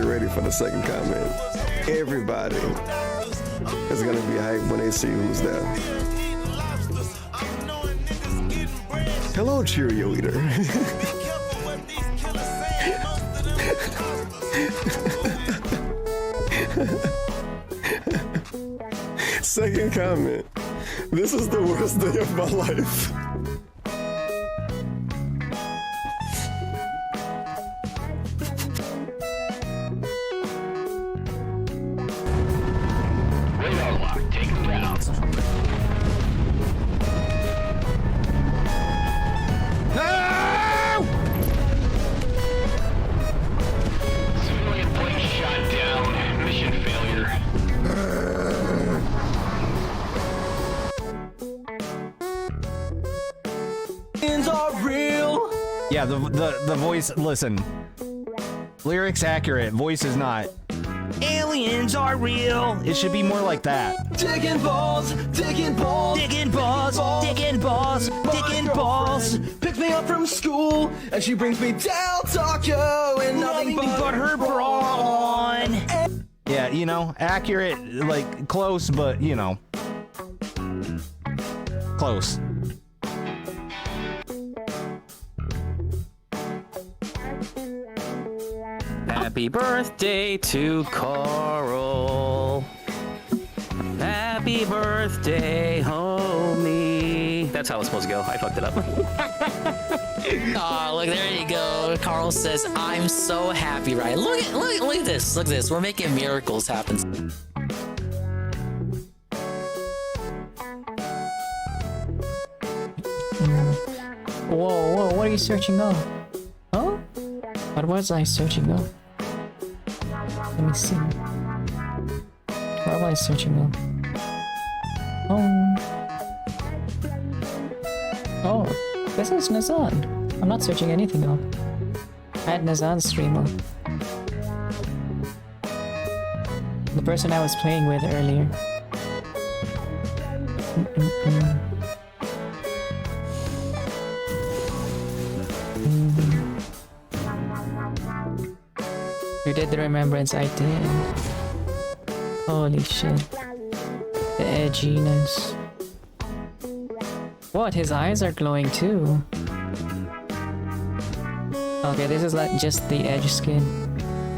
ready for the second comment. Everybody is gonna be hyped when they see who's there. Hello, Cheerio eater. Second comment. This is the worst day of my life. Radar lock, take him down. No! Civilian plane shot down. Mission failure. Are real. Yeah, the voice, listen. Lyrics accurate, voice is not. Aliens are real. It should be more like that. Digging balls, digging balls, Digging balls, digging balls, digging balls. Picks me up from school and she brings me down Tokyo and nothing But her bra on. Yeah, you know, accurate, like close, but you know. Close. Happy birthday to Carl. Happy birthday, homie. That's how it's supposed to go. I fucked it up. Oh, look, there you go. Carl says, I'm so happy, right? Look at this. Look at this. We're making miracles happen. Whoa, what are you searching up? Huh? What was I searching up? Let me see. What was I searching up? Oh, this is Nazan. I'm not searching anything up. I had Nazan's stream up. The person I was playing with earlier. You did the remembrance, I did. Holy shit. The edginess. What? His eyes are glowing too. Okay, this is like just the edge skin.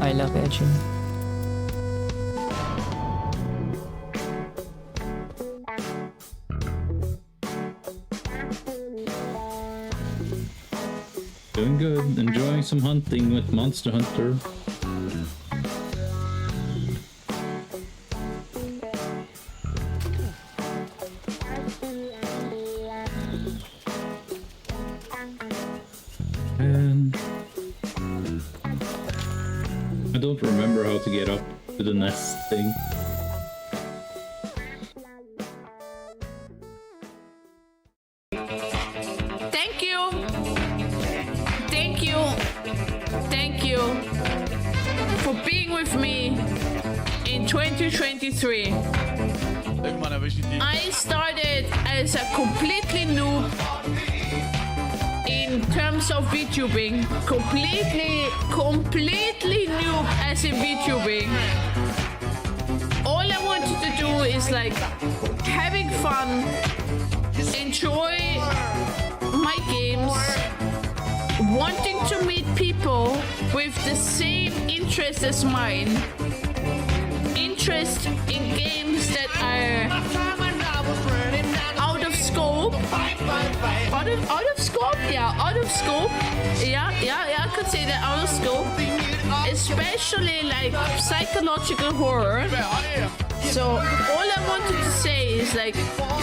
I love edging. Doing good. Enjoying some hunting with Monster Hunter. And I don't remember how to get up to the nest thing. Thank you. Thank you. Thank you for being with me in 2023. I started as a completely noob in terms of VTubing. Completely noob as in VTubing. All I wanted to do is like having fun, enjoy my games, wanting to meet people with the same interest as mine. Interest in games that are out of scope. Out of scope? Yeah, out of scope. Yeah, I could say that out of scope. Especially like psychological horror. So all I wanted to say is like,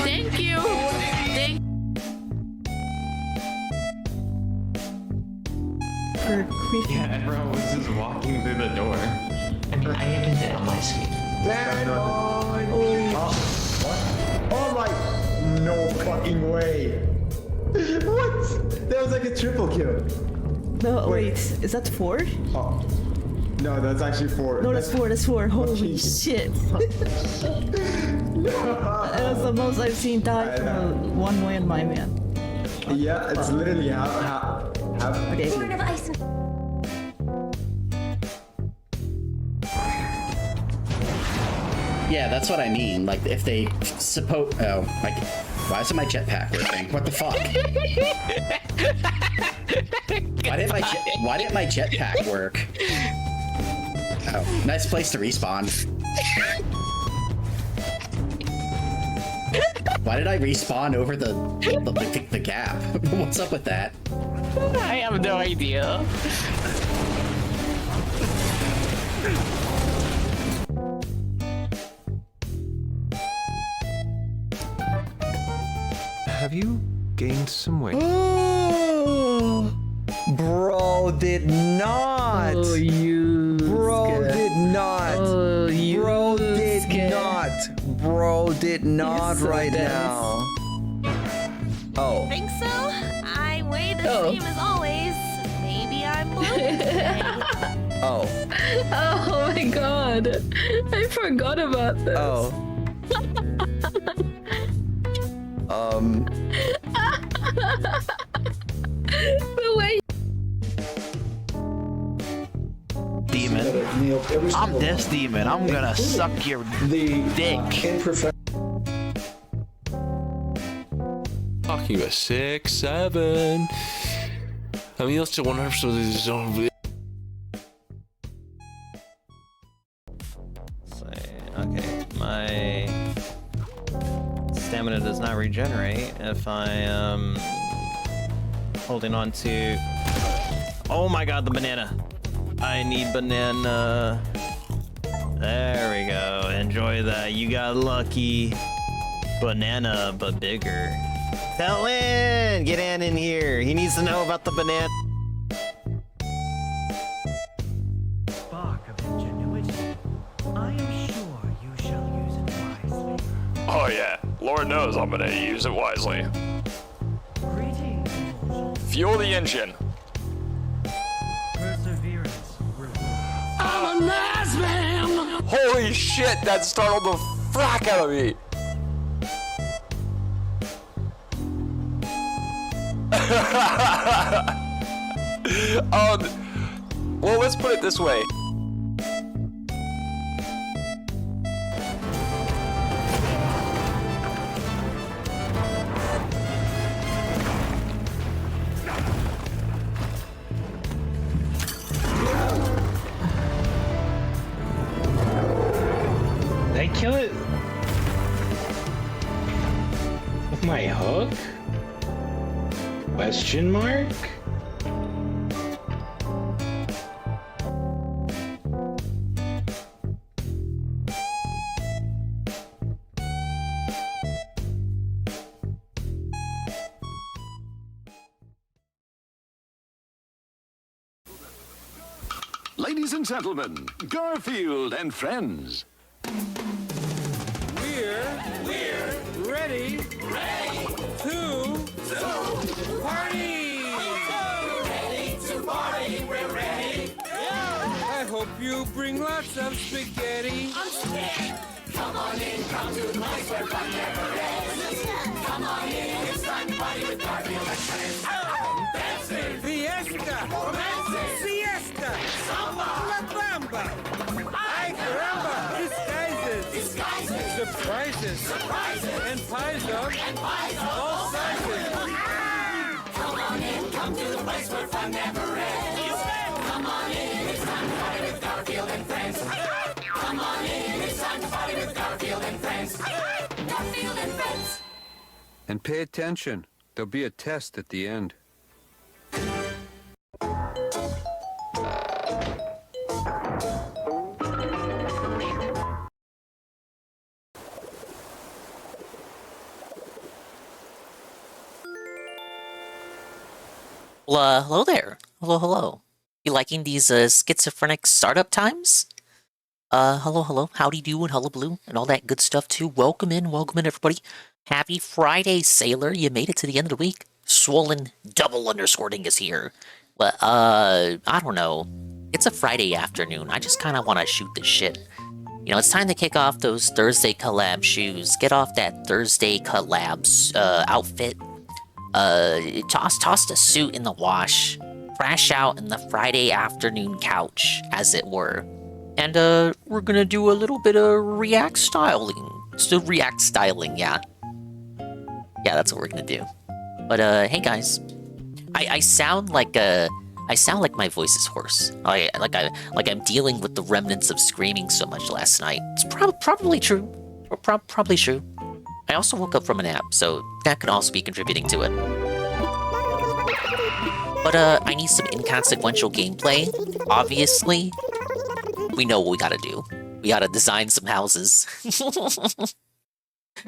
thank you. Yeah, everyone was just walking through the door. I mean, I ended it on my screen. Oh my! No fucking way! What? That was like a triple kill. No, wait, is that 4? Oh. No, that's actually 4. No, that's 4, that's 4. Holy shit. That was the most I've seen die from one way in my man. Yeah, it's literally half. Okay. Yeah, that's what I mean. Like, if they suppose... Oh, like, why isn't my jetpack working? What the fuck? Why didn't my jetpack work? Oh, nice place to respawn. Why did I respawn over the gap? What's up with that? I have no idea. Have you gained some weight? Bro did not. Oh, you. Bro did not. Oh, you. Bro did not. Bro did not so right dense. now. Oh. Think so? I weigh the same as always. Maybe I'm bloated today. Oh. Oh my god. I forgot about this. Oh. The way. Demon. I'm this demon. I'm gonna suck your dick. Talking about 6, 7. I mean, let's do 100% of these don't. Okay, my stamina does not regenerate if I am holding on to... Oh my god, the banana! I need banana. There we go. Enjoy that. You got lucky. Banana, but bigger. Tell Lynn! Get Ann in here. He needs to know about the banana. Spark of ingenuity. I am sure you shall use it wisely. Oh yeah, Lord knows I'm gonna use it wisely. Fuel the engine. Perseverance. I'm a nice man! Holy shit, that startled the frack out of me! Well, let's put it this way. Did I kill it with my hook? Question mark? Ladies and gentlemen, Garfield and friends. We're ready to party! Ready to party, we're ready. I hope you bring lots of spaghetti. I'm scared. Come on in, come to the place where fun never ends. Come on in, it's time to party with Garfield and friends. Dancing, Fiesta, romancing, siesta, samba, la bamba, ay caramba, disguises, surprises, and pies of all sizes. Come on in, come to the place where fun never ends. Come on in, it's time to party with Garfield and friends. Come on in, it's time to party with Garfield and friends. Garfield and friends. And pay attention. There'll be a test at the end. Well, hello there. Hello. You liking these schizophrenic startup times? Hello. Howdy do and hello blue and all that good stuff too. Welcome in everybody. Happy Friday, Sailor. You made it to the end of the week. Swollen double underscoring is here. Well, I don't know. It's a Friday afternoon. I just kind of want to shoot this shit. You know, it's time to kick off those Thursday collab shoes. Get off that Thursday collabs outfit. Toss the suit in the wash. Crash out in the Friday afternoon couch, as it were. And we're gonna do a little bit of React styling. So React styling, yeah. Yeah, that's what we're gonna do. But hey guys, I sound like my voice is hoarse. Like I'm dealing with the remnants of screaming so much last night. It's probably true, or probably true. I also woke up from a nap, so that could also be contributing to it. But I need some inconsequential gameplay. Obviously, we know what we gotta do. We gotta design some houses.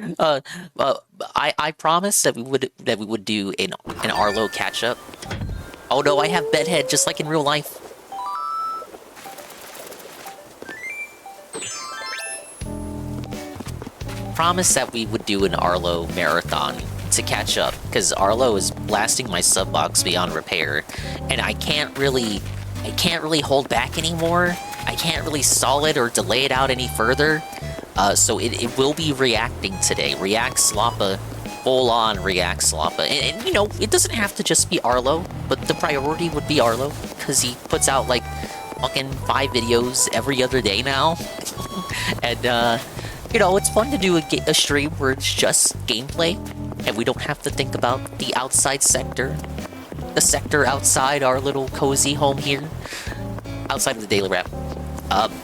I promised that we would do an Arlo catch up. Oh no, I have bedhead just like in real life. Promised that we would do an Arlo marathon to catch up, because Arlo is blasting my sub box beyond repair, and I can't really hold back anymore. I can't really stall it or delay it out any further. So it will be reacting today. React Sloppa. Full-on React Sloppa. And, you know, it doesn't have to just be Arlo, but the priority would be Arlo, because he puts out, like, fucking 5 videos every other day now. And, you know, it's fun to do a stream where it's just gameplay, and we don't have to think about the outside sector. The sector outside our little cozy home here. Outside of the daily wrap.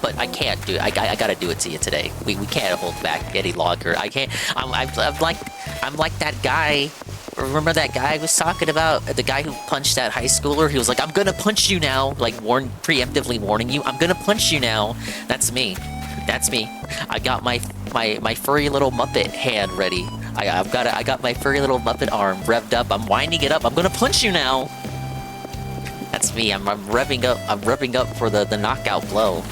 But I can't do it. I gotta do it to you today. We can't hold back any longer. I can't. I'm like that guy. Remember that guy I was talking about? The guy who punched that high schooler? He was like, I'm gonna punch you now. Like, preemptively warning you. I'm gonna punch you now. That's me. That's me. I got my furry little Muppet hand ready. I got my furry little Muppet arm revved up. I'm winding it up. I'm gonna punch you now. That's me. I'm revving up. I'm revving up for the knockout blow.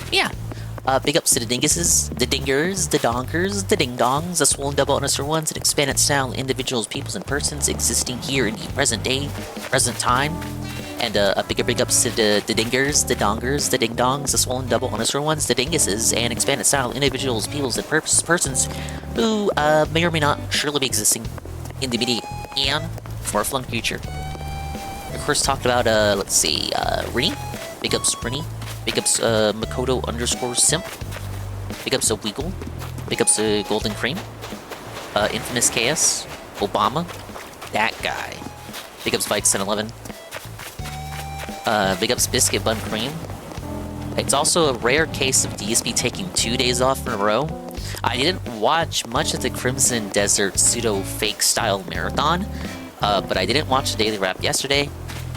Yeah. Big ups to the dinguses, the dingers, the donkers, the ding-dongs, the swollen double underscore ones, and expanded style individuals, peoples, and persons existing here in the present day, present time. And a big ups to the dingers, the dongers, the ding-dongs, the swollen double underscore ones, the dinguses, and expanded style individuals, peoples, and persons who may or may not surely be existing in the immediate and far-flung future. Of course, talked about, let's see, Rini. Big ups Rini. Big ups Makoto underscore simp. Big ups Weagle. Big ups Golden Cream. Infamous KS. Obama. That guy. Big ups Vikes 1011. Big ups Biscuit Bun Cream. It's also a rare case of DSP taking 2 days off in a row. I didn't watch much of the Crimson Desert pseudo-fake style marathon, but I didn't watch the daily wrap yesterday,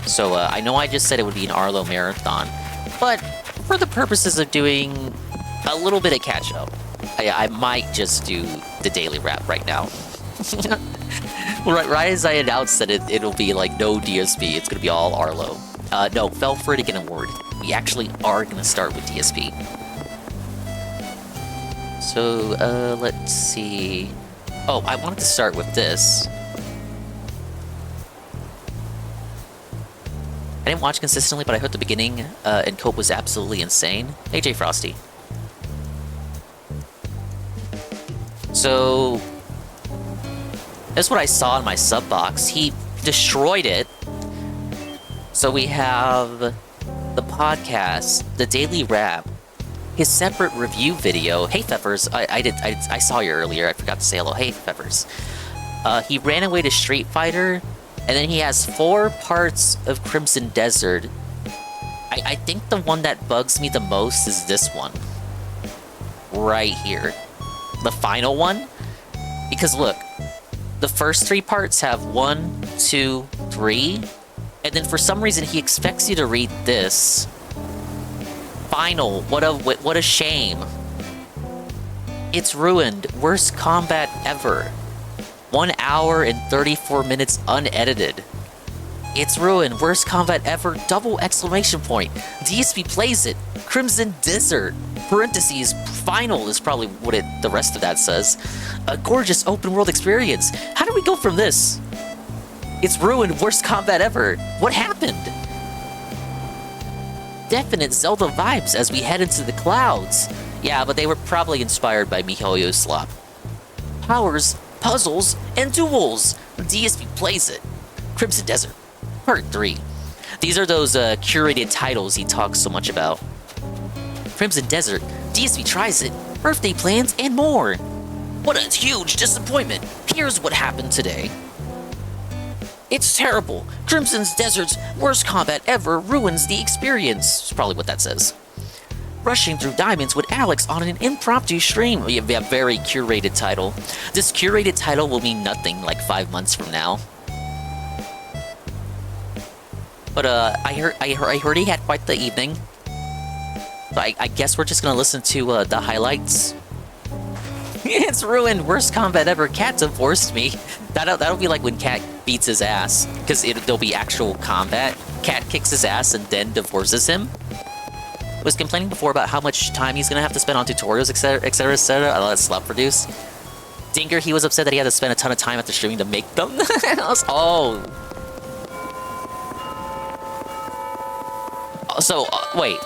so I know I just said it would be an Arlo marathon, but for the purposes of doing a little bit of catch-up, I might just do the daily wrap right now. right as I announced that it'll be like no DSP, it's gonna be all Arlo. No, fell for it to get an award. We actually are gonna start with DSP. So, let's see. Oh, I wanted to start with this. I didn't watch consistently, but I heard the beginning, and Cope was absolutely insane. Hey, J Frosty. So, that's what I saw in my sub box. He destroyed it. So we have the podcast, the daily wrap, his separate review video. Hey, Feppers, I saw you earlier. I forgot to say hello. Hey, Feppers. He ran away to Street Fighter. And then he has 4 parts of Crimson Desert. I think the one that bugs me the most is this one. Right here. The final one. Because look, the first 3 parts have 1, 2, 3. And then for some reason he expects you to read this. Final. What a shame. It's ruined. Worst combat ever. 1 hour and 34 minutes unedited. It's ruined. Worst combat ever. Double exclamation point. DSP plays it. Crimson Desert. Parentheses. Final is probably what the rest of that says. A gorgeous open world experience. How do we go from this? It's ruined. Worst combat ever. What happened? Definite Zelda vibes as we head into the clouds. Yeah, but they were probably inspired by MiHoYo Slop. Powers, puzzles, and duels. DSP plays it. Crimson Desert, Part 3. These are those curated titles he talks so much about. Crimson Desert, DSP tries it, birthday plans, and more. What a huge disappointment. Here's what happened today. It's terrible. Crimson Desert's worst combat ever ruins the experience. That's probably what that says. Rushing through diamonds with Alex on an impromptu stream. We have a very curated title. This curated title will mean nothing like 5 months from now. But I heard he had quite the evening. So I guess we're just gonna listen to the highlights. It's ruined. Worst combat ever. Cat divorced me. That'll be like when Cat beats his ass, because there'll be actual combat. Cat kicks his ass and then divorces him. Was complaining before about how much time he's gonna have to spend on tutorials, etc., etc., etc. I let Slap produce. Dinger, he was upset that he had to spend a ton of time after streaming to make them. Oh. So, wait.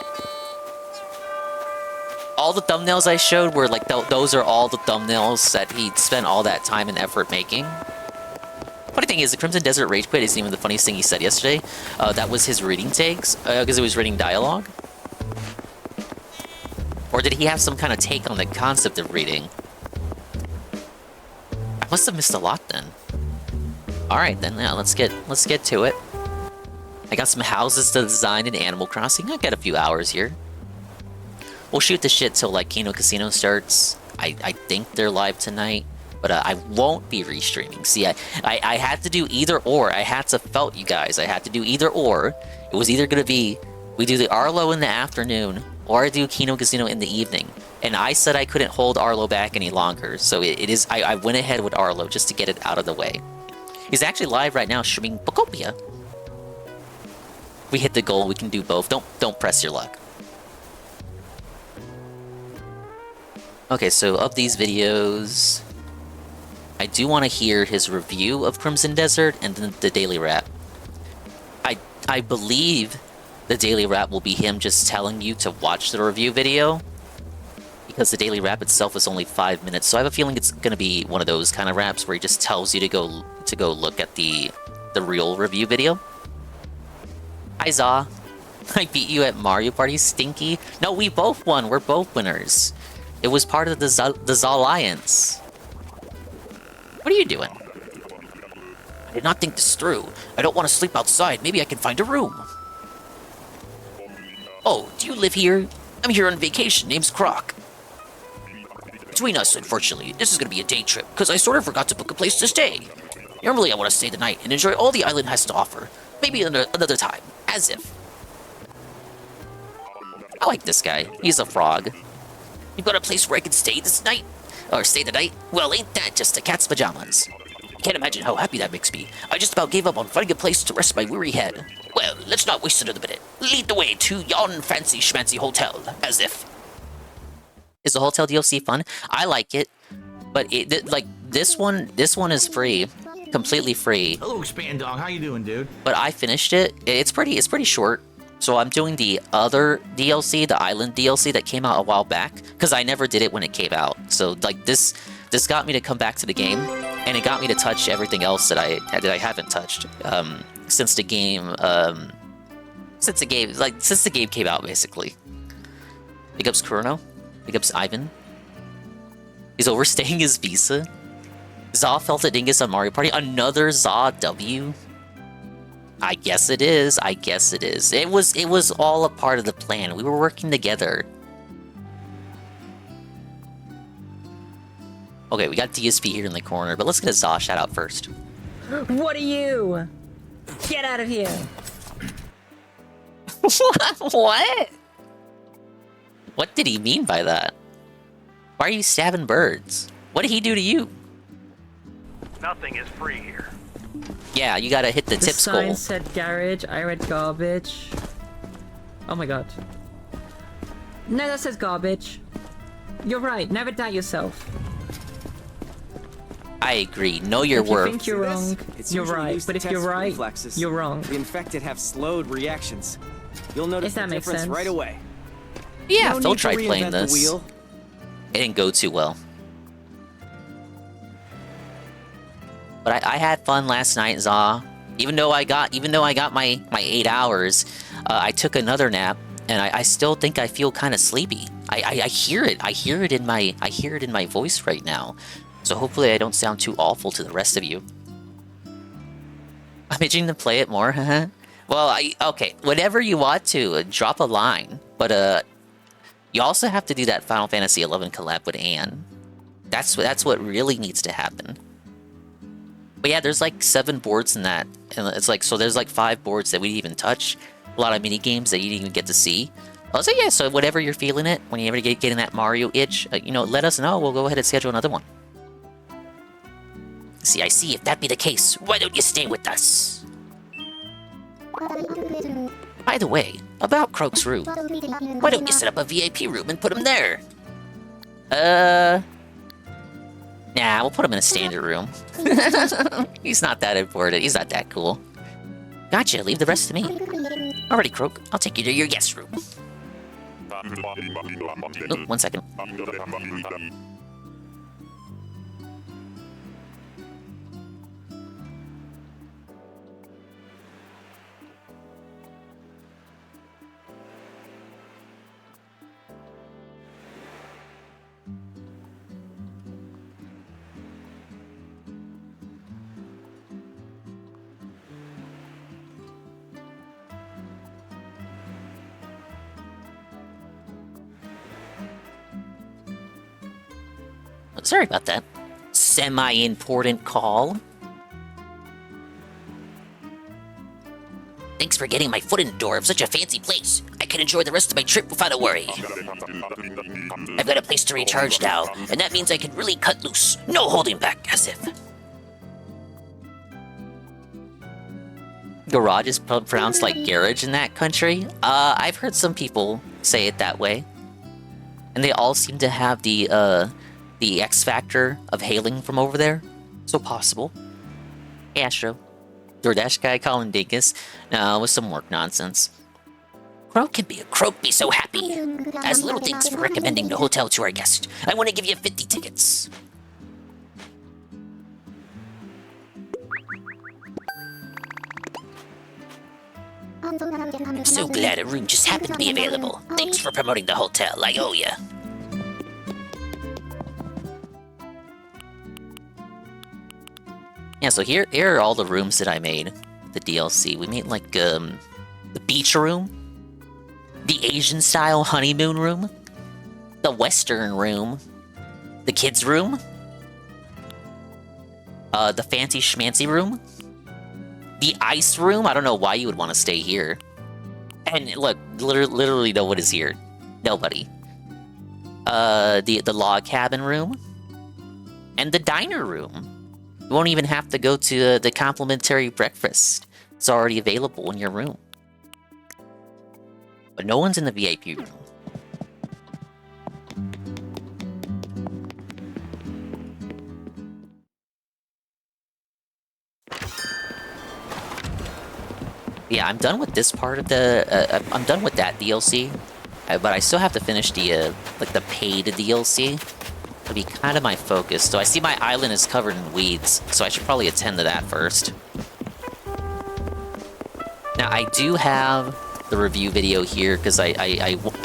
All the thumbnails I showed were like, those are all the thumbnails that he spent all that time and effort making. Funny thing is, the Crimson Desert Rage Quit isn't even the funniest thing he said yesterday. That was his reading takes, because it was reading dialogue. Or did he have some kind of take on the concept of reading? I must have missed a lot then. Alright then, yeah, let's get to it. I got some houses to design in Animal Crossing. I got a few hours here. We'll shoot the shit till like Kino Casino starts. I think they're live tonight, but I won't be restreaming. See, I had to do either or. I had to felt you guys. I had to do either or. It was either gonna be we do the Arlo in the afternoon or I do Kino Casino in the evening. And I said I couldn't hold Arlo back any longer, so it is. I went ahead with Arlo just to get it out of the way. He's actually live right now streaming Bokopia. We hit the goal. We can do both. Don't press your luck. Okay, so of these videos, I do want to hear his review of Crimson Desert and then the daily wrap. I believe the daily wrap will be him just telling you to watch the review video, because the daily wrap itself is only 5 minutes. So I have a feeling it's gonna be one of those kind of wraps where he just tells you to go look at the real review video. Hi Za, I beat you at Mario Party, Stinky. No, we both won. We're both winners. It was part of the Za Alliance. What are you doing? I did not think this through. I don't want to sleep outside. Maybe I can find a room. Oh, do you live here? I'm here on vacation. Name's Croc. Between us, unfortunately, this is going to be a day trip, because I sort of forgot to book a place to stay. Normally, I want to stay the night and enjoy all the island has to offer. Maybe another time. As if. I like this guy. He's a frog. You've got a place where I can stay this night? Or stay the night? Well, ain't that just a cat's pajamas? I can't imagine how happy that makes me. I just about gave up on finding a place to rest my weary head. Well, let's not waste another minute. Lead the way to yon fancy schmancy hotel, as if. Is the hotel DLC fun? I like it, but like this one is free, completely free. Hello, Spandong. How you doing, dude? But I finished it. It's pretty short. So I'm doing the other DLC, the Island DLC that came out a while back, because I never did it when it came out. So like this got me to come back to the game, and it got me to touch everything else that I haven't touched since the game came out, basically. Big ups Kurono. Big ups Ivan. He's overstaying his visa. Za felt a dingus on Mario Party. Another Za W. I guess it is. I guess it is. It was all a part of the plan. We were working together. Okay, we got DSP here in the corner, but let's get a Za shout out first. What are you? Get out of here. What? What did he mean by that? Why are you stabbing birds? What did he do to you? Nothing is free here. Yeah, you gotta hit the tip sign skull. said garage, I read garbage. Oh my god. No, that says garbage. You're right, never doubt yourself. I agree. Know your If you worth. think you're wrong, you're right. But if you're right, you're wrong. The infected have slowed reactions. You'll notice If that the makes difference sense. right away. Yeah, No Phil need to tried playing reinvent the this. wheel. It didn't go too well. But I had fun last night, Za. Even though I got my 8 hours, I took another nap, and I still think I feel kind of sleepy. I hear it. I hear it in my voice right now. So hopefully I don't sound too awful to the rest of you. I'm itching to play it more. Well, okay. Whenever you want to, drop a line. But you also have to do that Final Fantasy XI collab with Anne. That's what really needs to happen. But yeah, there's like 7 boards in that, and it's like, so there's like 5 boards that we didn't even touch. A lot of mini games that you didn't even get to see. I was like, yeah. So whatever you're feeling it, when you ever getting that Mario itch, you know, let us know. We'll go ahead and schedule another one. See, I see. If that be the case, why don't you stay with us? By the way, about Croak's room. Why don't you set up a VIP room and put him there? Nah, we'll put him in a standard room. He's not that important. He's not that cool. Gotcha, leave the rest to me. Alrighty, Croak, I'll take you to your guest room. Oh, 1 second. Sorry about that. Semi-important call. Thanks for getting my foot in the door of such a fancy place. I can enjoy the rest of my trip without a worry. I've got a place to recharge now, and that means I can really cut loose. No holding back, as if. Garage is pronounced like garage in that country. I've heard some people say it that way. And they all seem to have the X factor of hailing from over there. So possible. Hey, Astro. DoorDash guy calling dingus. No, with some work nonsense. Croak be so happy. As little thanks for recommending the hotel to our guest, I want to give you 50 tickets. I'm so glad a room just happened to be available. Thanks for promoting the hotel, I owe ya. Yeah, so here are all the rooms that I made. The DLC. We made like the beach room, the Asian style honeymoon room, the Western room, the kids room, the fancy schmancy room, the ice room. I don't know why you would want to stay here. And look, literally no one is here. Nobody. The log cabin room, and the diner room. You won't even have to go to the complimentary breakfast. It's already available in your room. But no one's in the VIP room. Yeah, I'm done with this part of the... I'm done with that DLC. But I still have to finish the, like, the paid DLC. That'll be kind of my focus. So I see my island is covered in weeds, so I should probably attend to that first. Now, I do have the review video here, because I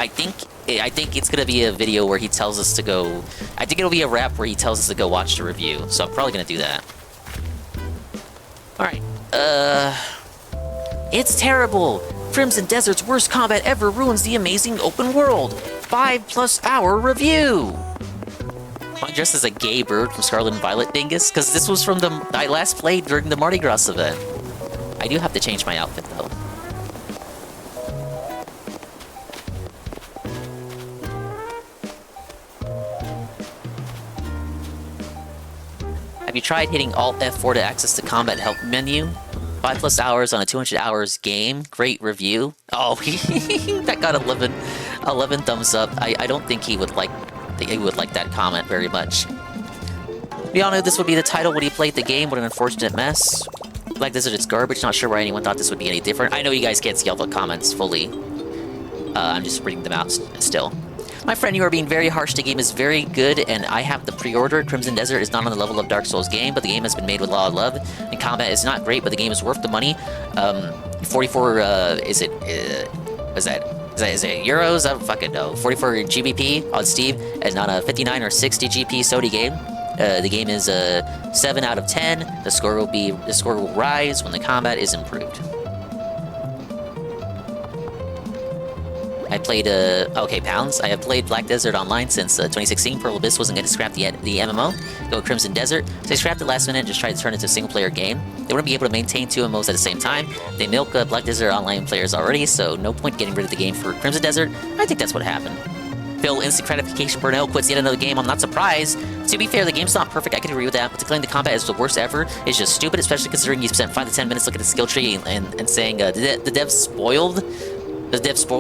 think it's gonna be a video where he tells us to go... I think it'll be a wrap where he tells us to go watch the review, so I'm probably gonna do that. Alright, It's terrible! Crimson Desert's worst combat ever ruins the amazing open world! 5+ hour review! I'm dressed as a gay bird from Scarlet and Violet Dingus, because this was from I last played during the Mardi Gras event. I do have to change my outfit, though. Have you tried hitting Alt F4 to access the combat help menu? 5+ hours on a 200 hours game. Great review. Oh, that got 11 thumbs up. I don't think he would like that comment very much. We all knew this would be the title when he played the game. What an unfortunate mess. Black Desert is garbage. Not sure why anyone thought this would be any different. I know you guys can't see all the comments fully. I'm just reading them out still. My friend, you are being very harsh. The game is very good, and I have the pre-order. Crimson Desert is not on the level of Dark Souls game, but the game has been made with a lot of love. And combat is not great, but the game is worth the money. 44, is it, what is that? Is it euros? I don't fucking know. 44 GBP on Steam, and on a 59 or 60 GP Sony game. The game is 7 out of 10. The score will rise when the combat is improved. I played, okay, pounds. I have played Black Desert Online since 2016. Pearl Abyss wasn't going to scrap the MMO. Go Crimson Desert. So they scrapped it last minute and just tried to turn it into a single-player game. They wouldn't be able to maintain 2 MMOs at the same time. They milk Black Desert Online players already, so no point getting rid of the game for Crimson Desert. I think that's what happened. Phil, instant gratification Burnell quits yet another game. I'm not surprised. To be fair, the game's not perfect. I can agree with that, but to claim the combat is the worst ever is just stupid, especially considering you spent 5 to 10 minutes looking at the skill tree and saying the devs spoiled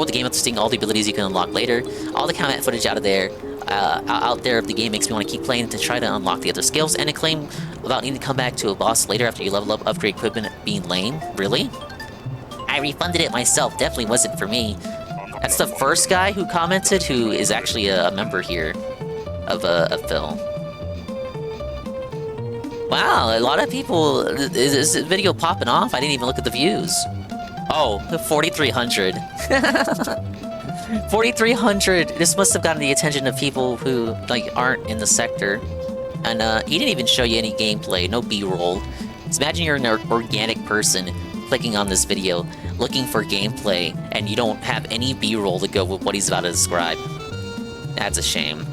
the game after seeing all the abilities you can unlock later. All the combat footage out there of the game makes me want to keep playing to try to unlock the other skills, and a claim about needing to come back to a boss later after you level up, upgrade equipment being lame. Really? I refunded it myself. Definitely wasn't for me. That's the first guy who commented, who is actually a member here of Phil. Wow, a lot of people. Is this video popping off? I didn't even look at the views. Oh, 4,300. 4,300. This must have gotten the attention of people who aren't in the sector. And he didn't even show you any gameplay, no B-roll. Just imagine you're an organic person clicking on this video, looking for gameplay, and you don't have any B-roll to go with what he's about to describe. That's a shame.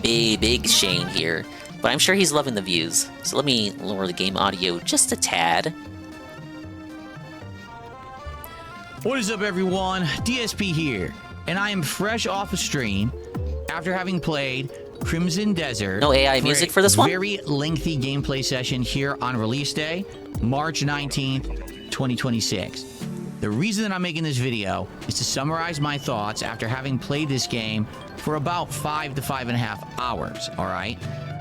Big shame here. But I'm sure he's loving the views. So let me lower the game audio just a tad. What is up, everyone? DSP here, and I am fresh off a stream after having played Crimson Desert. No AI music for this one? Very lengthy gameplay session here on release day, March 19th, 2026. The reason that I'm making this video is to summarize my thoughts after having played this game for about 5 to 5.5 hours, all right?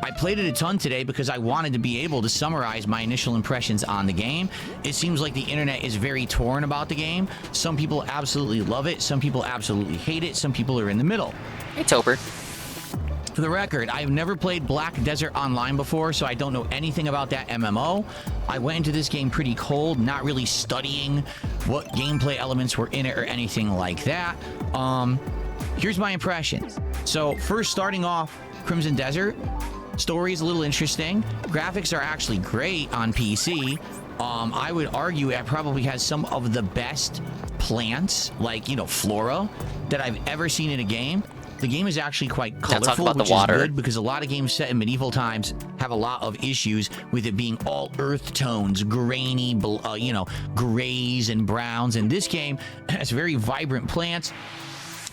I played it a ton today because I wanted to be able to summarize my initial impressions on the game. It seems like the internet is very torn about the game. Some people absolutely love it. Some people absolutely hate it. Some people are in the middle. Hey, Toper. For the record, I've never played Black Desert Online before, so I don't know anything about that MMO. I went into this game pretty cold, not really studying what gameplay elements were in it or anything like that. Here's my impressions. So first, starting off Crimson Desert. Story is a little interesting. Graphics are actually great on PC. I would argue it probably has some of the best plants, like, flora, that I've ever seen in a game. The game is actually quite colorful, which is good because a lot of games set in medieval times have a lot of issues with it being all earth tones, grainy, grays and browns. And this game has very vibrant plants,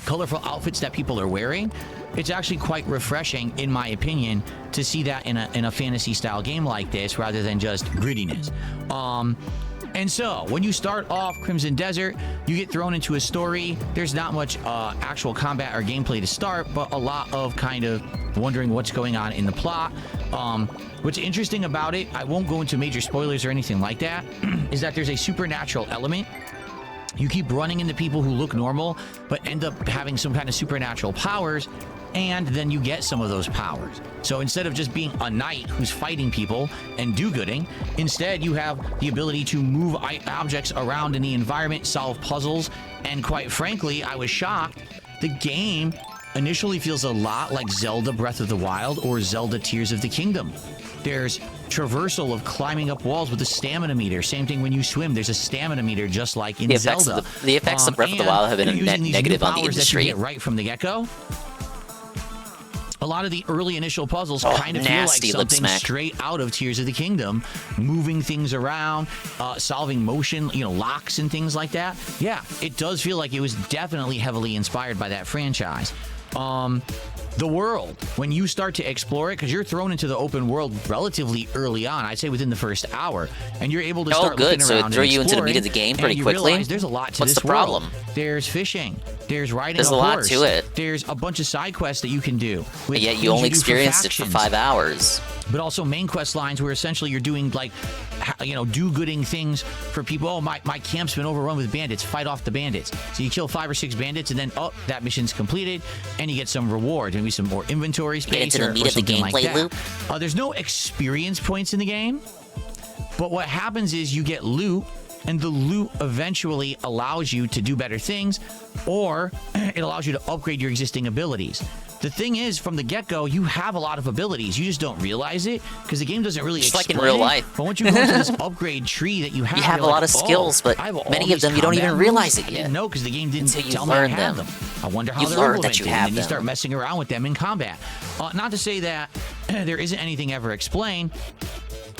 colorful outfits that people are wearing. It's actually quite refreshing, in my opinion, to see that in a fantasy style game like this rather than just grittiness. And so when you start off Crimson Desert, you get thrown into a story. There's not much actual combat or gameplay to start, but a lot of kind of wondering what's going on in the plot. What's interesting about it, I won't go into major spoilers or anything like that, is that there's a supernatural element. You keep running into people who look normal, but end up having some kind of supernatural powers, and then you get some of those powers. So instead of just being a knight who's fighting people and do-gooding, instead you have the ability to move objects around in the environment, solve puzzles, and quite frankly, I was shocked. The game initially feels a lot like Zelda Breath of the Wild or Zelda Tears of the Kingdom. There's traversal of climbing up walls with a stamina meter. Same thing when you swim. There's a stamina meter just like in Zelda. The effects of Breath of the Wild have been a net negative on the industry. That you get right from the get-go. A lot of the early initial puzzles kind of feel like something straight out of Tears of the Kingdom. Moving things around, solving motion, locks and things like that. Yeah, it does feel like it was definitely heavily inspired by that franchise. The world, when you start to explore it, because you're thrown into the open world relatively early on, I'd say within the first hour, and you're able to start looking around. So it threw you into the meat of the game pretty quickly. There's a lot to What's this the problem? world. There's fishing. There's riding There's a lot to it. There's a bunch of side quests that you can do. But yet you only experienced it for 5 hours. But also main quest lines where essentially you're doing do-gooding things for people. Oh, my camp's been overrun with bandits. Fight off the bandits. So you kill 5 or 6 bandits, and then that mission's completed, and you get some rewards, maybe some more inventory space. Get into the meat of the gameplay loop. There's no experience points in the game, but what happens is you get loot and the loot eventually allows you to do better things, or it allows you to upgrade your existing abilities. The thing is, from the get-go, you have a lot of abilities. You just don't realize it because the game doesn't really explain like in real life. But once you go into this upgrade tree that you have a lot of skills, but many of them you don't even realize it yet. No, because the game didn't Until you tell me I learn have them. I wonder how You they're learn that implemented, you have and then you them. start messing around with them in combat. Not to say that there isn't anything ever explained.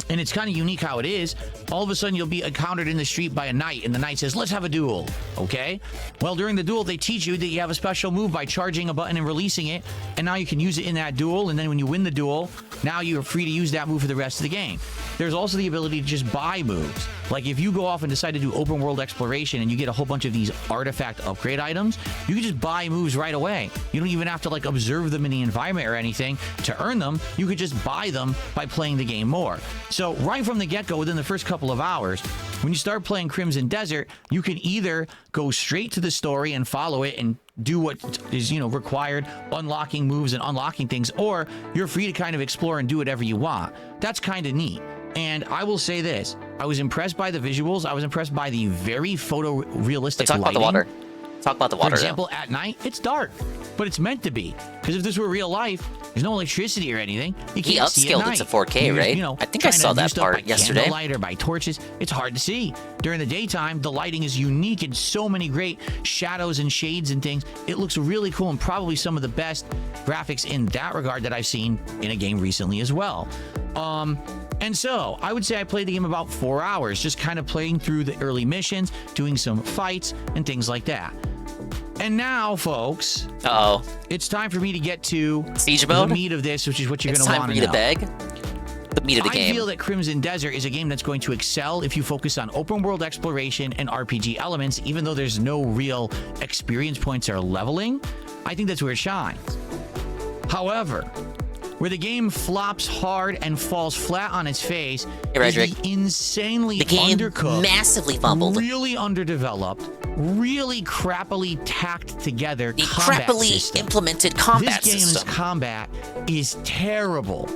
And it's kind of unique how it is. All of a sudden, you'll be encountered in the street by a knight, and the knight says, let's have a duel, okay? Well, during the duel, they teach you that you have a special move by charging a button and releasing it, and now you can use it in that duel, and then when you win the duel, now you're free to use that move for the rest of the game. There's also the ability to just buy moves. Like, if you go off and decide to do open world exploration and you get a whole bunch of these artifact upgrade items, you can just buy moves right away. You don't even have to, like, observe them in the environment or anything to earn them. You could just buy them by playing the game more. So right from the get-go, within the first couple of hours, when you start playing Crimson Desert, you can either go straight to the story and follow it and do what is, required, unlocking moves and unlocking things, or you're free to kind of explore and do whatever you want. That's kind of neat. And I will say this, I was impressed by the visuals. I was impressed by the very photorealistic Talk about the water. Talk about the water. For example, at night, it's dark, but it's meant to be. Because if this were real life, there's no electricity or anything. You He can't see at upscaled night. it to 4K, You're, right? I think I saw that part yesterday. By candlelight or by torches, it's hard to see. During the daytime, the lighting is unique and so many great shadows and shades and things. It looks really cool and probably some of the best graphics in that regard that I've seen in a game recently as well. And so, I would say I played the game about 4 hours, just kind of playing through the early missions, doing some fights, and things like that. And now, folks, it's time for me to get to Siege mode? The meat of this, which is what you're going It's to time want for to you know. to beg. The meat of the game. I feel that Crimson Desert is a game that's going to excel if you focus on open world exploration and RPG elements, even though there's no real experience points or leveling. I think that's where it shines. However, where the game flops hard and falls flat on its face is the insanely undercooked, massively fumbled, really underdeveloped, really crappily tacked together the combat crappily system. implemented combat This game's system. combat is terrible.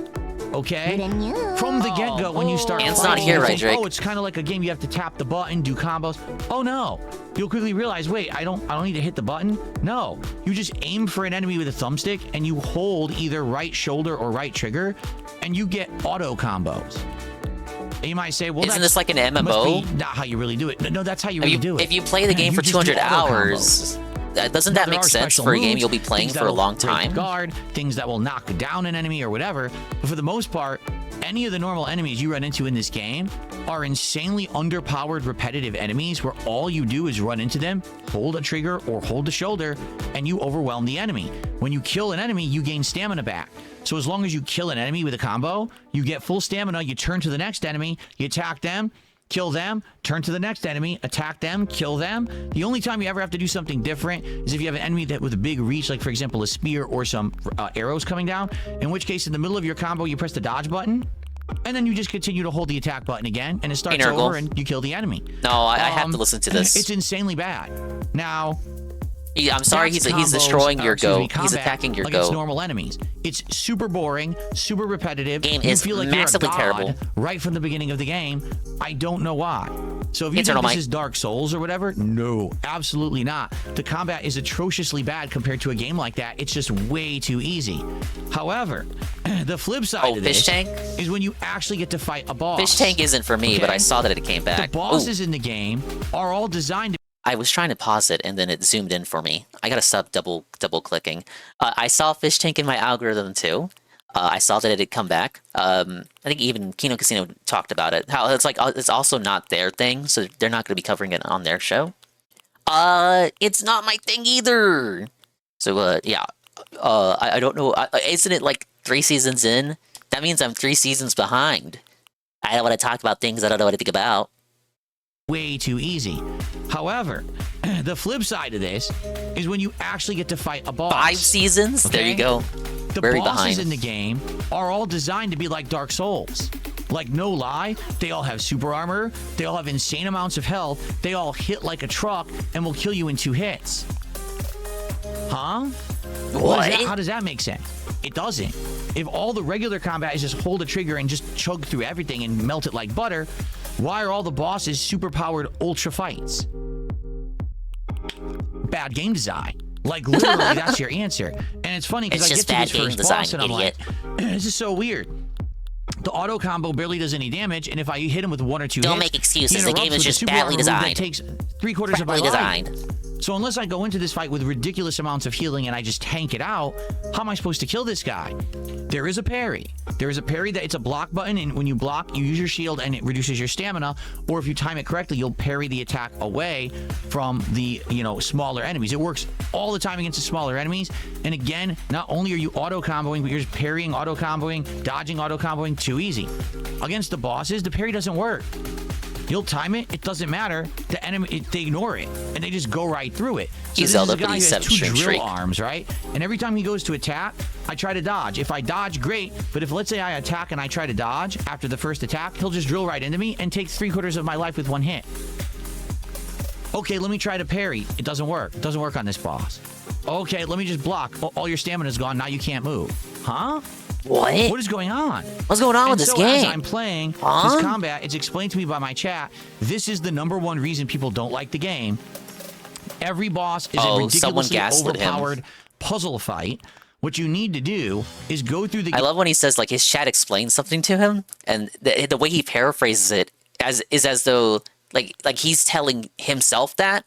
Okay? From the get-go, when you start It's fighting, not here, you right, think, Drake? oh, it's kind of like a game you have to tap the button, do combos. Oh no. You'll quickly realize, wait, I don't need to hit the button. No. You just aim for an enemy with a thumbstick and you hold either right shoulder or right trigger and you get auto combos. And you might say, well, Isn't this like an MMO? Must be not how you really do it. No, that's how you really do it. If you play the game You for just do 200 auto hours, doesn't that There make are sense special for a game moves, you'll be playing things for a that'll long break time? guard, things that will knock down an enemy or whatever. But for the most part, any of the normal enemies you run into in this game are insanely underpowered repetitive enemies where all you do is run into them, hold a trigger or hold the shoulder, and you overwhelm the enemy. When you kill an enemy, you gain stamina back. So as long as you kill an enemy with a combo, you get full stamina, you turn to the next enemy, you attack them, kill them, turn to the next enemy, attack them, kill them. The only time you ever have to do something different is if you have an enemy that with a big reach, like for example a spear or some arrows coming down, in which case in the middle of your combo you press the dodge button, and then you just continue to hold the attack button again, and it starts over and you kill the enemy. No, I have to listen to this. It's insanely bad. Now, I'm sorry, he's destroying your go. He's attacking your like go. It's normal enemies. It's super boring, super repetitive. Game you is feel like massively you're a god terrible. right from the beginning of the game. I don't know why. So if you Internal think this mic. is Dark Souls or whatever, no, absolutely not. The combat is atrociously bad compared to a game like that. It's just way too easy. However, the flip side of this Fish Tank? is when you actually get to fight a boss. Fish Tank isn't for me, but I saw that it came back. The bosses in the game are all designed to I was trying to pause it and then it zoomed in for me. I got a sub double clicking. I saw Fish Tank in my algorithm too. I saw that it had come back. I think even Kino Casino talked about it. How it's like it's also not their thing, so they're not going to be covering it on their show. It's not my thing either. So yeah, I don't know. Isn't it like 3 seasons in? That means I'm 3 seasons behind. I don't want to talk about things I don't know anything about. way too easy. However, the flip side of this is when you actually get to fight a boss. 5 seasons? There you go. The Very bosses behind. in the game are all designed to be like Dark Souls. Like, no lie, they all have super armor, they all have insane amounts of health, they all hit like a truck and will kill you in 2 hits. Huh? What? How does that make sense? It doesn't. If all the regular combat is just hold a trigger and just chug through everything and melt it like butter, Why are all the bosses super-powered ultra fights? Bad game design. Like, literally, that's your answer. And it's funny because I get to this first boss and I'm like, this is so weird. The auto combo barely does any damage, and if I hit him with 1 or 2 hits, don't make excuses. The game is just badly that designed. takes 3/4 of my life. So unless I go into this fight with ridiculous amounts of healing and I just tank it out, how am I supposed to kill this guy? There is a parry. There is a parry that it's a block button, and when you block, you use your shield and it reduces your stamina. Or if you time it correctly, you'll parry the attack away from the, smaller enemies. It works all the time against the smaller enemies. And again, not only are you auto-comboing, but you're just parrying, auto-comboing, dodging, auto-comboing. Too easy. Against the bosses, the parry doesn't work. You'll time it, it doesn't matter. The enemy, they ignore it, and they just go right through it. So this is a guy who has 2 drill arms, right? And every time he goes to attack, I try to dodge. If I dodge, great. But if, let's say, I attack and I try to dodge after the first attack, he'll just drill right into me and take 3/4 of my life with 1 hit. Okay, let me try to parry. It doesn't work. It doesn't work on this boss. Okay, let me just block. All your stamina's gone. Now you can't move. Huh? What? What is going on? What's going on with this game? As I'm playing this combat, it's explained to me by my chat. This is the #1 reason people don't like the game. Every boss is a ridiculously overpowered puzzle fight. What you need to do is go through the game. I love when he says, like, his chat explains something to him, and the way he paraphrases it is as though like he's telling himself that.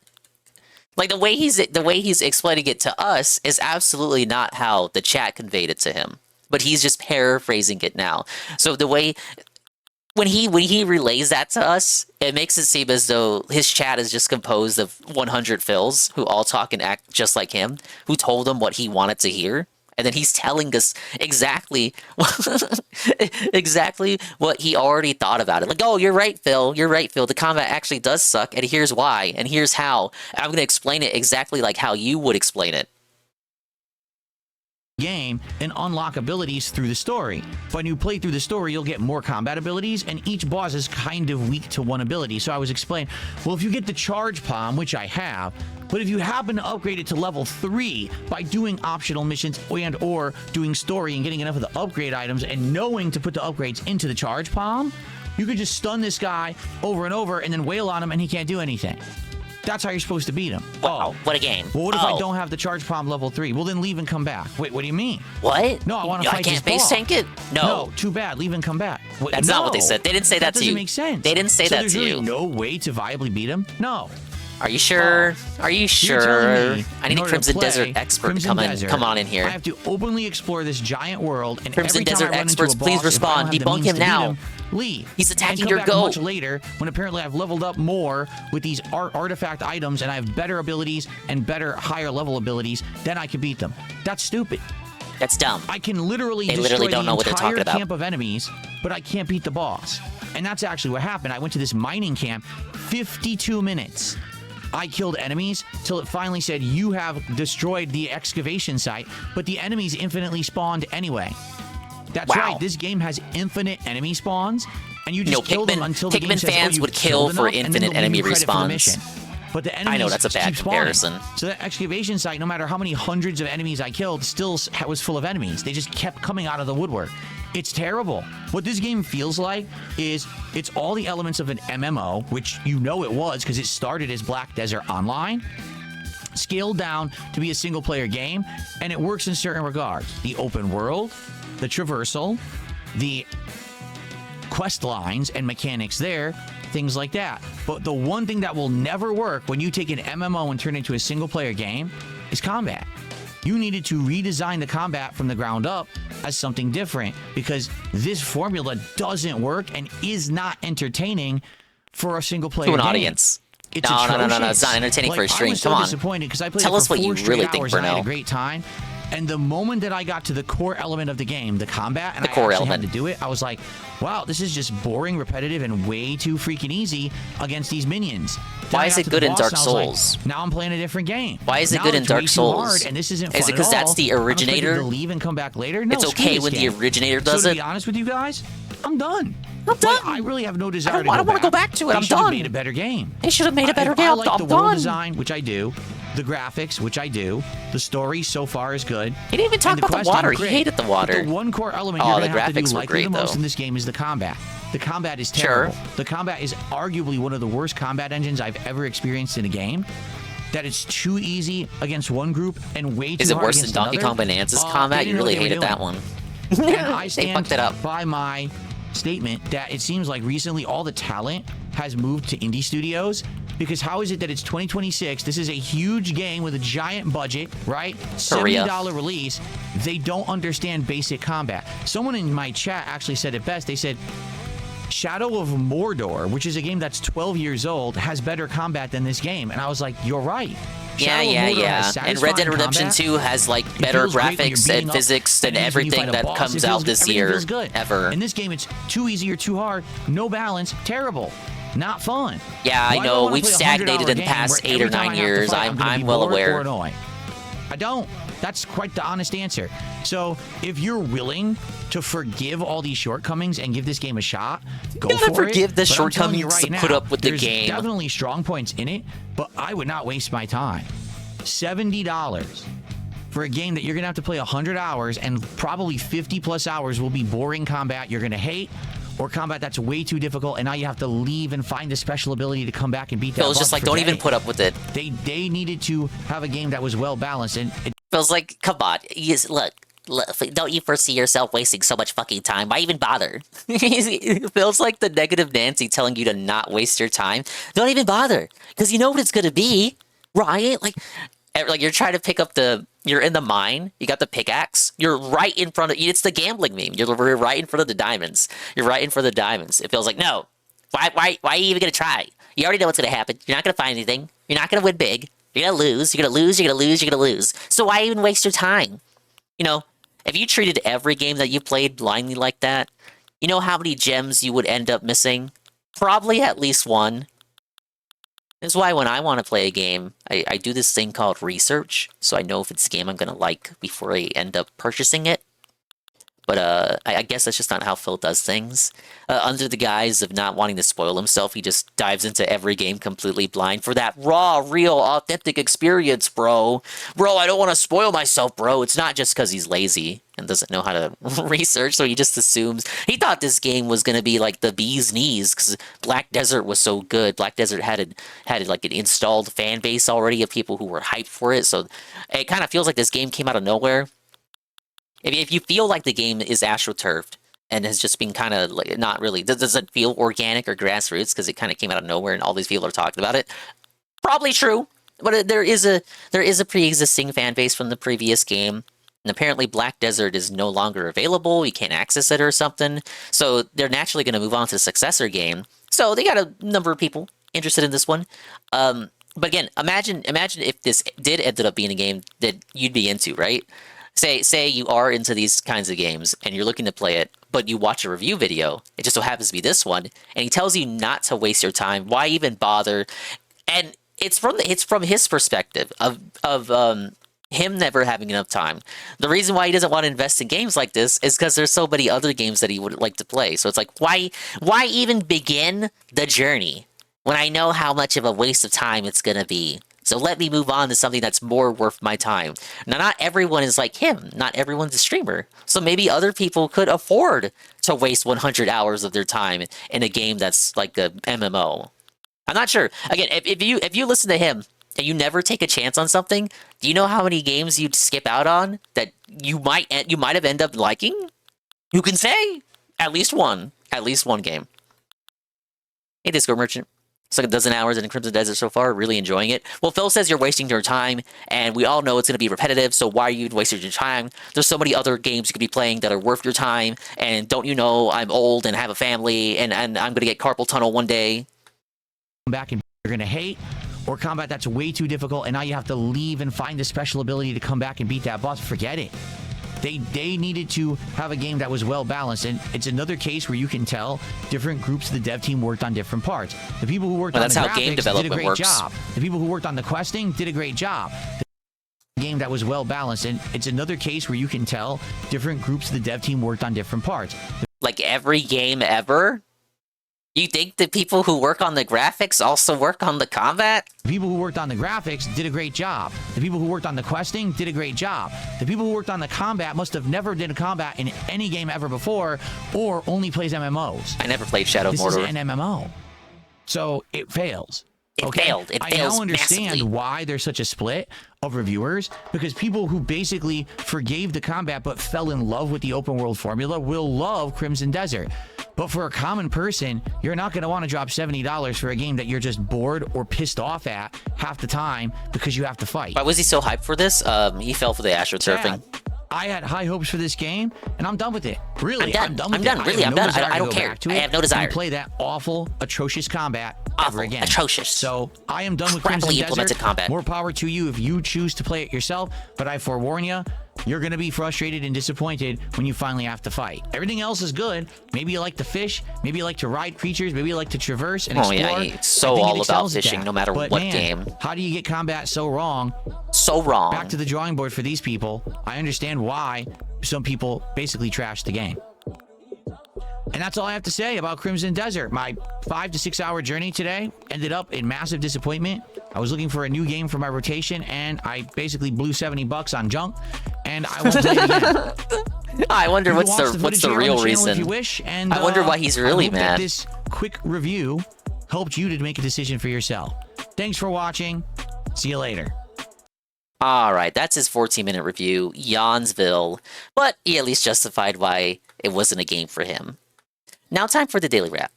Like, the way he's explaining it to us is absolutely not how the chat conveyed it to him. But he's just paraphrasing it now. So the way when he relays that to us, it makes it seem as though his chat is just composed of 100 Phils who all talk and act just like him, who told him what he wanted to hear, and then he's telling us exactly what he already thought about it. Like, oh, you're right, Phil. You're right, Phil. The combat actually does suck, and here's why, and here's how. And I'm going to explain it exactly like how you would explain it. Game and unlock abilities through the story. When you play through the story, you'll get more combat abilities, and each boss is kind of weak to one ability. So I was explaining, well, if you get the charge palm, which I have, but if you happen to upgrade it to level 3 by doing optional missions and or doing story and getting enough of the upgrade items and knowing to put the upgrades into the charge palm, you could just stun this guy over and over and then wail on him and he can't do anything. That's how you're supposed to beat him. Wow, what a game. Well, what if I don't have the charge palm level 3? Well, then leave and come back. Wait, what do you mean? What? No, I want to fight this I can't base tank it? No, too bad. Leave and come back. That's not what they said. They didn't say that to you. That doesn't make sense. They didn't say that to you. There's really no way to viably beat him? No. Are you sure? Are you sure? I need a Crimson Desert expert to come on in here. I have to openly explore this giant world, and Crimson every time Desert I run experts, into a boss, please respond. Debunk him now. Leave. He's attacking and your come back goat. Much later, when apparently I've leveled up more with these artifact items, and I have better abilities and better higher level abilities, then I can beat them. That's stupid. That's dumb. I can literally destroy don't know what they're talking about. Camp of enemies, but I can't beat the boss. And that's actually what happened. I went to this mining camp, 52 minutes. I killed enemies till it finally said, you have destroyed the excavation site, but the enemies infinitely spawned anyway. That's right, this game has infinite enemy spawns, and you just kill them until the game says, fans would kill for infinite enemy respawns. But the enemies I know, that's a bad comparison. So that excavation site, no matter how many hundreds of enemies I killed, still was full of enemies. They just kept coming out of the woodwork. It's terrible. What this game feels like is it's all the elements of an MMO, which you know it was because it started as Black Desert Online, scaled down to be a single-player game, and it works in certain regards. The open world, the traversal, the quest lines and mechanics there, things like that. But the one thing that will never work when you take an MMO and turn it into a single-player game is combat. You needed to redesign the combat from the ground up as something different because this formula doesn't work and is not entertaining for a single-player game. To an audience. It's no, it's not entertaining for a stream. I was so Come on. disappointed because I played Tell it us for what you 4 straight really hours think, and I had Bruno. a great time. And the moment that I got to the core element of the game, the combat, and the core actually element. had to do it, I was like, wow, this is just boring, repetitive, and way too freaking easy against these minions. Why is it good in Dark Souls? Like, now I'm playing a different game. Why is it now good in it's Dark way too Souls? hard, and this isn't fun Is it because at all. that's the I'm originator? expected to leave and come back later? No, it's screw okay this when game. the originator does so it? To be honest with you guys, I'm done. I'm done. I really have no desire I don't want to go back to it. They I'm should have done. made a better game. They should have made a better game. I like I'm the world done. design, which I do. The graphics, which I do. The story so far is good. He didn't even talk about the water. He hated the water. But the one core element Oh, you're the going to have to graphics do were likely great, the most though. in this game is the combat. the combat is terrible. The combat is arguably one of the worst combat engines I've ever experienced in a game. That it's too easy against one group and way too Is it hard worse than against Donkey another. Kong Bonanza's They combat? didn't You know what really they were hated that doing. one. And I They stand fucked it up. by my statement that it seems like recently all the talent has moved to indie studios. Because how is it that it's 2026? This is a huge game with a giant budget, right? $70 release. They don't understand basic combat. Someone in my chat actually said it best. They said, Shadow of Mordor, which is a game that's 12 years old, has better combat than this game. And I was like, you're right. Shadow of Mordor has And Red Dead satisfying Redemption combat. 2 has like It better feels great when you're graphics beating and up physics than enemies when you everything fight a that boss. comes It out feels- this everything year feels good. ever. In this game, it's too easy or too hard, no balance, terrible, not fun. Yeah, I Why do know. wanna We've play a stagnated $100 in the game past where 8 or every time 9 I have to years. fight, gonna I'm be well bored aware. or annoying? I don't. That's quite the honest answer. So if you're willing to forgive all these shortcomings and give this game a shot, go gotta for forgive it. the But I'm telling you shortcomings to right put now, up with the there's game. definitely strong points in it, but I would not waste my time. $70 for a game that you're gonna have to play 100 hours, and probably 50 plus hours will be boring combat you're gonna hate, or combat that's way too difficult, and now you have to leave and find a special ability to come back and beat that. Feels just boss. like, don't Forget even it. put up with it. They needed to have a game that was well balanced, and Feels like, come on, look, don't you foresee yourself wasting so much fucking time? Why even bother? It feels like the negative Nancy telling you to not waste your time. Don't even bother, because you know what it's gonna be, right? Like you're trying to pick up you're in the mine, you got the pickaxe, you're right in front of, it's the gambling meme, you're right in front of the diamonds. You're right in front of the diamonds. It feels like, no, why are you even gonna try? You already know what's gonna happen. You're not gonna find anything. You're not gonna win big. You're gonna lose, you're gonna lose, you're gonna lose, you're gonna lose. So why even waste your time? You know, if you treated every game that you played blindly like that, you know how many gems you would end up missing? Probably at least one. That's why when I want to play a game, I do this thing called research, so I know if it's a game I'm going to like before I end up purchasing it. But I guess that's just not how Phil does things. Under the guise of not wanting to spoil himself, he just dives into every game completely blind for that raw, real, authentic experience, bro. Bro, I don't want to spoil myself, bro. It's not just because he's lazy and doesn't know how to research, so he just assumes. He thought this game was going to be like the bee's knees because Black Desert was so good. Black Desert had like an installed fan base already of people who were hyped for it, so it kind of feels like this game came out of nowhere. If you feel like the game is astroturfed and has just been kind of like not really, does it feel organic or grassroots because it kind of came out of nowhere and all these people are talking about it? Probably true, but there is a pre-existing fan base from the previous game, and apparently Black Desert is no longer available. You can't access it or something, so they're naturally going to move on to the successor game. So they got a number of people interested in this one. But again, imagine if this did end up being a game that you'd be into, right? Say you are into these kinds of games and you're looking to play it, but you watch a review video. It just so happens to be this one, and he tells you not to waste your time. Why even bother? And it's from his perspective of him never having enough time. The reason why he doesn't want to invest in games like this is because there's so many other games that he would like to play. So it's like, why even begin the journey when I know how much of a waste of time it's gonna be? So let me move on to something that's more worth my time. Now, not everyone is like him. Not everyone's a streamer. So maybe other people could afford to waste 100 hours of their time in a game that's like a MMO. I'm not sure. Again, if you listen to him and you never take a chance on something, do you know how many games you'd skip out on that you might have ended up liking? Who can say? At least one game. Hey, Discord Merchant. It's like a dozen hours in Crimson Desert so far. Really enjoying it. Well, Phil says you're wasting your time, and we all know it's going to be repetitive, so why are you wasting your time? There's so many other games you could be playing that are worth your time, and don't you know I'm old and have a family, and I'm going to get carpal tunnel one day. Back and you're going to hate, or combat that's way too difficult, and now you have to leave and find a special ability to come back and beat that boss. Forget it. They needed to have a game that was well balanced, and it's another case where you can tell different groups of the dev team worked on different parts. The people who worked on the graphics did a great job. The people who worked on the questing did a great job. The game that was well balanced, and it's another case where you can tell different groups of the dev team worked on different parts. Like every game ever? You think the people who work on the graphics also work on the combat? The people who worked on the graphics did a great job. The people who worked on the questing did a great job. The people who worked on the combat must have never did a combat in any game ever before, or only plays MMOs. I never played Shadow of Mordor. This is an MMO. So it fails. It failed. It I fails now understand massively. why there's such a split of reviewers, because people who basically forgave the combat but fell in love with the open world formula will love Crimson Desert. But for a common person, you're not going to want to drop $70 for a game that you're just bored or pissed off at half the time because you have to fight. Why was he so hyped for this? He fell for the astroturfing. I had high hopes for this game, and I'm done with it. Really, I'm done. with it. Really, I'm done. I don't care. Back to it I have no desire. and play that awful, atrocious combat ever again. Atrocious. So I am done with Crappily Crimson implemented Desert. combat. More power to you if you choose to play it yourself. But I forewarn you, you're going to be frustrated and disappointed when you finally have to fight. Everything else is good. Maybe you like to fish. Maybe you like to ride creatures. Maybe you like to traverse and explore. Yeah, it's so all about fishing, no matter what game. How do you get combat so wrong? So wrong. Back to the drawing board for these people. I understand why some people basically trash the game. And that's all I have to say about Crimson Desert. My 5 to 6 hour journey today ended up in massive disappointment. I was looking for a new game for my rotation, and I basically blew $70 on junk, and I won't play it again. I wonder what's the real reason. If you wish, and I wonder why he's really I hope mad. that this quick review helped you to make a decision for yourself. Thanks for watching. See you later. All right, that's his 14-minute review, Yawnsville, but he at least justified why it wasn't a game for him. Now time for the Daily Wrap.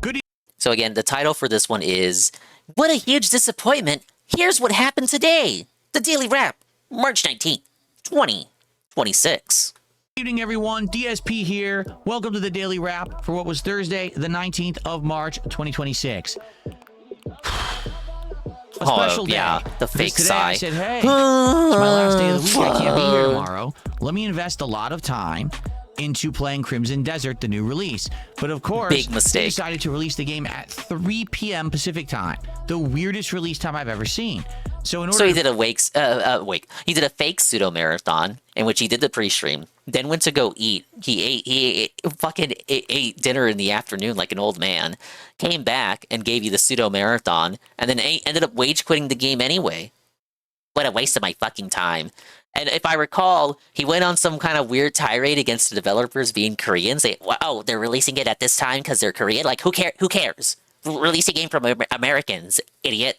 Good. So again, the title for this one is, What a Huge Disappointment! Here's What Happened Today! The Daily Wrap, March 19th, 2026. Good evening, everyone. DSP here. Welcome to the Daily Wrap for what was Thursday, the 19th of March, 2026. A special day. Yeah, the fake today sigh. I said, hey, it's my last day of the week. I can't be here tomorrow. Let me invest a lot of time into playing Crimson Desert, the new release. But of course, Big mistake. they decided to release the game at 3 p.m. Pacific time, the weirdest release time I've ever seen. So in order So he did he did a fake pseudo marathon in which he did the pre-stream, then went to go eat. He ate dinner in the afternoon like an old man, came back and gave you the pseudo marathon, and then ended up rage quitting the game anyway. What a waste of my fucking time. And if I recall, he went on some kind of weird tirade against the developers being Korean, saying, "Oh, they're releasing it at this time because they're Korean. Like, who cares? Release a game from Americans, idiot."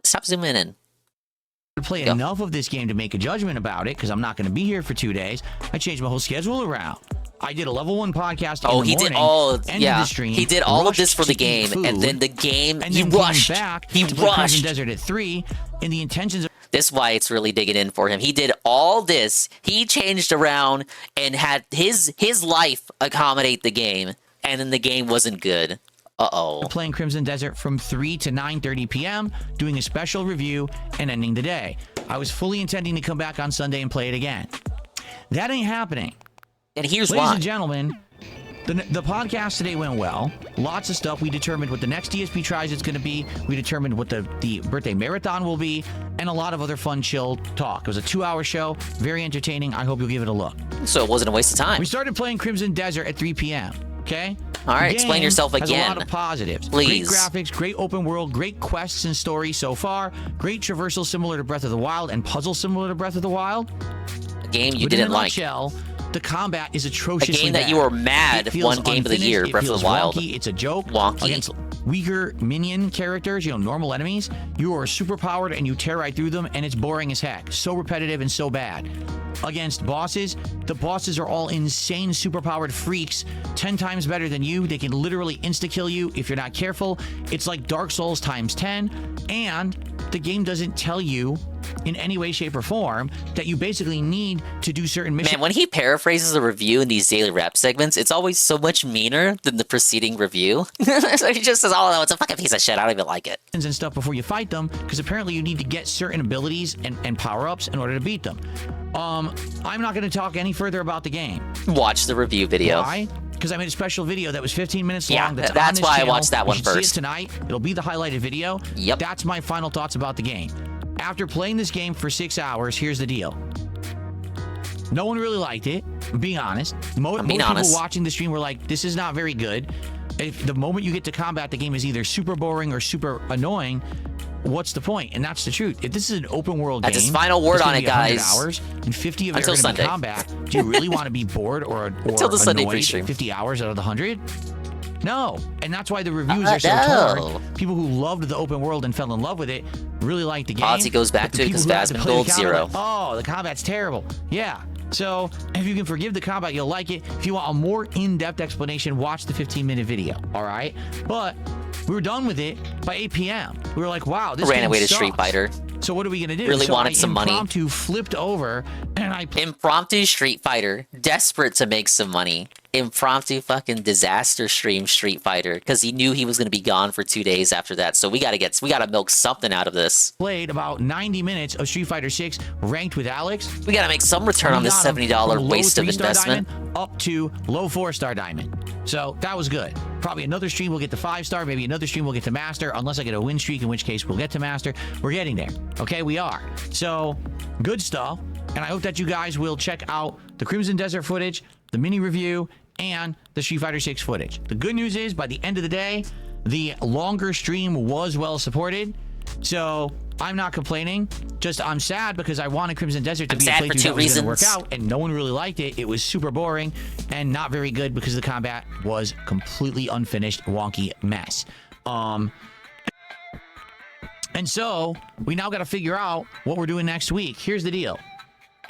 Stop zooming in. To play enough of this game to make a judgment about it, because I'm not going to be here for 2 days. I changed my whole schedule around. I did a level 1 podcast. Oh, in the he morning, did all. ended Yeah, the stream, he did all of this rushed for the to eat game, and food, then the game and he then came rushed. back He to play Crimson rushed. Desert at 3 in the intentions of. This is why it's really digging in for him. He did all this. He changed around and had his life accommodate the game, and then the game wasn't good. Uh-oh. Playing Crimson Desert from 3 to 9:30 p.m., doing a special review, and ending the day. I was fully intending to come back on Sunday and play it again. That ain't happening. And here's Ladies why. and gentlemen, the podcast today went well. Lots of stuff. We determined what the next DSP tries it's going to be. We determined what the birthday marathon will be, and a lot of other fun, chill talk. It was a 2-hour show. Very entertaining. I hope you'll give it a look. So it wasn't a waste of time. We started playing Crimson Desert at 3 p.m. Okay? All right, The explain game yourself has again. a lot of positives. Please. Great graphics, great open world, great quests and stories so far. Great traversal similar to Breath of the Wild and puzzle similar to Breath of the Wild. A game you But in didn't a like. nutshell, the combat is A atrociously game that bad. you were mad It feels won Game of the unfinished, Year, it Breath of feels the Wild. Wonky, it's a joke. Wonky. Against weaker minion characters, normal enemies, you are super powered and you tear right through them, and it's boring as heck. So repetitive and so bad. Against bosses, the bosses are all insane superpowered freaks, 10 times better than you. They can literally insta-kill you if you're not careful. It's like Dark Souls times 10, and the game doesn't tell you in any way, shape, or form that you basically need to do certain missions. Man, when he paraphrases the review in these daily rap segments, it's always so much meaner than the preceding review. So he just says, "Oh no, it's a fucking piece of shit. I don't even like it." And stuff before you fight them, because apparently you need to get certain abilities and power-ups in order to beat them. I'm not going to talk any further about the game. Watch the review video. Why? Because I made a special video that was 15 minutes long. Yeah, That's that's on this why I channel. watched that one You should see first. it tonight. It'll be the highlighted video. Yep. That's my final thoughts about the game. After playing this game for 6 hours, here's the deal. No one really liked it, I'm being honest. Most people watching the stream were like, this is not very good. If the moment you get to combat, the game is either super boring or super annoying. What's the point? And that's the truth. If this is an open world game, that's his final word on it, guys. Hours, and 50 of it until are going to be combat. Do you really want to be bored or until the Sunday annoyed pre-stream? 50 hours out of the 100? No. And that's why the reviews are so torn. People who loved the open world and fell in love with it really liked the game. Ozzy goes back to it because Phasmin Gold 0. Oh, the combat's terrible. Yeah. So, if you can forgive the combat, you'll like it. If you want a more in-depth explanation, watch the 15-minute video, all right? But we were done with it by 8 p.m. We were like, wow, this ran away to sucks. Street Fighter. So what are we going to do? Really so wanted some money. Impromptu flipped over, and I... Impromptu Street Fighter. Desperate to make some money. Impromptu fucking disaster stream Street Fighter. Because he knew he was going to be gone for 2 days after that. So we got to milk something out of this. Played about 90 minutes of Street Fighter 6 ranked with Alex. We got to make some return on this $70 waste of investment. Up to low 4-star diamond. So that was good. Probably another stream we'll get to 5-star. Maybe another stream we'll get to master. Unless I get a win streak, in which case we'll get to master. We're getting there. Okay, we are. So good stuff. And I hope that you guys will check out the Crimson Desert footage, the mini review, and the Street Fighter 6 footage. The good news is, by the end of the day, the longer stream was well supported. So I'm not complaining. Just I'm sad because I wanted Crimson Desert to be a playthrough that was going to work out, and no one really liked it. It was super boring and not very good because the combat was completely unfinished, wonky mess. And so we now got to figure out what we're doing next week. Here's the deal.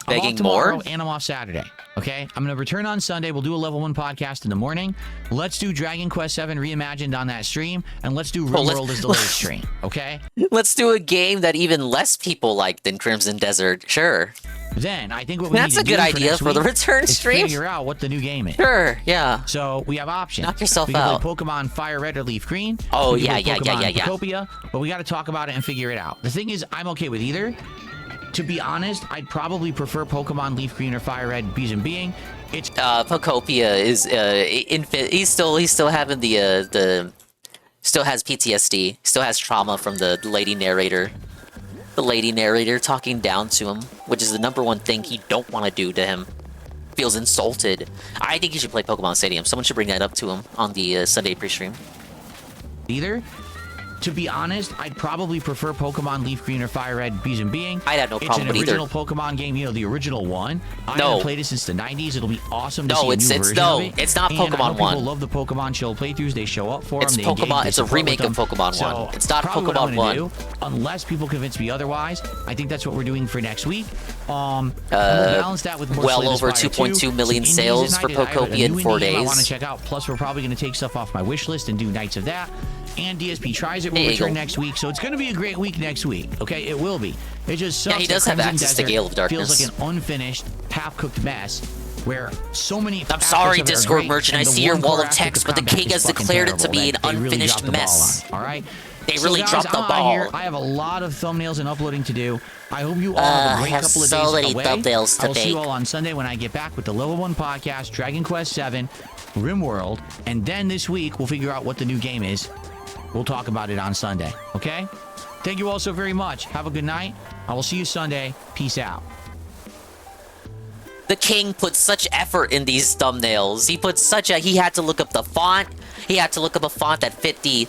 I'm off tomorrow and I'm off Saturday. Okay, I'm going to return on Sunday. We'll do a level 1 podcast in the morning. Let's do Dragon Quest 7 Reimagined on that stream, and let's do RimWorld as the late stream. Okay. Let's do a game that even less people like than Crimson Desert. Sure. Then I think what we That's need to do a good idea for the return is stream. Figure out what the new game is. Sure. Yeah. So we have options. Knock yourself we can out. Play Pokemon Fire Red or Leaf Green. Oh we can yeah, play Pokemon yeah. Photopia, but we got to talk about it and figure it out. The thing is, I'm okay with either. To be honest, I'd probably prefer Pokemon Leaf Green or Fire Red. Reason being, it's Photopia is he's still having the still has PTSD, still has trauma from the lady narrator. The lady narrator talking down to him, which is the #1 thing he don't want to do to him. Feels insulted. I think he should play Pokemon Stadium. Someone should bring that up to him on the Sunday pre-stream. either. To be honest, I'd probably prefer Pokemon Leaf Green or Fire Red. Reason being, I'd have no problem with either. It's an either. original Pokemon game, you know, the original one. I No. haven't played it since the 90s. It'll be awesome to No, see a it's- new it's- version no, of it. it's not And I Pokemon know people 1. love the Pokemon Show playthroughs. They show up for It's them. They engage, Pokemon. they It's a support remake with of them. Pokemon So 1. It's not probably what I'm Pokemon gonna 1. do, unless people convince me otherwise. I think that's what we're doing for next week. And we'll balance that with more well Slay the over Spire 2.2 2, million some sales indies at for night that I have a Pokopia in new 4 indie game I days. want to check out. Plus, we're probably going to take stuff off my wish list and do nights of that. And DSP Tries It will There you return go. next week, so it's going to be a great week next week. Okay, it will be. It just sucks. Yeah, he that does have Crimson access to Desert Gale of Darkness. Feels like an unfinished, half-cooked mess where so many. I'm aspects sorry, of it are Discord great, merchant. I and the see your one wall core of aspect text, but the combat king is has fucking declared it to terrible, be an that they really unfinished dropped the ball mess. on, all right. They So really guys, dropped the I'm outta here. ball. I have a lot of thumbnails and uploading to do. I hope you all have a I great have couple of so days many away. thumbnails to I will see you make. all on Sunday when I get back with the Level 1 podcast, Dragon Quest 7, RimWorld, and then this week we'll figure out what the new game is. We'll talk about it on Sunday, okay? Thank you all so very much. Have a good night. I will see you Sunday. Peace out. The king put such effort in these thumbnails. He had to look up the font. He had to look up a font that fit the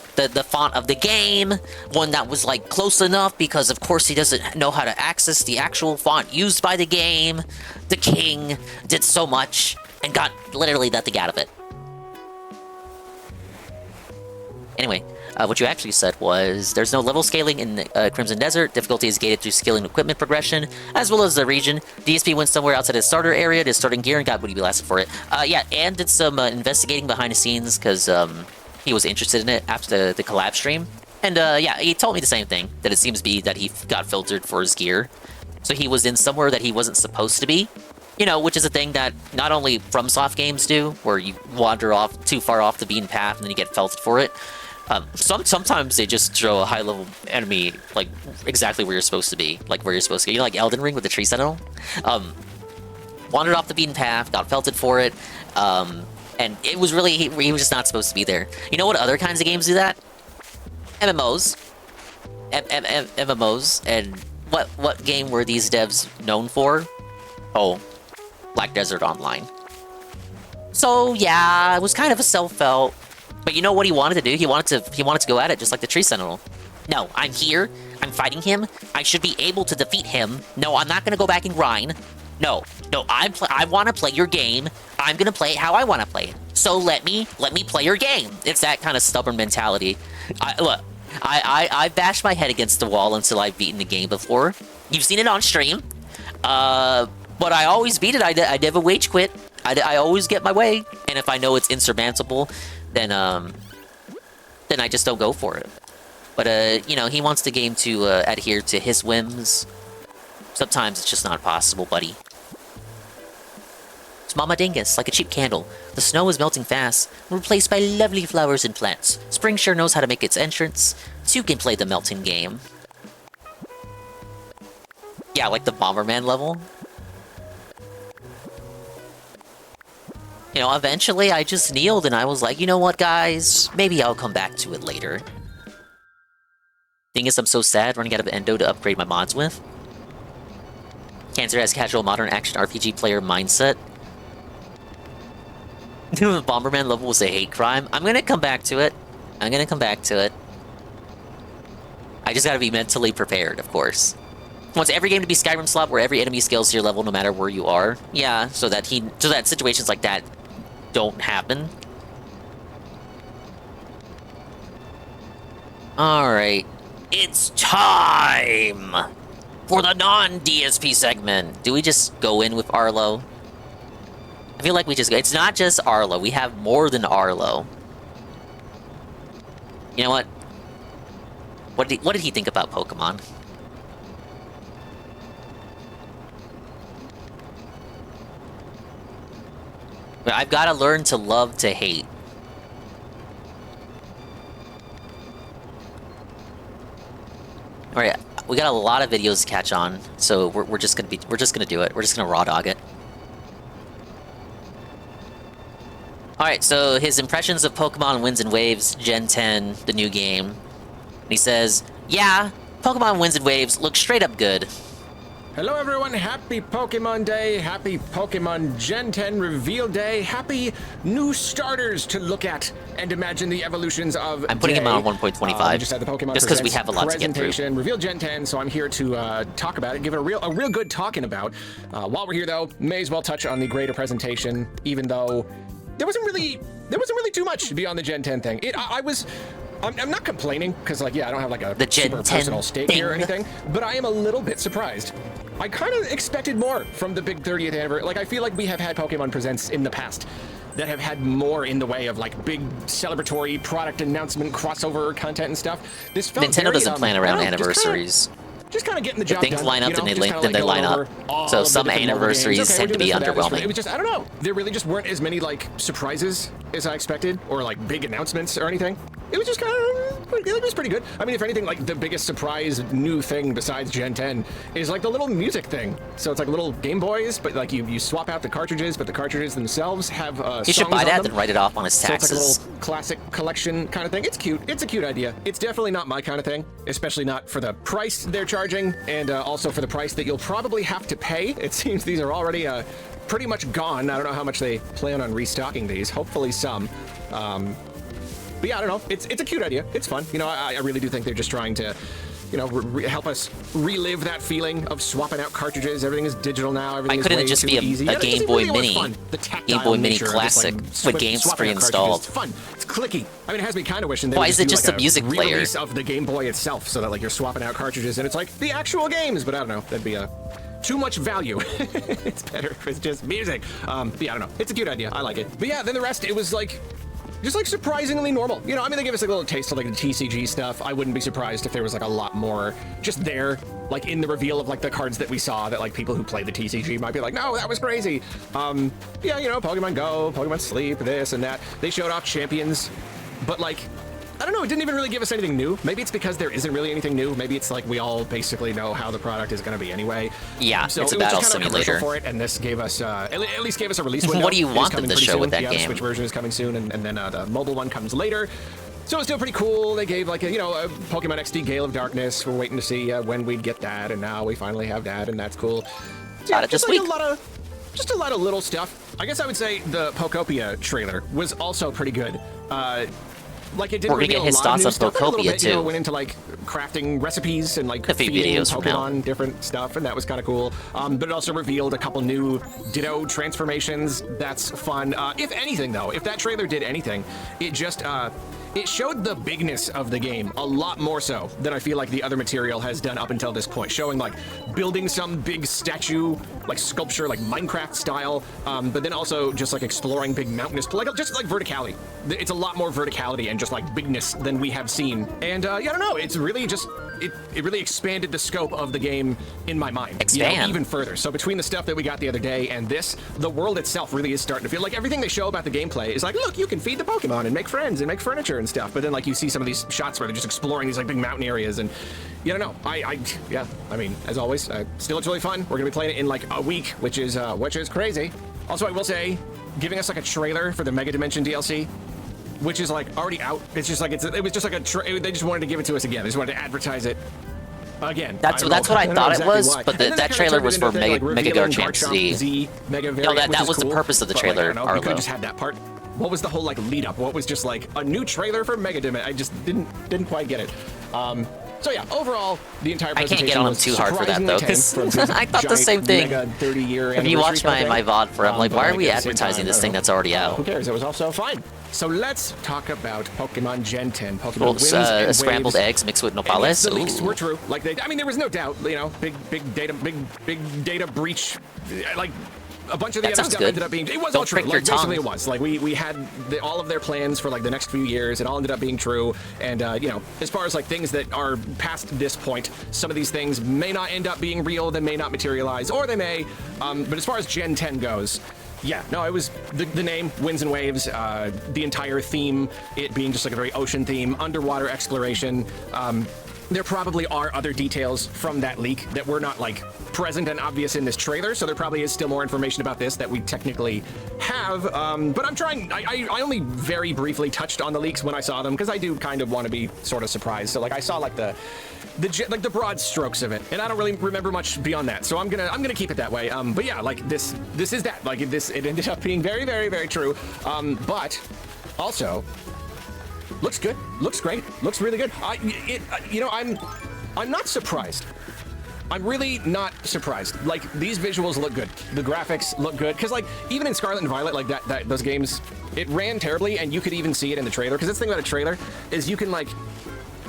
font of the game. One that was like close enough because of course he doesn't know how to access the actual font used by the game. The king did so much and got literally nothing out of it. Anyway, what you actually said was, there's no level scaling in Crimson Desert. Difficulty is gated through skill and equipment progression, as well as the region. DSP went somewhere outside his starter area, did starting gear, and got what he blasted for it. Yeah, and did some investigating behind the scenes, because he was interested in it after the collab stream. And yeah, he told me the same thing, that it seems to be that he got filtered for his gear. So he was in somewhere that he wasn't supposed to be. You know, which is a thing that not only FromSoft games do, where you wander off too far off the beaten path and then you get felted for it. Sometimes they just throw a high-level enemy, like, exactly where you're supposed to be. Like, where you're supposed to be. You know, like Elden Ring with the Tree Sentinel? Wandered off the beaten path, got felted for it, and it was really... He was just not supposed to be there. You know what other kinds of games do that? MMOs. MMOs, and what game were these devs known for? Oh, Black Desert Online. So yeah, it was kind of a self-felt. But you know what he wanted to do? He wanted to go at it just like the Tree Sentinel. No, I'm here. I'm fighting him. I should be able to defeat him. No, I'm not gonna go back and grind. No, I want to play your game. I'm gonna play it how I want to play it. So let me play your game. It's that kind of stubborn mentality. I bashed my head against the wall until I've beaten the game before. You've seen it on stream. But I always beat it. I never wage quit. I always get my way. And if I know it's insurmountable, then I just don't go for it. But, you know, he wants the game to adhere to his whims. Sometimes it's just not possible, buddy. It's Mama Dingus, like a cheap candle. The snow is melting fast, replaced by lovely flowers and plants. Spring sure knows how to make its entrance. So you can play the melting game. Yeah, like the Bomberman level. You know, eventually I just kneeled and I was like, you know what, guys? Maybe I'll come back to it later. Thing is, I'm so sad running out of Endo to upgrade my mods with. Cancer has casual modern action RPG player mindset. The Bomberman level was a hate crime. I'm gonna come back to it. I just gotta be mentally prepared, of course. Wants every game to be Skyrim slot where every enemy scales to your level no matter where you are. Yeah, so that situations like that don't happen. Alright. It's time for the non-DSP segment. Do we just go in with Arlo? I feel like we just go. It's not just Arlo. We have more than Arlo. You know what? What did he think about Pokemon? I've got to learn to love to hate. All right, we got a lot of videos to catch on, so we're just gonna do it. We're just gonna raw dog it. All right, so his impressions of Pokemon Winds and Waves Gen 10, the new game. And he says, "Yeah, Pokemon Winds and Waves looks straight up good." Hello everyone, happy Pokemon Day, happy Pokemon Gen 10 Reveal Day, happy new starters to look at and imagine the evolutions of. I'm putting him on 1.25, just had the Pokemon just because we have a lot to get through. Reveal Gen 10, so I'm here to talk about it, give it a real good talking about. While we're here though, may as well touch on the greater presentation, even though there wasn't really too much beyond the Gen 10 thing. I'm not complaining, because, like, yeah, I don't have, like, a super personal stake here or anything, but I am a little bit surprised. I kind of expected more from the big 30th anniversary. Like, I feel like we have had Pokemon Presents in the past that have had more in the way of, like, big celebratory product announcement, crossover content and stuff. This felt Nintendo doesn't plan around anniversaries. Just kind of getting the job done. Things line up, you know, then they line up. So some anniversaries tend to be underwhelming. It was just, I don't know. There really just weren't as many, like, surprises as I expected, or, like, big announcements or anything. It was just kind of, it was pretty good. I mean, if anything, like, the biggest surprise new thing besides Gen 10 is, like, the little music thing. So it's like little Game Boys, but, like, you swap out the cartridges, but the cartridges themselves have He should buy that, then write it off on his taxes. So it's like a little classic collection kind of thing. It's cute. It's a cute idea. It's definitely not my kind of thing, especially not for the price they're charging, and also for the price that you'll probably have to pay. It seems these are already pretty much gone. I don't know how much they plan on restocking these. Hopefully some. But yeah, I don't know. It's a cute idea. It's fun. You know, I really do think they're just trying to, you know, help us relive that feeling of swapping out cartridges. Everything is digital now. Everything is way too easy. Why couldn't it just be a Game Boy Mini? Game Boy Mini Classic with games pre-installed. It's fun. It's clicky. I mean, it has me kind of wishing they Why is it just a music player? Release of the Game Boy itself, so that like you're swapping out cartridges and it's like the actual games. But I don't know. That'd be too much value. It's better if it's just music. But yeah, I don't know. It's a cute idea. I like it. But yeah, then the rest, it was like, just like surprisingly normal. You know, I mean, they give us like a little taste of like the TCG stuff. I wouldn't be surprised if there was like a lot more just there, like in the reveal of like the cards that we saw that like people who play the TCG might be like, no, that was crazy. Yeah, you know, Pokemon Go, Pokemon Sleep, this and that. They showed off champions, but like, I don't know, it didn't even really give us anything new. Maybe it's because there isn't really anything new. Maybe it's like we all basically know how the product is going to be anyway. Yeah, so it's a it was battle just kind of simulator. For it, and this gave us, at least gave us a release window. What do you want them to show with that game? The Switch version is coming soon, and then the mobile one comes later. So it's still pretty cool. They gave like a Pokemon XD Gale of Darkness. We're waiting to see when we'd get that, and now we finally have that, and that's cool. So, Got it this week. Just a lot of little stuff. I guess I would say the Pokopia trailer was also pretty good. Like it didn't reveal a lot of new stuff. A little bit, too. Went into like crafting recipes and like a few feeding videos from Pokemon different stuff, and that was kind of cool. But it also revealed a couple new Ditto transformations. That's fun. If anything, though, if that trailer did anything, it just it showed the bigness of the game a lot more so than I feel like the other material has done up until this point, showing like building some big statue, like sculpture, like Minecraft style, but then also just like exploring big mountainous, like just like verticality. It's a lot more verticality and just like bigness than we have seen. And yeah, I don't know, it's really just, it really expanded the scope of the game in my mind. Expand. Even further. So between the stuff that we got the other day and this, the world itself really is starting to feel like everything they show about the gameplay is like, look, you can feed the Pokemon and make friends and make furniture and stuff. But then like you see some of these shots where they're just exploring these like big mountain areas, and you don't know. Yeah, I mean, as always, still it's really fun. We're gonna be playing it in like a week, which is crazy. Also, I will say, giving us like a trailer for the Mega Dimension DLC, which is like already out. It's just like it was just like they just wanted to give it to us again. They just wanted to advertise it again. That's what I thought it was, but that trailer was for Mega Garchomp Z. No, that was the purpose of the trailer, Arlo. We could have just had that part. What was the whole like lead up? What was just like a new trailer for Mega Dimension? I just didn't quite get it. So yeah, overall, the entire presentation I can't get on him too hard for that though, because I thought the same thing. If you watch my VOD for, I'm like, why are we advertising this thing that's already out? Who cares? It was also fine. So let's talk about Pokemon Gen 10. Pokemon Well, wins and scrambled waves. eggs mixed with nopales. The leaks were true. Like I mean, there was no doubt. You know, big data breach. Like a bunch of the other stuff ended up being. It was all true. Like, basically, it was like we had all of their plans for like the next few years. It all ended up being true. And you know, as far as like things that are past this point, some of these things may not end up being real. They may not materialize, or they may. But as far as Gen 10 goes. Yeah, no, it was the name, Winds and Waves, the entire theme, it being just like a very ocean theme, underwater exploration. There probably are other details from that leak that were not like present and obvious in this trailer, so there probably is still more information about this that we technically have. But I'm trying, I only very briefly touched on the leaks when I saw them, because I do kind of want to be sort of surprised. So like I saw like the broad strokes of it, and I don't really remember much beyond that. So I'm gonna keep it that way. But yeah, like this is that. Like it ended up being very, very, very true. But also looks good, looks great, looks really good. You know, I'm not surprised. I'm really not surprised. Like these visuals look good, the graphics look good, because like even in Scarlet and Violet, like those games, it ran terribly, and you could even see it in the trailer. Because the thing about a trailer is you can like.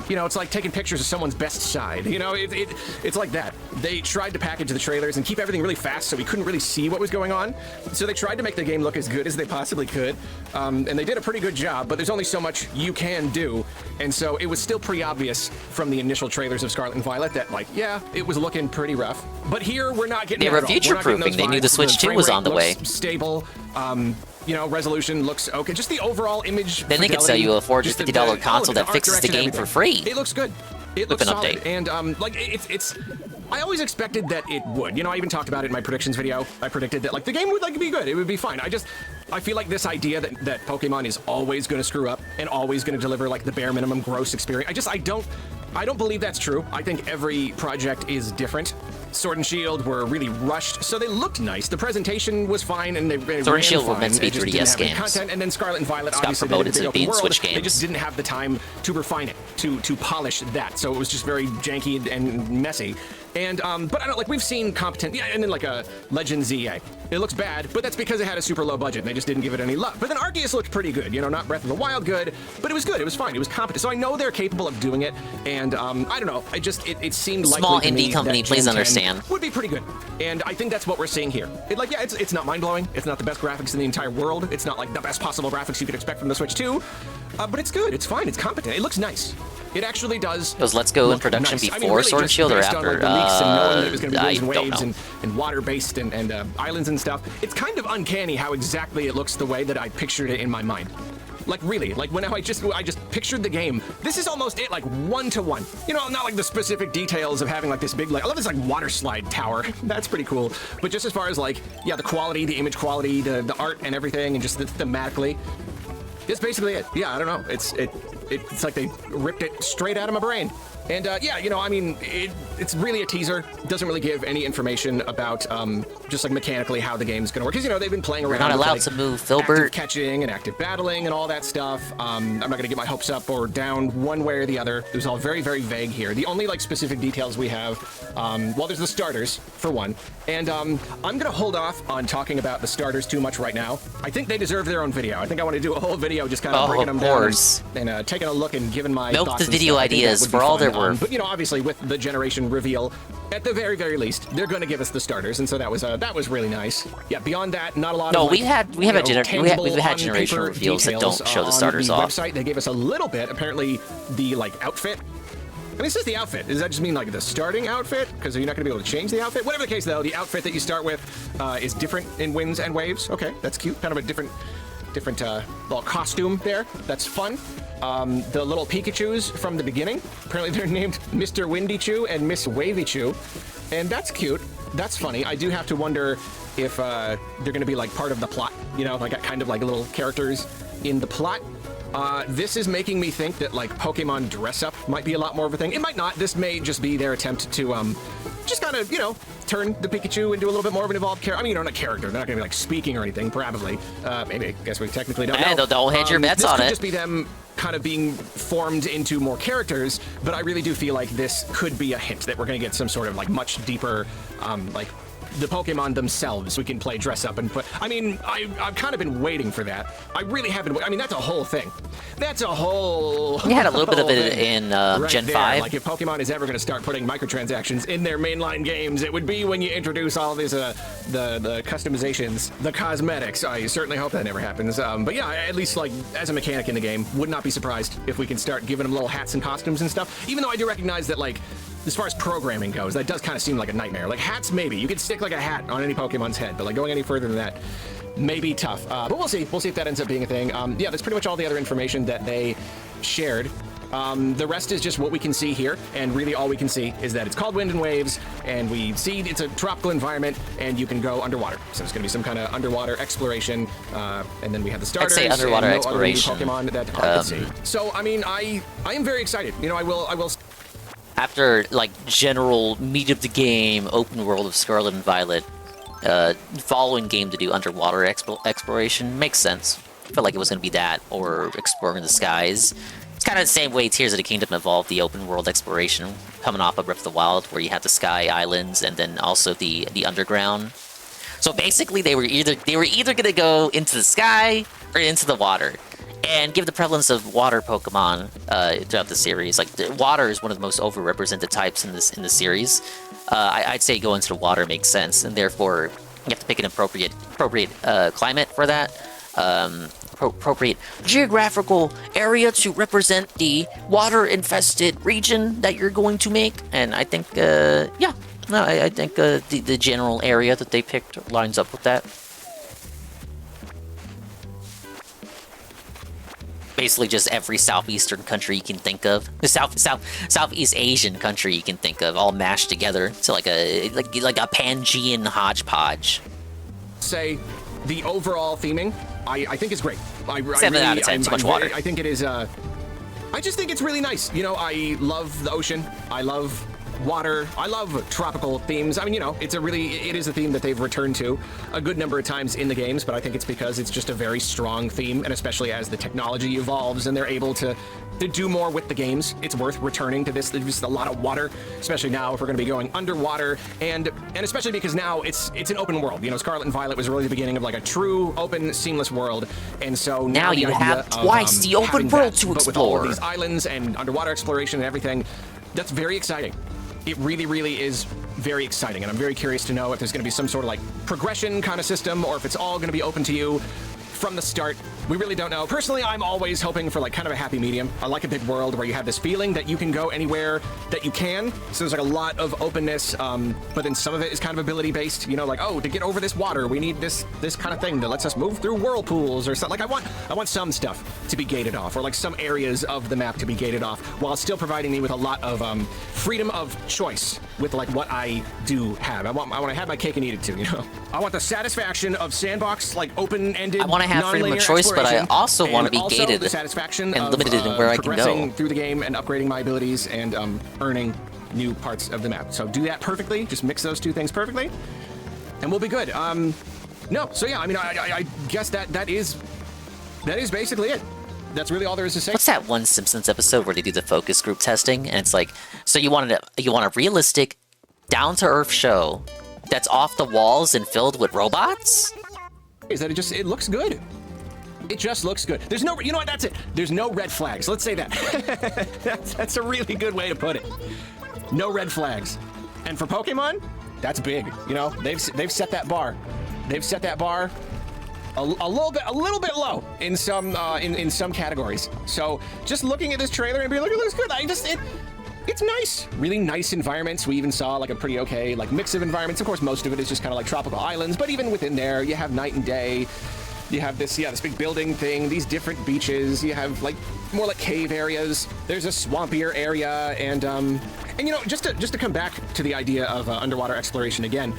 You know, it's like taking pictures of someone's best side. You know, it's like that. They tried to package the trailers and keep everything really fast so we couldn't really see what was going on. So they tried to make the game look as good as they possibly could. And they did a pretty good job, but there's only so much you can do. And so it was still pretty obvious from the initial trailers of Scarlet and Violet that, like, yeah, it was looking pretty rough. But here, we're not getting They were future-proofing. They knew the Switch 2 was on the way. Stable. You know, resolution looks okay. Just the overall image. Then they could sell you a $450 console that fixes the game for free. It looks good. It looks solid. And like it's. I always expected that it would. You know, I even talked about it in my predictions video. I predicted that like the game would like be good. It would be fine. I feel like this idea that Pokemon is always going to screw up and always going to deliver like the bare minimum gross experience. I don't believe that's true. I think every project is different. Sword and Shield were really rushed, so they looked nice. The presentation was fine, and they Sword and Shield were meant to be 3DS games. Content, and then Scarlet and Violet obviously promoted they to being Switch games. They just didn't have the time to refine it, to polish that. So it was just very janky and messy. And but I don't like we've seen competent, yeah, and then like a Legend ZA. It looks bad, but that's because it had a super low budget and they just didn't give it any love. But then Arceus looked pretty good, you know, not Breath of the Wild good, but it was good. It was fine. It was competent. So I know they're capable of doing it. And I don't know. It seemed like small indie company, please understand, would be pretty good. And I think that's what we're seeing here. It's not mind blowing. It's not the best graphics in the entire world. It's not like the best possible graphics you could expect from the Switch 2. But it's good. It's fine. It's competent. It looks nice. It actually does. Was Let's Go in production nice. before Sword and Shield or after? I don't know. And water-based and islands and stuff. It's kind of uncanny how exactly it looks the way that I pictured it in my mind. Like really, like when I just pictured the game. This is almost it, like 1-to-1. You know, not like the specific details of having like this big, like I love this like water slide tower. That's pretty cool. But just as far as like, yeah, the quality, the image quality, the art and everything, and just thematically, it's basically it. Yeah, I don't know. it's like they ripped it straight out of my brain. And yeah, you know, I mean, it's really a teaser. It doesn't really give any information about just like mechanically how the game's gonna work. Because, you know, they've been playing around. You're not allowed with, like, to move, Filbert. Active catching and active battling and all that stuff. I'm not gonna get my hopes up or down one way or the other. It was all very, very vague here. The only like specific details we have, well, there's the starters for one. And I'm gonna hold off on talking about the starters too much right now. I think they deserve their own video. I think I want to do a whole video just kind of breaking them down and taking a look and giving my Milk thoughts the and video stuff. I think that ideas would be for all fun. they're worth. But, you know, obviously with the generation reveal, at the very, very least, they're going to give us the starters, and so that was really nice. Yeah, beyond that, not a lot. No, of, like, we've had generation reveals that don't show the starters off. Website, they gave us a little bit. Apparently, the like outfit. I mean, it says the outfit. Does that just mean like the starting outfit? Because you're not going to be able to change the outfit? Whatever the case, though, the outfit that you start with is different in winds and waves. Okay, that's cute. Kind of a different little costume there. That's fun. The little Pikachus from the beginning, apparently they're named Mr. Windy Chew and Miss Wavy Chew, and that's cute. That's funny. I do have to wonder if they're going to be like part of the plot, you know, like kind of like little characters in the plot. This is making me think that like Pokemon dress up might be a lot more of a thing. It might not. This may just be their attempt to just kind of, you know, turn the Pikachu into a little bit more of an evolved character. I mean, you know, not a character. They're not going to be like speaking or anything, probably. Maybe. I guess we technically don't know. Don't hedge your bets on it. This could just be them kind of being formed into more characters, but I really do feel like this could be a hint that we're going to get some sort of like much deeper, like the Pokemon themselves we can play dress up and put. I mean, I've kind of been waiting for that. I really have been. I mean, that's a whole thing. That's a whole. We had a little bit of it in right Gen there. 5. Like if Pokemon is ever going to start putting microtransactions in their mainline games, it would be when you introduce all these the customizations, the cosmetics. I certainly hope that never happens. But yeah, at least like as a mechanic in the game, would not be surprised if we can start giving them little hats and costumes and stuff. Even though I do recognize that like, as far as programming goes, that does kind of seem like a nightmare. Like hats, maybe. You could stick like a hat on any Pokemon's head, but like going any further than that may be tough. But we'll see. We'll see if that ends up being a thing. Yeah, that's pretty much all the other information that they shared. The rest is just what we can see here, and really all we can see is that it's called Wind and Waves, and we see it's a tropical environment, and you can go underwater. So it's going to be some kind of underwater exploration, and then we have the starters. I'd say underwater and exploration. Other Pokemon that I can see. So I mean, I am very excited. You know, I will. After like general meat of the game, open world of Scarlet and Violet, following game to do underwater exploration makes sense. I felt like it was going to be that, or exploring the skies. It's kind of the same way Tears of the Kingdom evolved the open world exploration, coming off of Breath of the Wild, where you had the sky islands and then also the underground. So basically, they were either going to go into the sky or into the water. And give the prevalence of water Pokemon throughout the series. Like water is one of the most overrepresented types in the series. I'd say go into the water makes sense, and therefore you have to pick an appropriate climate for that. Appropriate geographical area to represent the water-infested region that you're going to make. And I think, yeah, no, I think the general area that they picked lines up with that. Basically just every southeastern country you can think of, the Southeast Asian country you can think of, all mashed together to like a Pangean hodgepodge. Say the overall theming, I think is great. 7 out of 10. Too much water. I think it is. I just think it's really nice. You know, I love the ocean. I love water. I love tropical themes. I mean, you know, it is a theme that they've returned to a good number of times in the games, but I think it's because it's just a very strong theme, and especially as the technology evolves and they're able to do more with the games, it's worth returning to this. There's just a lot of water, especially now if we're going to be going underwater, and especially because now it's an open world. You know, Scarlet and Violet was really the beginning of like a true open, seamless world, and so now you have twice the open world to explore. But with all of these islands and underwater exploration and everything, that's very exciting. It really, really is very exciting, and I'm very curious to know if there's going to be some sort of like progression kind of system, or if it's all going to be open to you from the start. We really don't know. Personally, I'm always hoping for like kind of a happy medium. I like a big world where you have this feeling that you can go anywhere that you can. So there's like a lot of openness, but then some of it is kind of ability based. You know, like, oh, to get over this water, we need this kind of thing that lets us move through whirlpools or something. Like I want some stuff to be gated off, or like some areas of the map to be gated off, while still providing me with a lot of freedom of choice with like what I do have. I want to have my cake and eat it too. You know, I want the satisfaction of sandbox, like open-ended, I want to have freedom of choice, but I also want to be also gated the satisfaction and of, limited in where I can progressing go. through the game and upgrading my abilities and earning new parts of the map. So do that perfectly. Just mix those two things perfectly, and we'll be good. No, so yeah, I mean, I guess that is basically it. That's really all there is to say. What's that one Simpsons episode where they do the focus group testing, and it's like, so you want a realistic, down-to-earth show that's off the walls and filled with robots? Is that it looks good. It just looks good. There's no, you know what, that's it. There's no red flags. Let's say that. that's a really good way to put it. No red flags. And for Pokemon, that's big. You know, they've set that bar. They've set that bar a little bit low in some in some categories. So just looking at this trailer and being like, it looks good. It's nice. Really nice environments. We even saw like a pretty okay like mix of environments. Of course, most of it is just kind of like tropical islands, but even within there, you have night and day. You have this big building thing, these different beaches. You have like more like cave areas. There's a swampier area, and you know, just to come back to the idea of underwater exploration again,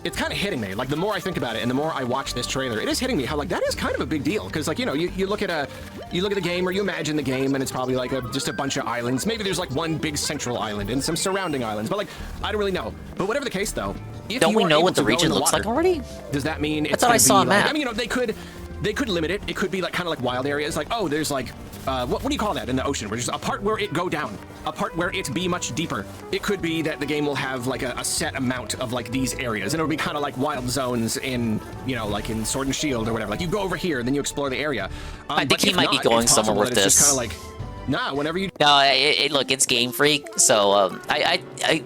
it's kind of hitting me. Like the more I think about it, and the more I watch this trailer, it is hitting me how like that is kind of a big deal. Because like you know, you look at the game, or you imagine the game, and it's probably like just a bunch of islands. Maybe there's like one big central island and some surrounding islands, but like I don't really know. But whatever the case, though, Don't we know what the region looks like already? Does that mean it's I thought I saw a map. I mean, you know, they could limit it. It could be like kind of like wild areas. Like, oh, there's like, what do you call that in the ocean? Where just a part where it go down, a part where it be much deeper. It could be that the game will have like a set amount of like these areas, and it'll be kind of like wild zones in, you know, like in Sword and Shield or whatever. Like you go over here, and then you explore the area. I think he might be going somewhere with this. It's just kind of like, nah, whenever you. No, look, it's Game Freak, so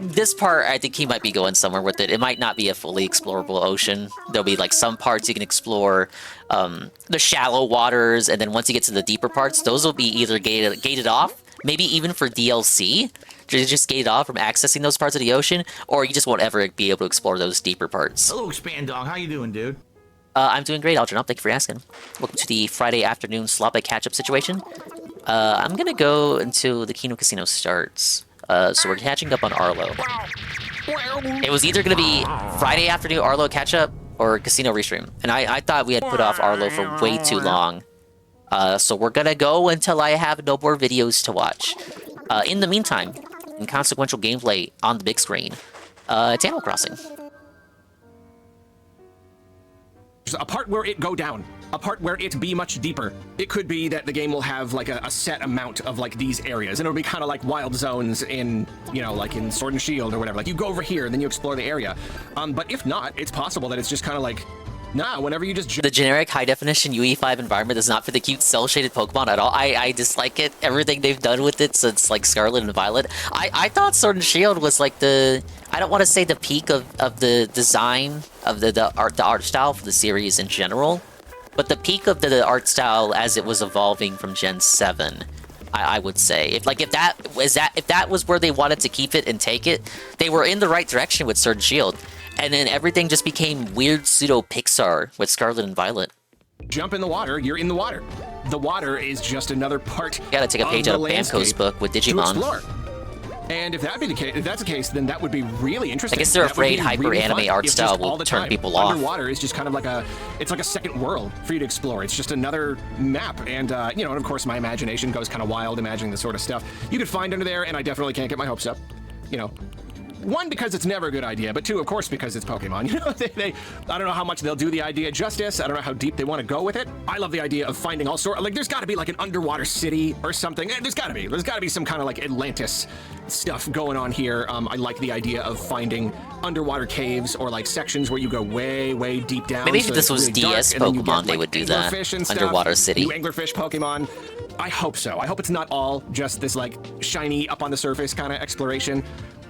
this part I think he might be going somewhere with it. It might not be a fully explorable ocean. There'll be like some parts you can explore, the shallow waters, and then once you get to the deeper parts, those will be either gated off, maybe even for DLC, just gated off from accessing those parts of the ocean, or you just won't ever be able to explore those deeper parts. Hello, Expand Dog. How you doing, dude? I'm doing great, Algernon. Thank you for asking. Welcome to the Friday afternoon slot by catch-up situation. I'm gonna go until the Kino Casino starts. So we're catching up on Arlo. It was either gonna be Friday afternoon Arlo catch-up or Casino restream, and I thought we had put off Arlo for way too long. So we're gonna go until I have no more videos to watch. In the meantime, inconsequential gameplay on the big screen. It's Animal Crossing. A part where it go down, a part where it be much deeper. It could be that the game will have like a set amount of like these areas, and it'll be kind of like wild zones in, you know, like in Sword and Shield or whatever. Like you go over here, and then you explore the area. But if not, it's possible that it's just kind of like, nah, whenever you just... The generic high-definition UE5 environment does not fit the cute cel-shaded Pokemon at all. I dislike it. Everything they've done with it since, like, Scarlet and Violet. I thought Sword and Shield was, like, the... I don't want to say the peak of the design of the art style for the series in general, but the peak of the art style as it was evolving from Gen 7, I would say. If that was where they wanted to keep it and take it, they were in the right direction with Sword and Shield. And then everything just became weird pseudo-Pixar with Scarlet and Violet. Jump in the water, you're in the water. The water is just another part of the gotta take a page out of Bamco's book with Digimon. And if that's the case, then that would be really interesting. I guess they're afraid hyper-anime art style will turn people off. Underwater is just kind of like it's like a second world for you to explore. It's just another map. And, you know, and of course my imagination goes kind of wild imagining the sort of stuff you could find under there, and I definitely can't get my hopes up, you know. One, because it's never a good idea, but two, of course, because it's Pokemon. You know, I don't know how much they'll do the idea justice. I don't know how deep they want to go with it. I love the idea of finding all sorts. Like, there's got to be like an underwater city or something. There's got to be some kind of like Atlantis stuff going on here. I like the idea of finding underwater caves or like sections where you go way, way deep down. Maybe if this was really DS Pokemon, they would do that. Underwater city. New anglerfish Pokemon. I hope so. I hope it's not all just this like shiny up on the surface kind of exploration.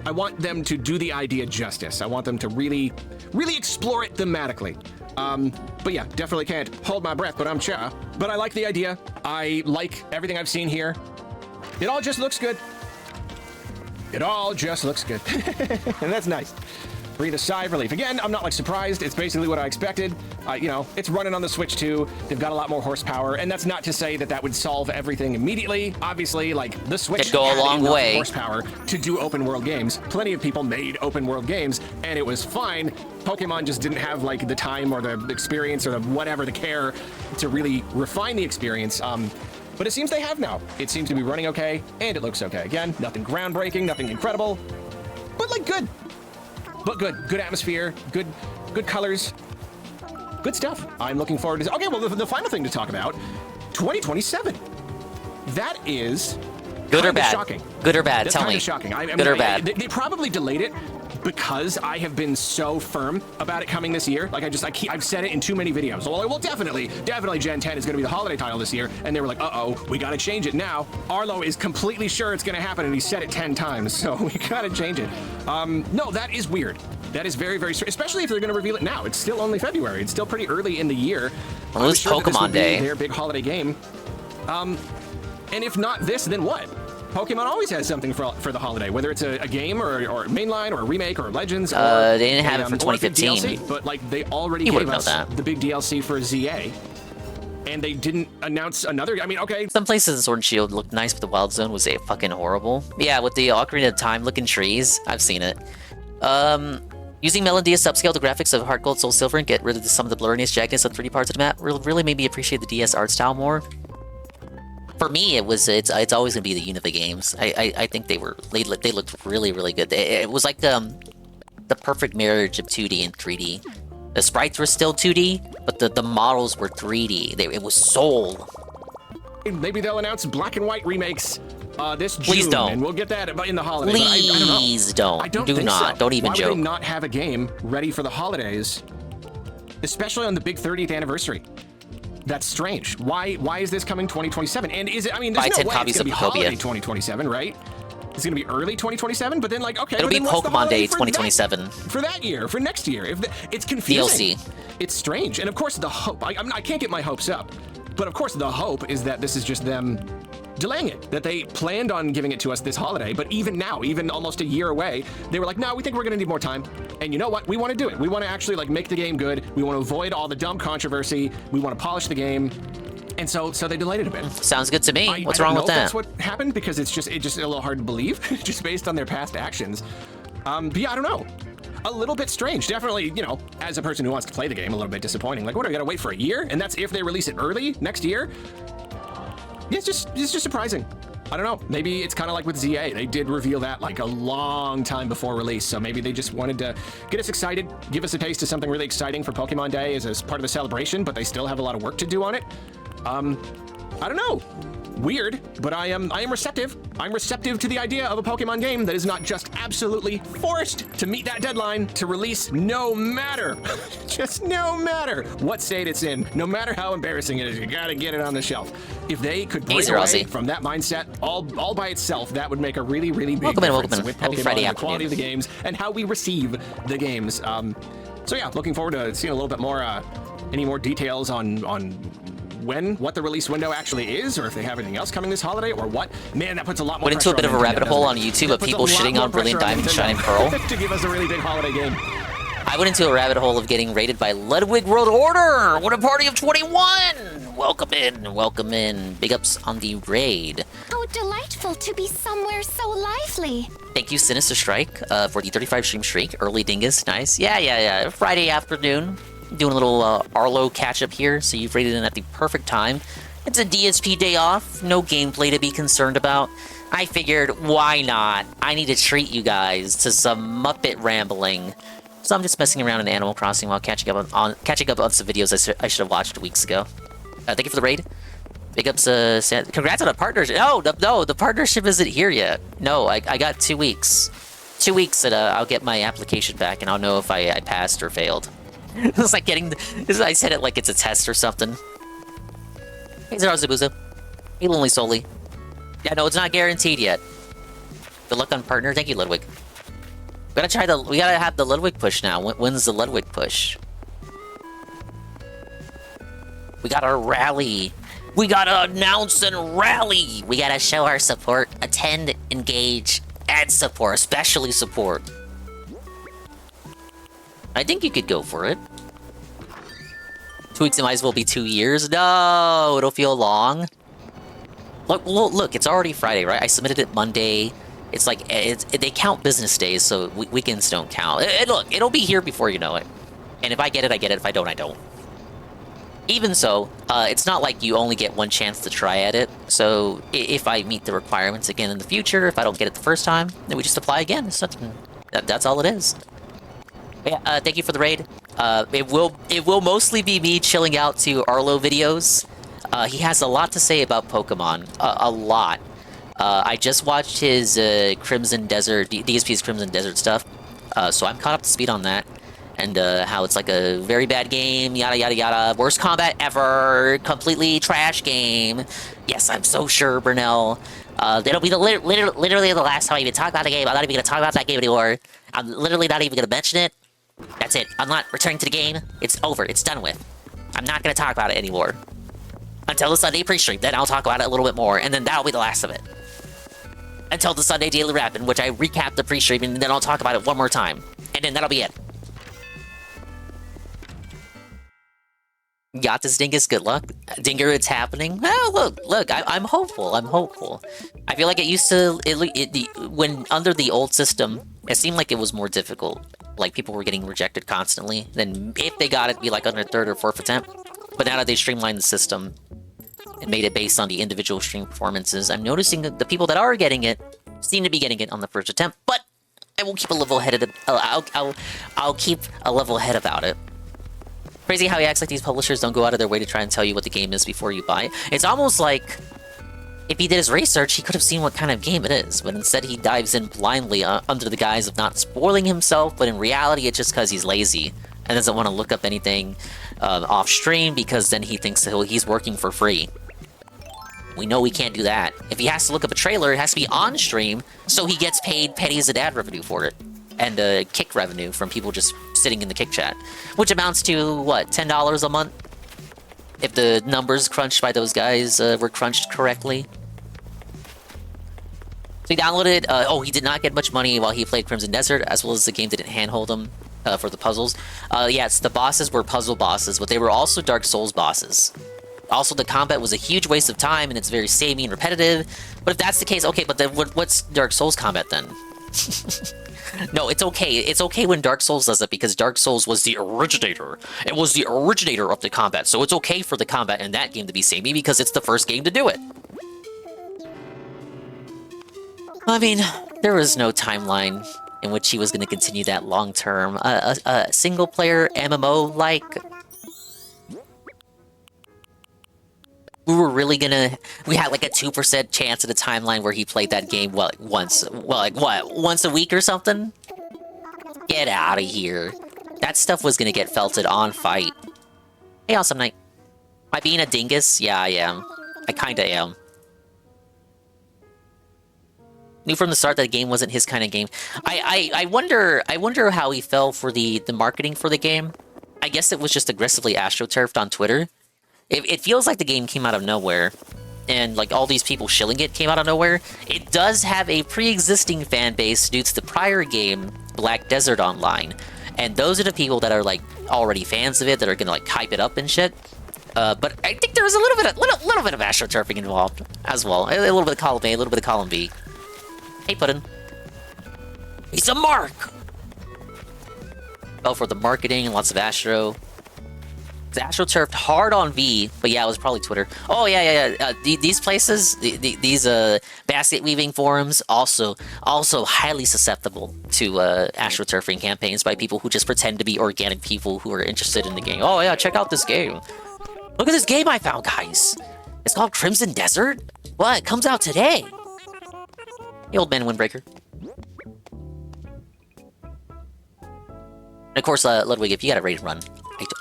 I want them to do the idea justice. I want them to really, really explore it thematically. But yeah, definitely can't hold my breath, but I'm cha. But I like the idea. I like everything I've seen here. It all just looks good. It all just looks good. And that's nice. breathe a sigh of relief. Again, I'm not like surprised. It's basically what I expected. You know, it's running on the Switch 2. They've got a lot more horsepower, and that's not to say that that would solve everything immediately. Obviously, like the Switch It'd go a had long enough way. horsepower to do open world games. Plenty of people made open world games, and it was fine. Pokemon just didn't have like the time or the experience or the whatever, the care to really refine the experience. But it seems they have now. It seems to be running okay, and it looks okay. Again, nothing groundbreaking, nothing incredible, but like good. But good atmosphere, good colors, good stuff. I'm looking forward to. Okay, well, the final thing to talk about, 2027. That is good or bad? Shocking. Good or bad? That's Tell me. Shocking. Good or bad? They probably delayed it because I have been so firm about it coming this year. Like I've said it in too many videos. Well, definitely Gen 10 is going to be the holiday title this year. And they were like, uh-oh, we got to change it now. Arlo is completely sure it's going to happen, and he said it 10 times, so we got to change it. No, that is weird. That is very, very strange, especially if they're going to reveal it now. It's still only February. It's still pretty early in the year. Well, it's Pokemon Day. Their big holiday game. And if not this, then what? Pokemon always has something for the holiday, whether it's a game or mainline or a remake or Legends. They didn't have it for 2015. DLC, but like they already gave us the big DLC for ZA, and they didn't announce another. I mean, okay. Some places in Sword and Shield looked nice, but the Wild Zone was fucking horrible. Yeah, with the Ocarina of Time looking trees, I've seen it. Using Melodia subscale the graphics of Heart Gold, Soul Silver and get rid of some of the blurriness, jaggedness of 3D parts of the map really made me appreciate the DS art style more. For me, it's always gonna be the Unova games. I think they looked really good. It was like the perfect marriage of 2D and 3D. The sprites were still 2D, but the models were 3D. It was soul. Maybe they'll announce black and white remakes this June. Please don't. And we'll get that in the holiday. Please don't. I don't Do think not. So. Don't even Why joke. would they not have a game ready for the holidays, especially on the big 30th anniversary? That's strange. Why is this coming 2027? And is it? I mean, there's no way it's gonna be holiday 2027, right? It's gonna be early 2027. But then, like, okay, it'll be Pokemon Day 2027 for that year, for next year. It's confusing. DLC. It's strange, and of course the hope. I can't get my hopes up, but of course the hope is that this is just them delaying it, that they planned on giving it to us this holiday, but even now, even almost a year away, they were like, no, we think we're gonna need more time. And you know what? We want to do it. We want to actually like make the game good. We want to avoid all the dumb controversy. We want to polish the game. And so they delayed it a bit. Sounds good to me. What's I wrong don't with know that? If that's what happened, because it's just a little hard to believe, just based on their past actions. But yeah, I don't know. A little bit strange. Definitely, you know, as a person who wants to play the game, a little bit disappointing. Like, what, do I gotta wait for a year? And that's if they release it early next year? Yeah, it's just surprising. I don't know. Maybe it's kind of like with ZA. They did reveal that like a long time before release. So maybe they just wanted to get us excited, give us a taste of something really exciting for Pokemon Day as part of the celebration, but they still have a lot of work to do on it. I don't know. Weird, but I am receptive. I'm receptive to the idea of a Pokemon game that is not just absolutely forced to meet that deadline to release no matter, just no matter what state it's in, no matter how embarrassing it is, you gotta get it on the shelf. If they could break away from that mindset all by itself, that would make a really big difference with Happy Pokemon Friday and the quality afternoon. of the games and how we receive the games. So yeah, looking forward to seeing a little bit more, any more details on what the release window actually is, or if they have anything else coming this holiday, or what. Man, that puts a lot more Went into a pressure bit of a Nintendo, rabbit hole doesn't on it? YouTube That of puts a people lot shitting more on Brilliant pressure Diamond, Nintendo Shining Pearl. to give us a really big holiday game. I went into a rabbit hole of getting rated by Ludwig World Order. What a party of 21! Welcome in. Big ups on the raid. How delightful to be somewhere so lively. Thank you, Sinister Strike, for the 35 stream streak. Early dingus, nice. Yeah. Friday afternoon, doing a little Arlo catch-up here, so you've rated in at the perfect time. It's a DSP day off, no gameplay to be concerned about. I figured, why not? I need to treat you guys to some Muppet rambling. So I'm just messing around in Animal Crossing while catching up on some videos I should have watched weeks ago. Thank you for the raid. Big ups, congrats on a partnership. No, the partnership isn't here yet. No, I got 2 weeks. 2 weeks that I'll get my application back and I'll know if I passed or failed. It's like I said it like it's a test or something. Hey, Zero Zabuza. Hey, Lonely Solely. Yeah, no, it's not guaranteed yet. Good luck on partner. Thank you, Ludwig. We gotta have the Ludwig push now. When's the Ludwig push? We gotta rally. We gotta announce and rally. We gotta show our support, attend, engage, and support, especially support. I think you could go for it. 2 weeks, it might as well be 2 years. No, it'll feel long. Look, it's already Friday, right? I submitted it Monday. It's like, they count business days, so weekends don't count. Look, it'll be here before you know it. And if I get it, I get it. If I don't, I don't. Even so, it's not like you only get one chance to try at it. So if I meet the requirements again in the future, if I don't get it the first time, then we just apply again. That's all it is. But yeah, thank you for the raid. It will mostly be me chilling out to Arlo videos. He has a lot to say about Pokemon. A lot. I just watched his Crimson Desert, DSP's Crimson Desert stuff. So I'm caught up to speed on that. And how it's like a very bad game, yada yada yada, worst combat ever, completely trash game. Yes, I'm so sure, Brunel. It'll be literally the last time I even talk about the game. I'm not even gonna talk about that game anymore. I'm literally not even gonna mention it. That's it. I'm not returning to the game. It's over. It's done with. I'm not gonna talk about it anymore. Until the Sunday pre-stream, then I'll talk about it a little bit more, and then that'll be the last of it. Until the Sunday Daily Wrap, in which I recap the pre-stream, and then I'll talk about it one more time. And then that'll be it. Got this, Dingus. Good luck. Dinger, it's happening. Oh, look, I'm hopeful. I'm hopeful. I feel like it used to, when under the old system, it seemed like it was more difficult. Like, people were getting rejected constantly. Then if they got it, it'd be like on their third or fourth attempt. But now that they streamlined the system and made it based on the individual stream performances, I'm noticing that the people that are getting it seem to be getting it on the first attempt. But I will keep a level-headed. I'll keep a level head about it. Crazy how he acts like these publishers don't go out of their way to try and tell you what the game is before you buy it. It's almost like if he did his research, he could have seen what kind of game it is, but instead he dives in blindly under the guise of not spoiling himself, but in reality it's just because he's lazy and doesn't want to look up anything off stream because then he thinks that he's working for free. We know we can't do that. If he has to look up a trailer, it has to be on stream, so he gets paid pennies of ad revenue for it. And kick revenue from people just sitting in the kick chat, which amounts to, what, $10 a month? If the numbers crunched by those guys were crunched correctly. So he downloaded, he did not get much money while he played Crimson Desert, as well as the game didn't handhold him for the puzzles. Yes, the bosses were puzzle bosses, but they were also Dark Souls bosses. Also, the combat was a huge waste of time, and it's very samey and repetitive. But if that's the case, okay, but then what's Dark Souls combat then? No, it's okay. It's okay when Dark Souls does it because Dark Souls was the originator. It was the originator of the combat, so it's okay for the combat in that game to be samey because it's the first game to do it. I mean, there was no timeline in which he was going to continue that long-term. A single-player MMO-like... We had like a 2% chance at a timeline where he played that game, once a week or something? Get out of here. That stuff was gonna get felted on fight. Hey, Awesome Night. Am I being a dingus? Yeah, I am. I kinda am. Knew from the start that the game wasn't his kind of game. I wonder how he fell for the marketing for the game. I guess it was just aggressively astroturfed on Twitter. It feels like the game came out of nowhere, and like all these people shilling it came out of nowhere. It does have a pre-existing fan base due to the prior game, Black Desert Online, and those are the people that are like already fans of it that are gonna like hype it up and shit. But I think there was a little bit of astroturfing involved as well. A little bit of column A, a little bit of column B. Hey, Puddin'. He's a mark. Fell for the marketing and lots of astro. AstroTurfed hard on V, but yeah, it was probably Twitter. Oh yeah. These places, these basket weaving forums, also highly susceptible to AstroTurfing campaigns by people who just pretend to be organic people who are interested in the game. Oh yeah, check out this game. Look at this game I found, guys. It's called Crimson Desert. What? It comes out today. The old man windbreaker. And of course, Ludwig, if you got a ready to run.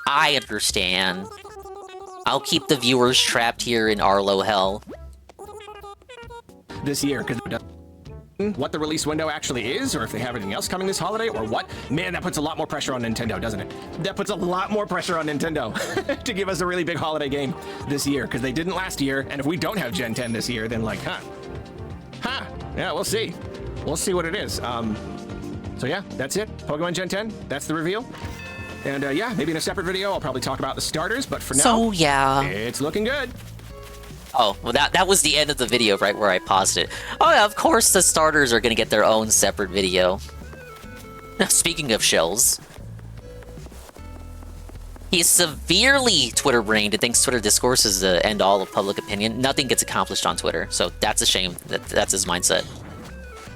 I understand. I'll keep the viewers trapped here in Arlo hell. This year, because what the release window actually is, or if they have anything else coming this holiday, or what, man, that puts a lot more pressure on Nintendo, doesn't it? That puts a lot more pressure on Nintendo to give us a really big holiday game this year, because they didn't last year, and if we don't have Gen 10 this year, then like, yeah, we'll see. We'll see what it is. So yeah, that's it. Pokemon Gen 10, that's the reveal. And yeah, maybe in a separate video, I'll probably talk about the starters, but for now, So, yeah. it's looking good. Oh, well, that was the end of the video, right where I paused it. Oh, yeah, of course the starters are going to get their own separate video. Now, speaking of shells, he's severely Twitter-brained and thinks Twitter discourse is the end-all of public opinion. Nothing gets accomplished on Twitter, so that's a shame. That's his mindset.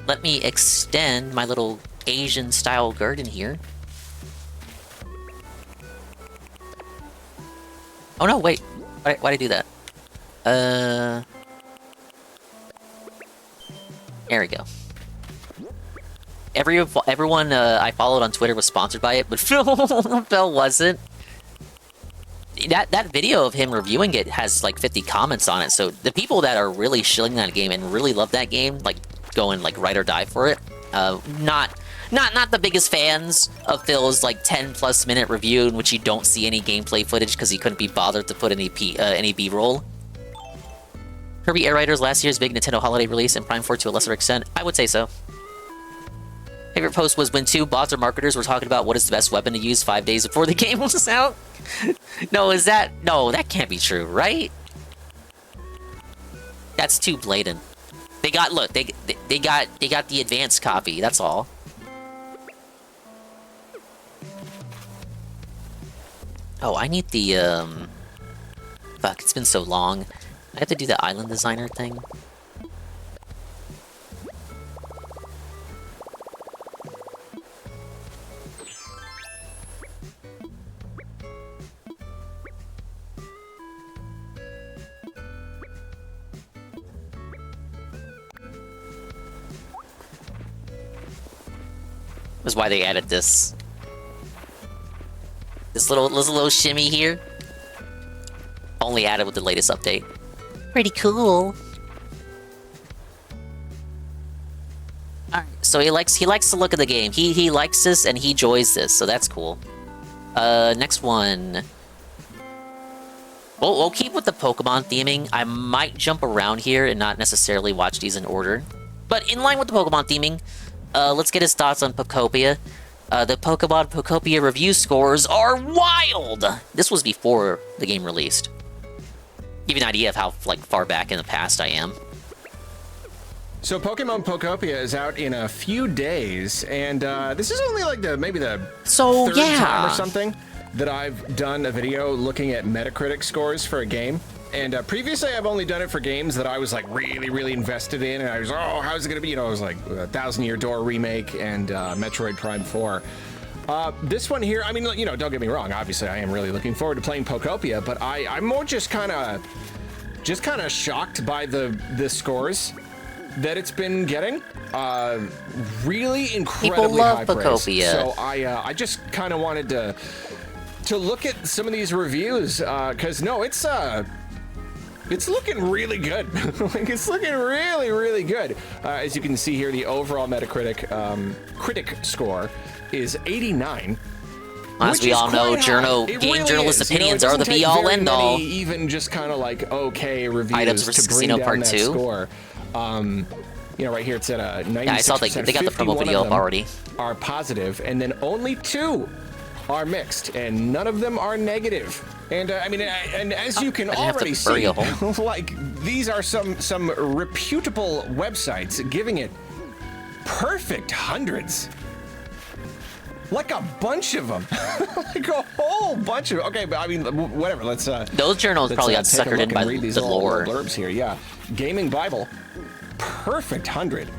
Let me extend my little Asian-style garden here. Oh no, wait. Why'd I do that? There we go. Everyone I followed on Twitter was sponsored by it, but Phil wasn't. That video of him reviewing it has like 50 comments on it, so the people that are really shilling that game and really love that game, like going like ride or die for it, not the biggest fans of Phil's like 10+ minute review in which you don't see any gameplay footage because he couldn't be bothered to put any B-roll. Kirby Air Riders last year's big Nintendo holiday release and Prime 4 to a lesser extent? I would say so. Favorite post was when 2 bots or marketers were talking about what is the best weapon to use 5 days before the game was out. No, that can't be true, right? That's too blatant. They got the advanced copy, that's all. Oh, I need the, fuck, it's been so long. I have to do the island designer thing. That's why they added this. This little shimmy here. Only added with the latest update. Pretty cool. Alright, so he likes the look of the game. He likes this and he enjoys this, so that's cool. Next one. We'll keep with the Pokemon theming. I might jump around here and not necessarily watch these in order. But in line with the Pokemon theming, let's get his thoughts on Pokopia. The Pokemon Pokopia review scores are wild! This was before the game released. Give you an idea of how like far back in the past I am. So Pokemon Pokopia is out in a few days, and this is only like maybe the third time or something that I've done a video looking at Metacritic scores for a game. And previously I've only done it for games that I was like really invested in, and I was, oh, how's it gonna be? You know, it was like a 1,000 Year Door remake and Metroid Prime 4. This one here, I mean, you know, don't get me wrong, obviously I am really looking forward to playing Pokopia, but I'm more just kind of shocked by the scores that it's been getting. Really incredibly high praise. Pokopia. So I just kind of wanted to look at some of these reviews, because no, it's looking really good. Like, it's looking really good. As you can see here, the overall Metacritic critic score is 89. As we all know, game journalist opinions are the be-all, end-all. Even just kind of like okay reviews Items versus to bring Casino down Part that 2. score. You know, right here it's at a 96%. Yeah, I saw they got the promo video up already. Are positive, and then only 2 are mixed, and none of them are negative. And I mean, and as you can already see, like these are some reputable websites giving it perfect hundreds. Like a bunch of them. Like a whole bunch of them. Okay, but I mean, whatever, let's... Those journals probably got suckered in by the lore. Blurbs here, yeah. Gaming Bible, perfect 100.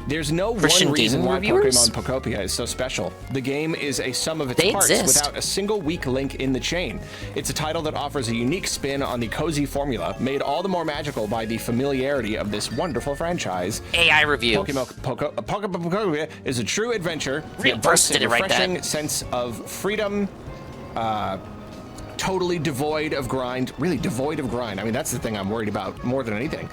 There's no Christian one reason why reviewers? Pokemon Pokopia is so special. The game is a sum of its They parts exist. without a single weak link in the chain. It's a title that offers a unique spin on the cozy formula, made all the more magical by the familiarity of this wonderful franchise. AI review. Pokemon Pokopia is a true adventure. Reversed It it right refreshing there. sense of freedom, totally devoid of grind. Really devoid of grind. I mean, that's the thing I'm worried about more than anything.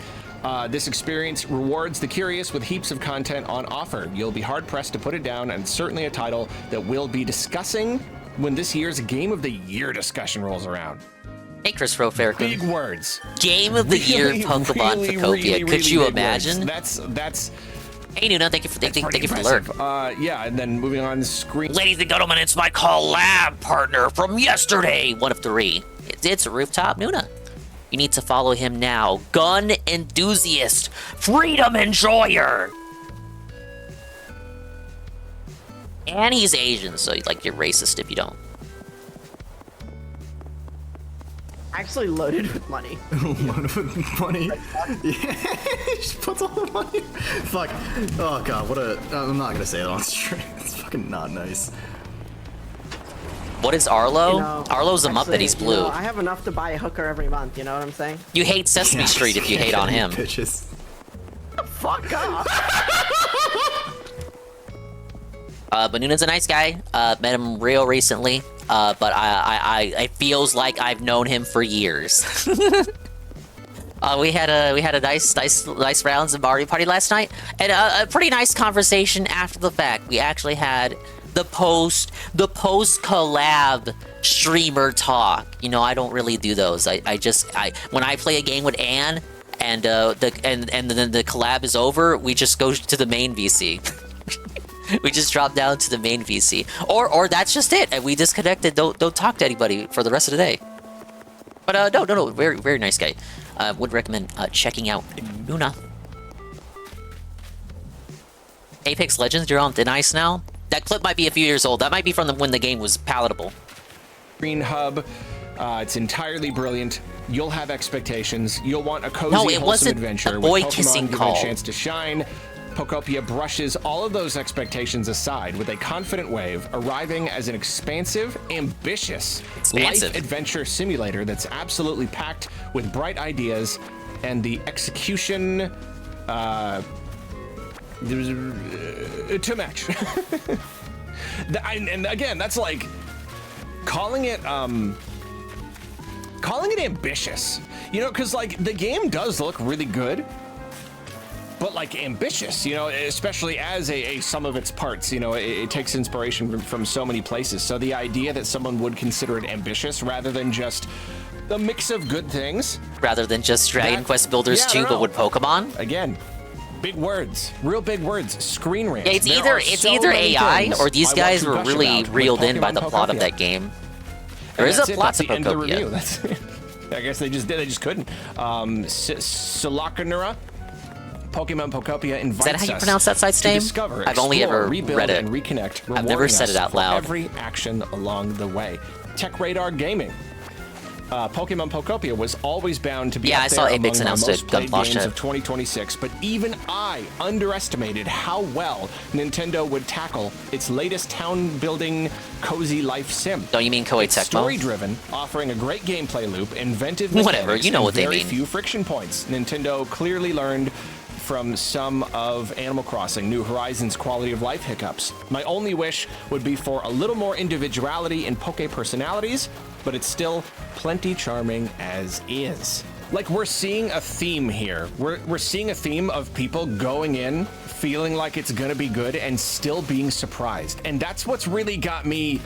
This experience rewards the curious with heaps of content on offer. You'll be hard-pressed to put it down, and it's certainly a title that we'll be discussing when this year's Game of the Year discussion rolls around. Hey, Chris Rofair. Big words. Game of the Year Pokemon Pokopia. Could you imagine? That's Hey, Nuna, thank you for thank you for the lurk. Yeah, and then moving on the screen. Ladies and gentlemen, it's my collab partner from yesterday. 1 of 3. It's Rooftop Nuna. You need to follow him now. Gun enthusiast, freedom enjoyer. And he's Asian, so like you're racist if you don't. Actually loaded with money. Loaded with money? Yeah, he just puts all the money. Fuck. Oh god, what a... I'm not gonna say it on stream. It's fucking not nice. What is Arlo? You know, Arlo's a actually, Muppet, he's you blue. know, I have enough to buy a hooker every month, you know what I'm saying? You hate Sesame Street if you hate on him. Bitches. Fuck off! But Nuna's a nice guy. Met him real recently. But I feels like I've known him for years. We had a nice rounds of Mario Party last night, and a pretty nice conversation after the fact. We actually had the post collab streamer talk. You know, I don't really do those. I when I play a game with Anne and then the collab is over, we just go to the main VC. We just drop down to the main VC, or that's just it, and we disconnected. Don't talk to anybody for the rest of the day. But no, very nice guy. Would recommend checking out Nuna. Apex Legends, you're on thin ice now. That clip might be a few years old. That might be from when the game was palatable. Green Hub, it's entirely brilliant. You'll have expectations. You'll want a cozy, wholesome adventure a boy with Pokemon kissing given call. a chance to shine. Pokopia brushes all of those expectations aside with a confident wave, arriving as an expansive, ambitious life adventure simulator that's absolutely packed with bright ideas, and the execution to match. And again, that's like calling it ambitious, you know, because like the game does look really good, but like ambitious, you know, especially as a sum of its parts, you know, it takes inspiration from so many places. So the idea that someone would consider it ambitious rather than just a mix of good things, rather than just Dragon Quest Builders 2, but with Pokemon. Again, big words, real big words. Screen rant. Yeah, it's either AI or these guys were really reeled in by the plot of that game. There is a plot to Pokopia. That's it. I guess they just couldn't. Silakanura. Pokemon Pokopia invites us. Is that how you pronounce that site's name? Discover, I've only ever rebuild, read it. And reconnect. I've never said it out loud. Every action along the way. Tech Radar Gaming. Pokemon Pokopia was always bound to be up I saw there Apex among announced the it. most played Gunpla games of 2026, but even I underestimated how well Nintendo would tackle its latest town-building cozy life sim. Don't you mean Koei Tecmo? Story-driven, offering a great gameplay loop, inventive whatever, you know and what they very mean. few friction points. Nintendo clearly learned from some of Animal Crossing New Horizons quality of life hiccups. My only wish would be for a little more individuality in Poke personalities, but it's still plenty charming as is. Like, we're seeing a theme here. We're seeing a theme of people going in, feeling like it's gonna be good, and still being surprised. And that's what's really got me,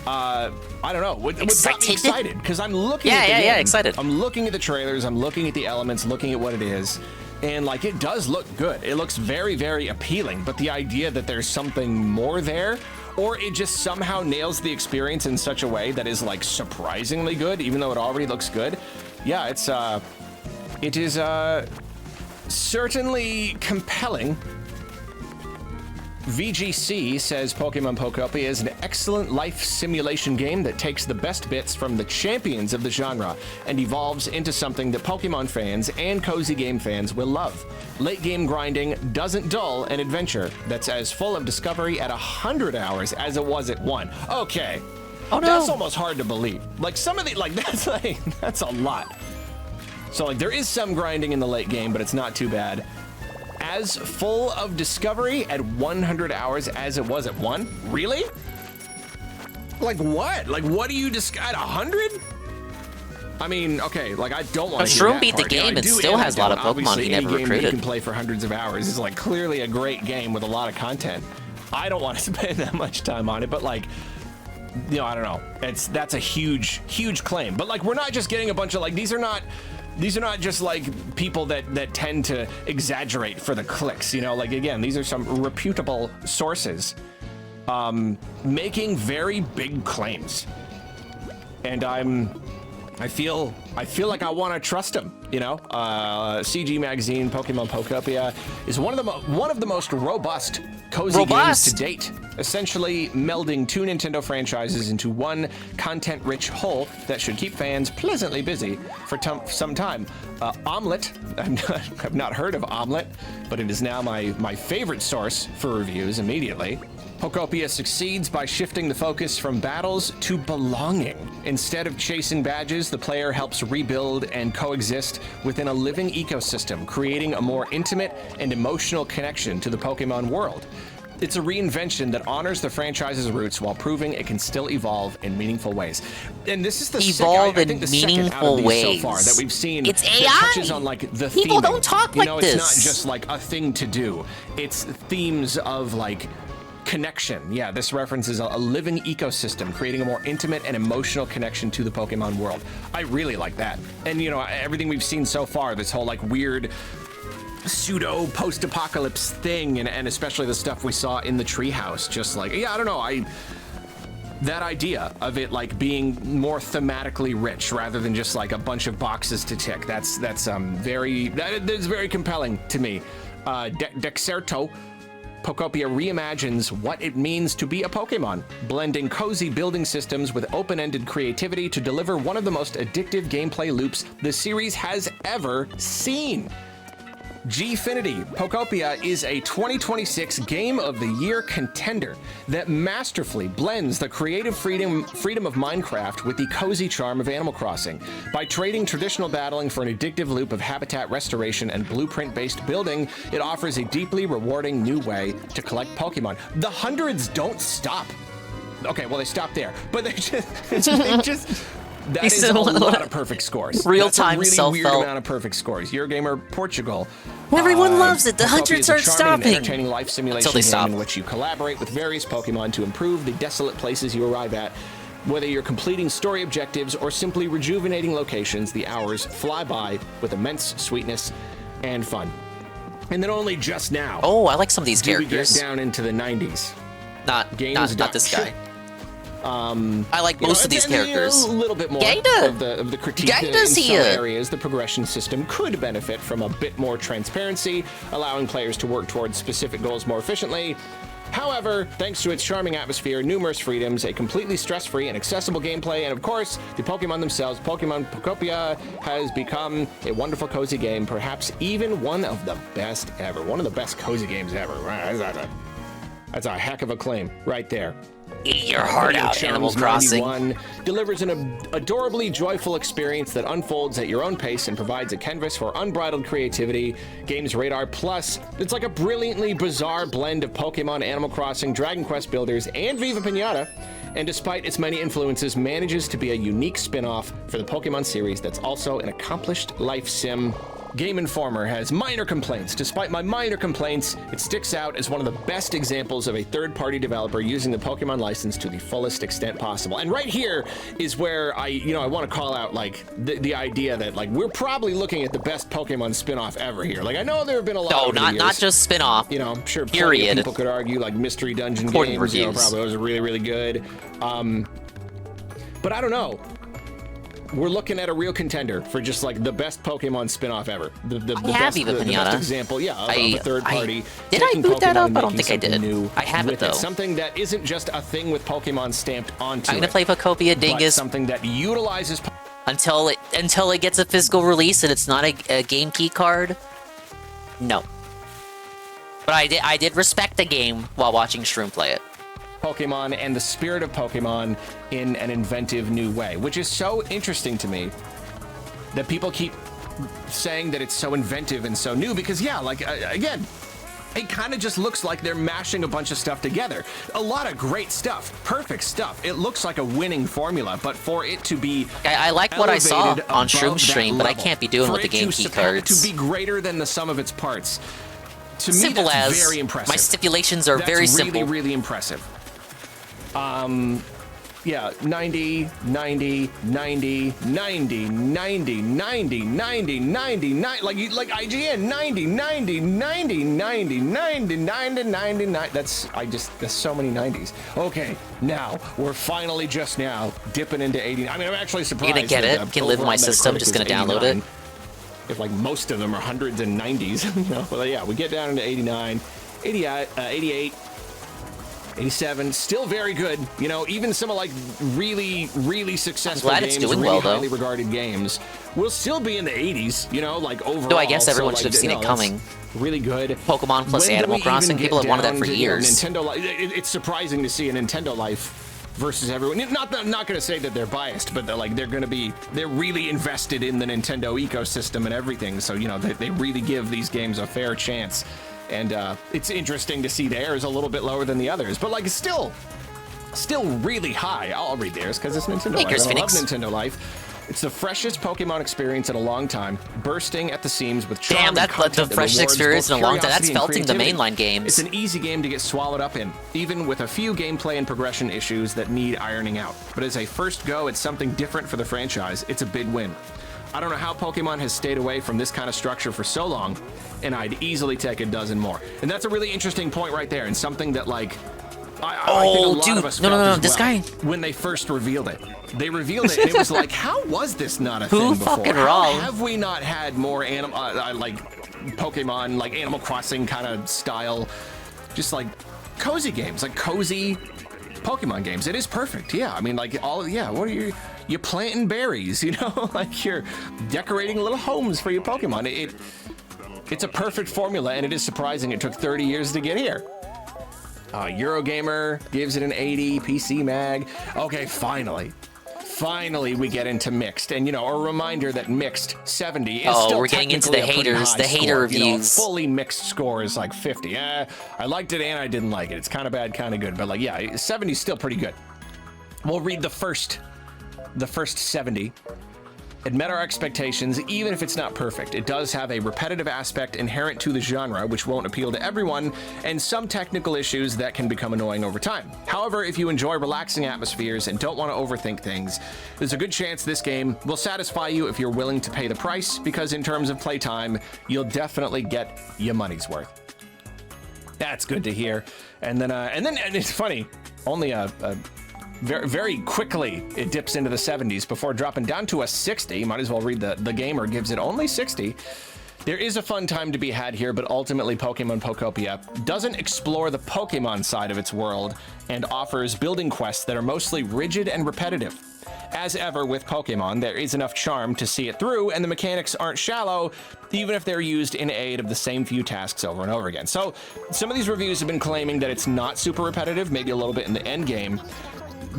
I don't know, what got me excited, because I'm looking at the game. Excited. I'm looking at the trailers, I'm looking at the elements, looking at what it is, and like, it does look good. It looks very, very appealing, but the idea that there's something more there, or it just somehow nails the experience in such a way that is like surprisingly good, even though it already looks good. Yeah, it is certainly compelling. VGC says Pokemon Pokopia is an excellent life simulation game that takes the best bits from the champions of the genre and evolves into something that Pokemon fans and cozy game fans will love. Late game grinding doesn't dull an adventure that's as full of discovery at 100 hours as it was at 1. Okay. Oh, no. That's almost hard to believe. Like, some of the, like, that's a lot. So, like, there is some grinding in the late game, but it's not too bad. As full of discovery at 100 hours as it was at 1? Really? Like, what? Like, what do you at 100? I mean, okay, like, I don't want to hear Shroom that beat the part. You know, game I and do still has a lot of don't. Pokemon he Obviously, never any game recruited. you can play for hundreds of hours is, like, clearly a great game with a lot of content. I don't want to spend that much time on it, but, like, you know, I don't know. That's a huge, huge claim. But, like, we're not just getting a bunch of, like, these are not these are not just like people that tend to exaggerate for the clicks, you know, like again, these are some reputable sources making very big claims. And I feel like I want to trust them, you know. CG Magazine, Pokemon Pokopia is one of the most robust cozy games to date, essentially melding two Nintendo franchises into one content-rich whole that should keep fans pleasantly busy for some time. Omelette, I've not heard of Omelette, but it is now my favorite source for reviews immediately. Pokopia succeeds by shifting the focus from battles to belonging. Instead of chasing badges, the player helps rebuild and coexist within a living ecosystem, creating a more intimate and emotional connection to the Pokemon world. It's a reinvention that honors the franchise's roots while proving it can still evolve in meaningful ways. And this is the evolve in meaningful ways so far that we've seen. It's that AI. touches on like the People theming. don't talk you like know, this. It's not just like a thing to do. It's themes of like connection. Yeah, this references a living ecosystem, creating a more intimate and emotional connection to the Pokemon world. I really like that. And you know, everything we've seen so far, this whole like weird pseudo post-apocalypse thing, and especially the stuff we saw in the treehouse, just like, yeah, I don't know, that idea of it like being more thematically rich rather than just like a bunch of boxes to tick. That's very compelling to me. Dexerto Pokopia reimagines what it means to be a Pokemon, blending cozy building systems with open-ended creativity to deliver one of the most addictive gameplay loops the series has ever seen. Gfinity Pokopia is a 2026 Game of the Year contender that masterfully blends the creative freedom of Minecraft with the cozy charm of Animal Crossing. By trading traditional battling for an addictive loop of habitat restoration and blueprint-based building, it offers a deeply rewarding new way to collect Pokemon. The hundreds don't stop. Okay, well, they stop there, but they just that is a lot of perfect scores. Real-time That's a really weird self-help. amount of perfect scores. Eurogamer Portugal. Everyone loves it. The hundreds aren't stopping. Entertaining life simulation game in which you collaborate with various Pokemon to improve the desolate places you arrive at. Whether you're completing story objectives or simply rejuvenating locations, the hours fly by with immense sweetness and fun. And then only just now. Oh, I like some of these do we characters. get down into the 90s. Not this guy. I like most of these characters. A little bit more Gaida. of the critique. Gaida's in some here. areas, the progression system could benefit from a bit more transparency, allowing players to work towards specific goals more efficiently. However, thanks to its charming atmosphere, numerous freedoms, a completely stress-free and accessible gameplay, and of course, the Pokemon themselves, Pokemon Pokopia has become a wonderful cozy game, perhaps even one of the best ever. One of the best cozy games ever. That's a heck of a claim right there. Eat your heart out, Animal Crossing. 91 delivers an adorably joyful experience that unfolds at your own pace and provides a canvas for unbridled creativity. Games Radar Plus, it's like a brilliantly bizarre blend of Pokemon, Animal Crossing, Dragon Quest Builders, and Viva Pinata. And despite its many influences, manages to be a unique spin-off for the Pokemon series that's also an accomplished life sim. Game Informer has minor complaints. Despite my minor complaints, it sticks out as one of the best examples of a third-party developer using the Pokemon license to the fullest extent possible. And right here is where I want to call out like the idea that like we're probably looking at the best Pokemon spin-off ever here. Like I know there have been a lot. No, over the years. not just spin-off. You know, I'm sure Period. people could argue like Mystery Dungeon Important games. You know, reviews. probably those are really, really good. But I don't know. We're looking at a real contender for just like the best Pokemon spin-off ever. The best example, yeah, of a third party. Did I boot that up? Pokemon I don't think I did. I have it with though. Something that isn't just a thing with Pokemon stamped onto I'm gonna play Pokopia Dingus. Something that utilizes until it gets a physical release and it's not a game key card. No. But I did respect the game while watching Shroom play it. Pokemon and the spirit of Pokemon in an inventive new way, which is so interesting to me that people keep saying that it's so inventive and so new because yeah, like again, it kind of just looks like they're mashing a bunch of stuff together. A lot of great stuff, perfect stuff. It looks like a winning formula, but for it to be I like what I saw elevated on above Shroom that stream, but I level, can't be doing for with the it game to key surpass- cards. To be greater than the sum of its parts. To Simple me, that's as very impressive. my stipulations are That's very really, simple. really impressive. Yeah, 90, 90, 90, 90, 90, 90, 90, 90, like IGN, 90, 90, 90, 90, 90, 90, 90, that's so many 90s. Okay, now, we're finally just now dipping into 80. I mean, I'm actually surprised. You're gonna get it? Can live in my system, just gonna download it. If like most of them are hundreds and 90s, you know, well, yeah, we get down into 89, 88, 87, still very good. You know, even some of like really, really successful games, really highly regarded games, will still be in the 80s. You know, like overall. Though I guess everyone should have seen it coming. Really good. Pokemon plus Animal Crossing. People have wanted that for years. Nintendo Life. It's surprising to see a Nintendo Life versus everyone. Not going to say that they're biased, but they're really invested in the Nintendo ecosystem and everything. So you know they really give these games a fair chance. And it's interesting to see theirs a little bit lower than the others, but like it's still really high. I'll read theirs because it's Nintendo Life. I love Nintendo Life. It's the freshest Pokemon experience in a long time, bursting at the seams with charm. Damn, that's the freshest experience in a long time. That's felting the mainline games. It's an easy game to get swallowed up in, even with a few gameplay and progression issues that need ironing out. But as a first go at something different for the franchise, it's a big win. I don't know how Pokemon has stayed away from this kind of structure for so long, and I'd easily take a dozen more. And that's a really interesting point right there, and something that like I think a lot of us felt as this well guy. When they first revealed it. They revealed it, and it was like, how was this not a thing before? Fucking How wrong? have we not had more like Pokemon, like Animal Crossing kind of style, just like cozy games, like cozy Pokemon games? It is perfect. Yeah, I mean, like what are you planting berries, you know, like you're decorating little homes for your Pokemon. It's a perfect formula, and it is surprising it took 30 years to get here. Eurogamer gives it an 80, PC Mag. Okay, finally we get into mixed, and you know, a reminder that mixed 70 is still we're getting into the haters, the hater reviews. You know, fully mixed score is like 50. I liked it and I didn't like it. It's kind of bad, kind of good, but like, yeah, 70 is still pretty good. We'll read the first 70. It met our expectations, even if it's not perfect. It does have a repetitive aspect inherent to the genre, which won't appeal to everyone, and some technical issues that can become annoying over time. However, if you enjoy relaxing atmospheres and don't want to overthink things, there's a good chance this game will satisfy you if you're willing to pay the price, because in terms of playtime, you'll definitely get your money's worth. That's good to hear. And then it's funny, only very, very quickly it dips into the 70s before dropping down to a 60. Might as well read the gamer gives it only 60. There is a fun time to be had here, but ultimately Pokemon Pokopia doesn't explore the Pokemon side of its world and offers building quests that are mostly rigid and repetitive. As ever with Pokemon, there is enough charm to see it through, and the mechanics aren't shallow, even if they're used in aid of the same few tasks over and over again. So some of these reviews have been claiming that it's not super repetitive, maybe a little bit in the end game.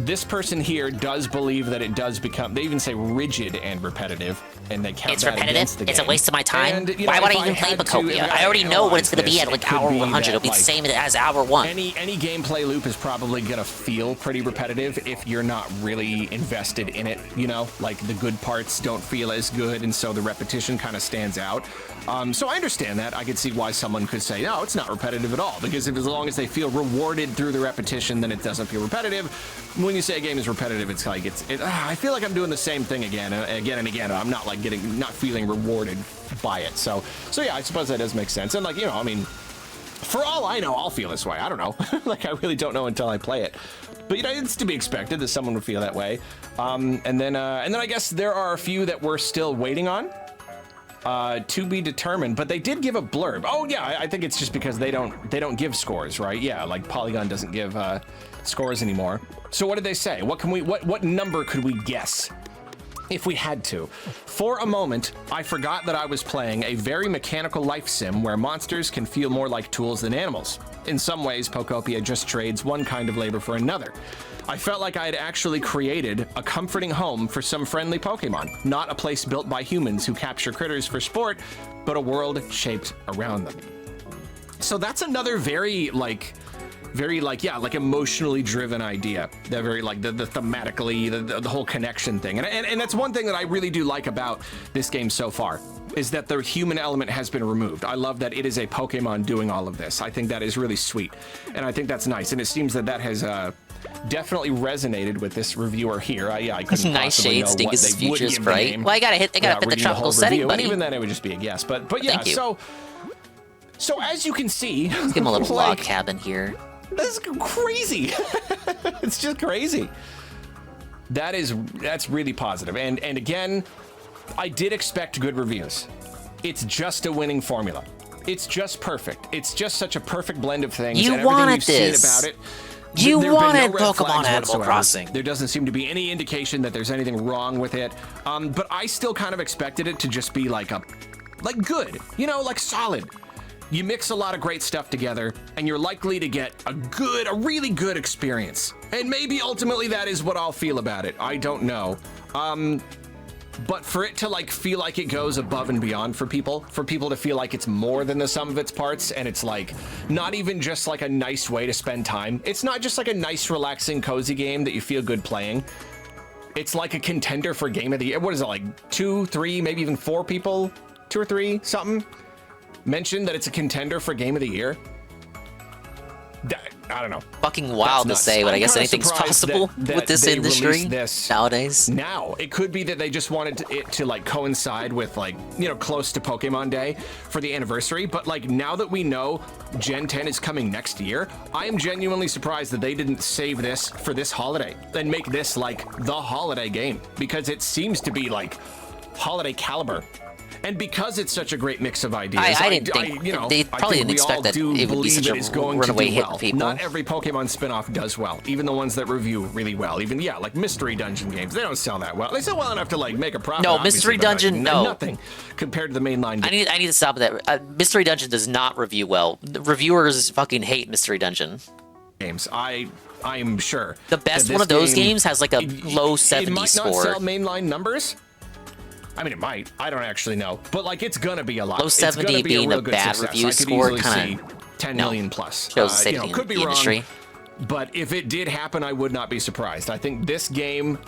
This person here does believe that it does become, they even say rigid and repetitive, and they count that against the game. It's a waste of my time. And, you know, why would I even play Pokopia? I already know what it's going to be at like hour 100. It'll be the same as hour 1. Any gameplay loop is probably going to feel pretty repetitive if you're not really invested in it, you know? Like the good parts don't feel as good, and so the repetition kind of stands out. So I understand that. I could see why someone could say, no, it's not repetitive at all, because as long as they feel rewarded through the repetition, then it doesn't feel repetitive. When you say a game is repetitive, it's like I feel like I'm doing the same thing again and again. I'm not like not feeling rewarded by it. So yeah, I suppose that does make sense. And like, you know, I mean, for all I know, I'll feel this way. I don't know. Like, I really don't know until I play it. But you know, it's to be expected that someone would feel that way. And then I guess there are a few that we're still waiting on. To be determined, but they did give a blurb. Oh yeah, I think it's just because they don't give scores, right? Yeah, like Polygon doesn't give scores anymore. So what did they say? What number could we guess if we had to? For a moment, I forgot that I was playing a very mechanical life sim where monsters can feel more like tools than animals. In some ways, Pokopia just trades one kind of labor for another. I felt like I had actually created a comforting home for some friendly Pokemon, not a place built by humans who capture critters for sport, but a world shaped around them. So that's another very emotionally driven idea. That very like the thematically, the whole connection thing. And that's one thing that I really do like about this game so far, is that the human element has been removed. I love that it is a Pokemon doing all of this. I think that is really sweet, and I think that's nice. And it seems that has definitely resonated with this reviewer here. I couldn't Nice possibly shades, know what Dingus' they would future give the sprite. game Well, I gotta fit the without reading the tropical whole setting, review, buddy. And even then, it would just be a guess. But yeah, Thank you. so as you can see, Let's give him a little log cabin here. This is crazy. It's just crazy. That's really positive. And again, I did expect good reviews. It's just a winning formula. It's just perfect. It's just such a perfect blend of things. You and everything wanted you've seen this. about it. You there have been wanted no red Pokemon flags Animal whatsoever. Crossing. There doesn't seem to be any indication that there's anything wrong with it. But I still kind of expected it to just be like good, like solid. You mix a lot of great stuff together, and you're likely to get a really good experience. And maybe ultimately that is what I'll feel about it. I don't know. But for it to feel like it goes above and beyond for people to feel like it's more than the sum of its parts, and it's not even just a nice way to spend time. It's not just a nice, relaxing, cozy game that you feel good playing. It's like a contender for Game of the Year. What is it, 2, 3, maybe even 4 people, 2 or 3, something, mentioned that it's a contender for Game of the Year? I don't know. Fucking wild to say, but I guess anything's possible with this industry nowadays. Now, it could be that they just wanted it to coincide with close to Pokemon Day for the anniversary. But now that we know Gen 10 is coming next year, I am genuinely surprised that they didn't save this for this holiday and make this the holiday game, because it seems to be holiday caliber. And because it's such a great mix of ideas, I didn't think they probably didn't expect that it would be such a runaway hit with people. Not every Pokemon spin-off does well, even the ones that review really well. Even like Mystery Dungeon games, they don't sell that well. They sell well enough to make a profit. No, Mystery Dungeon, no, nothing compared to the mainline. I need to stop that. Mystery Dungeon does not review well. The reviewers fucking hate Mystery Dungeon games. I'm sure the best one of those games has a low 70 it might score. Not sell mainline numbers. I mean, it might. I don't actually know. But it's gonna be a lot. Low 70 being a bad review score, kind of 10 million plus. Shows the state of could be the industry. Wrong, but if it did happen, I would not be surprised. I think this game,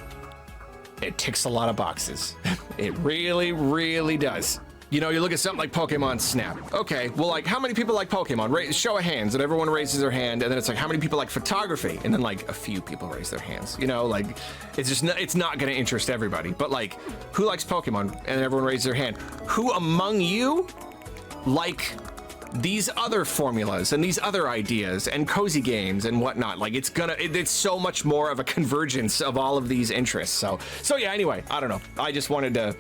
it ticks a lot of boxes. It really, really does. You look at something like Pokemon Snap. Okay, well, how many people like Pokemon? Show of hands, and everyone raises their hand, and then it's how many people like photography? And then a few people raise their hands. It's just it's not gonna interest everybody. But who likes Pokemon? And everyone raises their hand. Who among you like these other formulas and these other ideas and cozy games and whatnot? It's so much more of a convergence of all of these interests. So yeah. Anyway, I don't know. I just wanted to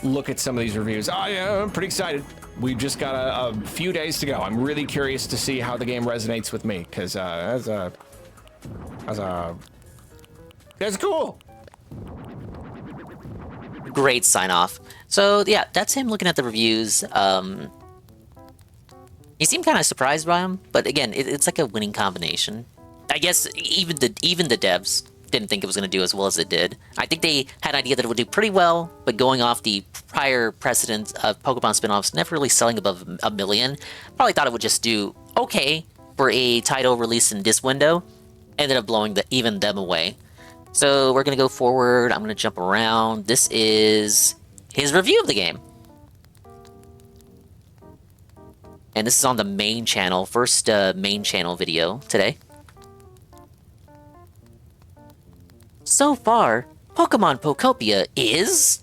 look at some of these reviews. I'm pretty excited. We've just got a few days to go. I'm really curious to see how the game resonates with me, because that's cool. Great sign off. So yeah, that's him looking at the reviews. You seem kind of surprised by him, but again, it's a winning combination. I guess even the devs didn't think it was going to do as well as it did. I think they had an idea that it would do pretty well, but going off the prior precedent of Pokemon spin-offs never really selling above 1 million, probably thought it would just do okay for a title released in this window. Ended up blowing even them away. So we're going to go forward. I'm going to jump around. This is his review of the game. And this is on the main channel, first main channel video today. So far, Pokemon Pokopia is... ...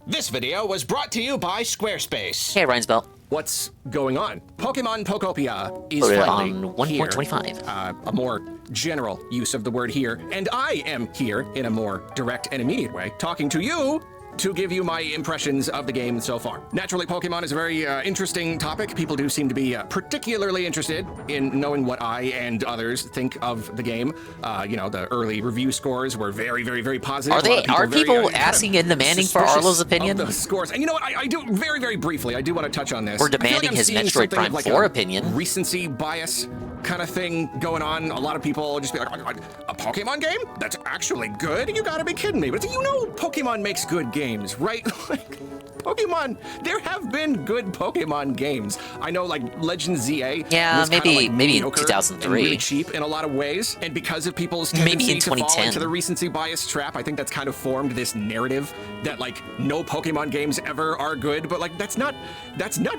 This video was brought to you by Squarespace. Hey, Ryan's Belt. What's going on? Pokemon Pokopia is on finally 1.25. A more general use of the word here, and I am here in a more direct and immediate way, talking to you to give you my impressions of the game so far. Naturally, Pokemon is a very interesting topic. People do seem to be particularly interested in knowing what I and others think of the game. The early review scores were very, very, very positive. Are people asking and demanding for Arlo's opinion? The scores. And you know what? I do very, very briefly. I do want to touch on this. We're demanding his Metroid Prime 4 opinion. Recency bias kind of thing going on. A lot of people just be like, a Pokemon game? That's actually good? You gotta be kidding me. But Pokemon makes good games, right? Pokemon, there have been good Pokemon games. I know Legends ZA was maybe in 2003 and really cheap in a lot of ways, and because of people's tendency to fall into the recency bias trap, I think that's kind of formed this narrative that no Pokemon games ever are good, but that's not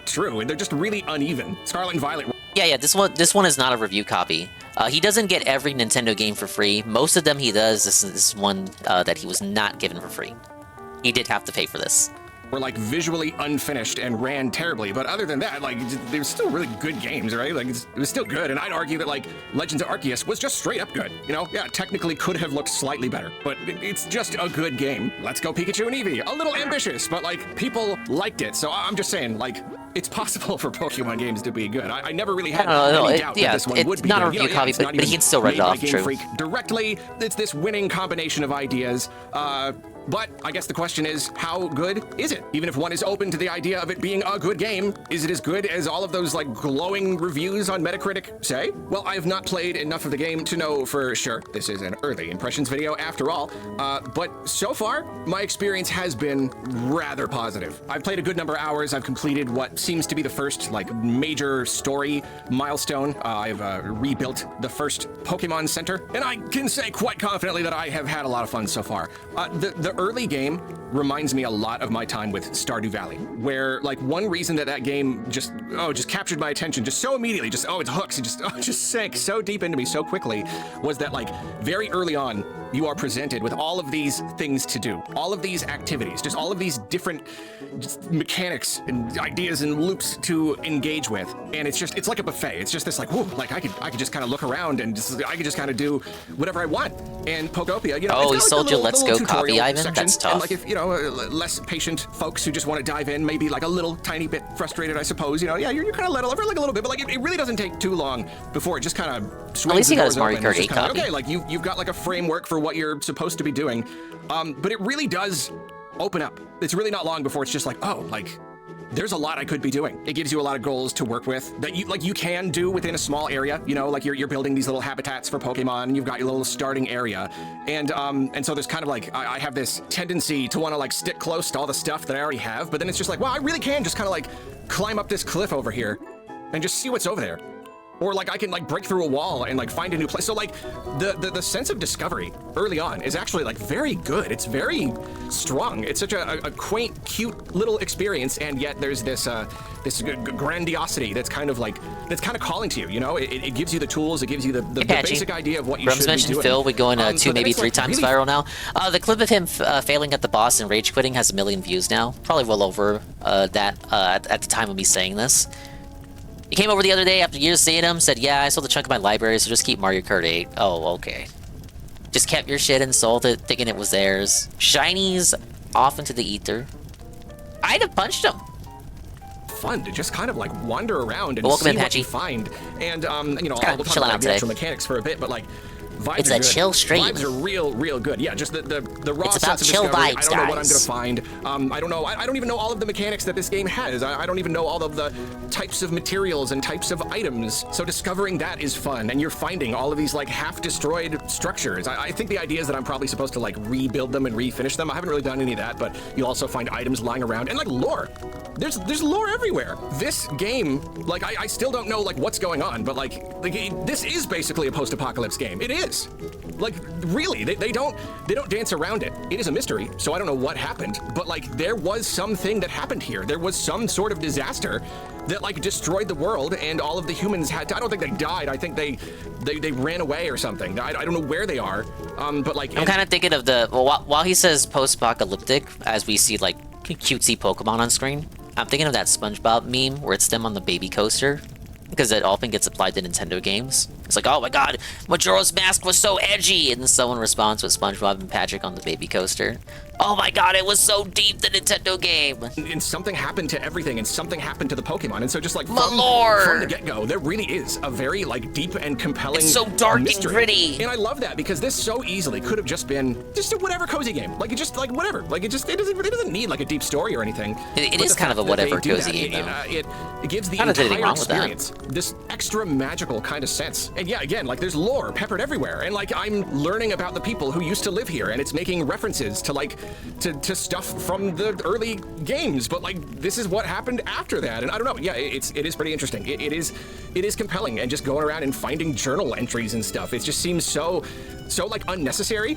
true, and they're just really uneven. Scarlet and Violet Yeah, this one is not a review copy. He doesn't get every Nintendo game for free. Most of them he does. This is one that he was not given for free. He did have to pay for this. Were like visually unfinished and ran terribly, but other than that, like they were still really good games, right? Like it was still good, and I'd argue that like Legends of Arceus was just straight up good. You know, yeah, technically could have looked slightly better, but it's just a good game. Let's Go Pikachu and Eevee, a little ambitious, but like people liked it. So I'm just saying, like it's possible for Pokemon games to be good. I never really had any doubt that this one would be not good. a review copy, but he can still write it off. Game True. Freak directly. It's this winning combination of ideas. But I guess the question is, how good is it? Even if one is open to the idea of it being a good game, is it as good as all of those like glowing reviews on Metacritic say? Well, I have not played enough of the game to know for sure. This is an early impressions video after all. But so far, my experience has been rather positive. I've played a good number of hours. I've completed what seems to be the first like major story milestone. I've rebuilt the first Pokemon Center, and I can say quite confidently that I have had a lot of fun so far. The early game reminds me a lot of my time with Stardew Valley, where like one reason that game just captured my attention just so immediately, it's hooks, it just sank so deep into me so quickly, was that like very early on you are presented with all of these things to do, all of these activities, just all of these different mechanics and ideas and loops to engage with, and it's like a buffet. It's just this like, whoa, like I could just kind of look around and I could just kind of do whatever I want. And Pokopia, you know, oh, he it's sold you Let's Go copy, Ivan. section, That's tough. and like if you know less patient folks who just want to dive in, maybe like a little tiny bit frustrated, I suppose. You know, yeah, you're kind of let over like a little bit, but like it really doesn't take too long before it just kind of swings. At least he got his Mario Kart 8 copy. Okay, like you've got like a framework for what you're supposed to be doing, but it really does open up. It's really not long before it's just like, oh, like there's a lot I could be doing. It gives you a lot of goals to work with that you can do within a small area. You know, like you're building these little habitats for Pokemon, and you've got your little starting area, and so there's kind of like I have this tendency to want to like stick close to all the stuff that I already have, but then it's just like, wow, I really can just kind of like climb up this cliff over here and just see what's over there. Or like I can like break through a wall and like find a new place. So like the sense of discovery early on is actually like very good. It's very strong. It's such a quaint, cute little experience, and yet there's this grandiosity that's kind of calling to you. You know, it gives you the tools. It gives you the basic idea of what you should be mentioned doing. Phil, we go in 2, maybe 3 times really viral now. The clip of him failing at the boss and rage quitting has 1 million views now. Probably well over that at the time of me saying this. He came over the other day after years seeing him, said, yeah, I sold a chunk of my library, so just keep Mario Kart 8. Oh, okay. Just kept your shit and sold it, thinking it was theirs. Shinies off into the ether. I'd have punched him. Fun to just kind of like wander around and Welcome see in, what Patchy. you find. And you know, Kinda we'll talk chilling about out the today. actual mechanics for a bit, but like vibes It's are a good. chill stream. Vibes are real good. Yeah, just the raw It's about sense of chill discovery. vibes, I don't know what I'm guys. gonna find. I don't know. I don't even know all of the mechanics that this game has. I don't even know all of the types of materials and types of items. So discovering that is fun, and you're finding all of these like half-destroyed structures. I think the idea is that I'm probably supposed to like rebuild them and refinish them. I haven't really done any of that, but you'll also find items lying around and like lore. There's lore everywhere. This game, like I still don't know like what's going on, but like this is basically a post-apocalypse game. It is. Like really, they don't dance around it. It is a mystery, so I don't know what happened, but like there was something that happened here. There was some sort of disaster that like destroyed the world, and all of the humans had to, I don't think they died. I think they ran away or something. I don't know where they are. But like I'm kind of thinking of the while he says post-apocalyptic, as we see like cutesy Pokemon on screen, I'm thinking of that SpongeBob meme where it's them on the baby coaster, because it often gets applied to Nintendo games. It's like, oh my god, Majora's Mask was so edgy, and then someone responds with SpongeBob and Patrick on the baby coaster. Oh my god, it was so deep, the Nintendo game. And something happened to everything, and something happened to the Pokemon, and so just like from the get-go, there really is a very like deep and compelling. It's so dark mystery. and gritty. And I love that because this so easily could have just been just a whatever cozy game, like it just like whatever, like it doesn't need like a deep story or anything. It But is the kind of fact a whatever that they do cozy that, game, it gives the Not that there's anything entire wrong with that. experience this extra magical kind of sense. And yeah, again, like there's lore peppered everywhere, and like I'm learning about the people who used to live here, and it's making references to like to stuff from the early games, but like this is what happened after that. And I don't know, yeah, it is pretty interesting. It is compelling, and just going around and finding journal entries and stuff, it just seems so like unnecessary.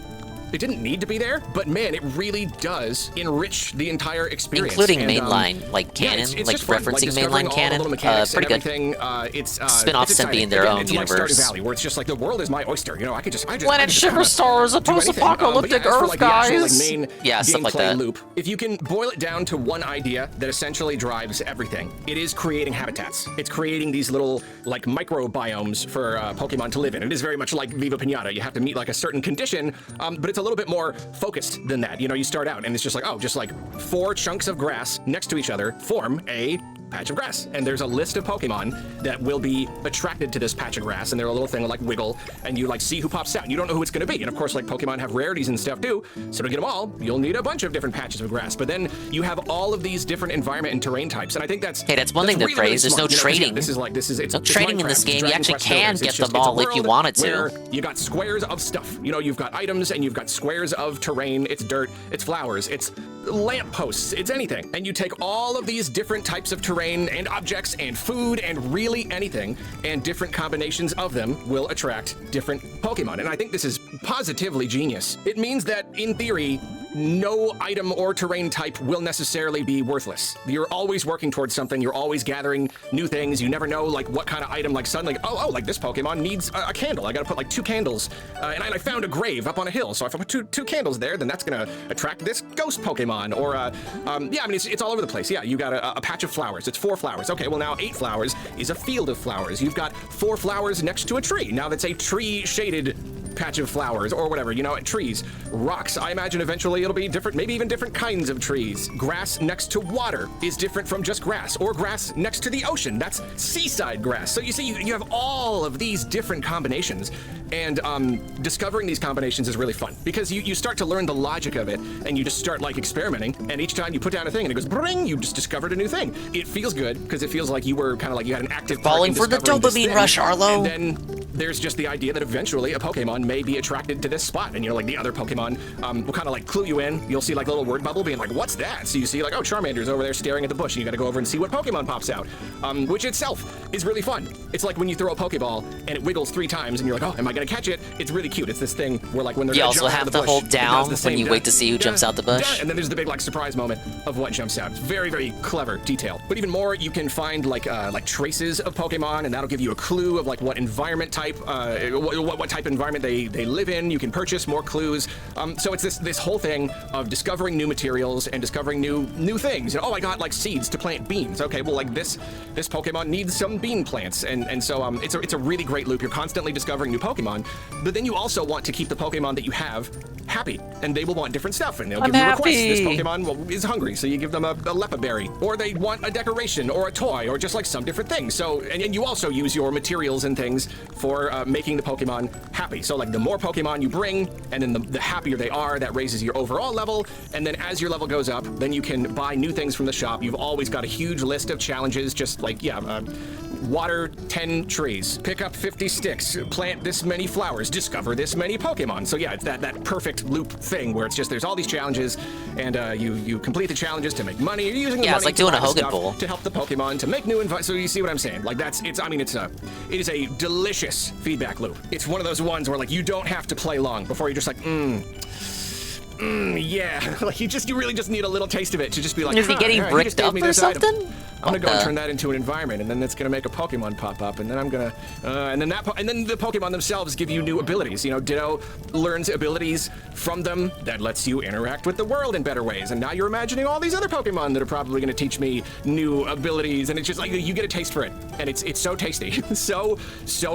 It didn't need to be there, but man, it really does enrich the entire experience. Including And, mainline, like canon, it's like just fun, referencing discovering mainline all the canon. little mechanics Pretty and good. everything. It's Spin-offs it's and being exciting. their Again, own it's like Stardew universe. Valley, where it's just like the world is my oyster. You know, I could just Planet just kinda Shiverstar is a do anything. post-apocalyptic But yeah, as for, Earth, like, the actual, guys. like, main Yeah, stuff like gameplay that. loop. If you can boil it down to one idea that essentially drives everything, it is creating habitats. It's creating these little like microbiomes for Pokemon to live in. It is very much like Viva Pinata. You have to meet like a certain condition, but it's a little bit more focused than that. You know, you start out and it's just like, oh, just like 4 chunks of grass next to each other form a patch of grass, and there's a list of Pokemon that will be attracted to this patch of grass, and they're a little thing like wiggle, and you like see who pops out, and you don't know who it's going to be. And of course, like Pokemon have rarities and stuff too, so to get them all, you'll need a bunch of different patches of grass. But then you have all of these different environment and terrain types, and I think that's one thing to really, praise. really There's smart. no You know, 'cause, yeah, trading. it's No trading in Minecraft, this game. You Dragon actually Quest can Builders. get It's just- them it's a all if you world wanted to. where you got squares of stuff. You know, you've got items and you've got squares of terrain. It's dirt, it's flowers, it's lampposts, it's anything. And you take all of these different types of terrain and objects and food and really anything, and different combinations of them will attract different Pokemon. And I think this is positively genius. It means that, in theory, no item or terrain type will necessarily be worthless. You're always working towards something. You're always gathering new things. You never know like what kind of item, like suddenly, oh, like this Pokemon needs a candle. I gotta put like 2 candles. And I found a grave up on a hill. So if I put two candles there, then that's gonna attract this ghost Pokemon. Or, yeah, I mean, it's all over the place. Yeah, you got a patch of flowers. It's 4 flowers. Okay, well now 8 flowers is a field of flowers. You've got 4 flowers next to a tree. Now that's a tree shaded patch of flowers or whatever, you know, trees, rocks. I imagine eventually it'll be different, maybe even different kinds of trees. Grass next to water is different from just grass, or grass next to the ocean. That's seaside grass. So you see, you have all of these different combinations, and discovering these combinations is really fun because you start to learn the logic of it, and you just start like experimenting, and each time you put down a thing and it goes bring, you just discovered a new thing. It feels good because it feels like you were kind of like you had an active part Falling in for the discovering this dopamine thing. rush, Arlo. And then there's just the idea that eventually a Pokemon may be attracted to this spot, and you know, like the other Pokemon will kind of like clue you in. You'll see like a little word bubble being like, what's that? So you see like, oh, Charmander's over there staring at the bush, and you gotta go over and see what Pokemon pops out, which itself is really fun. It's like when you throw a Pokeball and it wiggles 3 times and you're like, oh, am I gonna catch it? It's really cute. It's this thing where like when they're You gonna also jump out have of the to bush, hold it down does the same when you wait to see who jumps out the bush. and then there's the big like surprise moment of what jumps out. It's very, very clever detail. But even more, you can find like traces of Pokemon, and that'll give you a clue of like what environment type, what type of environment they live in. You can purchase more clues. So it's this whole thing of discovering new materials and discovering new things. And oh, I got like seeds to plant beans. Okay, well like this Pokemon needs some bean plants, and so it's a really great loop. You're constantly discovering new Pokemon, but then you also want to keep the Pokemon that you have happy, and they will want different stuff, and they'll give you requests. This Pokemon is hungry, so you give them a Lepa berry, or they want a decoration or a toy or just like some different thing. So and you also use your materials and things for making the Pokemon happy. So like the more Pokemon you bring, and then the happier they are, that raises your overall level. And then as your level goes up, then you can buy new things from the shop. You've always got a huge list of challenges, just like water 10 trees, pick up 50 sticks, plant this many flowers, discover this many Pokemon. So yeah, it's that perfect loop thing where it's just there's all these challenges, and you complete the challenges to make money. You're using the money it's like to doing buy a the Hogan stuff Bowl to help the Pokemon to make new so you see what I'm saying? Like it is a delicious feedback loop. It's one of those ones where like you don't have to play long before you're just like yeah, like you really just need a little taste of it to just be like, is he getting right, bricked up or something? I'm gonna go and turn that into an environment, and then it's gonna make a Pokemon pop up, and then I'm gonna, and then the Pokemon themselves give you new abilities. You know, Ditto learns abilities from them that lets you interact with the world in better ways, and now you're imagining all these other Pokemon that are probably gonna teach me new abilities, and it's just like you get a taste for it, and it's so tasty, so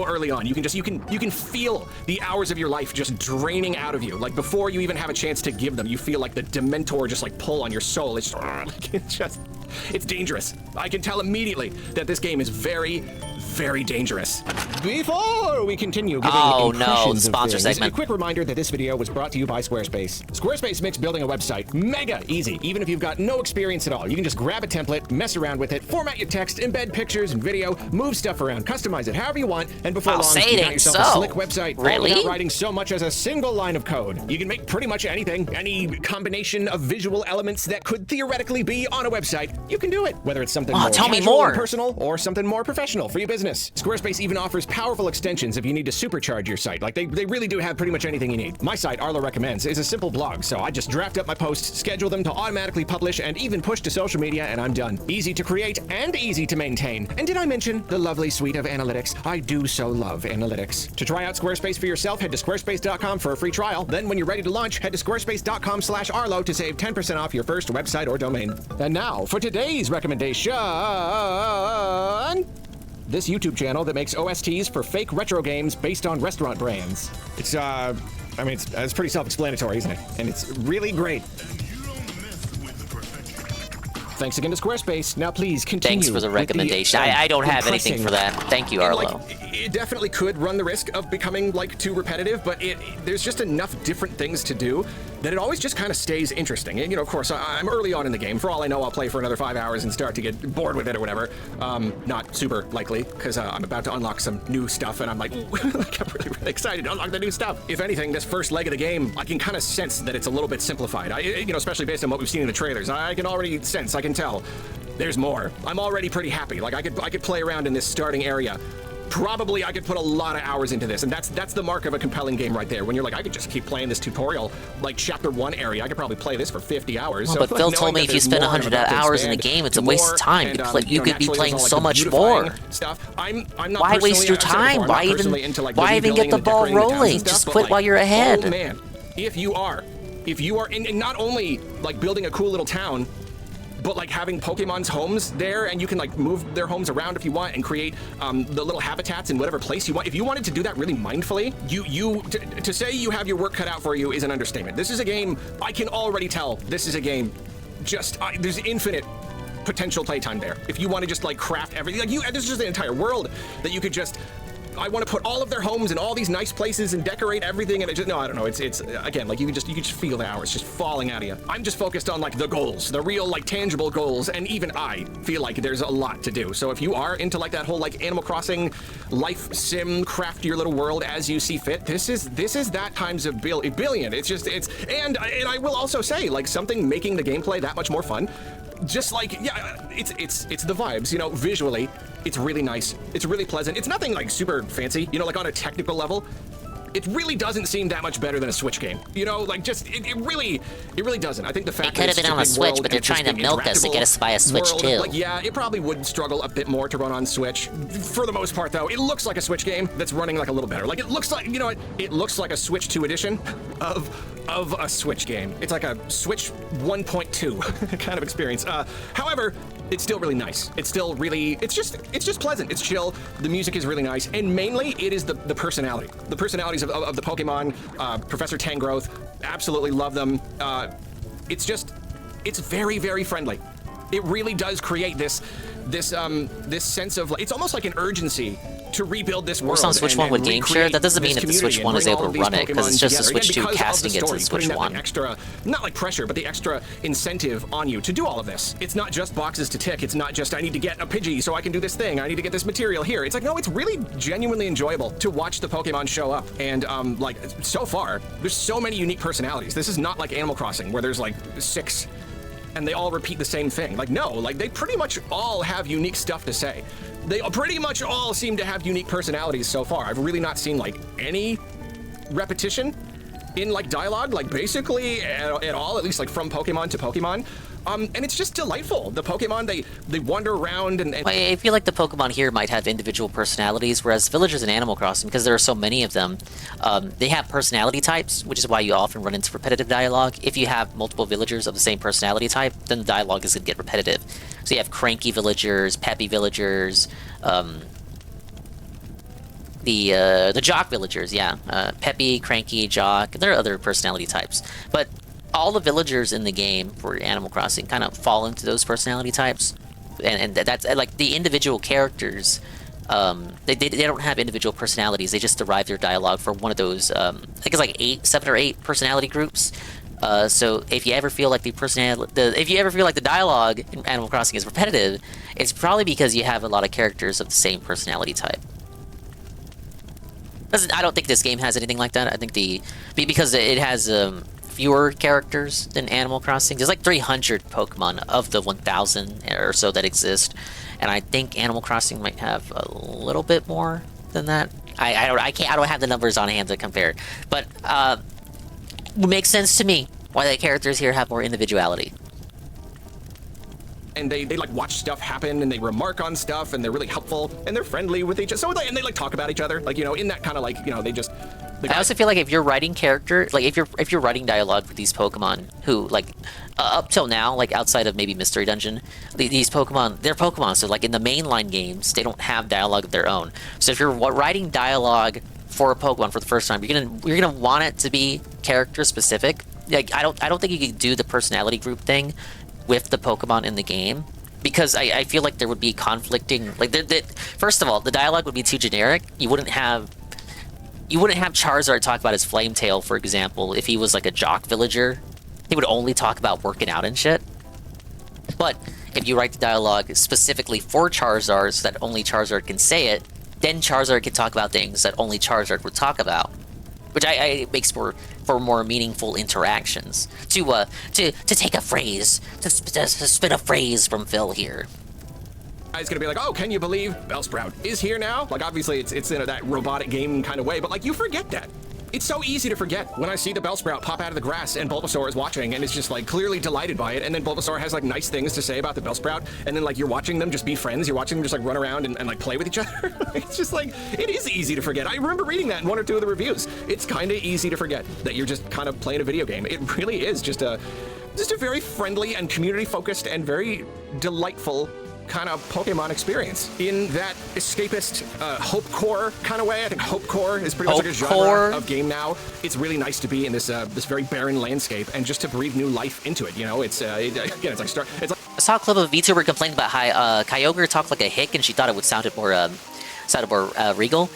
early on. You can feel the hours of your life just draining out of you, like before you even have a chance to give them. You feel like the Dementor just like pull on your soul. It's dangerous. I can tell immediately that this game is very, very dangerous. Before we continue giving impressions of sponsor things, segment. a quick reminder that this video was brought to you by Squarespace. Squarespace makes building a website mega easy, even if you've got no experience at all. You can just grab a template, mess around with it, format your text, embed pictures and video, move stuff around, customize it however you want, and before long, you got yourself a slick website, all without writing so much as a single line of code. You can make pretty much anything, any combination of visual elements that could theoretically be on a website. You can do it, whether it's something more casual and personal or something more professional for your business. goodness, Squarespace even offers powerful extensions if you need to supercharge your site. Like, they really do have pretty much anything you need. My site, Arlo Recommends, is a simple blog, so I just draft up my posts, schedule them to automatically publish, and even push to social media, and I'm done. Easy to create and easy to maintain. And did I mention the lovely suite of analytics? I do so love analytics. To try out Squarespace for yourself, head to squarespace.com for a free trial. Then when you're ready to launch, head to squarespace.com/Arlo to save 10% off your first website or domain. And now for today's recommendation. This YouTube channel that makes OSTs for fake retro games based on restaurant brands. It's it's pretty self-explanatory, isn't it? And it's really great. Thanks again to Squarespace. Now please continue. Thanks for the recommendation. I don't have anything for that. Thank you, Arlo. It definitely could run the risk of becoming like too repetitive, but there's just enough different things to do that it always just kind of stays interesting. And, you know, of course, I'm early on in the game. For all I know, I'll play for another 5 hours and start to get bored with it or whatever. Not super likely, because I'm about to unlock some new stuff, and I'm like, like, I'm really, really excited to unlock the new stuff. If anything, this first leg of the game, I can kind of sense that it's a little bit simplified. Especially based on what we've seen in the trailers. I can already sense, I can tell, there's more. I'm already pretty happy. Like, I could play around in this starting area. Probably I could put a lot of hours into this, and that's the mark of a compelling game right there. When you're like, I could just keep playing this tutorial, like chapter 1 area. I could probably play this for 50 hours. Well, but Phil told me if you spend 100 hours in the game, it's a waste of time. You could be playing so much more. I'm not. Why waste your time? Why even get the ball rolling? Just quit while you're ahead. Oh man, if you are in not only like building a cool little town, but like having Pokemon's homes there, and you can like move their homes around if you want and create the little habitats in whatever place you want. If you wanted to do that really mindfully, to say you have your work cut out for you is an understatement. This is a game, I can already tell this is a game, there's infinite potential playtime there. If you want to just like craft everything, like there's just an entire world that you could just, I want to put all of their homes in all these nice places and decorate everything, and I don't know. It's again, like you can just feel the hours just falling out of you. I'm just focused on like the goals, the real like tangible goals, and even I feel like there's a lot to do. So if you are into like that whole like Animal Crossing life sim, craft your little world as you see fit, this is that times a billion. And I will also say, like, something making the gameplay that much more fun. Just like, yeah, it's the vibes, you know, visually, it's really nice. It's really pleasant. It's nothing like super fancy, you know, like on a technical level. It really doesn't seem that much better than a Switch game. You know, like just, it really doesn't. I think the fact that it could have been on a Switch, but they're trying to milk us to get us to buy a Switch too. Like, yeah, it probably would struggle a bit more to run on Switch. For the most part, though, it looks like a Switch game that's running like a little better. Like, it looks like, you know what? It looks like a Switch 2 edition of a Switch game. It's like a Switch 1.2 kind of experience. However, it's still really nice. It's still really, it's just pleasant. It's chill. The music is really nice, and mainly it is the personality. The personalities of the Pokemon. Professor Tangrowth, absolutely love them. It's very, very friendly. It really does create this sense of, like, it's almost like an urgency to rebuild this world. It's on Switch 1 with game share. That doesn't mean if the Switch 1 is able to run it, because it's just a Switch 2 casting it to the Switch 1. Extra, not like pressure, but the extra incentive on you to do all of this. It's not just boxes to tick. It's not just, I need to get a Pidgey so I can do this thing. I need to get this material here. It's like, no, it's really genuinely enjoyable to watch the Pokemon show up. And like, so far, there's so many unique personalities. This is not like Animal Crossing, where there's like 6 and they all repeat the same thing. Like, no, like they pretty much all have unique stuff to say. They pretty much all seem to have unique personalities so far. I've really not seen like any repetition in like dialogue, like basically at all, at least like from Pokemon to Pokemon. And it's just delightful. The Pokemon, they wander around and I feel like the Pokemon here might have individual personalities, whereas villagers in Animal Crossing, because there are so many of them, they have personality types, which is why you often run into repetitive dialogue. If you have multiple villagers of the same personality type, then the dialogue is going to get repetitive. So you have cranky villagers, peppy villagers, the jock villagers, yeah. Peppy, cranky, jock, there are other personality types. But all the villagers in the game for Animal Crossing kind of fall into those personality types, and that's like the individual characters. They don't have individual personalities. They just derive their dialogue from one of those. I think it's like 7 or 8 personality groups. So if you ever feel like the dialogue in Animal Crossing is repetitive, it's probably because you have a lot of characters of the same personality type. I don't think this game has anything like that. I think because it has fewer characters than Animal Crossing. There's like 300 Pokemon of the 1,000 or so that exist, and I think Animal Crossing might have a little bit more than that. I don't have the numbers on hand to compare, but it makes sense to me why the characters here have more individuality. And they like watch stuff happen, and they remark on stuff, and they're really helpful, and they're friendly with each other. So and they like talk about each other, like, you know, in that kind of like, you know, they just. I also feel like if you're writing character, like if you're writing dialogue with these Pokemon, who like up till now, like outside of maybe Mystery Dungeon, these Pokemon, they're Pokemon. So like in the mainline games, they don't have dialogue of their own. So if you're writing dialogue for a Pokemon for the first time, you're gonna want it to be character specific. Like I don't think you could do the personality group thing with the Pokemon in the game, because I feel like there would be conflicting. Like first of all, the dialogue would be too generic. You wouldn't have Charizard talk about his Flametail, for example, if he was like a jock villager. He would only talk about working out and shit. But if you write the dialogue specifically for Charizard so that only Charizard can say it, then Charizard can talk about things that only Charizard would talk about. Which it makes for more meaningful interactions. To take a phrase, to spit a phrase from Phil here. It's gonna be like, oh, can you believe Bellsprout is here now? Like, obviously, it's in that robotic game kind of way, but like, you forget that. It's so easy to forget when I see the Bellsprout pop out of the grass and Bulbasaur is watching and is just like clearly delighted by it, and then Bulbasaur has like nice things to say about the Bellsprout, and then like you're watching them just be friends, you're watching them just like run around and like play with each other. It's just like, it is easy to forget. I remember reading that in one or two of the reviews. It's kind of easy to forget that you're just kind of playing a video game. It really is just a very friendly and community focused and very delightful kind of Pokemon experience in that escapist hope core kind of way. I think hope core is pretty much like a genre of game now. It's really nice to be in this this very barren landscape and just to breathe new life into it. You know, it's again, it's like I saw a clip of a VTuber complaining about how Kyogre talked like a hick, and she thought it sounded more regal.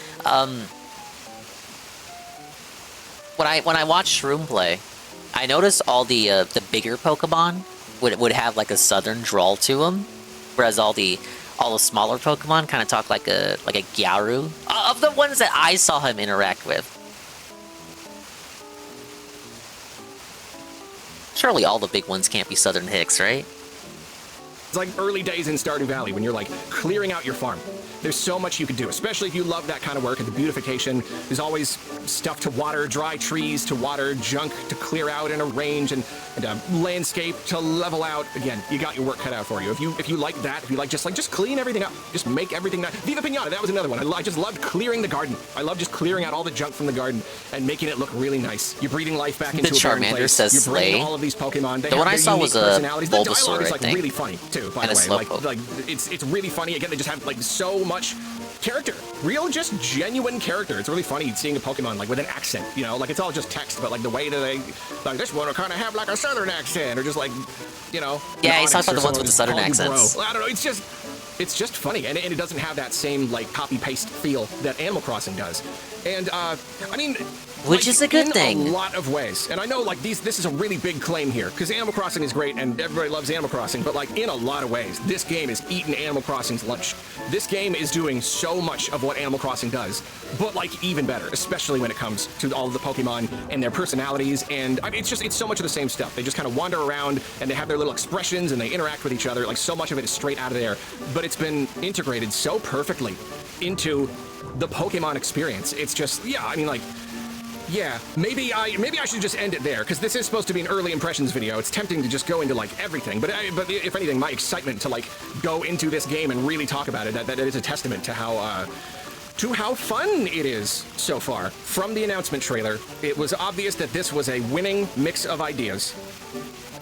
When I watched Shroom play, I noticed all the bigger Pokemon would have like a southern drawl to them. Whereas all the smaller Pokemon kind of talk like a Gyaru. Of the ones that I saw him interact with. Surely all the big ones can't be Southern Hicks, right? It's like early days in Stardew Valley when you're like clearing out your farm. There's so much you can do, especially if you love that kind of work and the beautification. There's always stuff to water, dry trees to water, junk to clear out and arrange, and a landscape to level out. Again, you got your work cut out for you. If you like that, if you like just clean everything up, just make everything nice. Viva Pinata, that was another one. I just loved clearing the garden. I love just clearing out all the junk from the garden and making it look really nice. You're breathing life back into a Charmander place. says You're bringing Slay. all of these Pokemon. They the have one I saw was a personalities. The Bulbasaur, dialogue is I like think. really funny too, by the way. Like it's really funny. Again, they just have like so much character, real just genuine character. It's really funny seeing a Pokemon like with an accent, you know, like it's all just text, but like the way that they, like this one will kind of have like a southern accent, or just like, you know. Yeah, he's talking about the ones with the southern accents. I don't know, it's just funny, and it doesn't have that same like copy paste feel that Animal Crossing does. And I mean, which is a good thing in a lot of ways. And I know like this is a really big claim here, because Animal Crossing is great and everybody loves Animal Crossing, but like in a lot of ways, this game is eating Animal Crossing's lunch. This game is doing so much of what Animal Crossing does, but like even better, especially when it comes to all of the Pokemon and their personalities. And I mean, it's so much of the same stuff. They just kind of wander around and they have their little expressions and they interact with each other. Like so much of it is straight out of there, but it's been integrated so perfectly into the Pokemon experience. It's just, yeah, I mean, like, yeah, maybe I should just end it there, because this is supposed to be an early impressions video. It's tempting to just go into like everything, but if anything, my excitement to like go into this game and really talk about it, that is a testament to how fun it is so far. From the announcement trailer, it was obvious that this was a winning mix of ideas.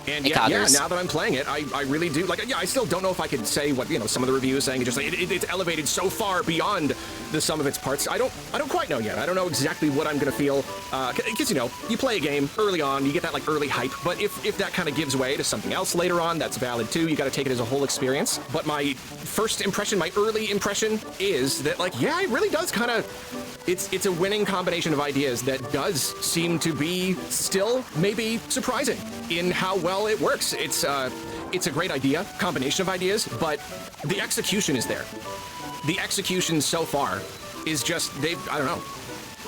And yeah, now that I'm playing it, I really do like. Yeah, I still don't know if I could say what some of the reviews saying. It's elevated so far beyond the sum of its parts. I don't quite know yet. I don't know exactly what I'm gonna feel. Because you play a game early on, you get that like early hype. But if that kind of gives way to something else later on, that's valid too. You got to take it as a whole experience. But my first impression, my early impression, is that like, yeah, it really does kind of. It's a winning combination of ideas that does seem to be still maybe surprising in how well it works. It's a great idea, combination of ideas, but the execution is there. The execution so far is just, I don't know.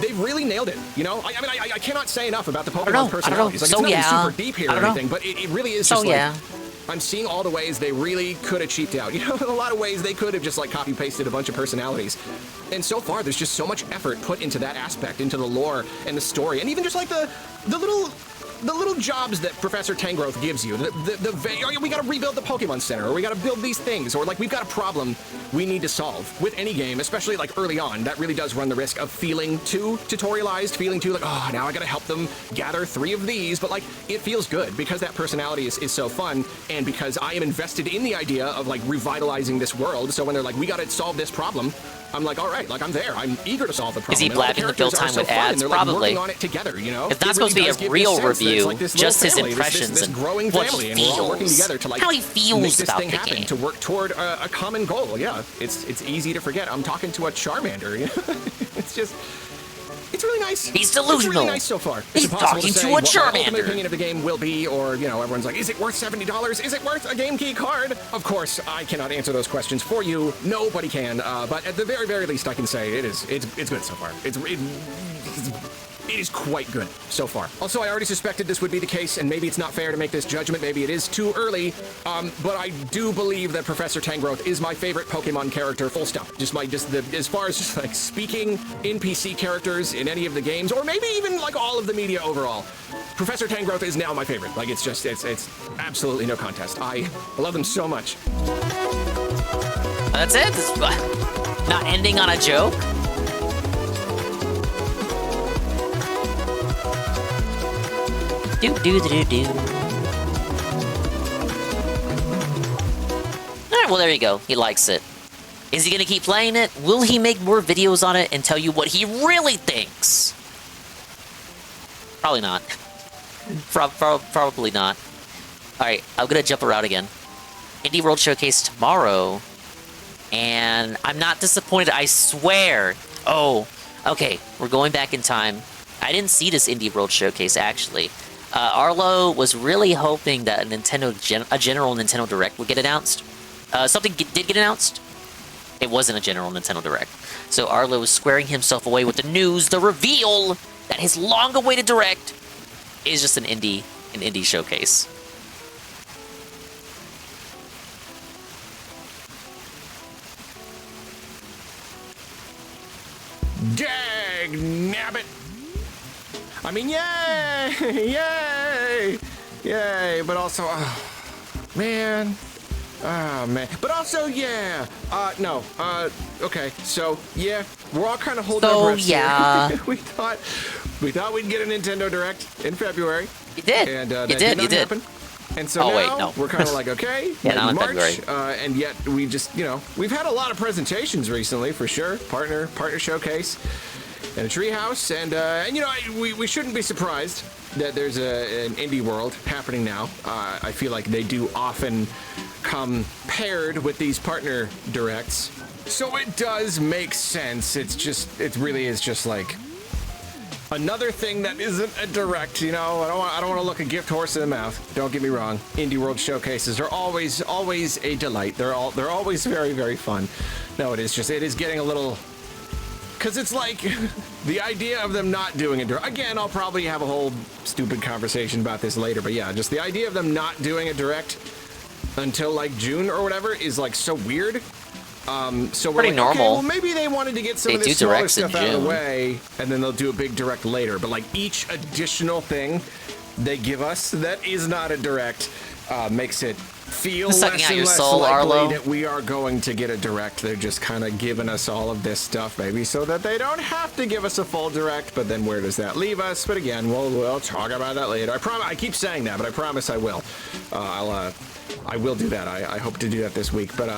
They've really nailed it, you know? I mean, I cannot say enough about the Pokemon personalities. Like, it's not super deep here or anything, but it really is just I'm seeing all the ways they really could have cheaped out. You know, in a lot of ways they could have just like copy pasted a bunch of personalities. And so far, there's just so much effort put into that aspect, into the lore and the story, and even just like the little jobs that Professor Tangrowth gives you. We gotta rebuild the Pokemon Center, or we gotta build these things, or like we've got a problem we need to solve with any game, especially like early on. That really does run the risk of feeling too tutorialized, feeling too like, oh, now I gotta help them gather 3 of these, but like it feels good because that personality is so fun, and because I am invested in the idea of like revitalizing this world. So when they're like, we gotta solve this problem, I'm like, all right, like I'm there. I'm eager to solve the problem. Is he blabbing the build time with ads? They're, probably. Like, working on it together, you know? It's not supposed to be a real review, like just his impressions this and growing what family, he and we're all working feels. together to like How he feels make this about thing the happen, game. to work toward a common goal. Yeah, it's easy to forget. I'm talking to a Charmander. You know? It's just. It's really nice. He's delusional. It's really nice so far. He's it's impossible talking to say to a what my ultimate Charmander. opinion of the game will be, or, you know, everyone's like, is it worth $70? Is it worth a Game Key card? Of course, I cannot answer those questions for you. Nobody can. But at the very, very least, I can say it's good so far. It is quite good so far. Also, I already suspected this would be the case, and maybe it's not fair to make this judgment. Maybe it is too early, but I do believe that Professor Tangrowth is my favorite Pokemon character, full stop. As far as just like speaking NPC characters in any of the games, or maybe even like all of the media overall, Professor Tangrowth is now my favorite. Like it's absolutely no contest. I love them so much. That's it? It's not ending on a joke? Do. Alright, well there you go. He likes it. Is he gonna keep playing it? Will he make more videos on it and tell you what he really thinks? Probably not. Probably not. Alright, I'm gonna jump around again. Indie World Showcase tomorrow. And I'm not disappointed, I swear. Oh, okay, we're going back in time. I didn't see this Indie World Showcase, actually. Arlo was really hoping that a general Nintendo Direct would get announced. Something did get announced. It wasn't a general Nintendo Direct. So Arlo was squaring himself away with the news, the reveal that his long-awaited Direct is just an indie showcase. Dag nabbit! I mean, yay! Yay! Yay! But also, man. Oh, man. But also, yeah. No. Okay. So, yeah. We're all kind of holding our breaths here. we thought we'd get a Nintendo Direct in February. You did. And you that did. not happen. And so now we're kind of like, okay, yeah, not in March, February. and yet we just, you know, we've had a lot of presentations recently, for sure. Partner showcase. And a treehouse, and you know, we shouldn't be surprised that there's an indie world happening now. I feel like they do often come paired with these partner directs, so it does make sense. It really is just like another thing that isn't a direct. You know, I don't want to look a gift horse in the mouth. Don't get me wrong. Indie world showcases are always a delight. They're always very, very fun. No, it is getting a little. Because it's like, the idea of them not doing a direct... Again, I'll probably have a whole stupid conversation about this later, but yeah, just the idea of them not doing a direct until, like, June or whatever is, like, so weird. So we're pretty like, normal. okay, well, maybe they wanted to get some of this smaller stuff out of the way, and then they'll do a big direct later. But, like, each additional thing they give us that is not a direct makes it feel less and less likely that we are going to get a direct. They're just kind of giving us all of this stuff, maybe so that they don't have to give us a full direct. But then where does that leave us? But again, we'll talk about that later. I keep saying that, but I promise I will. I will do that. I hope to do that this week. But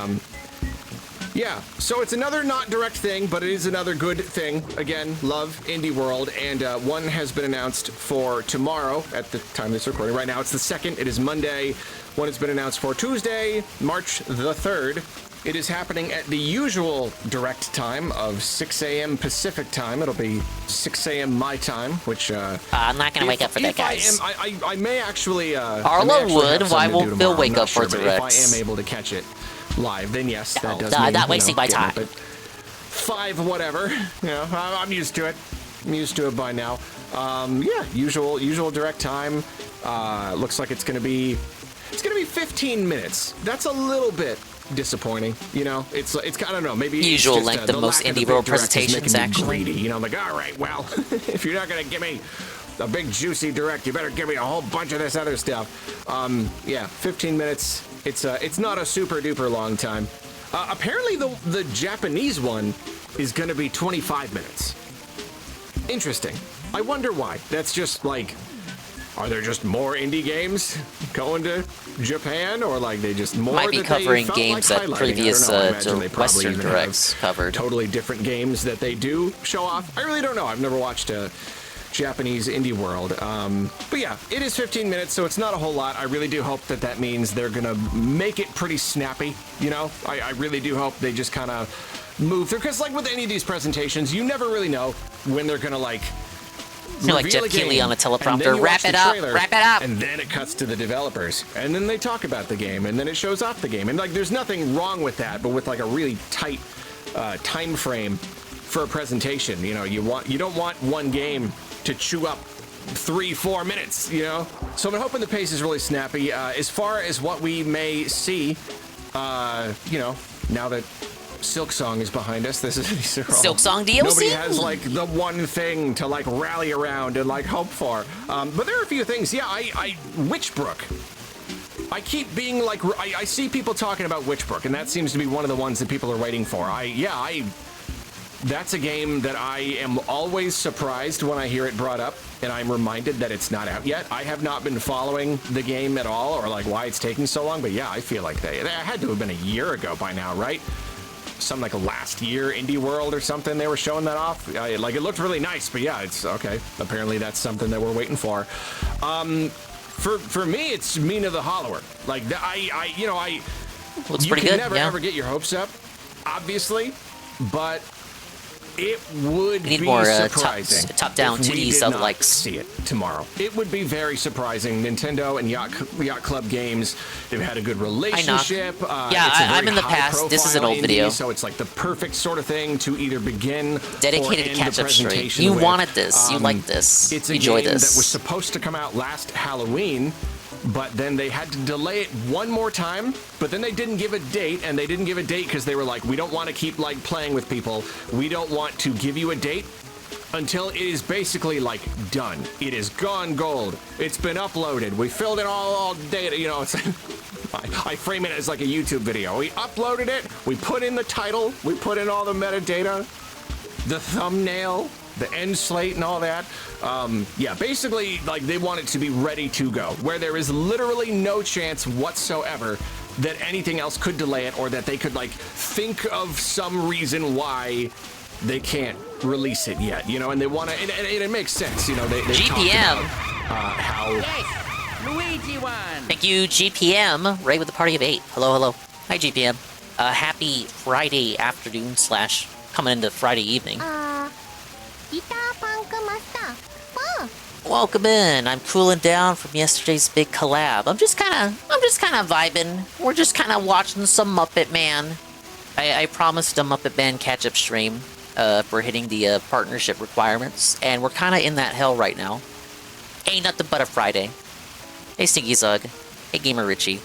yeah, so it's another not direct thing, but it is another good thing. Again, love Indie World, and one has been announced for tomorrow at the time of this recording. Right now, it's the 2nd. It is Monday. One has been announced for Tuesday, March the 3rd. It is happening at the usual direct time of 6 a.m. Pacific time. It'll be 6 a.m. my time, which... I'm not going to wake up for that, guys. I may actually... Arlo would. Why won't Bill wake up for directs? If I am able to catch it live, then yes, that does mean, mean, not wasting my time. 5 whatever. You know, I'm used to it. I'm used to it by now. Yeah, usual direct time. Looks like it's going to be It's gonna be 15 minutes. That's a little bit disappointing, you know. It's I don't know, maybe it's Usual just, length the of most lack indie the world big direct is making presentations, me actually. greedy, you know. I'm like, all right, well, if you're not gonna give me a big juicy direct, you better give me a whole bunch of this other stuff. Yeah, 15 minutes. It's not a super duper long time. Apparently the Japanese one is gonna be 25 minutes. Interesting. I wonder why. That's just like, are there just more indie games going to Japan, or like they just more Might be that covering they felt games like that highlighting? previous I don't know. I imagine they probably Western even directs have covered. totally different games that they do show off. I really don't know. I've never watched a Japanese indie world. But yeah, it is 15 minutes, so it's not a whole lot. I really do hope that means they're gonna make it pretty snappy. You know, I really do hope they just kind of move through, because like with any of these presentations, you never really know when they're gonna like. You're like reveal Jeff a game, Keighley on a and then teleprompter. you Wrap watch the it up, trailer, wrap it up. and then it cuts to the developers, and then they talk about the game, and then it shows off the game, and like there's nothing wrong with that, but with like a really tight time frame for a presentation, you know, you don't want one game to chew up 3-4 minutes, you know. So I'm hoping the pace is really snappy. As far as what we may see, you know, now that Silk Song is behind us. These are all, Silk Song DLC? Nobody has like the one thing to like rally around and like hope for. But there are a few things. Yeah, I Witchbrook. I keep being like, I see people talking about Witchbrook, and that seems to be one of the ones that people are waiting for. That's a game that I am always surprised when I hear it brought up, and I'm reminded that it's not out yet. I have not been following the game at all, or like why it's taking so long, but yeah, I feel like they had to have been a year ago by now, right? Something like a last year Indie World or something, they were showing that off. Like it looked really nice, but yeah, it's okay. Apparently that's something that we're waiting for. For me, it's Mina the Hollower. Like you Looks you pretty can good, never yeah. ever get your hopes up, obviously, but it would We need be more surprising. top-down if we 2D did sub not likes. see it tomorrow. It would be very surprising. Nintendo and Yacht Club Games, they've had a good relationship. Yeah, it's a I'm very in the past. This is an high-profile old video. indie, so it's like the perfect sort of thing to either begin Dedicated or to end catch the up stream. presentation You with. wanted this. You liked this. It's a Enjoy game this. that was supposed to come out last Halloween, but then they had to delay it one more time, but then they didn't give a date, and they didn't give a date because they were like, we don't want to keep like playing with people. We don't want to give you a date until it is basically like done. It is gone gold. It's been uploaded. We filled in all data, you know, it's I frame it as like a YouTube video. We uploaded it, we put in the title, we put in all the metadata, the thumbnail, the end slate and all that. Yeah, basically, like they want it to be ready to go, where there is literally no chance whatsoever that anything else could delay it, or that they could like think of some reason why they can't release it yet, you know. And they want to, and it makes sense, you know. They GPM. How Luigi won. Thank you, GPM. Right with the party of 8. Hello. Hi, GPM. Happy Friday afternoon / coming into Friday evening. Welcome in. I'm cooling down from yesterday's big collab. I'm just kind of vibing. We're just kind of watching some Muppet Man. I promised a Muppet Man catch-up stream for hitting the partnership requirements, and we're kind of in that hell right now. Ain't nothing but a Friday. Hey, Stinky Zug. Hey, Gamer Richie.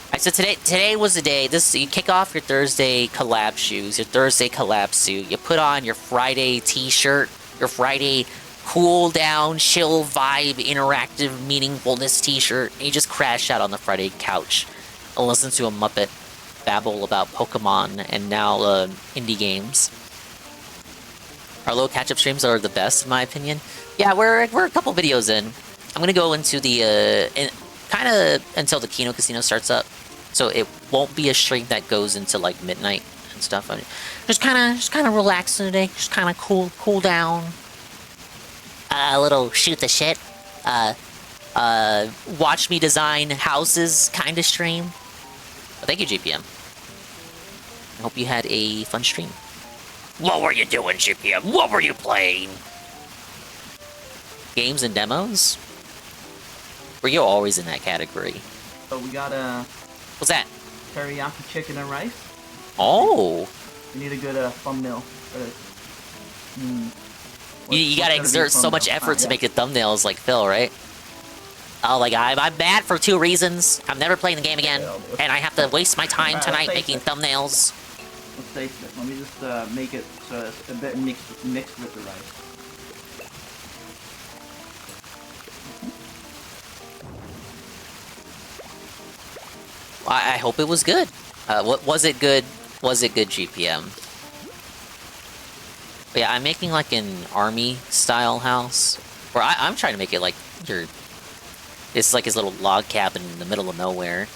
Alright, so today was the day. You kick off your Thursday collab shoes, your Thursday collab suit. You put on your Friday t-shirt, your Friday cool down, chill vibe, interactive meaningfulness t-shirt, and you just crash out on the Friday couch and listen to a Muppet babble about Pokemon and now indie games. Our low catch-up streams are the best, in my opinion. Yeah, we're a couple videos in. I'm gonna go into the kind of until the Kino Casino starts up, so it won't be a stream that goes into like midnight and stuff. Just kind of relaxing today. Just kind of cool down. A little shoot the shit. Watch me design houses kind of stream. Well, thank you, GPM. I hope you had a fun stream. What were you doing, GPM? What were you playing? Games and demos? Were you always in that category? So we got a... What's that? Teriyaki chicken and rice. Oh! We need a good thumbnail. You gotta exert so much effort to make the thumbnails like Phil, right? Oh my god, I'm mad for 2 reasons. I'm never playing the game again, and I have to waste my time tonight making thumbnails. Let's taste it. Let me just make it so it's a bit mixed with the rice. I hope it was good. What was it good? Was it good, GPM? But yeah, I'm making like an army-style house, where I'm trying to make it like your... It's like his little log cabin in the middle of nowhere.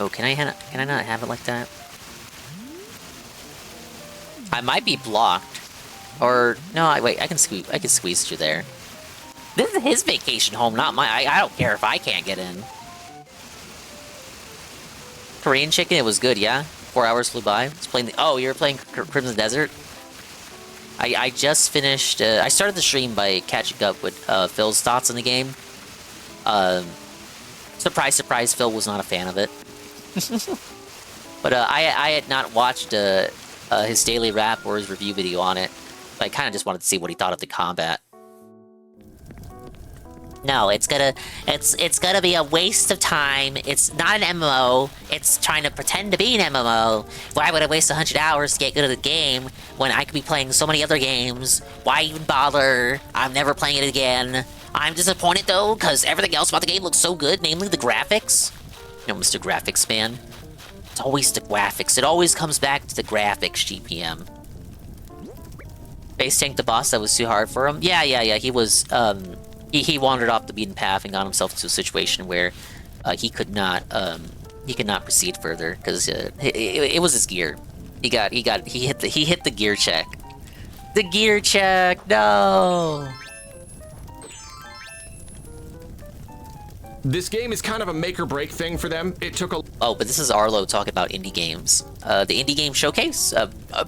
Oh, can I not have it like that? I might be blocked. Or no, wait, I can squeeze through there. This is his vacation home, not mine. I don't care if I can't get in. Korean chicken, it was good, yeah? 4 hours flew by. It's playing the... Oh, you were playing Crimson Desert? I just finished... I started the stream by catching up with Phil's thoughts on the game. Surprise, surprise, Phil was not a fan of it. But I had not watched his daily rap or his review video on it. I kind of just wanted to see what he thought of the combat. No, it's gonna be a waste of time. It's not an MMO. It's trying to pretend to be an MMO. Why would I waste 100 hours to get good at the game when I could be playing so many other games? Why even bother? I'm never playing it again. I'm disappointed though, because everything else about the game looks so good, namely the graphics. You know, Mr. Graphics Man. It's always the graphics. It always comes back to the graphics, GPM. Base tank the boss, that was too hard for him. Yeah, he was, he wandered off the beaten path and got himself into a situation where he could not proceed further because it was his gear. He hit the gear check. The gear check, no. This game is kind of a make or break thing for them. It took a... Oh, but this is Arlo talking about indie games. The indie game showcase,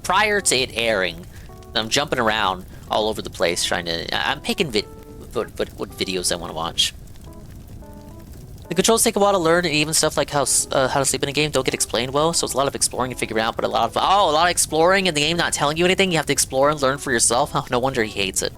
prior to it airing, I'm jumping around all over the place trying to... I'm picking what videos I want to watch. The controls take a while to learn, and even stuff like how to sleep in a game don't get explained well, so it's a lot of exploring and figuring out, but a lot of exploring and the game not telling you anything. You have to explore and learn for yourself. Oh, no wonder he hates it.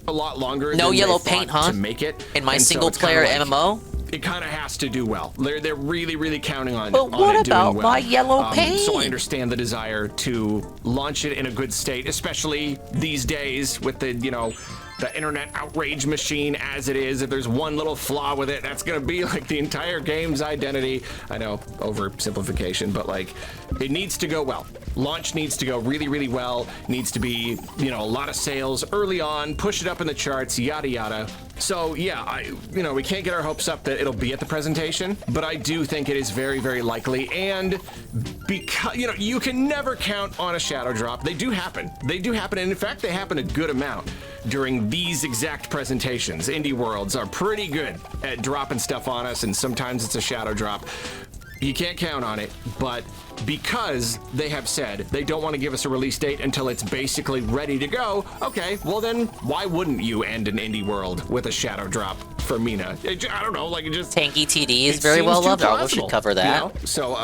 A lot longer no than yellow they paint, thought huh? to make it. In my And so single it's kinda player like, MMO? It kind of has to do well. They're really counting on, But on what it doing about well. my yellow paint? So I understand the desire to launch it in a good state, especially these days with the, you know, the internet outrage machine as it is. If there's one little flaw with it, that's gonna be like the entire game's identity. I know, oversimplification, but like, it needs to go well. Launch needs to go really well. Needs to be, you know, a lot of sales early on, push it up in the charts, yada yada. So yeah, we can't get our hopes up that it'll be at the presentation, but I do think it is very likely. And because, you know, you can never count on a shadow drop. They do happen. And in fact, they happen a good amount during these exact presentations. Indie worlds are pretty good at dropping stuff on us, and sometimes it's a shadow drop. You can't count on it, but because they have said they don't want to give us a release date until it's basically ready to go, okay, well then, why wouldn't you end an indie world with a shadow drop for Mina? I don't know, like it just... Tanky TD is very well loved. Arlo should cover that. You know? So,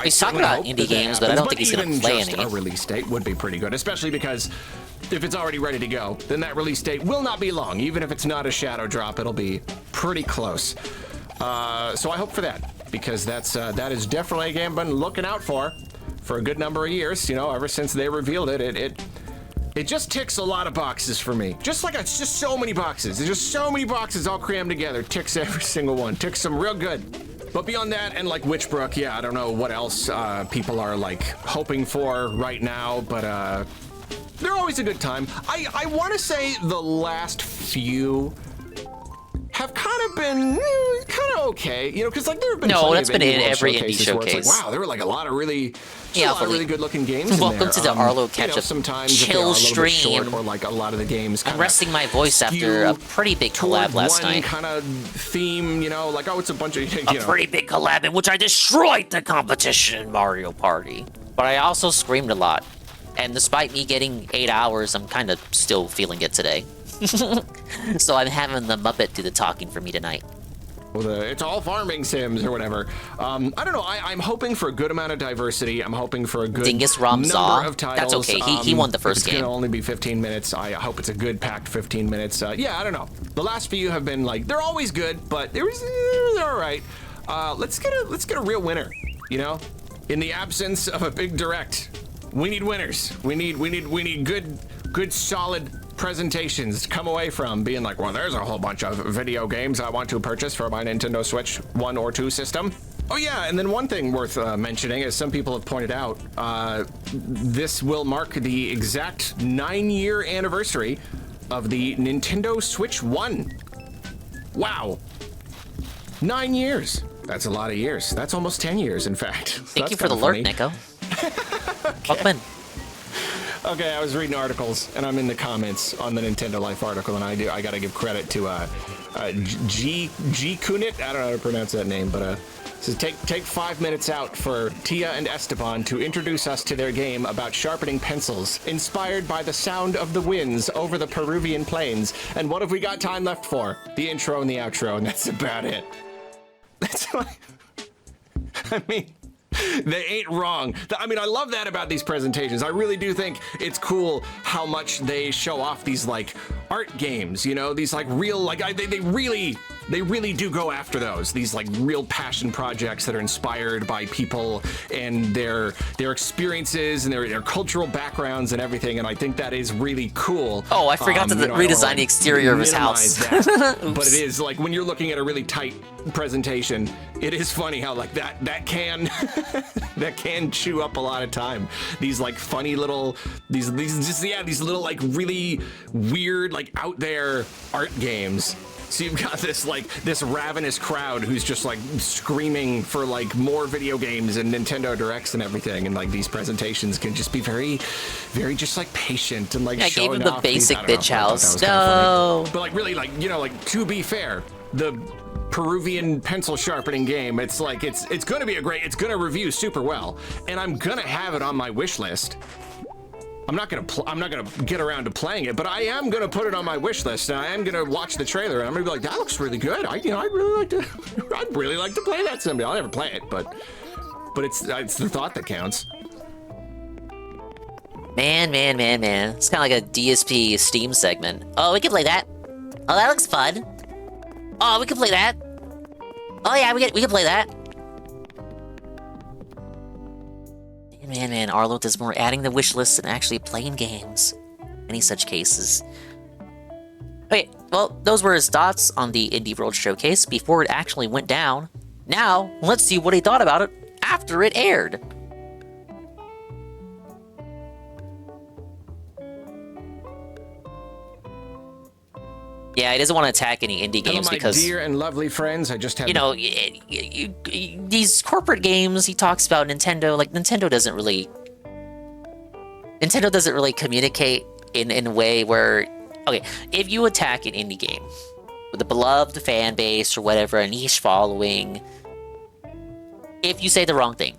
He's talking about indie games, but I don't think he's going to play any. A release date would be pretty good, especially because if it's already ready to go, then that release date will not be long. Even if it's not a shadow drop, it'll be pretty close. So I hope for that, because that is definitely a game I've been looking out for a good number of years. You know, ever since they revealed it, it just ticks a lot of boxes for me. It's just so many boxes. There's just so many boxes all crammed together. Ticks every single one. Ticks them real good. But beyond that, and like Witchbrook, yeah, I don't know what else people are like hoping for right now, but they're always a good time. I want to say the last few have kind of been kind of okay, you know, because like there have been that's been in every indie showcase. It's like, wow, there were like a lot of really good looking games. Welcome in there. to the Arlo catch-up sometimes chill stream. Short, or like a lot of the games. I'm resting my voice after a pretty big collab last night. Kind of theme, you know, like it's a bunch of a pretty big collab in which I destroyed the competition in Mario Party. But I also screamed a lot, and despite me getting 8 hours, I'm kind of still feeling it today. So I'm having the Muppet do the talking for me tonight. it's all farming sims or whatever. I don't know. I'm hoping for a good amount of diversity. I'm hoping for a good Dingus number Ramza. of titles. That's okay. He won the first it's game. It's gonna only be 15 minutes. I hope it's a good packed 15 minutes. Yeah, I don't know. The last few have been like they're always good, but they're all right. Let's get a real winner. You know, in the absence of a big direct, we need winners. We need good solid presentations to come away from being like, well, there's a whole bunch of video games I want to purchase for my Nintendo Switch 1 or 2 system. Oh yeah, and then one thing worth mentioning, as some people have pointed out, this will mark the exact 9-year anniversary of the Nintendo Switch 1. Wow. 9 years. That's a lot of years. That's almost 10 years, in fact. Thank you for the alert, Nico. Welcome in. Okay, I was reading articles, and I'm in the comments on the Nintendo Life article, and I gotta give credit to G Kunit. I don't know how to pronounce that name, but it says take 5 minutes out for Tia and Esteban to introduce us to their game about sharpening pencils, inspired by the sound of the winds over the Peruvian plains. And what have we got time left for? The intro and the outro, and that's about it. That's like, I mean, they ain't wrong. I mean, I love that about these presentations. I really do think it's cool how much they show off these like art games, you know, these like real, like they really do go after those, these like real passion projects that are inspired by people and their experiences and their cultural backgrounds and everything. And I think that is really cool. Oh, I forgot to redesign the exterior of his house. But it is like when you're looking at a really tight presentation, it is funny how like that can that can chew up a lot of time. These like funny little these little like really weird like out there art games. So you've got this ravenous crowd who's just like screaming for like more video games and Nintendo Directs and everything, and like these presentations can just be very, very just like patient and like showing gave him the off basic bitch house. No, but like really like you know like to be fair, the Peruvian pencil sharpening game, it's like it's gonna be it's gonna review super well, and I'm gonna have it on my wish list. I'm not gonna get around to playing it, but I am gonna put it on my wish list, and I am gonna watch the trailer, and I'm gonna be like, that looks really good. I'd really like to play that someday. I'll never play it, but it's the thought that counts. Man. It's kind of like a DSP Steam segment. Oh, we can play that. Oh, that looks fun. Oh, we can play that. Oh yeah, we can play that. Man, Arlo does more adding the wish list than actually playing games. Any such cases. Okay, well, those were his thoughts on the Indie World Showcase before it actually went down. Now, let's see what he thought about it after it aired. Yeah, he doesn't want to attack any indie games because, dear and lovely friends, I just have, you know, these corporate games he talks about Nintendo, like Nintendo doesn't really communicate in a way where, okay, if you attack an indie game with a beloved fan base or whatever, a niche following, if you say the wrong thing,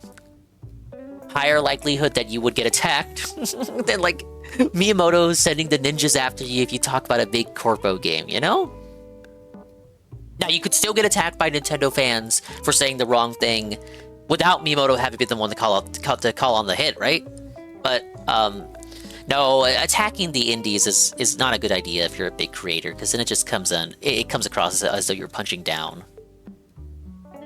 higher likelihood that you would get attacked than like Miyamoto sending the ninjas after you if you talk about a big corpo game, you know? Now, you could still get attacked by Nintendo fans for saying the wrong thing without Miyamoto having been the one to call on the hit, right? But, no, attacking the indies is not a good idea if you're a big creator, because then it just comes across as though you're punching down.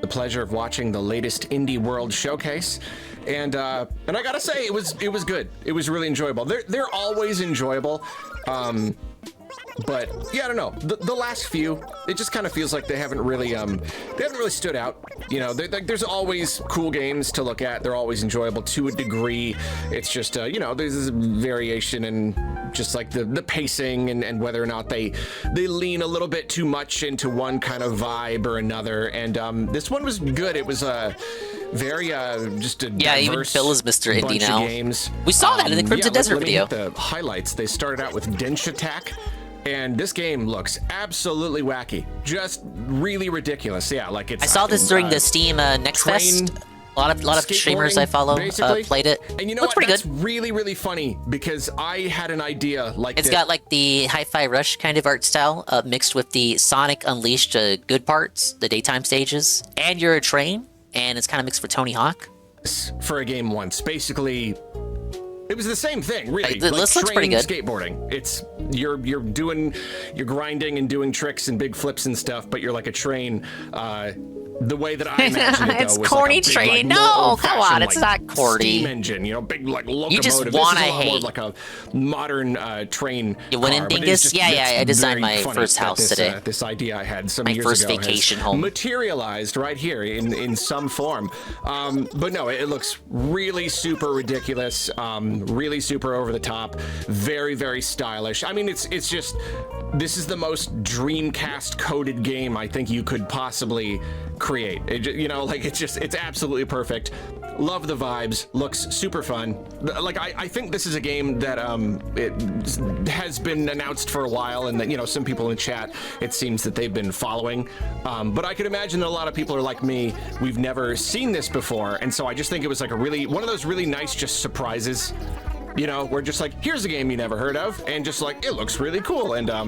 The pleasure of watching the latest Indie World Showcase, and I gotta say it was good. It was really enjoyable. They're always enjoyable, but yeah, I don't know. The last few, it just kind of feels like they haven't really stood out. You know, there's always cool games to look at. They're always enjoyable to a degree. It's just you know, there's this variation in just like the pacing and whether or not they lean a little bit too much into one kind of vibe or another. And this one was good. It was very just a even Phil is Mr. Indie bunch now. Of games. We saw that in the Crimson Desert let me video. hit the highlights. They started out with Densh Attack. And this game looks absolutely wacky, just really ridiculous. Yeah, like it's. I saw this during the Steam Next Fest A lot of streamers I follow played it. And you know Looks what? pretty That's good. really, really funny because I had an idea like It's this. got like the Hi-Fi Rush kind of art style mixed with the Sonic Unleashed good parts, the daytime stages, and you're a train, and it's kind of mixed with Tony Hawk. For a game once, basically, it was the same thing, really. This looks pretty good. Skateboarding. It's you're grinding and doing tricks and big flips and stuff, but you're like a train. The way that I imagined it, though, It's was corny like a big, train. like, No, more come on, old-fashioned, it's like, not corny. Steam engine, you know, big like locomotive. You just This wanna is a lot more hate. like a modern train. You win in car, but it's Dingus? just- Yeah, it's I designed very my funny first that house this, today. This idea I had some My years first ago vacation has home. materialized right here in some form. But no, it looks really super ridiculous, really super over the top, very, very stylish. I mean, it's just, this is the most Dreamcast coded game I think you could possibly create. You know, like it's absolutely perfect. Love the vibes, looks super fun. Like I think this is a game that it has been announced for a while, and that, you know, some people in chat, it seems that they've been following. But I could imagine that a lot of people are like me, we've never seen this before, and so I just think it was like one of those really nice just surprises. You know, we're just like, here's a game you never heard of, and just like, it looks really cool. And I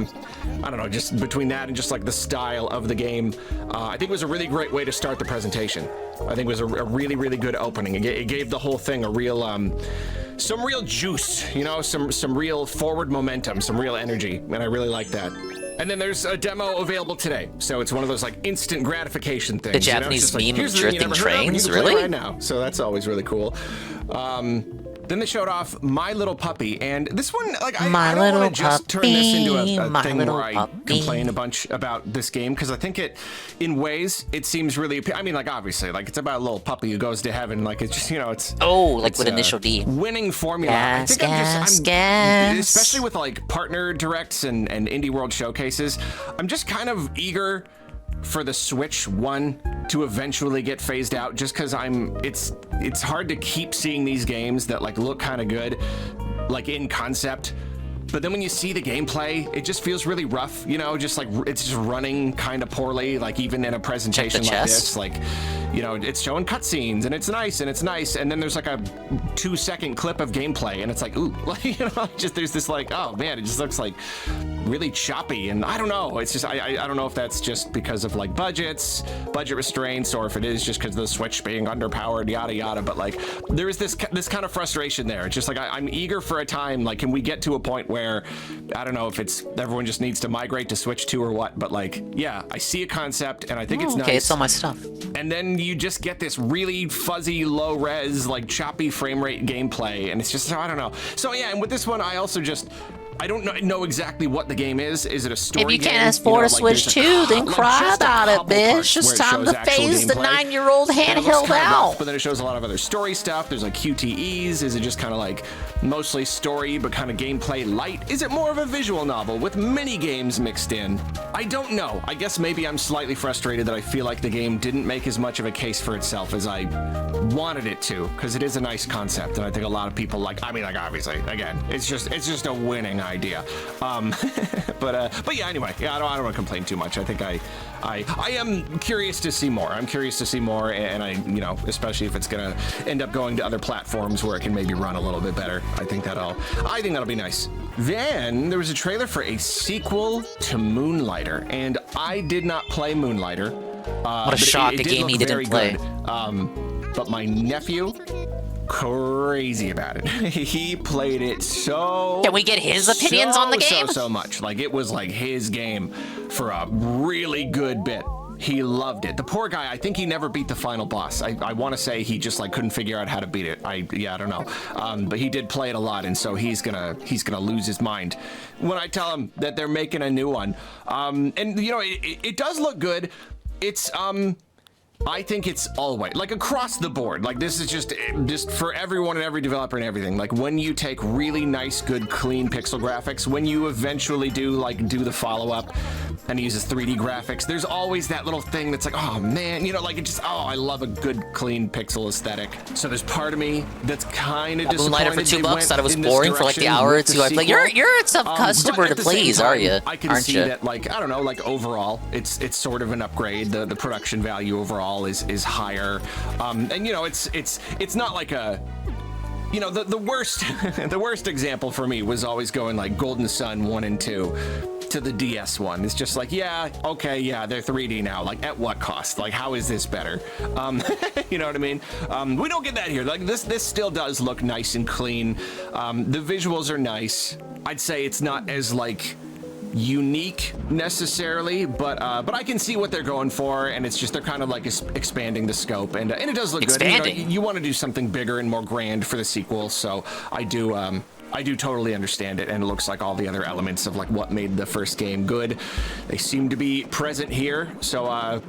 don't know, just between that and just like the style of the game, I think it was a really great way to start the presentation. I think it was a really, really good opening. It gave the whole thing a real, some real juice, you know, some real forward momentum, some real energy, and I really like that. And then there's a demo available today, so it's one of those like instant gratification things. The Japanese meme here's of the thing you drifting never heard of, and you trains, can play it really? right now. So that's always really cool. Then they showed off My Little Puppy, and this one, like, I don't want to just turn this into a thing where I complain a bunch about this game, because I think it, in ways, it seems really, I mean, like, obviously, like, it's about a little puppy who goes to heaven, like, it's just, you know, it's... Oh, like it's with a initial D. Winning formula. Gas, I think gas, I'm gas. especially with, like, partner directs and Indie World showcases, I'm just kind of eager for the Switch 1 to eventually get phased out, just because it's hard to keep seeing these games that like look kind of good, like in concept, but then when you see the gameplay, it just feels really rough, you know, just like it's just running kind of poorly, like even in a presentation like this, like, you know, it's showing cutscenes and it's nice, and then there's like a 2-second clip of gameplay and it's like, ooh, like, you know, just there's this like, oh man, it just looks like really choppy, and I don't know, it's just I don't know if that's just because of like budget restraints, or if it is just because of the Switch being underpowered, yada yada, but like there is this kind of frustration there. It's just like I'm eager for a time, like, can we get to a point where, I don't know if it's everyone just needs to migrate to Switch 2 or what, but like, yeah, I see a concept and I think it's nice. Okay, it's all my stuff. And then you just get this really fuzzy, low res, like choppy frame rate gameplay, and it's just, I don't know. So yeah, and with this one, I don't know exactly what the game is. Is it a story game? If you can't afford a Switch 2, then cry about it, bitch. It's time to phase the 9-year-old handheld out. But then it shows a lot of other story stuff. There's like QTEs. Is it just kind of like mostly story but kind of gameplay light? Is it more of a visual novel with mini games mixed in? I don't know. I guess maybe I'm slightly frustrated that I feel like the game didn't make as much of a case for itself as I wanted it to, because it is a nice concept, and I think a lot of people like, I mean, like, obviously, again, it's just a winning idea. But yeah, anyway, yeah, I don't want to complain too much. I think I am curious to see more. I'm curious to see more, and I, you know, especially if it's gonna end up going to other platforms where it can maybe run a little bit better. I think that'll be nice. Then there was a trailer for a sequel to Moonlighter, and I did not play Moonlighter. What a shock, a game you didn't play. But my nephew, crazy about it. He played it so... Can we get his opinions on the game? So much. Like, it was like his game for a really good bit. He loved it. The poor guy, I think he never beat the final boss. I want to say he just like couldn't figure out how to beat it. I don't know. But he did play it a lot, and so he's gonna lose his mind when I tell him that they're making a new one. And you know, it does look good. It's I think it's all the way, like across the board. Like, this is just for everyone and every developer and everything. Like, when you take really nice, good, clean pixel graphics, when you eventually do the follow-up and it uses 3D graphics, there's always that little thing that's like, oh man, you know, like, it just, oh, I love a good, clean pixel aesthetic. So there's part of me that's kind of disappointed. Moonlighter for $2, thought it was boring for like the hour or two I played. You're a tough customer to please, are you? I can see that, like, I don't know, like overall, it's sort of an upgrade. The production value overall overall is higher. And you know, it's not like a, you know, the worst the worst example for me was always going like Golden Sun 1 and 2 to the DS one. It's just like, yeah, okay, yeah, they're 3D now. Like, at what cost? Like, how is this better? You know what I mean? We don't get that here. Like, this still does look nice and clean. The visuals are nice. I'd say it's not as like unique necessarily, but I can see what they're going for, and it's just they're kind of like expanding the scope, and it does look good. You know, you want to do something bigger and more grand for the sequel, so I do totally understand it, and it looks like all the other elements of like what made the first game good, they seem to be present here. So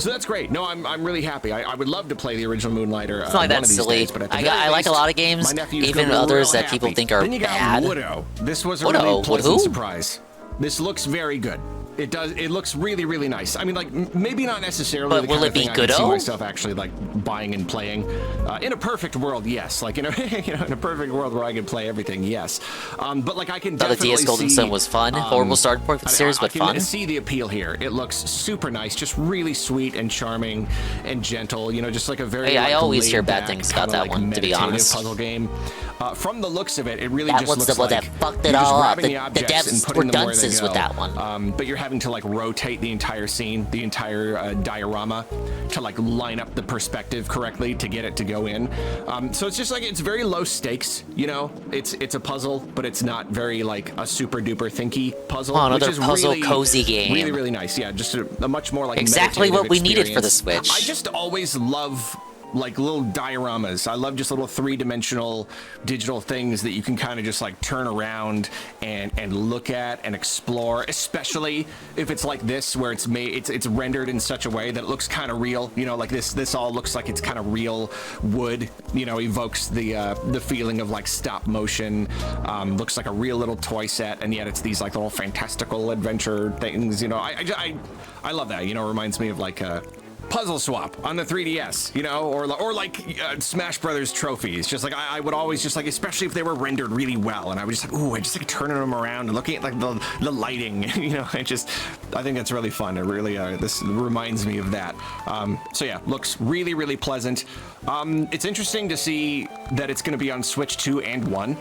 that's great. No, I'm really happy. I would love to play the original Moonlighter. It's not like that silly. Days, but I like a lot of games, even others that people think are then you got bad. Widow. This was a really pleasant surprise. This looks very good. It does. It looks really, really nice. I mean, like, maybe not necessarily but the will kind it of be thing I can see good-o? myself actually like buying and playing. In a perfect world, yes. Like in a you know, in a perfect world where I can play everything, yes. But like I can definitely the DS Golden see, Sun was fun. Horrible start for the series, but fun. I can see the appeal here. It looks super nice, just really sweet and charming and gentle. You know, just like a very. Hey, I always hear bad bad things about that one, to be honest. Puzzle game. From the looks of it, it really that just looks looks the one like that fucked it you're just all up. grabbing The objects and devs putting were them where they dunces go. with that one. But you're having to like rotate the entire scene, the entire diorama, to like line up the perspective correctly to get it to go in. So it's just like it's very low stakes. You know, it's a puzzle, but it's not very like a super duper thinky puzzle. Oh, another which is puzzle really, cozy game. Really, really nice. Yeah, just a much more like exactly what we needed for the experience. Switch. I just always love like little dioramas. I love just little three-dimensional digital things that you can kind of just like turn around and look at and explore, especially if it's like this where it's made it's rendered in such a way that it looks kind of real. You know, like this all looks like it's kind of real wood, you know, evokes the feeling of like stop motion. Looks like a real little toy set, and yet it's these like little fantastical adventure things, you know. I love that, you know. It reminds me of like Puzzle Swap on the 3DS, you know, or like Smash Brothers trophies. Just like I would always just like, especially if they were rendered really well, and I was just like, ooh, I just like turning them around and looking at like the lighting, you know. I think that's really fun. It really this reminds me of that. So yeah, looks really, really pleasant. It's interesting to see that it's going to be on Switch 2 and 1.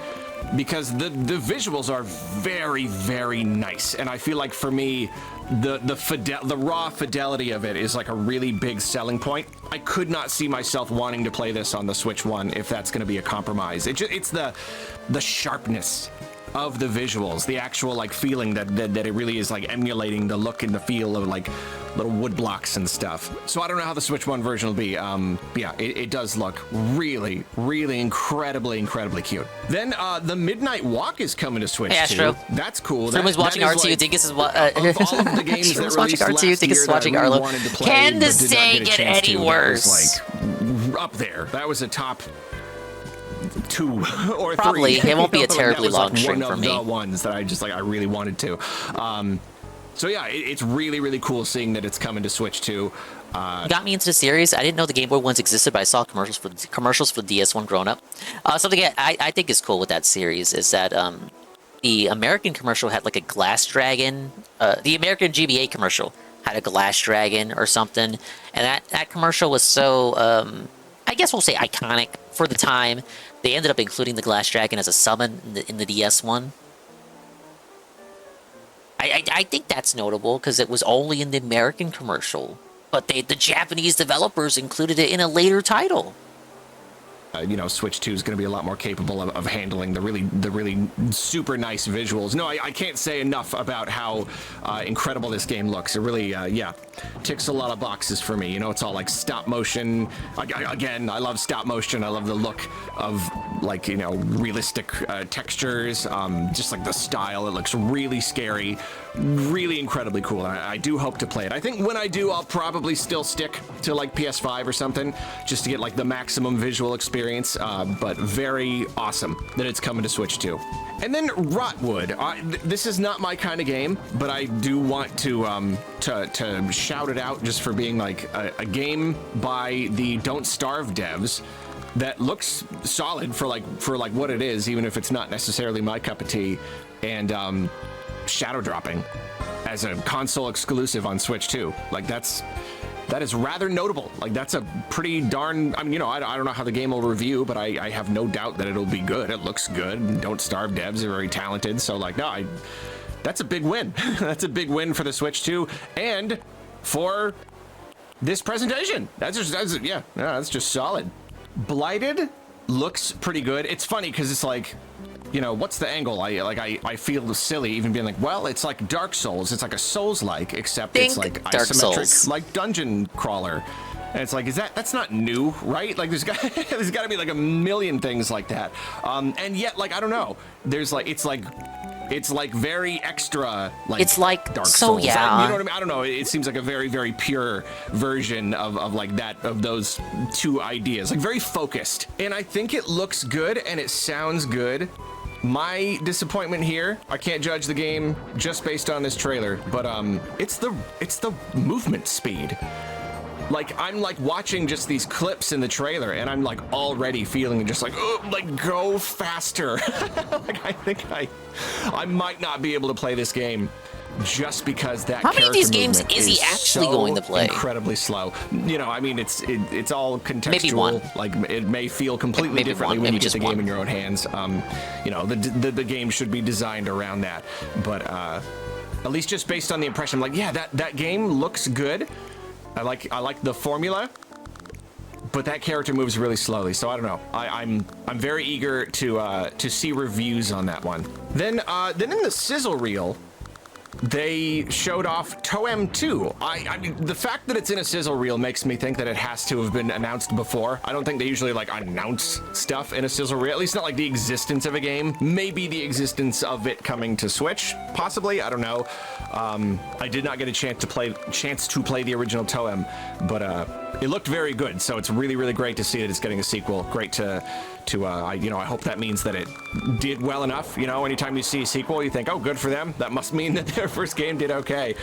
Because the visuals are very, very nice, and I feel like for me, the raw fidelity of it is like a really big selling point. I could not see myself wanting to play this on the Switch 1 if that's going to be a compromise. It's the sharpness of the visuals, the actual like feeling that it really is like emulating the look and the feel of like little wood blocks and stuff. So I don't know how the Switch 1 version will be. But yeah, it does look really, really incredibly cute. Then the Midnight Walk is coming to Switch too. That's cool. Someone's watching R2. You think this is what? Of all of the games that watching R2. You think this is watching Arlo? Can this thing get any worse? Like up there. That was a top 2 or 3. Probably. It won't be a terribly long stream for me. One of the ones that I just like, I really wanted to. So yeah, it's really, really cool seeing that it's coming to Switch 2. Got me into the series. I didn't know the Game Boy ones existed, but I saw commercials for the DS one growing up. Something I think is cool with that series is that the American commercial had like a glass dragon. The American GBA commercial had a glass dragon or something, and that commercial was so I guess we'll say iconic for the time. They ended up including the glass dragon as a summon in the DS one. I think that's notable because it was only in the American commercial, but the Japanese developers included it in a later title. You know, Switch 2 is going to be a lot more capable of handling the really super nice visuals. No, I can't say enough about how incredible this game looks. It really, yeah, ticks a lot of boxes for me. You know, it's all like stop motion. Again, I love stop motion. I love the look of like, you know, realistic textures. Just like the style. It looks really scary. Really incredibly cool. I do hope to play it. I think when I do, I'll probably still stick to like PS5 or something just to get like the maximum visual experience. But very awesome that it's coming to Switch 2. And then Rotwood. This is not my kind of game, but I do want to shout it out just for being like a game by the Don't Starve devs that looks solid for like what it is, even if it's not necessarily my cup of tea. And shadow dropping as a console exclusive on Switch 2. Like that's That is rather notable. Like, that's a pretty darn, I mean, you know, I don't know how the game will review, but I have no doubt that it'll be good. It looks good. Don't Starve devs are very talented. So, like, no, that's a big win. That's a big win for the Switch 2 and for this presentation. That's just solid. Blighted looks pretty good. It's funny because it's like, you know, what's the angle? I feel silly even being like, well, it's like Dark Souls. It's like a Souls-like, except it's like Dark isometric, Souls. like dungeon crawler. And it's like, that's not new, right? Like there's got to be like a million things like that. And yet, like, I don't know. There's like, it's like very extra, like it's like Dark so Souls. yeah. You know what I mean? I don't know. It seems like a very, very pure version of like that, of those two ideas, like very focused. And I think it looks good and it sounds good. My disappointment here, I can't judge the game just based on this trailer, but it's the movement speed. Like, I'm like watching just these clips in the trailer and I'm like already feeling just like, oh, like go faster. Like I think I might not be able to play this game just because that How many of these character games is he movement actually so going to play? Incredibly slow. You know, I mean, it's all contextual. Maybe one. Like it may feel completely Maybe differently one, when you maybe get the just game one. in your own hands. You know, the game should be designed around that. But at least just based on the impression, like, yeah, that game looks good. I like the formula, but that character moves really slowly. So I don't know. I'm very eager to see reviews on that one. Then in the sizzle reel, they showed off Toem 2. I mean, the fact that it's in a sizzle reel makes me think that it has to have been announced before. I don't think they usually like announce stuff in a sizzle reel, at least not like the existence of a game. Maybe the existence of it coming to Switch, possibly. I don't know. I did not get a chance to play the original Toem, but it looked very good. So it's really, really great to see that it's getting a sequel. Great to I hope that means that it did well enough. You know, anytime you see a sequel, you think, oh, good for them. That must mean that their first game did okay.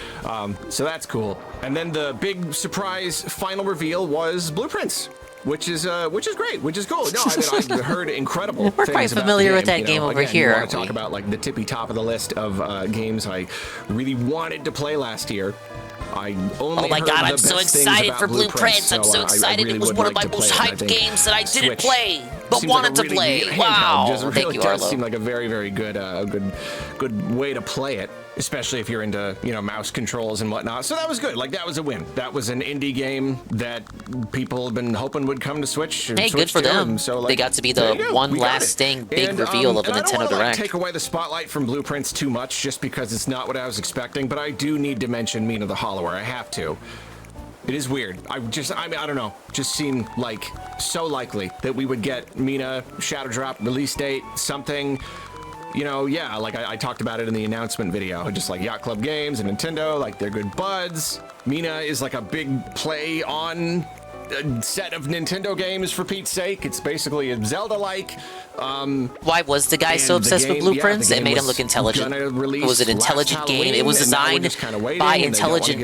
So that's cool. And then the big surprise final reveal was Blueprints, which is great, which is cool. No, I mean, I've heard incredible We're things quite about familiar the with that you know, game over again, here, You want aren't to talk we? about like the tippy top of the list of games I really wanted to play last year. I only Oh my heard god, the I'm so best things excited about for Blueprints. I'm so I excited. really It was would one of like my to most play it. I hyped think games that I didn't Switch play, but seems like wanted a to really play. neat handheld. Wow. Just Thank really you, does Arlo. seem like a very, very good, good way to play it, especially if you're into, you know, mouse controls and whatnot. So that was good. Like, that was a win. That was an indie game that people have been hoping would come to Switch. Hey, Switch good for to, them. and so, like, they got to be there the you go. one We got it. lasting big And, reveal of a and I don't Nintendo wanna, Direct. Like, take away the spotlight from Blueprints too much just because it's not what I was expecting, but I do need to mention Mina the Hollower. I have to. It is weird. I don't know. Just seemed like so likely that we would get Mina Shadow Drop release date, something. You know, yeah, like I talked about it in the announcement video. Just like Yacht Club Games and Nintendo, like they're good buds. Mina is like a big play on a set of Nintendo games, for Pete's sake. It's basically a Zelda-like. Why was the guy so obsessed with Blueprints? It made him look intelligent. It was an intelligent game. It was designed by intelligent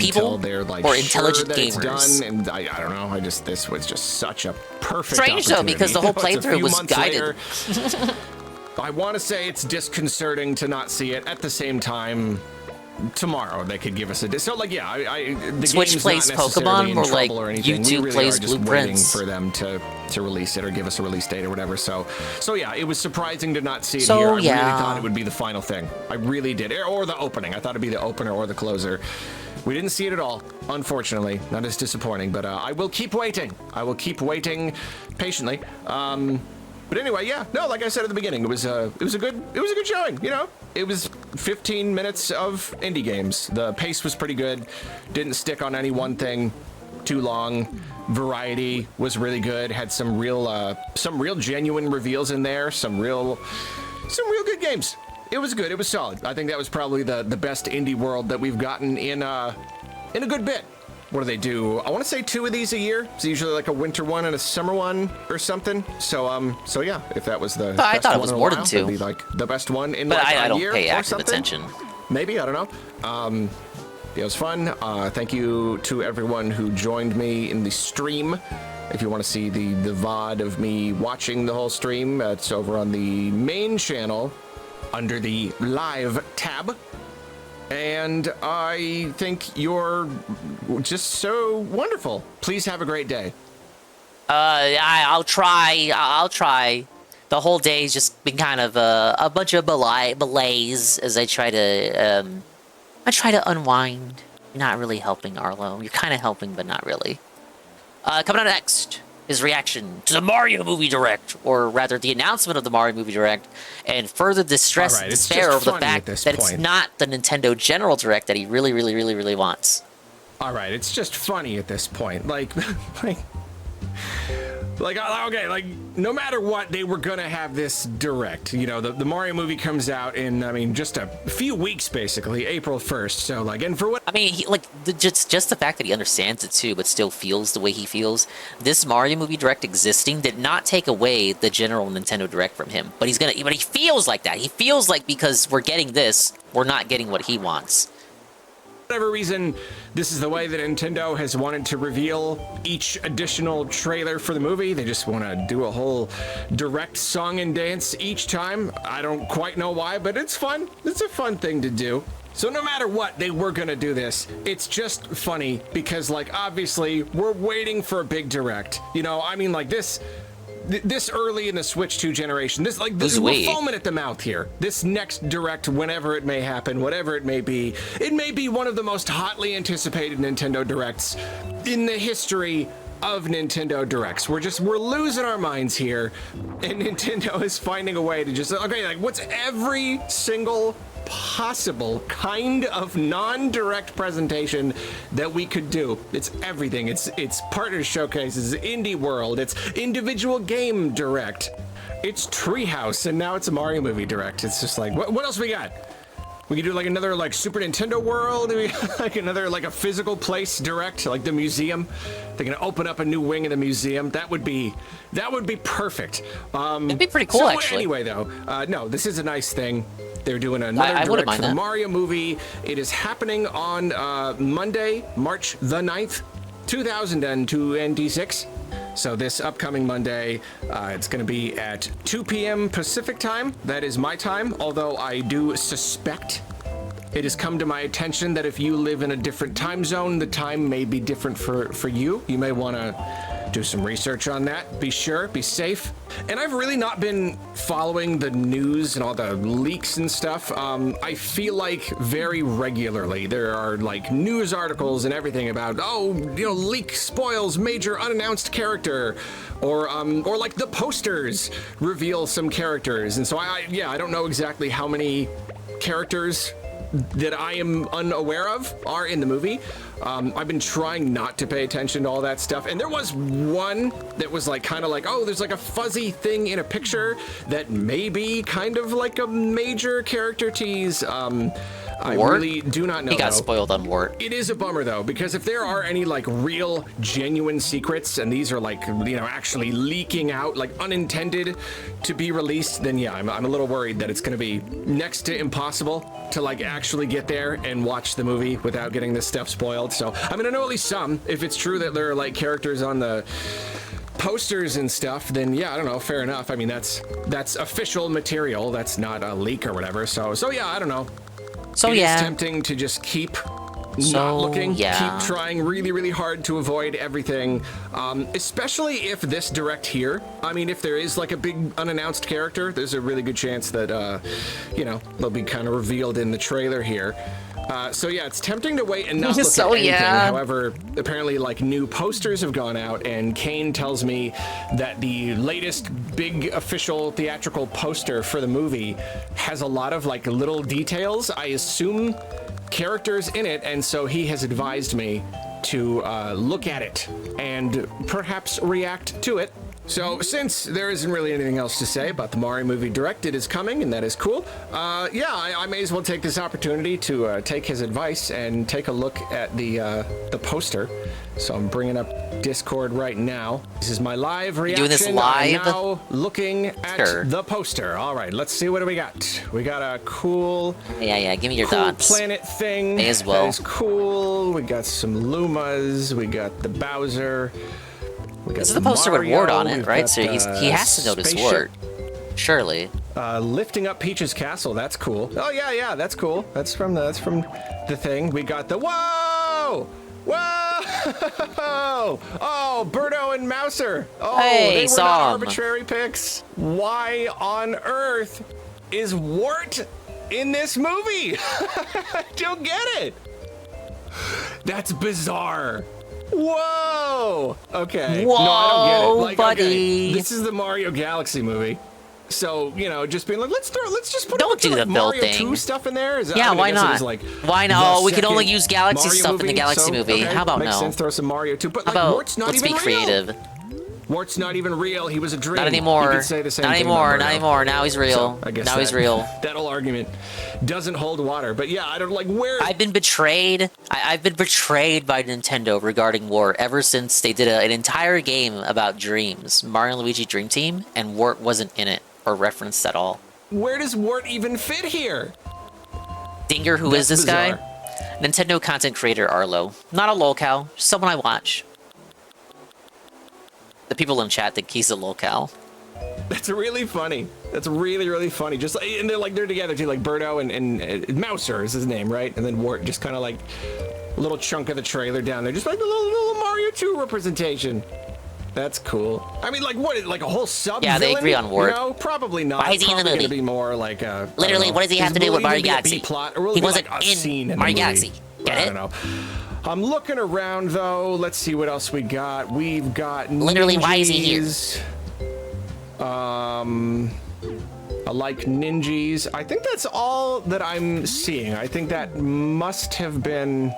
people or intelligent gamers. Done, and I don't know. This was just such a perfect. Strange though, because the whole playthrough was guided. I want to say it's disconcerting to not see it. At the same time, tomorrow they could give us a so like yeah. The Switch game's plays not necessarily Pokemon, in or trouble like or anything. YouTube we really plays are just Blueprints. waiting for them to release it or give us a release date or whatever. So yeah, it was surprising to not see it So, here. I really yeah. thought it would be the final thing. I really did, or the opening. I thought it'd be the opener or the closer. We didn't see it at all, unfortunately. That is disappointing, but I will keep waiting. I will keep waiting patiently. But anyway, yeah, no, like I said at the beginning, it was a good showing. You know, it was 15 minutes of indie games. The pace was pretty good. Didn't stick on any one thing too long. Variety was really good. Had some real genuine reveals in there. Some real good games. It was good. It was solid. I think that was probably the best indie world that we've gotten in a good bit. What do they do? I want to say 2 of these a year. It's usually like a winter one and a summer one or something. So yeah, if that was the I best thought it one was in a more while, than 2. that'd be like the best one in But like I a don't year pay or active something. attention. Maybe, I don't know. It was fun. Thank you to everyone who joined me in the stream. If you want to see the VOD of me watching the whole stream, it's over on the main channel under the live tab. and I think you're just so wonderful. Please have a great day. I'll try. I'll try. The whole day's just been kind of a bunch of malaise as I try to unwind. You're not really helping, Arlo. You're kind of helping, but not really. Coming up next is reaction to the Mario Movie Direct, or rather the announcement of the Mario Movie Direct, and further distress and despair over the fact that it's not the Nintendo General Direct that he really, really, really, really wants. All right, it's just funny at this point. Like, okay, like, no matter what, they were gonna have this direct. You know, the Mario movie comes out in, I mean, just a few weeks, basically, April 1st. So, like, and for what... I mean, just the fact that he understands it, too, but still feels the way he feels. This Mario movie direct existing did not take away the general Nintendo Direct from him. But but he feels like that. He feels like because we're getting this, we're not getting what he wants. Whatever reason, this is the way that Nintendo has wanted to reveal each additional trailer for the movie. They just want to do a whole direct song and dance each time. I don't quite know why, but it's fun. It's a fun thing to do. So no matter what, they were gonna do this. It's just funny because, like, obviously we're waiting for a big direct. You know, I mean, like this early in the Switch 2 generation, we're foaming at the mouth here. This next direct, whenever it may happen, whatever it may be one of the most hotly anticipated Nintendo Directs in the history of Nintendo Directs. We're losing our minds here, and Nintendo is finding a way to just, okay, like, what's every single possible kind of non-direct presentation that we could do? It's everything. It's partner showcases, indie world, it's individual game direct, it's Treehouse, and now it's a Mario movie direct. It's just like, what else we got? We could do like another like Super Nintendo World, like another like a physical place direct, like the museum. They're gonna open up a new wing in the museum. That would be perfect. It'd be pretty cool, so actually. Anyway, though, no, this is a nice thing. They're doing another direct for the Mario movie. It is happening on Monday, March the 9th, 2026. So this upcoming Monday, it's going to be at 2 p.m. Pacific time. That is my time, although I do suspect it has come to my attention that if you live in a different time zone, the time may be different for you. You may want to do some research on that. Be sure, be safe. And I've really not been following the news and all the leaks and stuff. I feel like very regularly there are like news articles and everything about, leak spoils major unannounced character, or like the posters reveal some characters. And so I don't know exactly how many characters that I am unaware of are in the movie. I've been trying not to pay attention to all that stuff, and there was one that was like kind of like, oh, there's like a fuzzy thing in a picture that may be kind of like a major character tease. I really do not know. He got spoiled on Wart. It is a bummer though, because if there are any like real genuine secrets, and these are like, actually leaking out, like unintended to be released, then yeah, I'm a little worried that it's going to be next to impossible to like actually get there and watch the movie without getting this stuff spoiled. So I mean, I know at least some. If it's true that there are like characters on the posters and stuff, then yeah, I don't know, fair enough. I mean, that's official material. That's not a leak or whatever. So yeah, I don't know. So it is tempting to just keep not looking, keep trying really, really hard to avoid everything, especially if this direct here, I mean, if there is like a big unannounced character, there's a really good chance that, they'll be kind of revealed in the trailer here. So yeah, it's tempting to wait and not look at anything. However, apparently like new posters have gone out, and Kane tells me that the latest big official theatrical poster for the movie has a lot of like little details, I assume characters in it, and so he has advised me to look at it and perhaps react to it. So since there isn't really anything else to say about the Mario movie direct, it is coming, and that is cool. I may as well take this opportunity to take his advice and take a look at the poster. So I'm bringing up Discord right now. This is my live reaction. Doing this live? I'm now looking at the poster. All right, let's see what do we got. We got a cool, give me your cool thoughts. Planet thing. May as well. That is cool. We got some Lumas. We got the Bowser. This is the poster with Wart on it, right? So he has to notice Wart. Surely. Lifting up Peach's castle. That's cool. Oh yeah, that's cool. That's from the thing. We got the whoa. Oh, Birdo and Mouser. Oh, hey, they were not arbitrary picks. Why on earth is Wart in this movie? I don't get it. That's bizarre. Whoa. Okay. Whoa, no, I don't get it. Like, buddy. Okay, this is the Mario Galaxy movie. So, you know, just being like, let's just put Don't do the Mario thing. 2 stuff in there. Yeah, why not? Like why not? Oh, we can only second use Galaxy Mario stuff movie, in the Galaxy so, movie. okay, How about makes no? sense, throw some Mario 2, but How like, about Wart's not let's even be creative? Wart's not even real. He was a dream. Not anymore. You could say the same not thing anymore. about Not Birdo. anymore. Now he's real. So, I guess now he's real. That whole argument doesn't hold water. But yeah, I don't like where. I've been betrayed. I've been betrayed by Nintendo regarding Wart ever since they did an entire game about dreams, Mario and Luigi Dream Team, and Wart wasn't in it or referenced at all. Where does Wart even fit here? Dinger, who is this guy? Nintendo content creator Arlo. Not a lolcow, just someone I watch. The people in chat think he's a lolcow. That's really funny. That's really, really funny. Just and they're together too, like Birdo and Mouser is his name, right? And then Wart, just kind of like a little chunk of the trailer down there, just like the little Mario 2 representation. That's cool. I mean, like what? Like a whole sub. Yeah, they agree on Wart. You know, probably not. Why is he in the Probably movie? Gonna be more like a. Literally, what does he have to do with Mario Galaxy? Plot, or will He it be wasn't like a in scene in Mario the movie? Galaxy. Get I it? don't know. I'm looking around though. Let's see what else we got. We've got Literally, why is he here? Ninjas. I like Ninjas. I think that's all that I'm seeing. I think that must have been.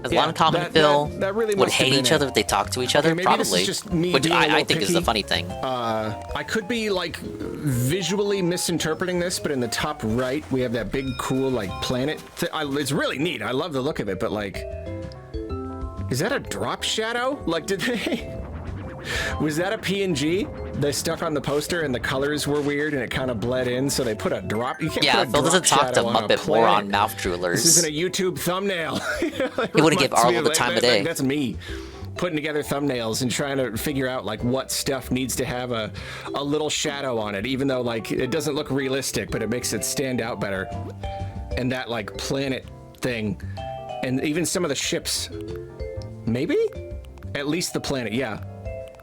As Lon Common and Phil that really would must have hate been each it. other if they talked to each other, Okay, maybe probably. this is just me Which being a I little think is the picky. funny thing. I could be like visually misinterpreting this, but in the top right we have that big cool like planet. It's really neat. I love the look of it, but like, is that a drop shadow? Like, did they? Was that a PNG they stuck on the poster and the colors were weird and it kind of bled in, so they put a drop? You can't Yeah, put a Phil drop doesn't talk to shadow on a Muppet more on planet. mouth droolers. This isn't a YouTube thumbnail. He wouldn't give Arlo the time of day. That's me putting together thumbnails and trying to figure out like what stuff needs to have a little shadow on it, even though like it doesn't look realistic, but it makes it stand out better. And that like planet thing, and even some of the ships, maybe? At least the planet, yeah.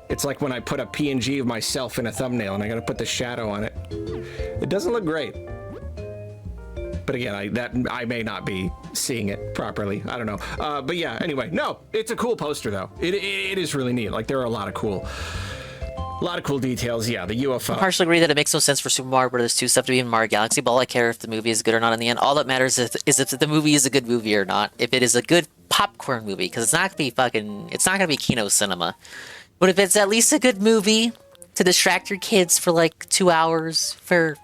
It's like when I put a PNG of myself in a thumbnail and I gotta put the shadow on it. It doesn't look great. But again, I may not be seeing it properly. I don't know. But yeah, anyway, no, it's a cool poster though. It is really neat. Like there are a lot of cool details. Yeah, the UFO. I partially agree that it makes no sense for Super Mario Bros. 2 stuff to be in Mario Galaxy, but all I care if the movie is good or not in the end. All that matters is if the movie is a good movie or not. If it is a good popcorn movie, because it's not gonna be Kino Cinema. But if it's at least a good movie to distract your kids for like 2 hours, fair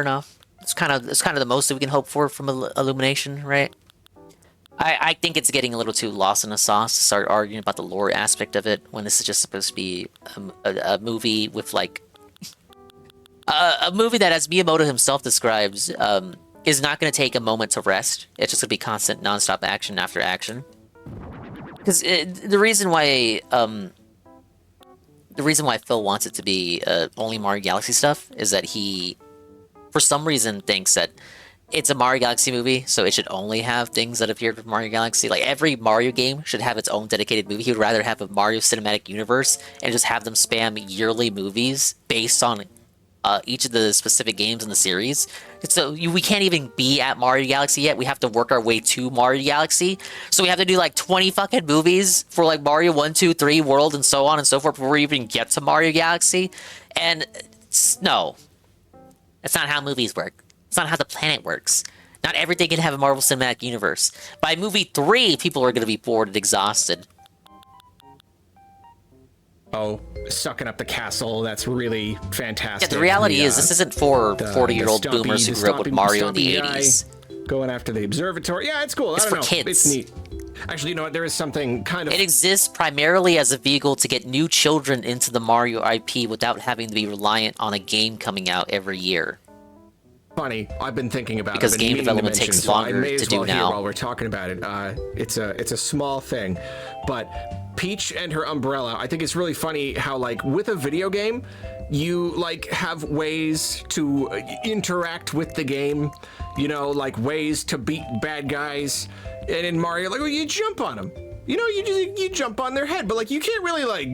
enough. It's kind of the most that we can hope for from Illumination, right? I think it's getting a little too lost in the sauce to start arguing about the lore aspect of it when this is just supposed to be a movie with like a movie that, as Miyamoto himself describes, is not going to take a moment to rest. It's just going to be constant, nonstop action after action. Because the reason why Phil wants it to be only Mario Galaxy stuff is that he, for some reason, thinks that it's a Mario Galaxy movie, so it should only have things that appeared with Mario Galaxy. Like, every Mario game should have its own dedicated movie. He would rather have a Mario Cinematic Universe and just have them spam yearly movies based on each of the specific games in the series. So we can't even be at Mario Galaxy yet. We have to work our way to Mario Galaxy. So we have to do like 20 fucking movies for like Mario 1, 2, 3, World, and so on and so forth before we even get to Mario Galaxy. And no, that's not how movies work. It's not how the planet works. Not everything can have a Marvel Cinematic Universe. By movie 3, people are going to be bored and exhausted. Oh, sucking up the castle. That's really fantastic. Yeah, the reality is this isn't for 40-year-old boomers who grew up with Mario in the 80s. Going after the observatory. Yeah, it's cool. It's I for don't know. kids. It's neat. Actually, you know what? There is something kind of... It exists primarily as a vehicle to get new children into the Mario IP without having to be reliant on a game coming out every year. Funny, I've been thinking about because it. game development takes longer to do now. While we're talking about it, it's a small thing, but Peach and her umbrella, I think it's really funny how, like, with a video game, you, like, have ways to interact with the game, you know, like ways to beat bad guys. And in Mario, like, well, you jump on them. You know, you jump on their head, but, like, you can't really, like,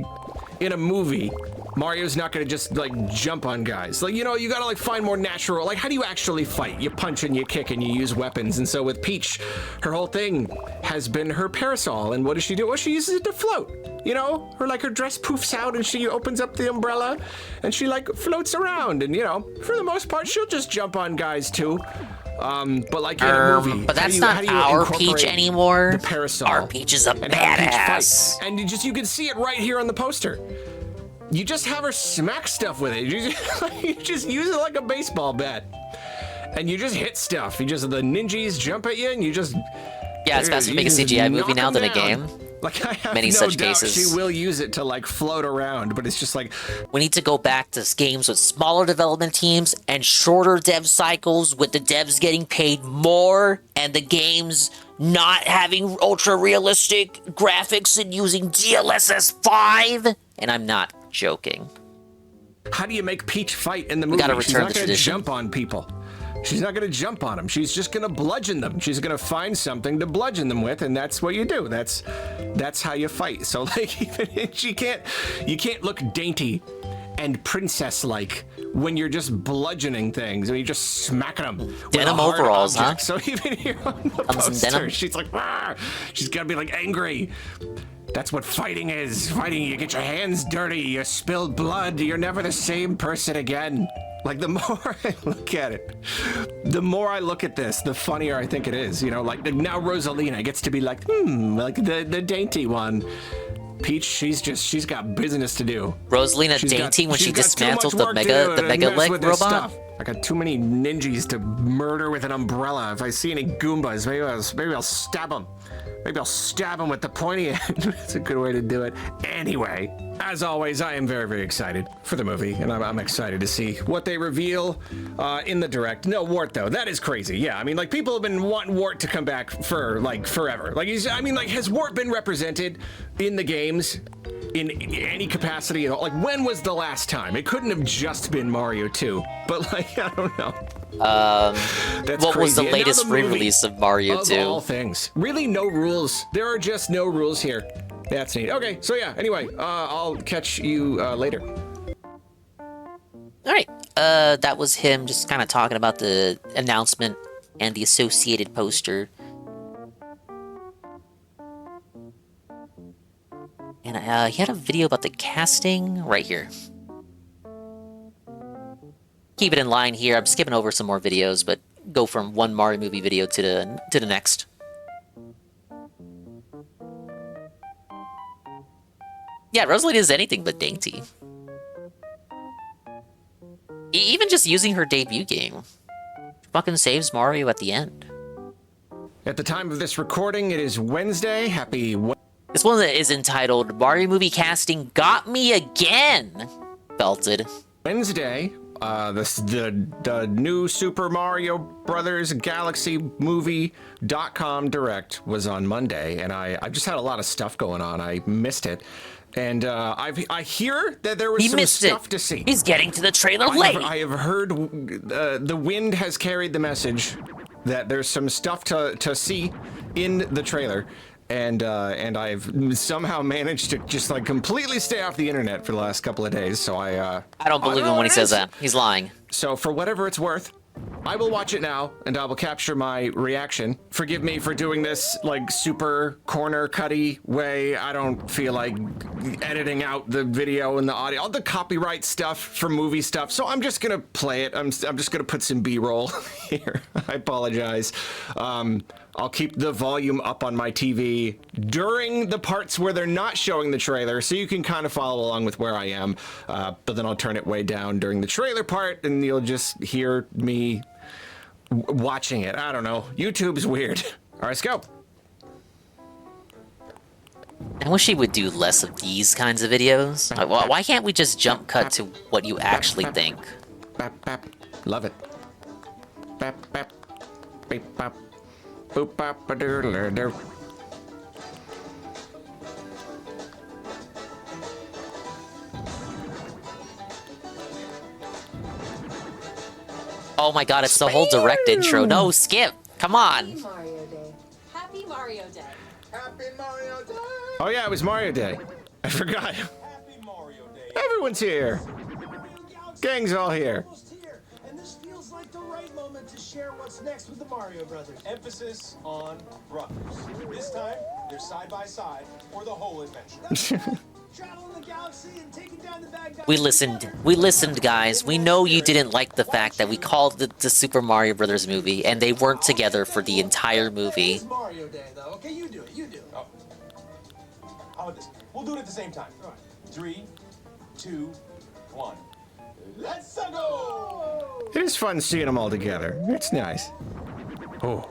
in a movie, Mario's not gonna just, like, jump on guys. Like, you know, you gotta, like, find more natural, like, how do you actually fight? You punch and you kick and you use weapons. And so with Peach, her whole thing has been her parasol. And what does she do? Well, she uses it to float. You know, her dress poofs out and she opens up the umbrella and she, like, floats around. And, you know, for the most part, she'll just jump on guys, too. But like in a movie, but that's not our Peach anymore. The parasol. Our Peach is a badass. And you can see it right here on the poster. You just have her smack stuff with it. You just use it like a baseball bat. And you just hit stuff. The ninjas jump at you and you just... Yeah, it's faster to make a CGI movie now than a game. Like, I have Many no such doubt cases. she will use it to, like, float around, but it's just like... We need to go back to games with smaller development teams and shorter dev cycles, with the devs getting paid more and the games not having ultra-realistic graphics and using DLSS 5. And I'm not joking. How do you make Peach fight in the movie? We gotta She's return not the gonna tradition. jump on people. She's not going to jump on them. She's just going to bludgeon them. She's going to find something to bludgeon them with, and that's what you do. That's how you fight. So, like, even you can't look dainty and princess-like when you're just bludgeoning things and you're just smacking them with Denim a hard overalls, object. huh? So even here on the poster, she's like, "Rah!" She's got to be like angry. That's what fighting is. Fighting, you get your hands dirty, you spill blood, you're never the same person again. Like, the more I look at it, the more I look at this, the funnier I think it is. You know, like, now Rosalina gets to be like, like the dainty one. Peach, she's got business to do. Rosalina She's dainty when she's she got too dismantled much the work to do to mega mess leg with this robot. stuff. I got too many ninjas to murder with an umbrella. If I see any Goombas, maybe I'll stab them. Maybe I'll stab him with the pointy end. It's a good way to do it. Anyway, as always, I am very, very excited for the movie, and I'm excited to see what they reveal in the direct. No, Wart, though. That is crazy. Yeah, I mean, like, people have been wanting Wart to come back for, like, forever. Like, has Wart been represented in the games in any capacity at all? Like, when was the last time? It couldn't have just been Mario 2, but, like, I don't know. That's what was the crazy. And now latest movie re-release of Mario 2? Of all things. Really, no rules. There are just no rules here. That's neat. Okay, so yeah, anyway, I'll catch you later. Alright, that was him just kind of talking about the announcement and the associated poster. And he had a video about the casting right here. Keep it in line here. I'm skipping over some more videos, but go from one Mario movie video to the next. Yeah, Rosalina is anything but dainty. Even just using her debut game fucking saves Mario at the end. At the time of this recording, it is Wednesday. Happy This one is entitled Mario Movie Casting Got Me Again. Belted. Wednesday. The new Super Mario Brothers Galaxy Movie.com Direct was on Monday, and I just had a lot of stuff going on. I missed it. And I hear that there was some stuff to see. He's getting to the trailer late. I have heard the wind has carried the message that there's some stuff to see in the trailer. And I've somehow managed to just, like, completely stay off the internet for the last couple of days, so I don't believe him when he says that. He's lying. So for whatever it's worth, I will watch it now, and I will capture my reaction. Forgive me for doing this, like, super corner-cutty way. I don't feel like editing out the video and the audio, all the copyright stuff for movie stuff, so I'm just gonna play it. I'm just gonna put some B-roll here. I apologize. I'll keep the volume up on my TV during the parts where they're not showing the trailer, so you can kind of follow along with where I am, but then I'll turn it way down during the trailer part, and you'll just hear me watching it. I don't know. YouTube's weird. All right, let's go. I wish he would do less of these kinds of videos. Why can't we just jump cut to what you actually think? Love it. Bap, bap, beep, bap. Boop, bop, ba, doodle, doo. Oh my god, it's the whole direct intro. No, skip. Come on. Mario Day. Happy Mario Day. Happy Mario Day. Oh yeah, it was Mario Day. I forgot. Everyone's here. Gang's all here. And this feels like the right moment to share what's next with the Mario Brothers. Emphasis on brothers. This time, they're side by side for the whole adventure. Traveling the galaxy and taking down the bad guys. We listened, guys. We know you didn't like the fact that we called the Super Mario Brothers movie, and they weren't together for the entire movie. It's Mario Day, though. Okay, you do it. You do it. Oh. How about this? We'll do it at the same time. All right. 3, 2, 1. Let's go! It is fun seeing them all together. It's nice. Oh.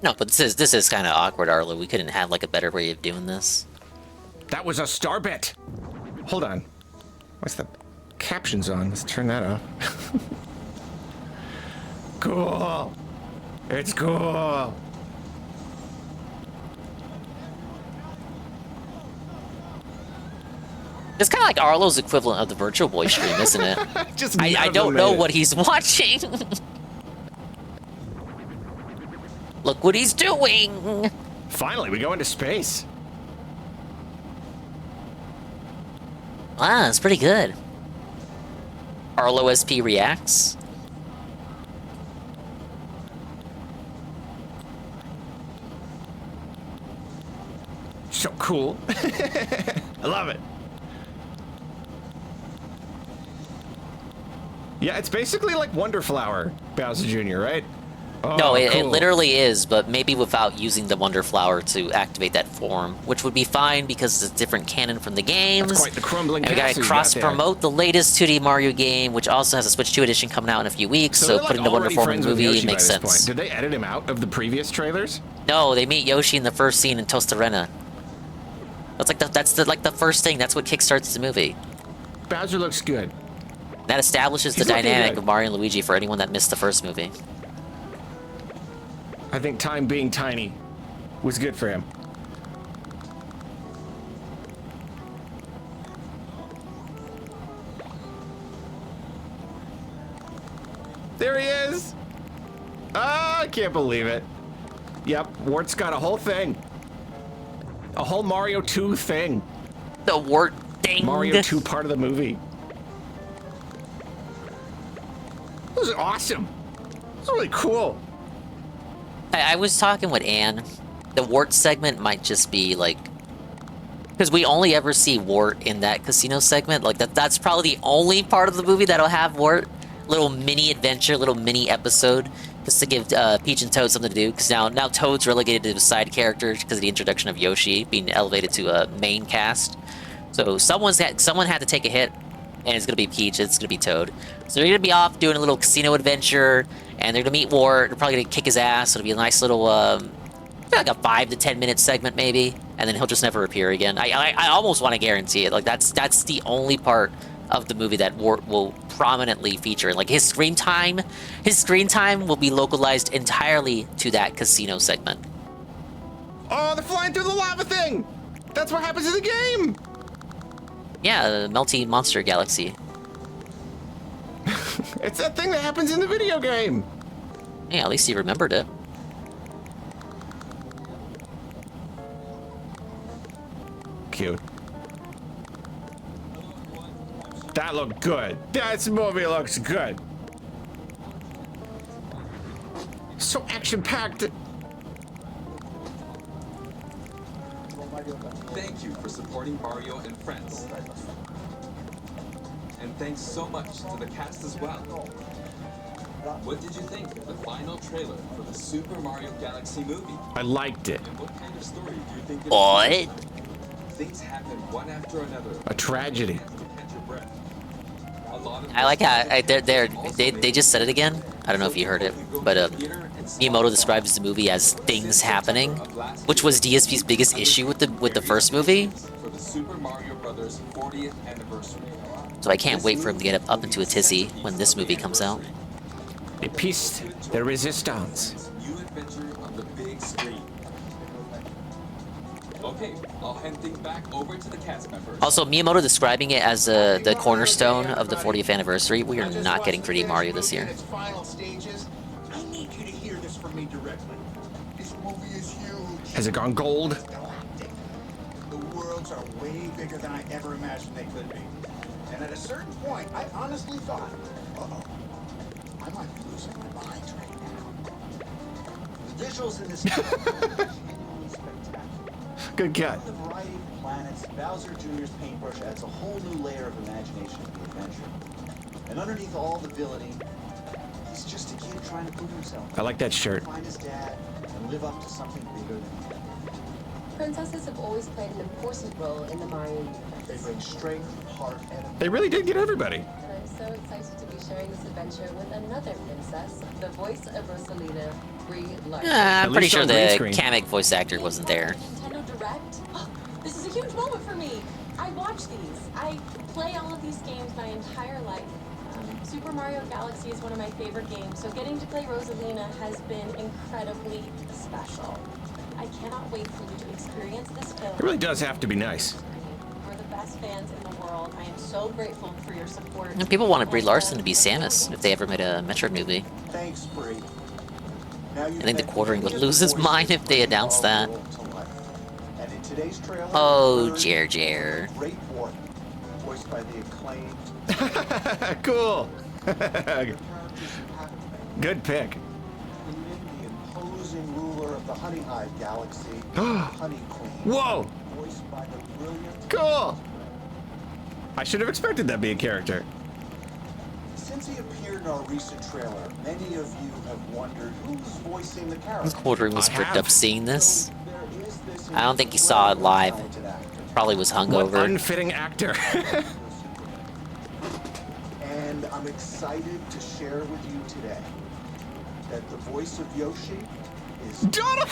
No, but this is kind of awkward, Arlo. We couldn't have like a better way of doing this. That was a star bet. Hold on. What's the captions on? Let's turn that off. Cool. It's cool. It's kind of like Arlo's equivalent of the Virtual Boy stream, isn't it? Just I don't know what he's watching. Look what he's doing! Finally, we go into space. Wow, that's pretty good. Arlo SP reacts. So cool. I love it. Yeah, it's basically like Wonder Flower, Bowser Jr., right? Oh, No, it cool. literally is, but maybe without using the Wonder Flower to activate that form, which would be fine because it's a different canon from the games. That's quite the crumbling And we gotta castle you got there. cross-promote the latest 2D Mario game, which also has a Switch 2 edition coming out in a few weeks, so they're, like, putting the Wonder already Form in friends the with movie Yoshi by makes this sense. point. Did they edit him out of the previous trailers? No, they meet Yoshi in the first scene in Tostarena. That's like the first thing. That's what kickstarts the movie. Bowser looks good. That establishes He's the looking dynamic good. of Mario and Luigi for anyone that missed the first movie. I think time being tiny was good for him. There he is! Ah, I can't believe it. Yep, Wart's got a whole thing. A whole Mario 2 thing. The Wart thing. Mario 2 part of the movie. This is awesome. This is really cool. I was talking with Anne. The Wart segment might just be like, because we only ever see Wart in that casino segment. Like that's probably the only part of the movie that'll have Wart. Little mini adventure, little mini episode, just to give Peach and Toad something to do. Because now Toad's relegated to a side character because of the introduction of Yoshi being elevated to a main cast. So someone had to take a hit, and it's gonna be Peach. It's gonna be Toad. So they're gonna be off doing a little casino adventure, and they're gonna meet Wart. They're probably gonna kick his ass. It'll be a nice little, like a 5 to 10 minute segment maybe, and then he'll just never appear again. I almost want to guarantee it. Like that's the only part of the movie that Wart will prominently feature. Like his screen time will be localized entirely to that casino segment. Oh, they're flying through the lava thing! That's what happens in the game! Yeah, the Melty Monster Galaxy. It's that thing that happens in the video game! Yeah, at least he remembered it. Cute. That looked good. That movie looks good. So action-packed. Thank you for supporting Mario and Friends. And thanks so much to the cast as well. What did you think of the final trailer for the Super Mario Galaxy movie? I liked it. And what kind of story do you think it What? is? Things happen one after another. A tragedy. Catch your breath. A lot of I like how they just said it again. I don't know if you heard it, but Miyamoto describes the movie as things happening, which was DSP's biggest issue with the first movie. for the Super Mario Brothers 40th anniversary. So I can't wait for him to get up into a tizzy when this movie comes out. A piece de resistance. New adventure on the big screen. Okay, I'll hand things back over to the cast members. Also, Miyamoto describing it as the cornerstone of the 40th anniversary. We are not getting 3D Mario this year. Final stages. I need you to hear this from me directly. This movie is huge. Has it gone gold? The worlds are way bigger than I ever imagined they could be. And at a certain point, I honestly thought, uh-oh, I might be losing my mind right now. The visuals in this spectacular. Good cut. The variety of planets, Bowser Jr.'s paintbrush adds a whole new layer of imagination to the adventure. And underneath all the villainy, he's just a kid trying to prove himself. I like that shirt. Find his dad and live up to something bigger than him. Princesses have always played an important role in the Mario universe. They bring strength, heart, and They really did get everybody. And I'm so excited to be sharing this adventure with another princess, the voice of Rosalina, Brie Larson. I'm pretty sure the Kamek voice actor wasn't there. Nintendo Direct. Oh, this is a huge moment for me. I watch these. I play all of these games my entire life. Super Mario Galaxy is one of my favorite games, so getting to play Rosalina has been incredibly special. I cannot wait for you to experience this film. It really does have to be nice. You're the best fans in the world. I am so grateful for your support. And people wanted Brie Larson to be Samus if they ever made a Metroid movie. Thanks, Brie. I think the quartering would lose his mind if they announced that. And in today's trailer, Oh, Jer. Great boy, voiced by the acclaimed. Cool. Good pick. The imposing ruler of the Honey Hive Galaxy, Honey Queen. Whoa. Voiced by the brilliant. Cool. I should have expected that to be a character. Since he appeared in our recent trailer, many of you have wondered who's voicing the character. Quartering was bricked up seeing this. I don't think he saw it live. Probably was hungover. What unfitting actor. And I'm excited to share with you today that the voice of Yoshi is Donald.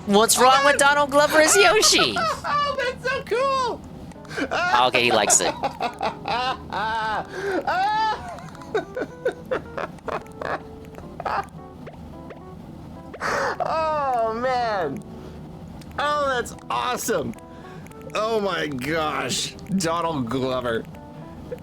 What's wrong with Donald Glover as Yoshi? Oh, that's so cool. Okay, he likes it. Oh, man. Oh, that's awesome. Oh, my gosh. Donald Glover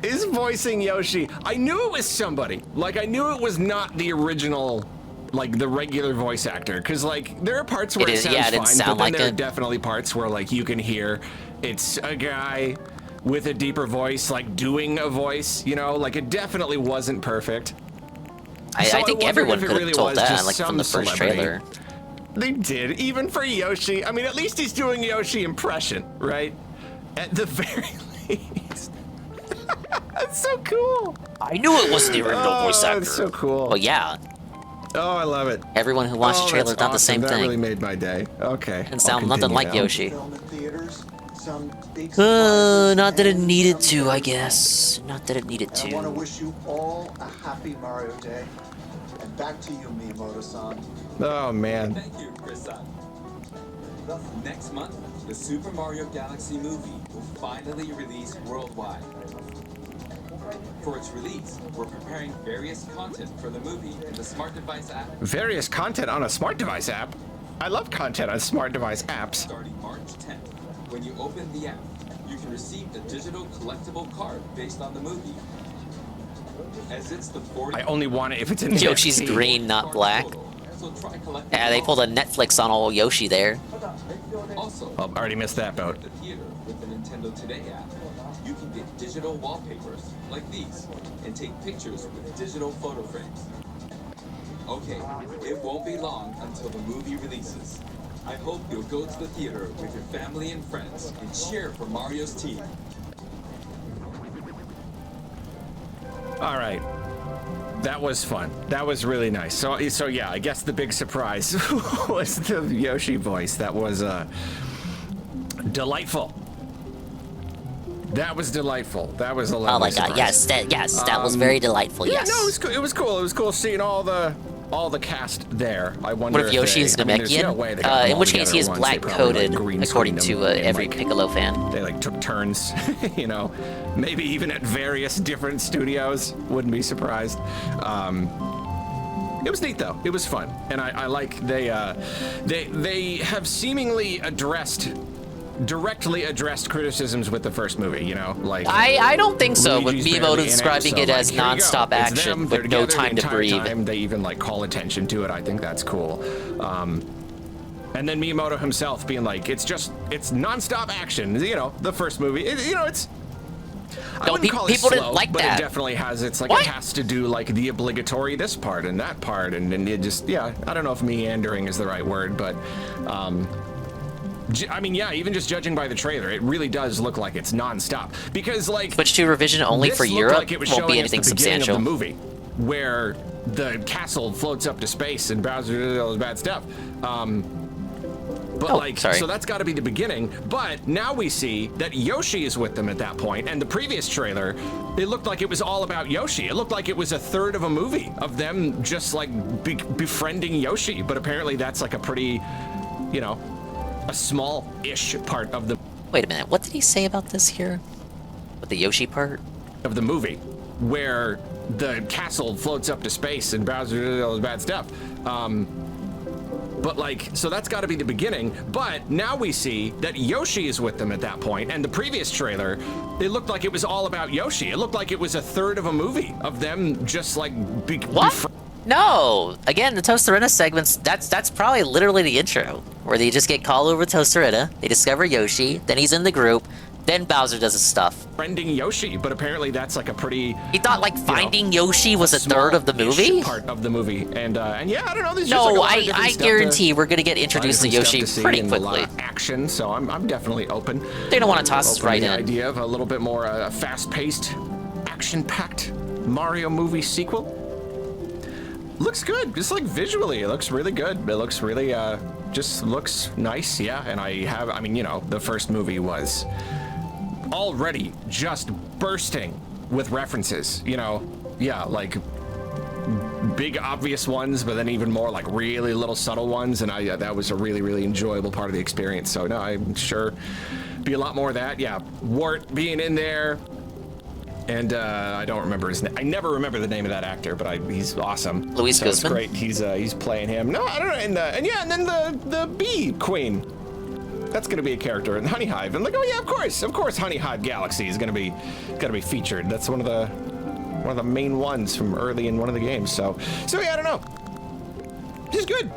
is voicing Yoshi. I knew it was somebody. Like, I knew it was not the original, like, the regular voice actor. Because, like, there are parts where it sounds fine, but then there are definitely parts where, like, you can hear it's a guy with a deeper voice, like, doing a voice, you know? Like, it definitely wasn't perfect. I think everyone could have told that, like, from the first trailer. They did, even for Yoshi. I mean, at least he's doing Yoshi impression, right? At the very least. That's so cool. I knew it wasn't the original voice actor. That's so cool. Well, yeah. Oh, I love it. Everyone who watched the trailer that's thought the awesome. same That thing. really made my day. Okay. And sound nothing like Yoshi. Not Not that it needed to, I guess. Not that it needed I want to to. wish you all a happy Mario Day. And back to you, Miyamoto-san. Oh, man. Thank you, Chris-san. Next month, the Super Mario Galaxy movie will finally release worldwide. For its release, we're preparing various content for the movie in the Smart Device app. Various content on a smart device app? I love content on smart device apps. Starting March 10th, when you open the app, you can receive a digital collectible card based on the movie. As it's the 40th. I only want it if it's in Yoshi's green, not black. Yeah, they pulled a Netflix on old Yoshi there. Also, Oh, I already missed that boat. the theater with the Nintendo Today app, you can get digital wallpapers like these and take pictures with digital photo frames. Okay, it won't be long until the movie releases. I hope you'll go to the theater with your family and friends and cheer for Mario's team. All right. That was fun. That was really nice. So yeah, I guess the big surprise was the Yoshi voice. That was delightful. That was delightful. That was a lovely Oh my god, surprise. yes, that was very delightful, Yeah, yes. no, it was cool. It was cool. It was cool seeing all the cast there. I wonder What if Yoshi is Namekian? In which case he is black-coated, according to every Piccolo fan. They like took turns, you know, maybe even at various different studios. Wouldn't be surprised. It was neat though. It was fun, and I like they have seemingly directly addressed criticisms with the first movie. You know, like I don't think so. With Luigi's Miyamoto barely in it, describing so, it as here you go. non-stop It's action them, with they're no together the time to entire breathe. time. They even like call attention to it. I think that's cool. And then Miyamoto himself being like, it's non-stop action. You know, the first movie. It's. I wouldn't call it people slow, didn't like but that. it definitely has. It's like What? it has to do like the obligatory this part and that part, and it just I don't know if meandering is the right word, but I mean even just judging by the trailer, it really does look like it's non-stop because like Switch to revision only this for looked Europe like it was won't be showing us anything the beginning substantial. of the movie where the castle floats up to space and Bowser did all this bad stuff. But so that's got to be the beginning. But now we see that Yoshi is with them at that point. And the previous trailer, it looked like it was all about Yoshi. It looked like it was a third of a movie of them just like befriending Yoshi. But apparently that's like a pretty, a small-ish part of the. Wait a minute. What did he say about this here? With the Yoshi part of the movie, where the castle floats up to space and Bowser did all this bad stuff. But so that's got to be the beginning. But now we see that Yoshi is with them at that point. And the previous trailer, it looked like it was all about Yoshi. It looked like it was a third of a movie of them just like What? No. Again, the Tostarena segments, that's probably literally the intro, where they just get called over to Tostarena, they discover Yoshi, then he's in the group, then Bowser does his stuff. Friending Yoshi, but apparently that's like a pretty. He thought like finding Yoshi was a third of the movie. Part of the movie, and yeah, I don't know. There's No, just like a lot of different I stuff guarantee to, we're gonna get introduced to Yoshi pretty and quickly. A lot of action, so I'm definitely open. They don't want to toss us Open right the in. idea of a little bit more fast-paced, action-packed Mario movie sequel. Looks good, just like visually, it looks really good. It looks really just looks nice, yeah. And I mean, the first movie was already just bursting with references, like big obvious ones, but then even more like really little subtle ones, and that was a really, really enjoyable part of the experience. So no, I'm sure be a lot more of that. Yeah, Wart being in there, and I don't remember his name. I never remember the name of that actor, but he's awesome. Luis so it's Guzman? great. He's playing him. No, I don't know. And then the bee queen. That's gonna be a character in Honey Hive. And like, oh yeah, of course, Honey Hive Galaxy is gonna be featured. That's one of the main ones from early in one of the games. So yeah, I don't know. It's good.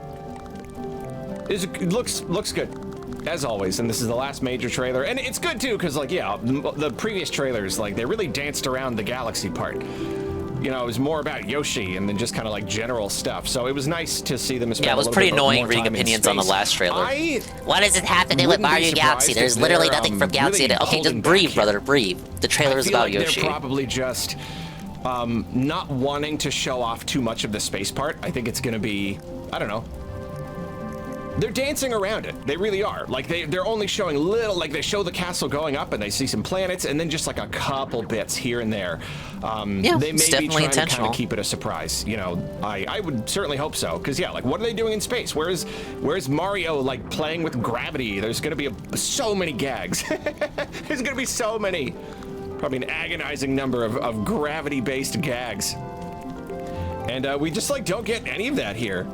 It looks good, as always. And this is the last major trailer, and it's good too, because like the previous trailers, like they really danced around the Galaxy part. It was more about Yoshi and then just kind of like general stuff. So it was nice to see them spend Yeah, it was pretty annoying reading opinions on the last trailer. What is it happening with Mario Galaxy? There's literally nothing from Galaxy. Really Okay, just breathe, brother, breathe. The trailer is about Yoshi. They're probably just not wanting to show off too much of the space part. I think it's going to be, I don't know. They're dancing around it. They really are. Like they're only showing little, like they show the castle going up and they see some planets and then just like a couple bits here and there. Yeah, they may it's be definitely trying to kind intentional. of keep it a surprise. I would certainly hope so. Cause yeah, like what are they doing in space? Where's Mario like playing with gravity? There's gonna be so many gags. There's gonna be so many. Probably an agonizing number of gravity-based gags. And we just like don't get any of that here,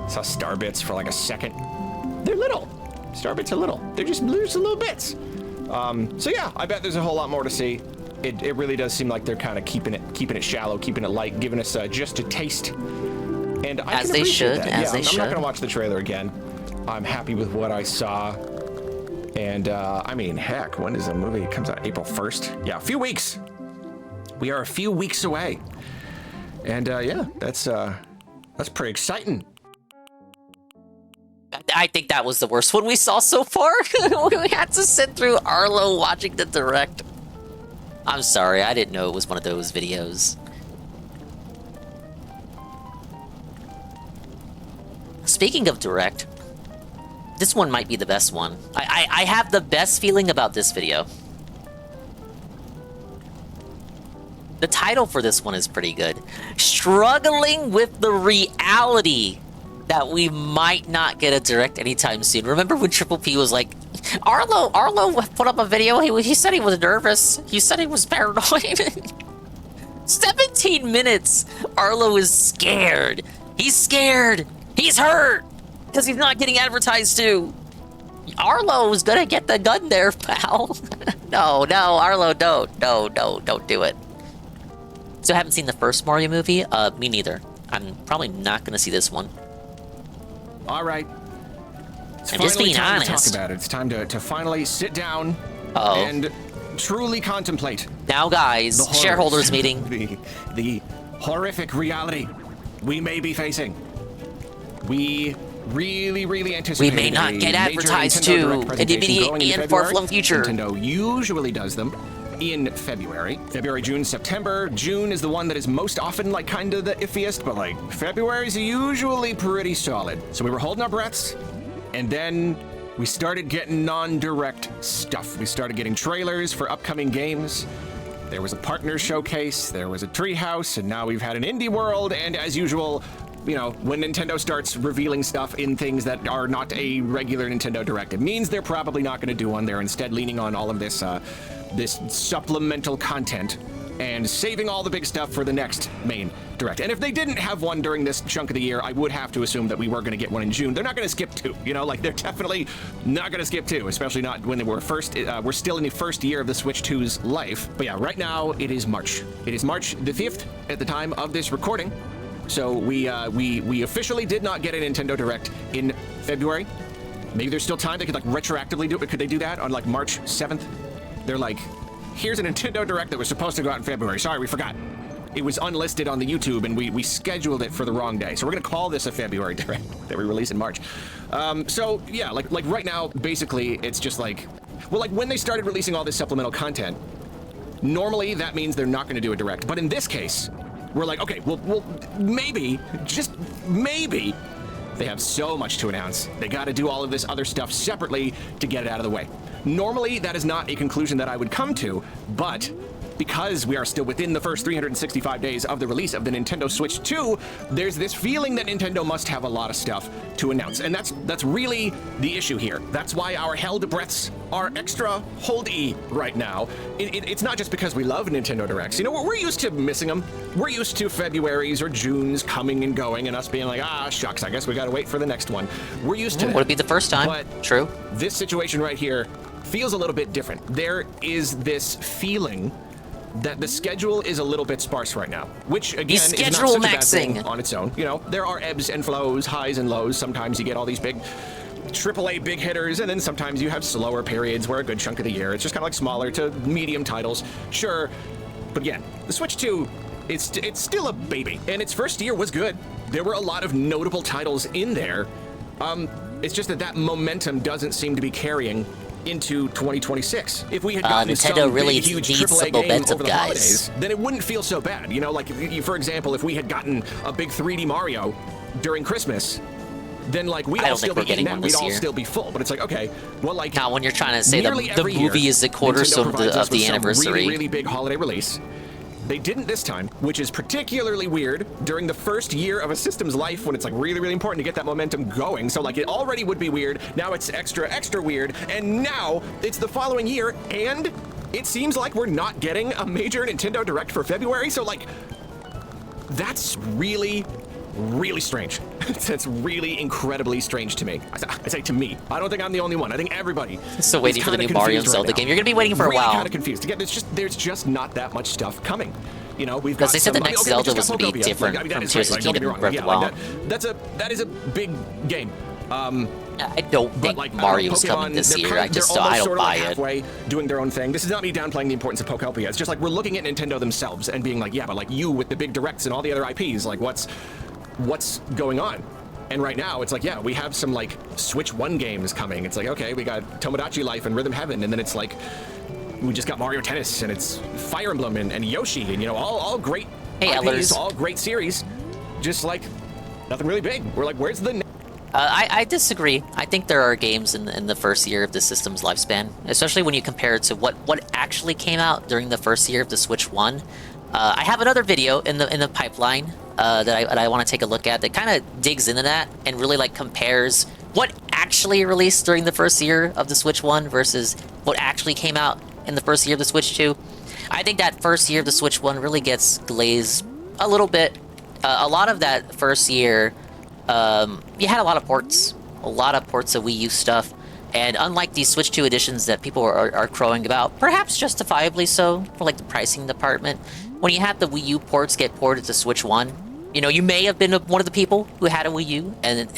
Saw star bits for like a second. They're little. Star bits are little. They're just little bits. So yeah, I bet there's a whole lot more to see. It really does seem like they're kind of keeping it shallow, keeping it light, giving us just a taste. And I As can they appreciate should, that. as Yeah, they I'm should. not gonna watch the trailer again. I'm happy with what I saw. And I mean, heck, when does the movie comes out? April 1st? Yeah, a few weeks. We are a few weeks away. And yeah, that's pretty exciting. I think that was the worst one we saw so far. We had to sit through Arlo watching the direct. I'm sorry, I didn't know it was one of those videos. Speaking of direct, this one might be the best one. I have the best feeling about this video. The title for this one is pretty good. Struggling with the reality that we might not get a direct anytime soon. Remember when Triple P was like, Arlo put up a video, he said he was nervous. He said he was paranoid. 17 minutes! Arlo is scared. He's scared. He's hurt. Because he's not getting advertised to. Arlo's gonna get the gun there, pal. No, Arlo, don't do it. So I haven't seen the first Mario movie? Me neither. I'm probably not gonna see this one. All right. I'm just being time honest. To talk about it. It's time to finally sit down and truly contemplate. Now, guys, the horrors, shareholders meeting. The horrific reality we may be facing. We really anticipate. We may not get advertised to in the immediate and far-flung future. Nintendo usually does them in February. February, June, September. June is the one that is most often like kind of the iffiest, but like February's usually pretty solid. So we were holding our breaths, and then we started getting non-direct stuff. We started getting trailers for upcoming games. There was a partner showcase, there was a treehouse, and now we've had an indie world, and as usual, you know, when Nintendo starts revealing stuff in things that are not a regular Nintendo Direct, it means they're probably not going to do one. They're instead leaning on all of this this supplemental content and saving all the big stuff for the next main Direct. And if they didn't have one during this chunk of the year, I would have to assume that we were going to get one in June. They're not going to skip two, you know, like they're definitely not going to skip two, especially not when they were first, we're still in the first year of the Switch 2's life. But yeah, right now it is March. It is March the 5th at the time of this recording. So we officially did not get a Nintendo Direct in February. Maybe there's still time they could like retroactively do it. Could they do that on like March 7th? They're like, here's a Nintendo Direct that was supposed to go out in February. Sorry, we forgot. It was unlisted on the YouTube and we scheduled it for the wrong day. So we're gonna call this a February Direct that we release in March. So yeah, like right now, basically it's just like, well, like when they started releasing all this supplemental content, normally that means they're not gonna do a Direct. But in this case, we're like, okay, well, maybe, just maybe, they have so much to announce. They got to do all of this other stuff separately to get it out of the way. Normally, that is not a conclusion that I would come to, but because we are still within the first 365 days of the release of the Nintendo Switch 2, there's this feeling that Nintendo must have a lot of stuff to announce. And that's really the issue here. That's why our held breaths are extra holdy right now. It's not just because we love Nintendo Directs. You know, we're used to missing them. We're used to Februaries or Junes coming and going and us being like, ah, shucks, I guess we gotta wait for the next one. We're used to that. Would it be the first time? But true. This situation right here feels a little bit different. There is this feeling that the schedule is a little bit sparse right now, which again is not such a bad thing on its own. You know, there are ebbs and flows, highs and lows. Sometimes you get all these big AAA big hitters, and then sometimes you have slower periods where a good chunk of the year it's just kind of like smaller to medium titles. Sure, but again, the Switch 2, it's still a baby, and its first year was good. There were a lot of notable titles in there. It's just that momentum doesn't seem to be carrying into 2026 If we had gotten some really big, huge AAA game over the holidays, then it wouldn't feel so bad. You know, like, for example, if we had gotten a big 3D Mario during Christmas, then like we'd all still be getting that. We'd all still be full. But it's like, okay, well, like now when you're trying to say the movie is the cornerstone of the anniversary, really big holiday release. They didn't this time, which is particularly weird during the first year of a system's life when it's like really important to get that momentum going. So like it already would be weird. Now it's extra weird. And now it's the following year and it seems like we're not getting a major Nintendo Direct for February. So like that's really strange. That's really incredibly strange to me. I say to me. I don't think I'm the only one. I think everybody. Still waiting for the new Mario and Zelda game. You're gonna be waiting for a while. Kind of confused. Again, there's just not that much stuff coming. You know, we've Because got. they said the next Zelda was gonna be different from Tears of the Kingdom and Breath of the Wild. That is a big game. I don't think Mario's coming this year. I don't buy it. Halfway doing their own thing. This is not me downplaying the importance of Pokopia. It's just like we're looking at Nintendo themselves and being like, yeah, but like you with the big directs and all the other IPs, like what's going on? And right now it's like, yeah, we have some like Switch 1 games coming. It's like, okay, we got Tomodachi Life and Rhythm Heaven, and then it's like we just got Mario Tennis and it's Fire Emblem and Yoshi, and you know, all great IPs, all great series, just like nothing really big. We're like, where's the I disagree. I think there are games in the first year of the system's lifespan, especially when you compare it to what actually came out during the first year of the Switch 1. I have another video in the pipeline that I want to take a look at that kind of digs into that and really like compares what actually released during the first year of the Switch 1 versus what actually came out in the first year of the Switch 2. I think that first year of the Switch 1 really gets glazed a little bit. A lot of that first year, you had a lot of ports. A lot of ports of Wii U stuff. And unlike these Switch 2 editions that people are crowing about, perhaps justifiably so, for like the pricing department, when you had the Wii U ports get ported to Switch 1, you know, you may have been one of the people who had a Wii U, and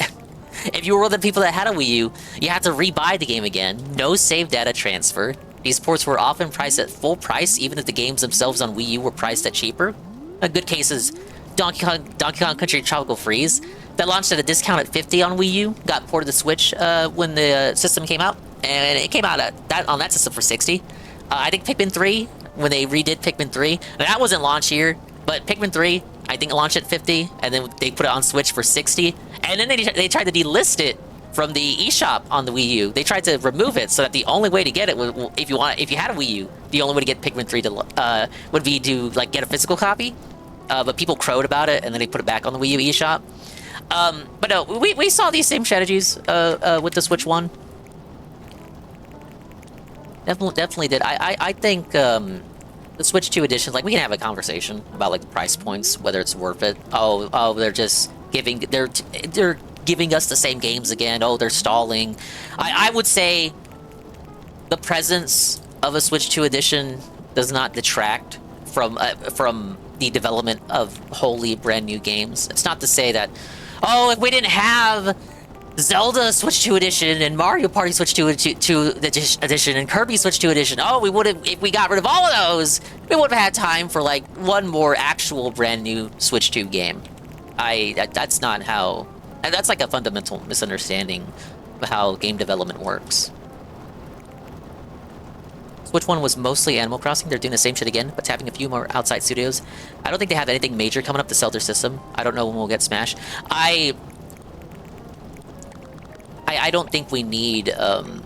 if you were one of the people that had a Wii U, you had to rebuy the game again. No save data transfer. These ports were often priced at full price, even if the games themselves on Wii U were priced at cheaper. A good case is Donkey Kong Country Tropical Freeze, that launched at a discount at 50 on Wii U, got ported to Switch when the system came out, and it came out on that system for 60. I think Pikmin 3, when they redid Pikmin 3, that wasn't launch year, but Pikmin 3, I think it launched at 50, and then they put it on Switch for 60, and then they tried to delist it from the eShop on the Wii U. They tried to remove it so that the only way to get it was, if you had a Wii U, the only way to get Pikmin 3 would be to like get a physical copy. But people crowed about it, and then they put it back on the Wii U eShop. But no, we saw these same strategies with the Switch 1. Definitely did. I think the Switch 2 editions, like, we can have a conversation about like the price points, whether it's worth it. Oh, they're just they're giving us the same games again. Oh, they're stalling. I would say the presence of a Switch 2 edition does not detract from the development of wholly brand new games. It's not to say that, oh, if we didn't have Zelda Switch 2 edition and Mario Party Switch 2 edition and Kirby Switch 2 edition, oh, we would have, if we got rid of all of those, we would have had time for like one more actual brand new Switch 2 game. That's not how. That's like a fundamental misunderstanding of how game development works. Switch 1 was mostly Animal Crossing. They're doing the same shit again, but tapping a few more outside studios. I don't think they have anything major coming up to sell their system. I don't know when we'll get Smash. I don't think we need... The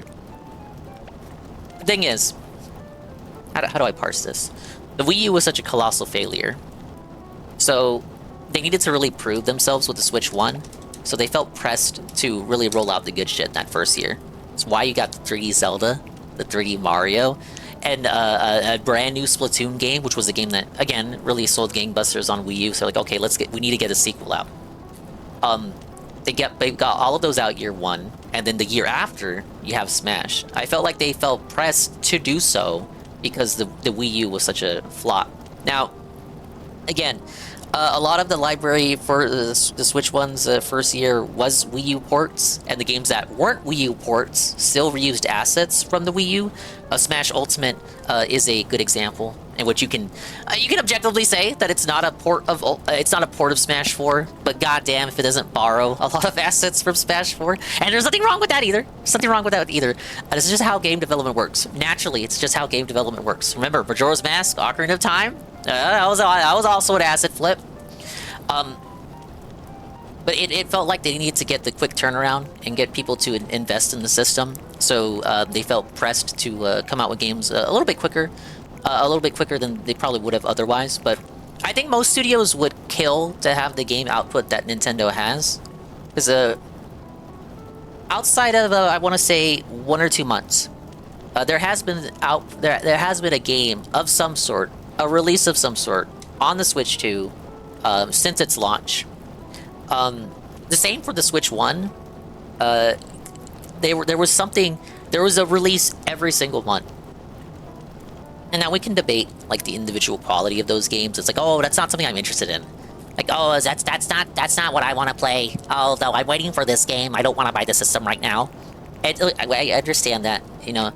thing is... How do I parse this? The Wii U was such a colossal failure. So, they needed to really prove themselves with the Switch 1. So they felt pressed to really roll out the good shit that first year. That's why you got the 3D Zelda, the 3D Mario, and a brand new Splatoon game, which was a game that, again, really sold gangbusters on Wii U. So like, okay, we need to get a sequel out. They got all of those out year one, and then the year after, you have Smash. I felt like they felt pressed to do so because the Wii U was such a flop. Now, again, a lot of the library for the Switch 1's first year was Wii U ports, and the games that weren't Wii U ports still reused assets from the Wii U. Smash Ultimate is a good example in which you can objectively say that it's not a port of Smash 4, but goddamn if it doesn't borrow a lot of assets from Smash 4, and there's nothing wrong with that either. There's nothing wrong with that either. This is just how game development works. Naturally, it's just how game development works. Remember, Majora's Mask, Ocarina of Time. That was also an asset flip. But it felt like they needed to get the quick turnaround and get people to invest in the system. So they felt pressed to come out with games a little bit quicker than they probably would have otherwise. But I think most studios would kill to have the game output that Nintendo has, because outside of I want to say 1 or 2 months, there has been a game of some sort, a release of some sort on the Switch 2 since its launch. The same for the Switch 1. There was a release every single month. And now we can debate like the individual quality of those games. It's like, oh, that's not something I'm interested in. Like, oh, that's not what I want to play. Although I'm waiting for this game, I don't want to buy the system right now. I understand that, you know.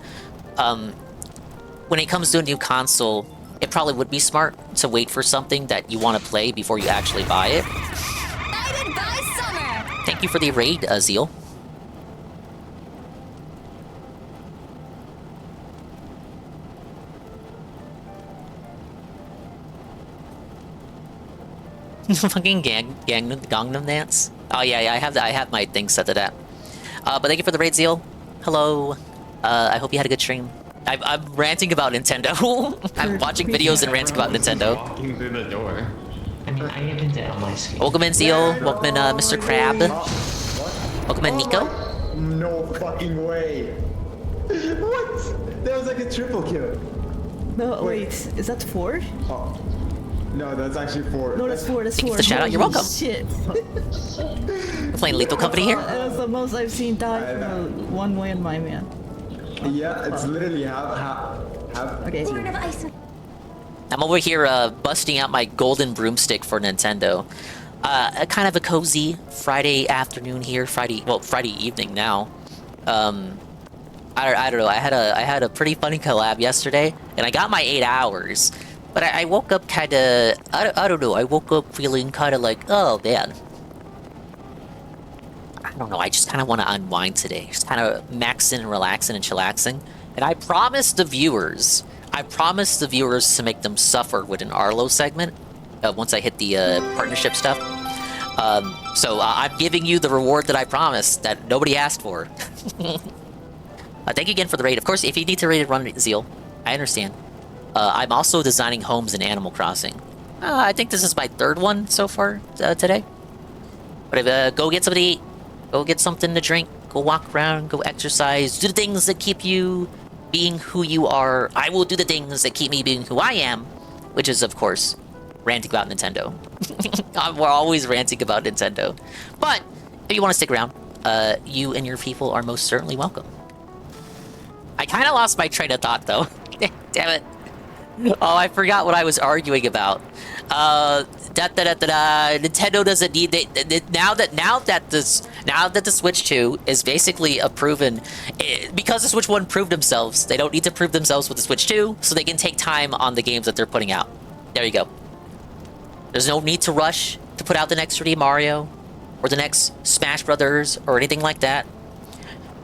When it comes to a new console, it probably would be smart to wait for something that you want to play before you actually buy it. Thank you for the raid, Zeal. Fucking Gangnam Dance. Oh yeah, I have my thing set to that. But thank you for the raid, Zeal. Hello. I hope you had a good stream. I'm ranting about Nintendo. I'm watching videos and ranting about Nintendo. Walking through the door. I mean, I haven't done on my screen. Welcome in, Zeal. Welcome in, Mr. Crab. Welcome in, Nico. No fucking way. What? That was like a triple kill. No, wait, is that 4? Oh. No, that's actually 4. No, that's 4, that's 4. Thank you for the shout out, you're Holy welcome. Shit. We're playing Lethal Company here. That was the most I've seen die from one win, my man. Yeah, it's literally half. Okay. I'm over here busting out my golden broomstick for Nintendo. A kind of a cozy Friday afternoon here, Friday evening now. I don't know. I had a pretty funny collab yesterday, and I got my 8 hours. But I woke up kind of I don't know. I woke up feeling kind of like, oh man. I don't know. I just kind of want to unwind today. Just kind of maxing and relaxing and chillaxing. And I promised the viewers to make them suffer with an Arlo segment once I hit the partnership stuff. So I'm giving you the reward that I promised that nobody asked for. Thank you again for the raid. Of course, if you need to raid it, run it, Zeal. I understand. I'm also designing homes in Animal Crossing. I think this is my 3rd one so far today. But if, go get something to eat. Go get something to drink. Go walk around. Go exercise. Do the things that keep you being who you are. I will do the things that keep me being who I am. Which is, of course, ranting about Nintendo. We're always ranting about Nintendo. But if you want to stick around, you and your people are most certainly welcome. I kind of lost my train of thought, though. Damn it. Oh, I forgot what I was arguing about. Nintendo doesn't need now that the Switch 2 is basically a proven, because the Switch 1 proved themselves. They don't need to prove themselves with the Switch 2, so they can take time on the games that they're putting out. There you go. There's no need to rush to put out the next 3D Mario or the next Smash Brothers or anything like that.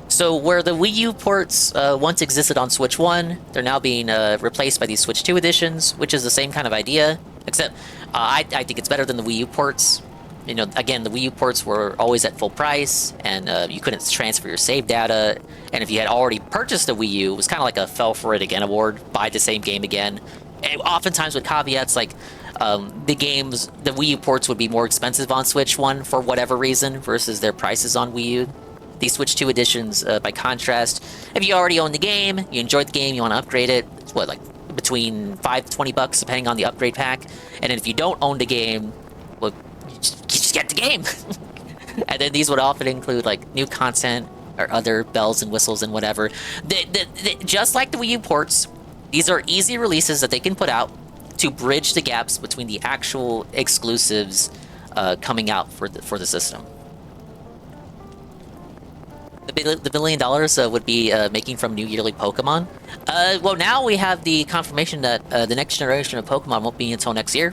So where the Wii U ports once existed on Switch 1, they're now being replaced by these Switch 2 editions, which is the same kind of idea, except I think it's better than the Wii U ports. You know, again, the Wii U ports were always at full price, and you couldn't transfer your save data, and if you had already purchased a Wii U, it was kind of like a fell for it again award, buy the same game again. And oftentimes with caveats like the Wii U ports would be more expensive on Switch 1 for whatever reason versus their prices on Wii U. These Switch 2 editions, by contrast, if you already own the game, you enjoyed the game, you want to upgrade it, it's what, like between $5 to $20 depending on the upgrade pack. And then if you don't own the game, well, you just get the game. And then these would often include like new content or other bells and whistles and whatever. Just like the Wii U ports, these are easy releases that they can put out to bridge the gaps between the actual exclusives coming out for the system. The $1 billion would be making from new yearly Pokemon. Well, now we have the confirmation that the next generation of Pokemon won't be until next year.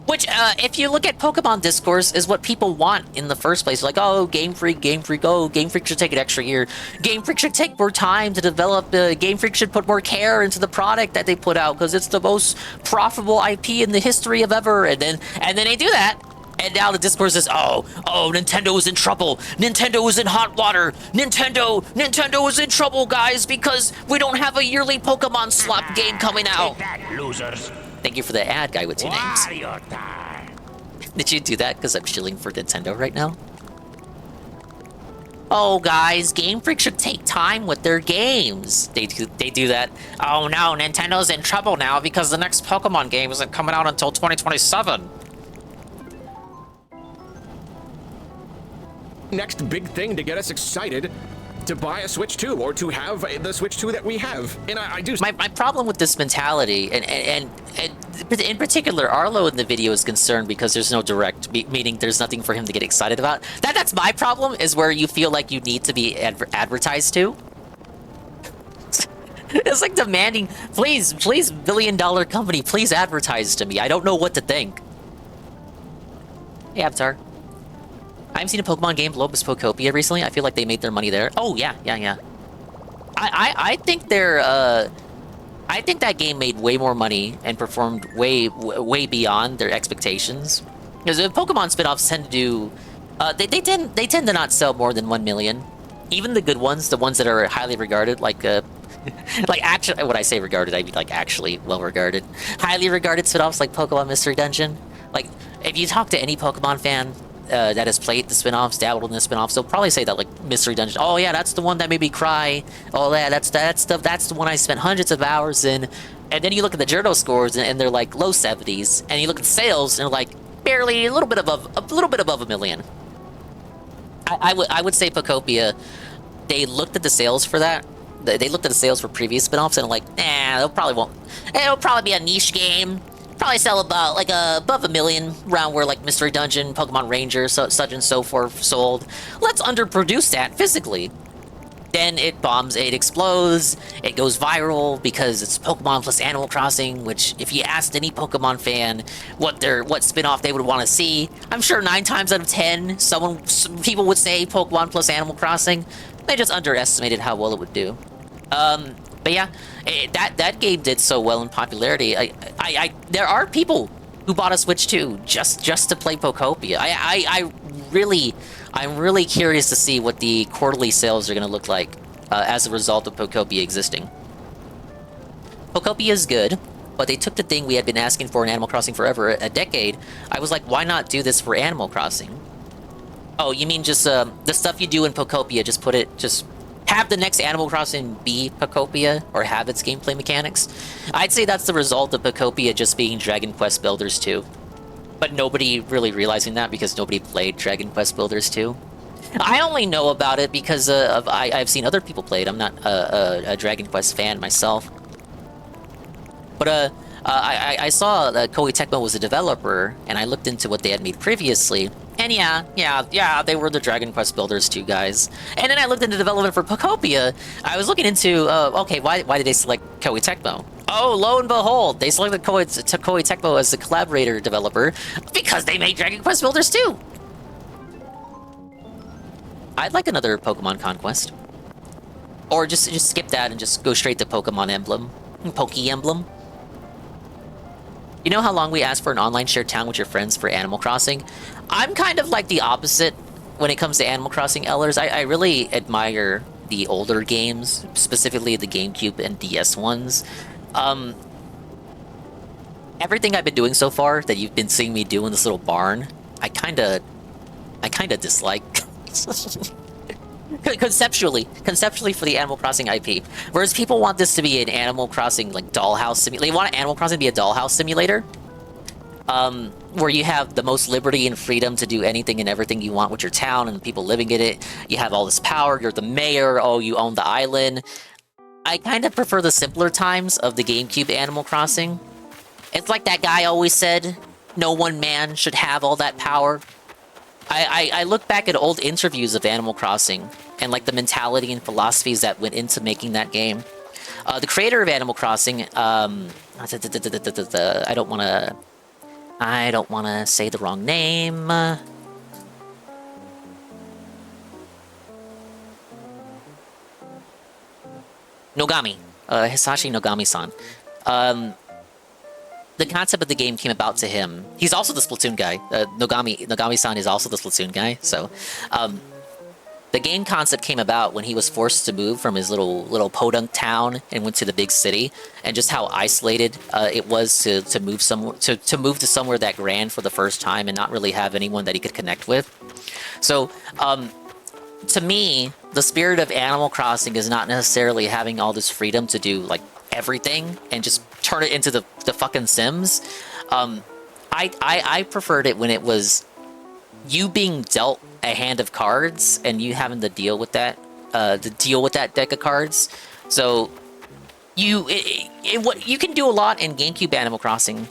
Which, if you look at Pokemon discourse, is what people want in the first place. Like, oh, Game Freak, oh, Game Freak should take an extra year. Game Freak should take more time to develop. Game Freak should put more care into the product that they put out because it's the most profitable IP in the history of ever. And then they do that. And now the discourse is, oh, Nintendo is in trouble. Nintendo is in hot water. Nintendo is in trouble, guys, because we don't have a yearly Pokemon slot game coming out. Take that, losers. Thank you for the ad guy with 2 names. Wario time. Did you do that because I'm shilling for Nintendo right now? Oh, guys, Game Freak should take time with their games. They do that. Oh, no, Nintendo's in trouble now because the next Pokemon game isn't coming out until 2027. Next big thing to get us excited to buy a Switch 2 or to have the Switch 2 that we have. And I do. My problem with this mentality, and in particular, Arlo in the video is concerned because there's no direct, meaning there's nothing for him to get excited about. That's my problem, is where you feel like you need to be advertised to. It's like demanding, please, $1 billion company, please advertise to me. I don't know what to think. Hey, Avatar. I haven't seen a Pokemon game blow up as Pokopia recently. I feel like they made their money there. Oh, yeah. I think I think that game made way more money and performed way beyond their expectations. Because the Pokemon spin-offs tend to do... they tend to not sell more than 1 million. Even the good ones, the ones that are highly regarded, like actually... When I say regarded, I mean like actually well-regarded. Highly regarded spin-offs like Pokemon Mystery Dungeon. Like, if you talk to any Pokemon fan... that has played the spin-offs, dabbled in the spin-offs, they'll probably say that, like, Mystery Dungeon, oh yeah, that's the one that made me cry, oh yeah, that's the one I spent hundreds of hours in, And then you look at the journal scores and they're like low 70s, and you look at sales and they're like barely a little bit above a million. I would say Pocopia, they looked at the sales for that. They looked at the sales for previous spin-offs and like, nah, it'll probably be a niche game. Probably sell about like above 1 million, around where like Mystery Dungeon, Pokemon Ranger, such and so forth sold. Let's underproduce that physically. Then it bombs, it explodes, it goes viral because it's Pokemon plus Animal Crossing, which if you asked any Pokemon fan what spin-off they would want to see, I'm sure 9 times out of 10, some people would say Pokemon plus Animal Crossing. They just underestimated how well it would do. But yeah, that game did so well in popularity. There are people who bought a Switch too, just to play Pokopia. I'm really curious to see what the quarterly sales are going to look like as a result of Pokopia existing. Pokopia is good, but they took the thing we had been asking for in Animal Crossing forever, a decade. I was like, why not do this for Animal Crossing? Oh, you mean just the stuff you do in Pokopia, just have the next Animal Crossing be Pokopia, or have its gameplay mechanics? I'd say that's the result of Pokopia just being Dragon Quest Builders 2. But nobody really realizing that because nobody played Dragon Quest Builders 2. I only know about it because I've seen other people play it. I'm not a Dragon Quest fan myself. But I saw that Koei Tecmo was a developer, and I looked into what they had made previously. And yeah, they were the Dragon Quest Builders 2 guys. And then I looked into development for Pokopia. I was looking into, okay, why did they select Koei Tecmo? Oh, lo and behold, they selected Koei Tecmo as the collaborator developer because they made Dragon Quest Builders 2. I'd like another Pokemon Conquest. Or just skip that and just go straight to Pokemon Emblem. Poke Emblem. You know how long we asked for an online shared town with your friends for Animal Crossing? I'm kind of like the opposite when it comes to Animal Crossing Elders. I really admire the older games, specifically the GameCube and DS ones. Everything I've been doing so far that you've been seeing me do in this little barn, I kinda dislike. Conceptually for the Animal Crossing IP. Whereas people want this to be an Animal Crossing like dollhouse simulator. They want Animal Crossing to be a dollhouse simulator. Where you have the most liberty and freedom to do anything and everything you want with your town and the people living in it. You have all this power, you're the mayor, oh, you own the island. I kind of prefer the simpler times of the GameCube Animal Crossing. It's like that guy always said, no one man should have all that power. I look back at old interviews of Animal Crossing and like the mentality and philosophies that went into making that game. The creator of Animal Crossing, I don't want to say the wrong name. Nogami, Hisashi Nogami-san. The concept of the game came about to him. He's also the Splatoon guy. Nogami-san is also the Splatoon guy. So, the game concept came about when he was forced to move from his little podunk town and went to the big city, and just how isolated it was to move to somewhere that grand for the first time and not really have anyone that he could connect with. So, to me, the spirit of Animal Crossing is not necessarily having all this freedom to do like everything and just turn it into the fucking Sims. I preferred it when it was you being dealt a hand of cards and you having to deal with that deck of cards. So you can do a lot in GameCube Animal Crossing.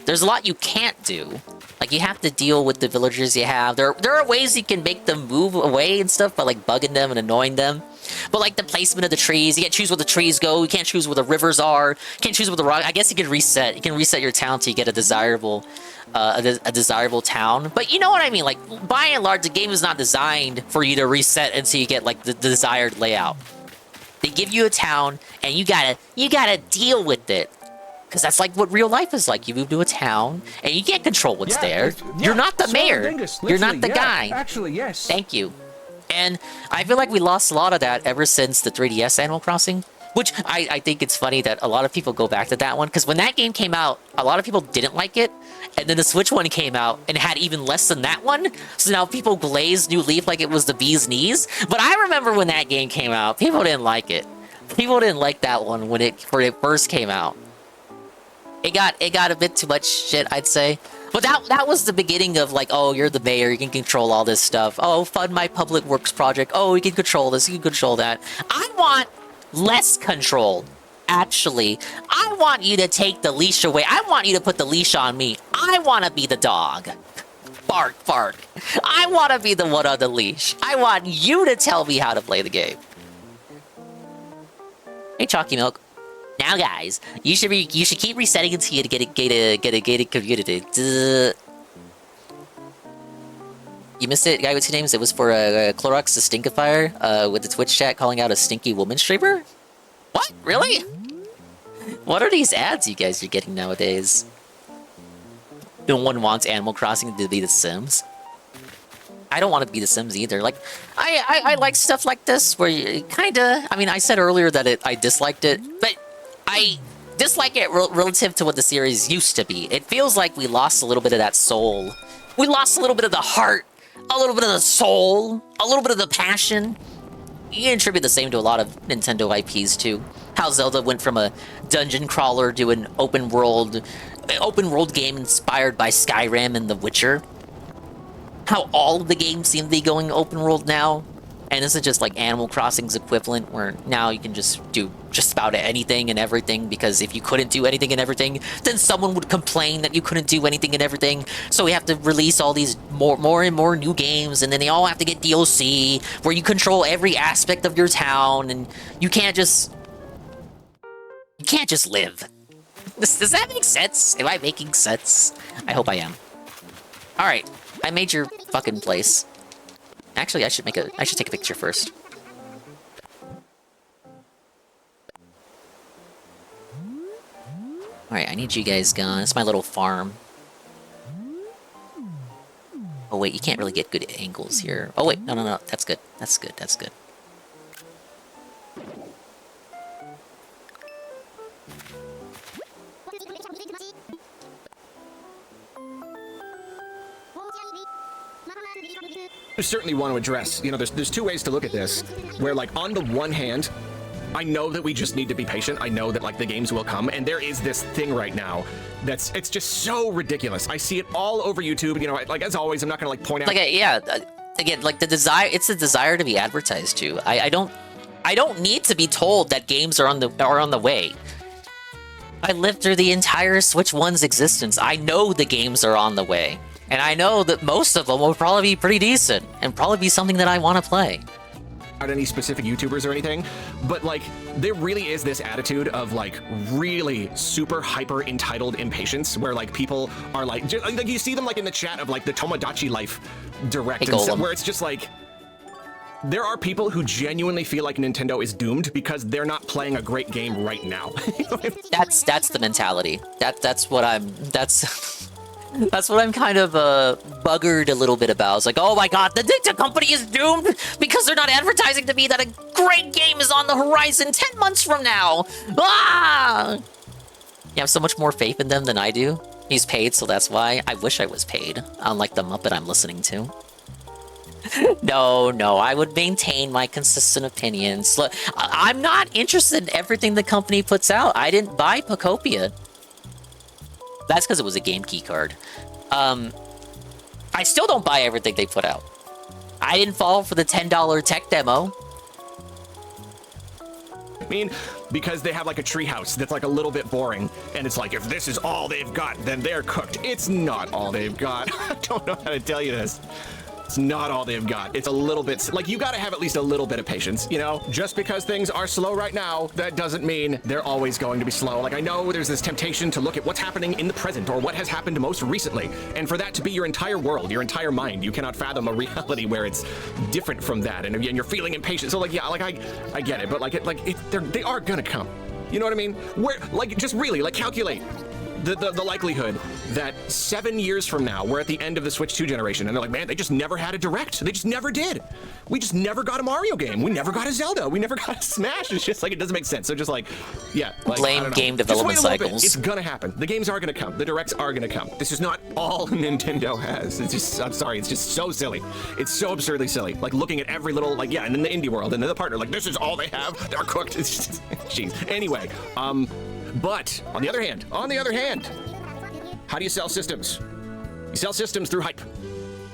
There's a lot you can't do. Like, you have to deal with the villagers you have. There are ways you can make them move away and stuff by, like, bugging them and annoying them. But, like, the placement of the trees, you can't choose where the trees go. You can't choose where the rivers are. You can't choose where the rock... I guess you can reset. You can reset your town till you get a desirable town. But you know what I mean? Like, by and large, the game is not designed for you to reset until you get, like, the desired layout. They give you a town, and you gotta deal with it. Because that's like what real life is like. You move to a town, and you can't control what's there. You're not the mayor. You're not the guy. Actually, yes. Thank you. And I feel like we lost a lot of that ever since the 3DS Animal Crossing. Which, I think it's funny that a lot of people go back to that one. Because when that game came out, a lot of people didn't like it. And then the Switch one came out and had even less than that one. So now people glaze New Leaf like it was the bee's knees. But I remember when that game came out, people didn't like it. People didn't like that one when it first came out. It got a bit too much shit, I'd say. But that was the beginning of like, oh, you're the mayor, you can control all this stuff. Oh, fund my public works project. Oh, you can control this, you can control that. I want less control. Actually, I want you to take the leash away. I want you to put the leash on me. I want to be the dog. Bark, bark. I want to be the one on the leash. I want you to tell me how to play the game. Hey, Chalky Milk. Now, guys, you should keep resetting until you get a gated community. Duh. You missed it, guy with 2 names. It was for Clorox the Stinkifier with the Twitch chat calling out a stinky woman streamer. What? Really? What are these ads you guys are getting nowadays? No one wants Animal Crossing to be The Sims. I don't want to be The Sims either. Like, I like stuff like this where you kinda... I mean, I said earlier that I disliked it, but I dislike it relative to what the series used to be. It feels like we lost a little bit of that soul. We lost a little bit of the heart, a little bit of the soul, a little bit of the passion. You can attribute the same to a lot of Nintendo IPs too. How Zelda went from a dungeon crawler to an open world game inspired by Skyrim and The Witcher. How all of the games seem to be going open world now. And this is just like Animal Crossing's equivalent, where now you can just do just about anything and everything, because if you couldn't do anything and everything, then someone would complain that you couldn't do anything and everything. So we have to release all these more and more new games, and then they all have to get DLC, where you control every aspect of your town, and you can't just live. Does that make sense? Am I making sense? I hope I am. Alright, I made your fucking place. Actually, I should take a picture first. Alright, I need you guys gone. It's my little farm. Oh wait, you can't really get good angles here. Oh wait, no, that's good. That's good, that's good. I certainly want to address, you know, there's 2 ways to look at this, where like on the one hand, I know that we just need to be patient. I know that like the games will come, and there is this thing right now it's just so ridiculous. I see it all over YouTube, you know, like as always, I'm not gonna like point out. Like, yeah, again, like the desire, it's the desire to be advertised to. I don't need to be told that games are on the way. I lived through the entire Switch 1's existence. I know the games are on the way. And I know that most of them will probably be pretty decent, and probably be something that I want to play. Not any specific YouTubers or anything, but like, there really is this attitude of like really super hyper entitled impatience, where like people are like you see them like in the chat of like the Tomodachi Life Direct, and stuff, where it's just like, there are people who genuinely feel like Nintendo is doomed because they're not playing a great game right now. That's the mentality. That's what I'm kind of buggered a little bit about. It's like, oh my god, the company is doomed because they're not advertising to me that a great game is on the horizon 10 months from now. Ah! You have so much more faith in them than I do. He's paid, so that's why. I wish I was paid, unlike the Muppet I'm listening to. No, I would maintain my consistent opinions. Look, I'm not interested in everything the company puts out. I didn't buy Pocopia. That's because it was a game key card. I still don't buy everything they put out. I didn't fall for the $10 tech demo. I mean, because they have like a treehouse that's like a little bit boring, and it's like, if this is all they've got, then they're cooked. It's not all they've got. I don't know how to tell you this. It's not all they've got. It's a little bit, like, you gotta have at least a little bit of patience, you know? Just because things are slow right now, that doesn't mean they're always going to be slow. Like, I know there's this temptation to look at what's happening in the present, or what has happened most recently, and for that to be your entire world, your entire mind. You cannot fathom a reality where it's different from that, and you're feeling impatient. So, like, yeah, like, I get it, but, they are gonna come. You know what I mean? Where, like, just really, like, calculate the likelihood that 7 years from now, we're at the end of the Switch 2 generation, and they're like, man, they just never had a Direct. They just never did. We just never got a Mario game. We never got a Zelda. We never got a Smash. It's just like, it doesn't make sense. So just like, yeah. Like, blame game development cycles. It's gonna happen. The games are gonna come. The Directs are gonna come. This is not all Nintendo has. It's just, I'm sorry, it's just so silly. It's so absurdly silly. Like, looking at every little, like, yeah, and then the indie world, and then the partner, like, this is all they have. They're cooked. It's just, jeez. Anyway, But on the other hand, how do you sell systems? You sell systems through hype.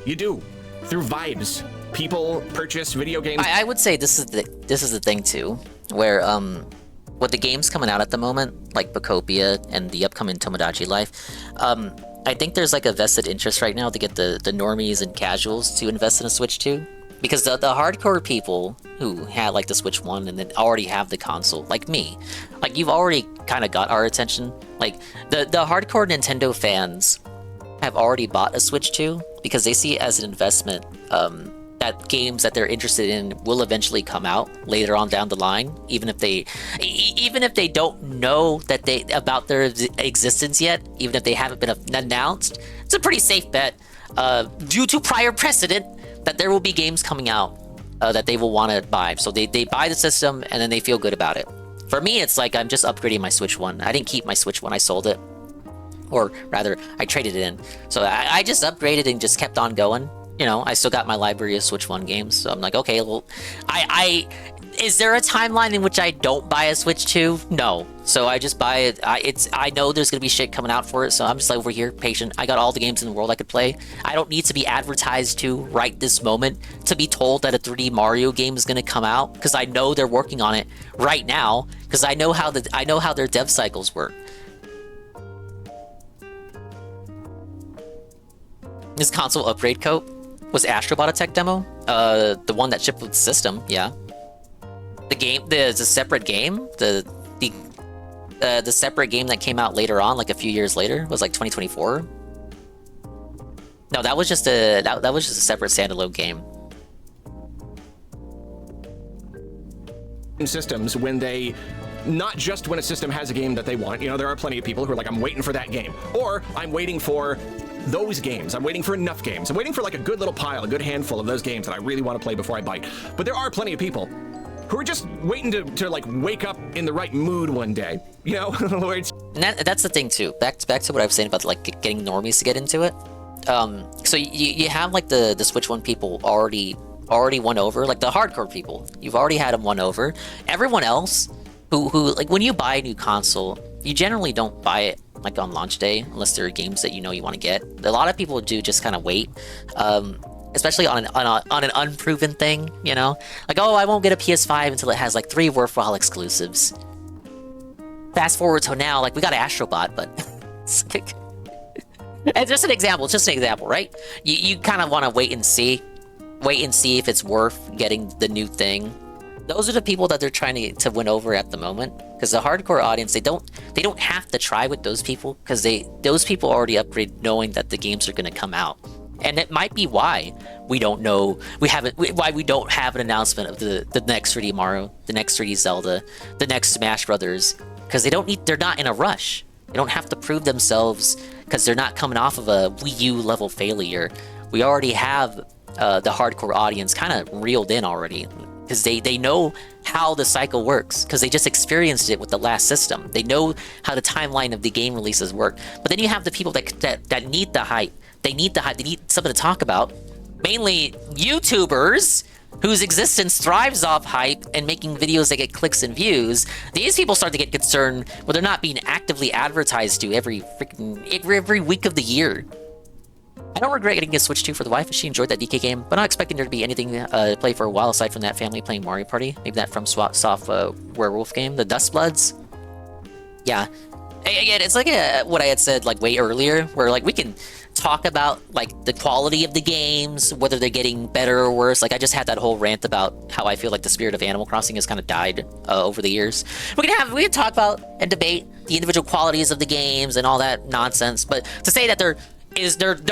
You do, through vibes. People purchase video games. I would say this is the thing too, where with the games coming out at the moment, like Bacopia and the upcoming Tomodachi Life, I think there's like a vested interest right now to get the normies and casuals to invest in a Switch 2. Because the hardcore people who had like the Switch 1 and then already have the console, like me, like you've already kind of got our attention. Like the hardcore Nintendo fans have already bought a Switch 2 because they see it as an investment that games that they're interested in will eventually come out later on down the line, even if they don't know that about their existence yet, even if they haven't been announced. It's a pretty safe bet due to prior precedent that there will be games coming out that they will want to buy. So they buy the system and then they feel good about it. For me, it's like I'm just upgrading my Switch 1. I didn't keep my Switch 1, I sold it. Or rather, I traded it in. So I just upgraded and just kept on going. You know, I still got my library of Switch 1 games. So I'm like, okay, well, is there a timeline in which I don't buy a Switch 2? No. So I just buy it. I know there's gonna be shit coming out for it, so I'm just like over here, patient. I got all the games in the world I could play. I don't need to be advertised to right this moment to be told that a 3D Mario game is gonna come out, because I know they're working on it right now, because I know how their dev cycles work. This console upgrade code was Astrobot a tech demo? The one that shipped with the system, yeah. The game, the separate game, the separate game that came out later on, like a few years later, was like 2024. No, that was just a separate standalone game. In systems, when they, not just when a system has a game that they want, you know, there are plenty of people who are like, I'm waiting for that game, or I'm waiting for those games. I'm waiting for enough games. I'm waiting for like a good little pile, a good handful of those games that I really want to play before I bite. But there are plenty of people who are just waiting to like wake up in the right mood one day, you know? Where it's... And that's the thing too. Back to what I was saying about like getting normies to get into it. So you have like the Switch 1 people already won over, like the hardcore people. You've already had them won over. Everyone else who like when you buy a new console, you generally don't buy it like on launch day unless there are games that you know you want to get. A lot of people do just kind of wait. Especially on an unproven thing, you know? Like, oh, I won't get a PS5 until it has like 3 worthwhile exclusives. Fast forward to now, like we got Astrobot, but it's just an example, right? You kind of want to wait and see if it's worth getting the new thing. Those are the people that they're trying to win over at the moment, because the hardcore audience, they don't have to try with those people, because those people already upgrade knowing that the games are going to come out. And it might be why we don't know, why we don't have an announcement of the next 3D Mario, the next 3D Zelda, the next Smash Brothers, because they're not in a rush. They don't have to prove themselves because they're not coming off of a Wii U level failure. We already have the hardcore audience kind of reeled in already, because they know how the cycle works, because they just experienced it with the last system. They know how the timeline of the game releases work. But then you have the people that need the hype. They need something to talk about. Mainly YouTubers, whose existence thrives off hype and making videos that get clicks and views. These people start to get concerned when they're not being actively advertised to every week of the year. I don't regret getting a Switch 2 for the wife. She enjoyed that DK game, but not expecting there to be anything to play for a while aside from that family playing Mario Party. Maybe that from FromSoft werewolf game, the Dustbloods. Yeah. Again, it's like what I had said like way earlier, where like we can talk about like the quality of the games, whether they're getting better or worse. Like I just had that whole rant about how I feel like the spirit of Animal Crossing has kind of died over the years. We can talk about and debate the individual qualities of the games and all that nonsense, but to say that there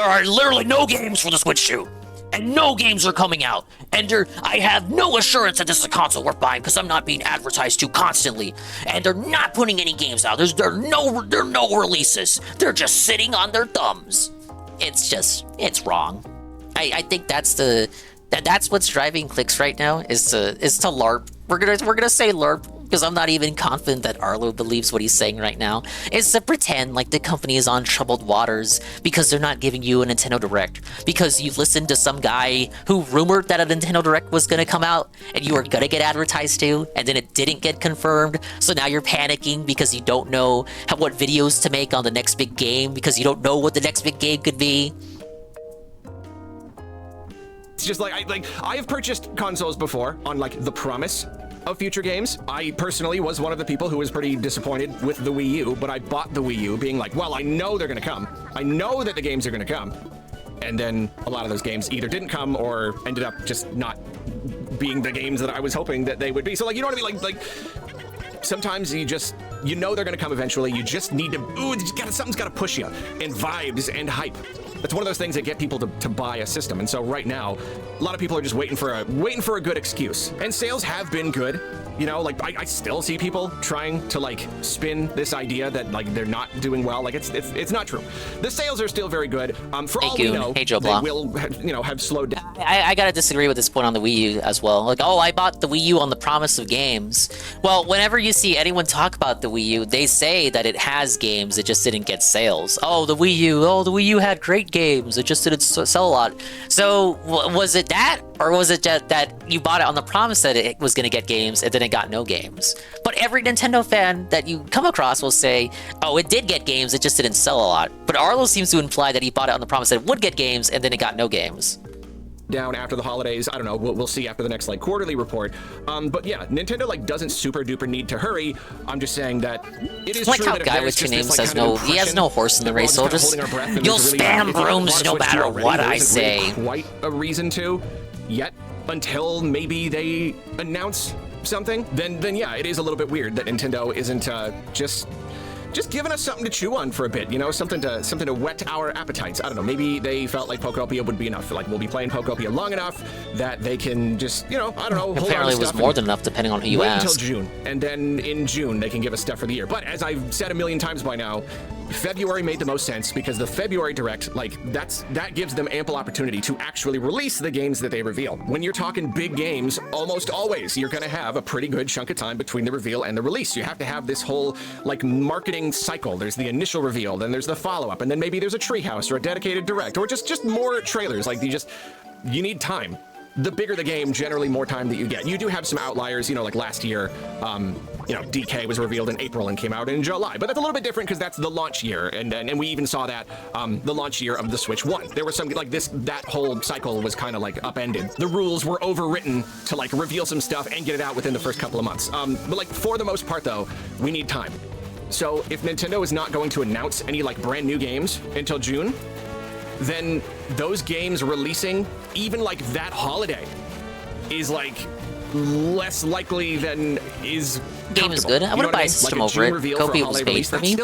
are literally no games for the Switch 2, and no games are coming out, and I have no assurance that this is a console worth buying because I'm not being advertised to constantly, and they're not putting any games out. There are no releases. They're just sitting on their thumbs. It's wrong. I think that's what's driving clicks right now is to LARP. We're gonna say LARP because I'm not even confident that Arlo believes what he's saying right now, is to pretend like the company is on troubled waters because they're not giving you a Nintendo Direct, because you listened to some guy who rumored that a Nintendo Direct was going to come out and you were going to get advertised to, and then it didn't get confirmed, so now you're panicking because you don't know what videos to make on the next big game because you don't know what the next big game could be. It's just like I have purchased consoles before on like the promise of future games. I personally was one of the people who was pretty disappointed with the Wii U, but I bought the Wii U being like, well, I know they're gonna come. I know that the games are gonna come. And then a lot of those games either didn't come or ended up just not being the games that I was hoping that they would be. So like, you know what I mean? Like sometimes you know they're gonna come eventually. You just need to, something's gotta push you, and vibes and hype. That's one of those things that get people to buy a system. And so right now, a lot of people are just waiting for a good excuse. And sales have been good. You know, like I still see people trying to like spin this idea that like they're not doing well. Like it's not true. The sales are still very good. For all we know, they will have slowed down. I gotta disagree with this point on the Wii U as well. Like, oh, I bought the Wii U on the promise of games. Well, whenever you see anyone talk about the Wii U, they say that it has games, it just didn't get sales. Oh, the Wii U had great games, it just didn't sell a lot. So was it that, or was it just that you bought it on the promise that it was gonna get games and then it got no games? But every Nintendo fan that you come across will say, oh, it did get games, it just didn't sell a lot. But Arlo seems to imply that he bought it on the promise that it would get games and then it got no games. Down after the holidays. I don't know, we'll see after the next like quarterly report. But yeah, Nintendo like doesn't super duper need to hurry. I'm just saying that it is like true how that Guy with Two Names says he has no horse in the race, so just you'll spam brooms no matter what I say. Really quite a reason to yet until maybe they announce something. Then yeah, it is a little bit weird that Nintendo isn't just giving us something to chew on for a bit, you know, something to whet our appetites. I don't know, maybe they felt like Pokopia would be enough. Like, we'll be playing Pokopia long enough that they can just, you know, I don't know, hold apparently on to it was more than enough depending on who you ask. Wait until June, and then in June they can give us stuff for the year. But as I've said a million times by now, February made the most sense because the February Direct, like, that gives them ample opportunity to actually release the games that they reveal. When you're talking big games, almost always you're gonna have a pretty good chunk of time between the reveal and the release. You have to have this whole like marketing cycle. There's the initial reveal, then there's the follow-up, and then maybe there's a treehouse or a dedicated direct, or just more trailers. Like you need time. The bigger the game, generally more time that you get. You do have some outliers, you know, like last year, you know, DK was revealed in April and came out in July, but that's a little bit different because that's the launch year, and we even saw that the launch year of the Switch 1. There was some like that whole cycle was kind of like upended. The rules were overwritten to like reveal some stuff and get it out within the first couple of months. But like for the most part though, we need time. So if Nintendo is not going to announce any like brand new games until June, then those games releasing even like that holiday is like less likely than is game is good. I wouldn't buy a system over it. Pokopia was made for me.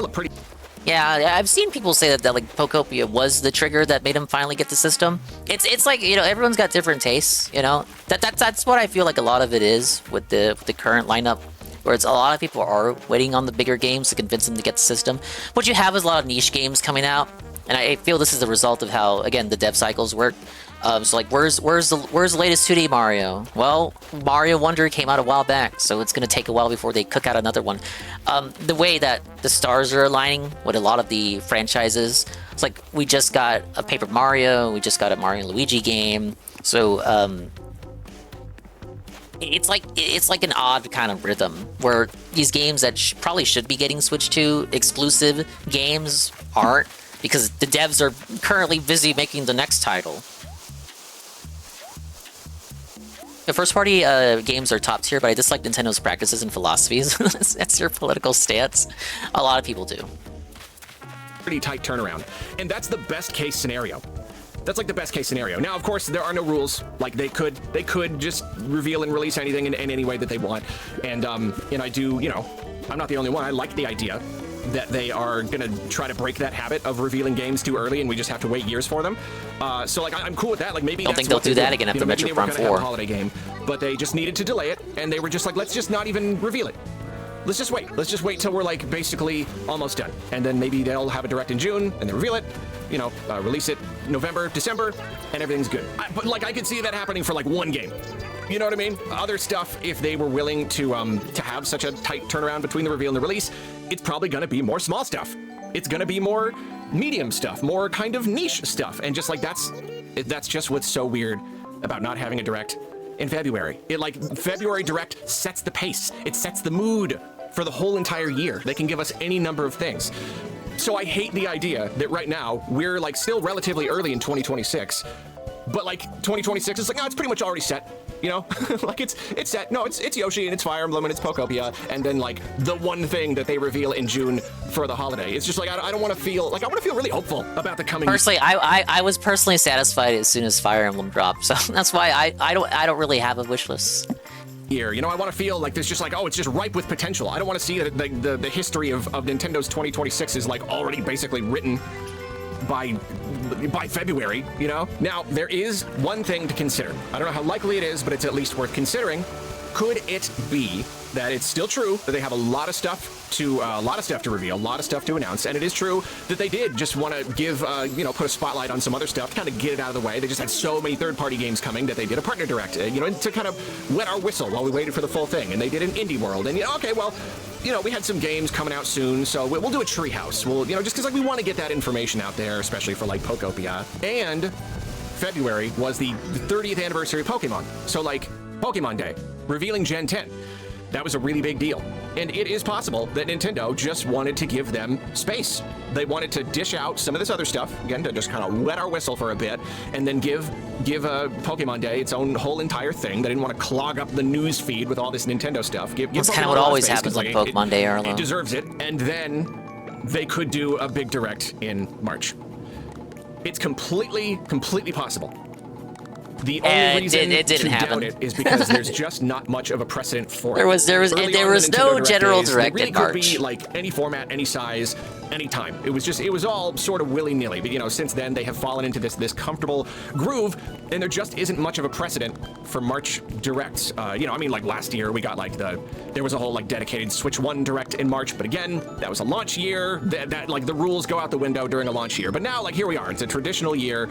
Yeah, I've seen people say that like Pokopia was the trigger that made them finally get the system. It's like, you know, everyone's got different tastes, you know. That's what I feel like a lot of it is with the current lineup, where it's a lot of people are waiting on the bigger games to convince them to get the system. What you have is a lot of niche games coming out. And I feel this is the result of how, again, the dev cycles work. So like, where's the latest 2D Mario? Well, Mario Wonder came out a while back, so it's gonna take a while before they cook out another one. The way that the stars are aligning with a lot of the franchises, it's like we just got a Paper Mario, we just got a Mario and Luigi game. So it's like an odd kind of rhythm where these games that probably should be getting Switch 2 exclusive games aren't, because the devs are currently busy making the next title. The first-party games are top tier, but I dislike Nintendo's practices and philosophies. That's their political stance. A lot of people do. Pretty tight turnaround, and that's the best case scenario. That's like the best case scenario. Now, of course, there are no rules. Like they could just reveal and release anything in any way that they want. And I do, you know, I'm not the only one. I like the idea that they are gonna try to break that habit of revealing games too early, and we just have to wait years for them. So like I'm cool with that. Like maybe I don't think they'll do that again after Metro Prime 4. Have a holiday game, but they just needed to delay it, and they were just like, let's just not even reveal it. Let's just wait. Let's just wait till we're like basically almost done, and then maybe they'll have a direct in June, and they reveal it. You know, release it November, December, and everything's good. But like I could see that happening for like one game. You know what I mean? Other stuff, if they were willing to have such a tight turnaround between the reveal and the release, it's probably going to be more small stuff. It's going to be more medium stuff, more kind of niche stuff. And just like that's just what's so weird about not having a Direct in February. February Direct sets the pace. It sets the mood for the whole entire year. They can give us any number of things. So I hate the idea that right now we're like still relatively early in 2026, but like 2026 is like, no, it's pretty much already set. You know, like it's set. No, it's Yoshi and it's Fire Emblem and it's Pokopia, and then like the one thing that they reveal in June for the holiday. It's just like I don't want to feel like I want to feel really hopeful about the coming. Personally, I was personally satisfied as soon as Fire Emblem dropped, so that's why I don't really have a wish list. Here, you know, I want to feel like there's just like, oh, it's just ripe with potential. I don't want to see that the history of Nintendo's 2026 is like already basically written by February, you know? Now, there is one thing to consider. I don't know how likely it is, but it's at least worth considering. Could it be that it's still true that they have a lot of stuff to reveal, a lot of stuff to announce, and it is true that they did just want to give, put a spotlight on some other stuff, kind of get it out of the way. They just had so many third-party games coming that they did a partner direct, to kind of wet our whistle while we waited for the full thing. And they did an indie world, and okay, well, we had some games coming out soon, so we'll do a treehouse. We'll, just because like we want to get that information out there, especially for like Pokopia. And February was the 30th anniversary of Pokemon, so like Pokemon Day, revealing Gen 10. That was a really big deal. And it is possible that Nintendo just wanted to give them space. They wanted to dish out some of this other stuff, again, to just kind of wet our whistle for a bit, and then give Pokemon Day its own whole entire thing. They didn't want to clog up the news feed with all this Nintendo stuff. That's kind of what always happens on Pokemon Day, Arlo. It deserves it. And then they could do a big direct in March. It's completely possible. The only reason it didn't to happen. doubt it is because there's just not much of a precedent for it. There was no general direct in March. It could be like any format, any size, any time. It was all sort of willy-nilly. But since then they have fallen into this comfortable groove, and there just isn't much of a precedent for March directs. Like last year we got there was a whole like dedicated Switch 1 direct in March, but again, that was a launch year. That like the rules go out the window during a launch year. But now like here we are. It's a traditional year.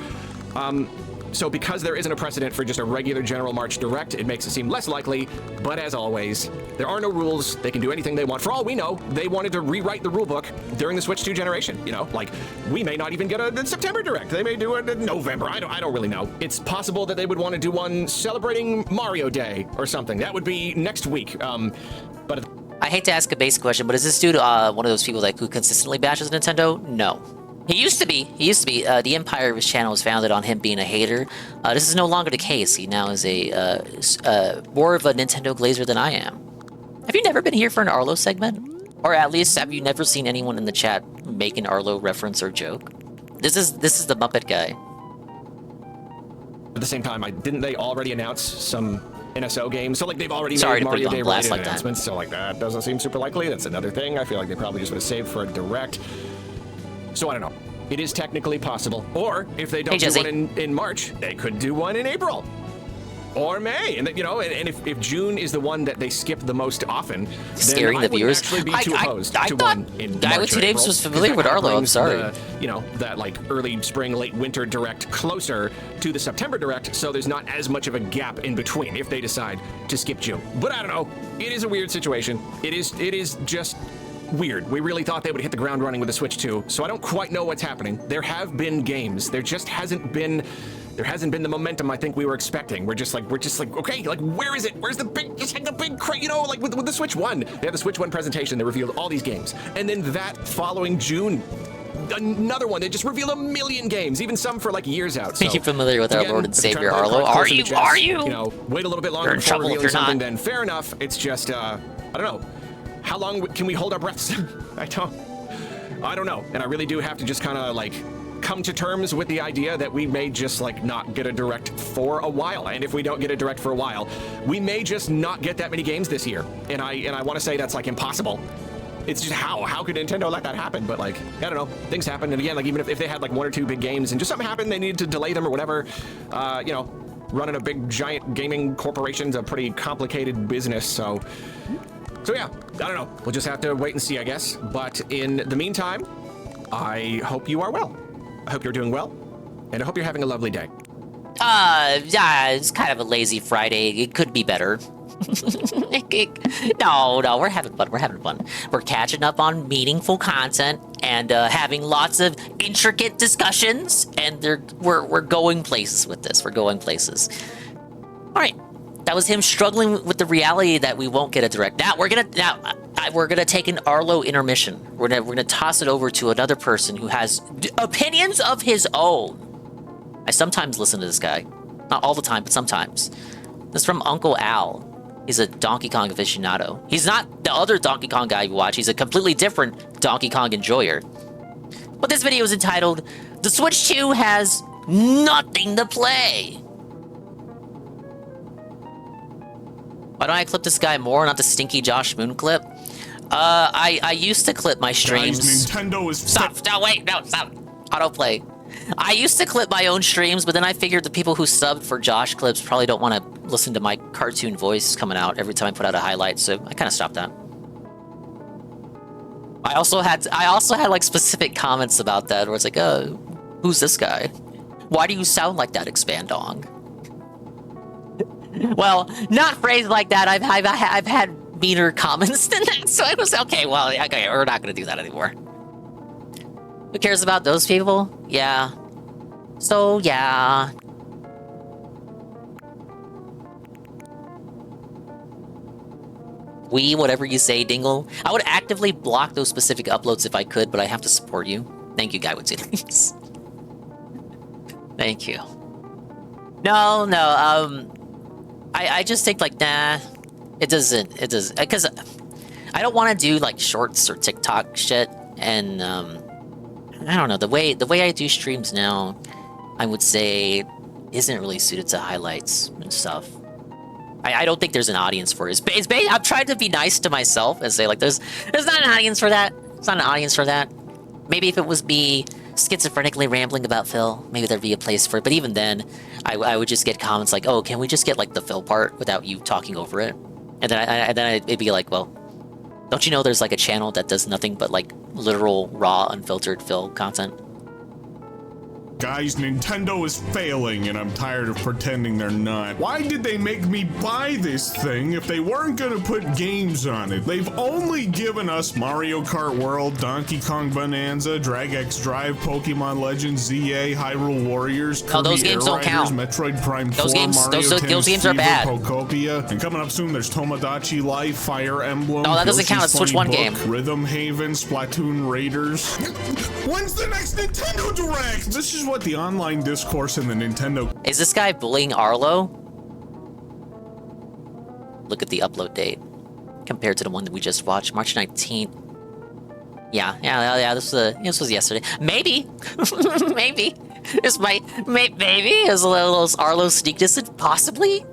So because there isn't a precedent for just a regular general March direct, it makes it seem less likely. But as always, there are no rules. They can do anything they want. For all we know, they wanted to rewrite the rulebook during the Switch 2 generation. Like we may not even get a September direct. They may do it in November. I don't really know. It's possible that they would want to do one celebrating Mario Day or something. That would be next week. But I hate to ask a basic question, but is this dude one of those people who consistently bashes Nintendo? No. He used to be. The empire of his channel was founded on him being a hater. This is no longer the case. He now is more of a Nintendo glazer than I am. Have you never been here for an Arlo segment? Or at least, have you never seen anyone in the chat make an Arlo reference or joke? This is the Muppet guy. At the same time, didn't they already announce some NSO games? So like they've already made Mario Day related announcements. So like that doesn't seem super likely. That's another thing. I feel like they probably just would have saved for a direct. So I don't know. It is technically possible. Or if they don't do one in March, they could do one in April. Or May. And if June is the one that they skip the most often, scaring the viewers. Actually be too opposed to one in March. I with 2 Days was familiar with Arlo, I'm sorry. That like early spring, late winter direct closer to the September direct, so there's not as much of a gap in between if they decide to skip June. But I don't know. It is a weird situation. It is just weird. We really thought they would hit the ground running with the Switch 2, so I don't quite know what's happening. There have been games. There just hasn't been the momentum I think we were expecting. We're just like, okay, like where is it? Where's the big crate? Like with the Switch 1. They had the Switch 1 presentation that revealed all these games. And then that following June, another one. They just revealed 1 million games, even some for like years out. So, are you familiar with our Lord and Savior Arlo? Are you? Wait a little bit longer before revealing something, then fair enough. It's just, I don't know. How long can we hold our breaths? I don't know. And I really do have to just kind of like come to terms with the idea that we may just like not get a direct for a while. And if we don't get a direct for a while, we may just not get that many games this year. And I want to say that's like impossible. It's just how could Nintendo let that happen? But like, I don't know, things happen. And again, like even if they had like 1 or 2 big games and just something happened, they needed to delay them or whatever, running a big giant gaming corporation's a pretty complicated business. So yeah, I don't know. We'll just have to wait and see, I guess. But in the meantime, I hope you are well. I hope you're doing well. And I hope you're having a lovely day. Yeah, it's kind of a lazy Friday. It could be better. No, we're having fun. We're having fun. We're catching up on meaningful content and having lots of intricate discussions. And we're going places with this. We're going places. All right, that was him struggling with the reality that we won't get a direct. Now we're gonna take an Arlo intermission. We're gonna toss it over to another person who has opinions of his own. I sometimes listen to this guy, not all the time, but sometimes. This is from Uncle Al. He's a Donkey Kong aficionado. He's not the other Donkey Kong guy you watch. He's a completely different Donkey Kong enjoyer. But this video is entitled, "The Switch 2 has nothing to play." Why don't I clip this guy more, not the stinky Josh Moon clip? I used to clip my streams. Guys, Nintendo is... Stop, wait, no, stop. Autoplay. I used to clip my own streams, but then I figured the people who subbed for Josh clips probably don't want to listen to my cartoon voice coming out every time I put out a highlight, so I kind of stopped that. I also had like specific comments about that, where it's like, oh, who's this guy? Why do you sound like that, Expandong? Well, not phrased like that. I've had meaner comments than that, so I was okay. Well, okay, we're not gonna do that anymore. Who cares about those people? Yeah. So, yeah. Whatever you say, Dingle. I would actively block those specific uploads if I could, but I have to support you. Thank you, Guy with Ceilings. Thank you. No, I just think, like, nah. It doesn't, because I don't want to do, like, shorts or TikTok shit, and, I don't know, the way I do streams now, I would say, isn't really suited to highlights and stuff. I don't think there's an audience for it. I'm trying to be nice to myself and say, like, there's not an audience for that. It's not an audience for that. Maybe if it was me schizophrenically rambling about Phil, maybe there'd be a place for it. But even then, I would just get comments like, oh, can we just get, like, the Phil part without you talking over it? And then it'd be like, well, don't you know there's, like, a channel that does nothing but, like, literal, raw, unfiltered Phil content? Guys, Nintendo is failing, and I'm tired of pretending they're not. Why did they make me buy this thing if they weren't gonna put games on it? They've only given us Mario Kart World, Donkey Kong Bonanza, Drag X Drive, Pokemon Legends, ZA, Hyrule Warriors, Kirby those games Air don't count. Riders, Metroid Prime 4, Those games, Mario those Tennis games are Fever, bad. Pokopia, and coming up soon there's Tomodachi Life, Fire Emblem, No, that doesn't count. It's a Switch Funny 1 game. Book, Rhythm Haven, Splatoon Raiders. When's the next Nintendo Direct? This is what the online discourse in the Nintendo... Is this guy bullying Arlo? Look at the upload date compared to the one that we just watched, March 19th. Yeah. This was yesterday. Maybe, maybe is a little Arlo sneakness, possibly.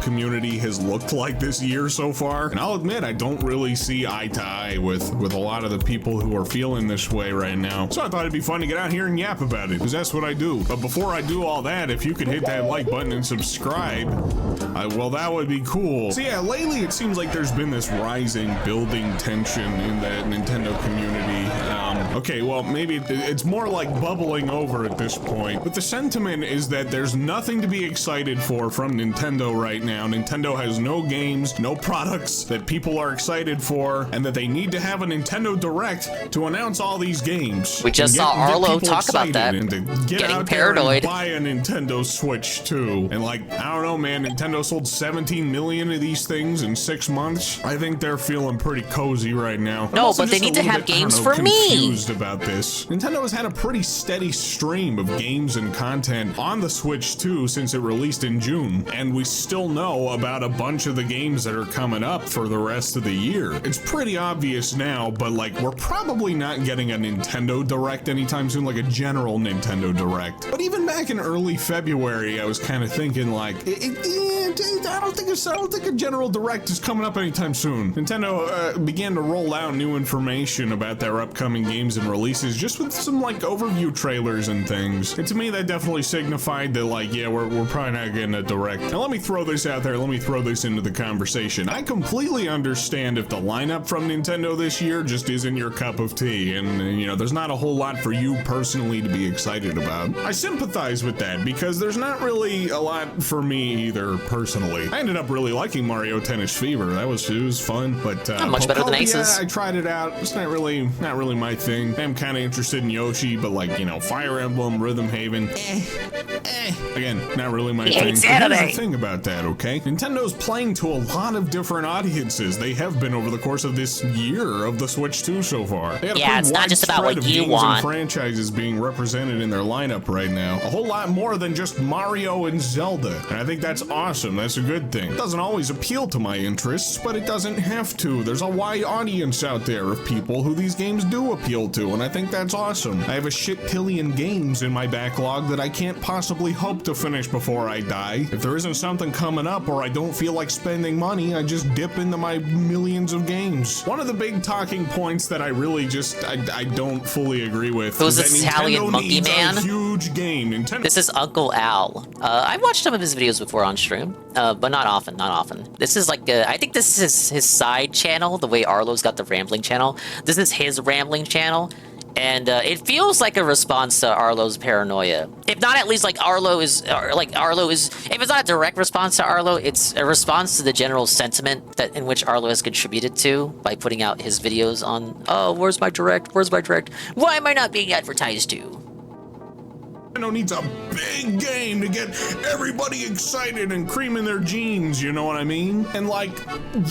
Community has looked like this year so far, and I'll admit I don't really see eye to eye with a lot of the people who are feeling this way right now. So I thought it'd be fun to get out here and yap about it, because that's what I do. But before I do all that, if you could hit that like button and subscribe, well, that would be cool. So yeah, lately it seems like there's been this rising, building tension in the Nintendo community. Okay, well, maybe it's more like bubbling over at this point. But the sentiment is that there's nothing to be excited for from Nintendo right now. Nintendo has no games, no products that people are excited for, and that they need to have a Nintendo Direct to announce all these games. We just saw Arlo talk about that. And to get Getting out paranoid. there and buy a Nintendo Switch too. And like, I don't know, man, Nintendo sold 17 million of these things in 6 months. I think they're feeling pretty cozy right now. No, but they need to have games for me. Confused about this. Nintendo has had a pretty steady stream of games and content on the Switch too since it released in June, and we still know about a bunch of the games that are coming up for the rest of the year. It's pretty obvious now, but like, we're probably not getting a Nintendo Direct anytime soon, like a general Nintendo Direct. But even back in early February, I was kind of thinking like, I don't think a general Direct is coming up anytime soon. Nintendo began to roll out new information about their upcoming games and releases just with some like overview trailers and things. And to me, that definitely signified that like, yeah, we're probably not getting a Direct. Now let me throw this out there, let me throw this into the conversation. I completely understand if the lineup from Nintendo this year just isn't your cup of tea, and you know, there's not a whole lot for you personally to be excited about. I sympathize with that because there's not really a lot for me either personally. I ended up really liking Mario Tennis Fever. It was fun, but much better than Pokopia, Aces. I tried it out. It's not really my thing. I'm kind of interested in Yoshi, but like, you know, Fire Emblem, Rhythm Haven, again, not really my thing. But here's the thing about that, okay? Nintendo's playing to a lot of different audiences. They have been over the course of this year of the Switch 2 so far. They got a Yeah, pretty it's not just wide about what spread of you games want. and franchises being represented in their lineup right now. A whole lot more than just Mario and Zelda. And I think that's awesome. That's a good thing. It doesn't always appeal to my interests, but it doesn't have to. There's a wide audience out there of people who these games do appeal to, and I think that's awesome. I have a shit-tillion games in my backlog that I can't possibly hope to finish before I die. If there isn't something coming up or I don't feel like spending money, I just dip into my millions of games. One of the big talking points that I really just, I don't fully agree with Who's is that this Italian Nintendo monkey needs man? a huge game. Nintendo. This is Uncle Al. I've watched some of his videos before on stream, but not often, not often. This is like, I think this is his side channel, the way Arlo's got the rambling channel. This is his rambling channel, and it feels like a response to Arlo's paranoia. If not, at least like Arlo is, if it's not a direct response to Arlo, it's a response to the general sentiment that in which Arlo has contributed to by putting out his videos on, oh, where's my direct? Where's my direct? Why am I not being advertised to? Nintendo needs a big game to get everybody excited and cream in their jeans, you know what I mean? And like,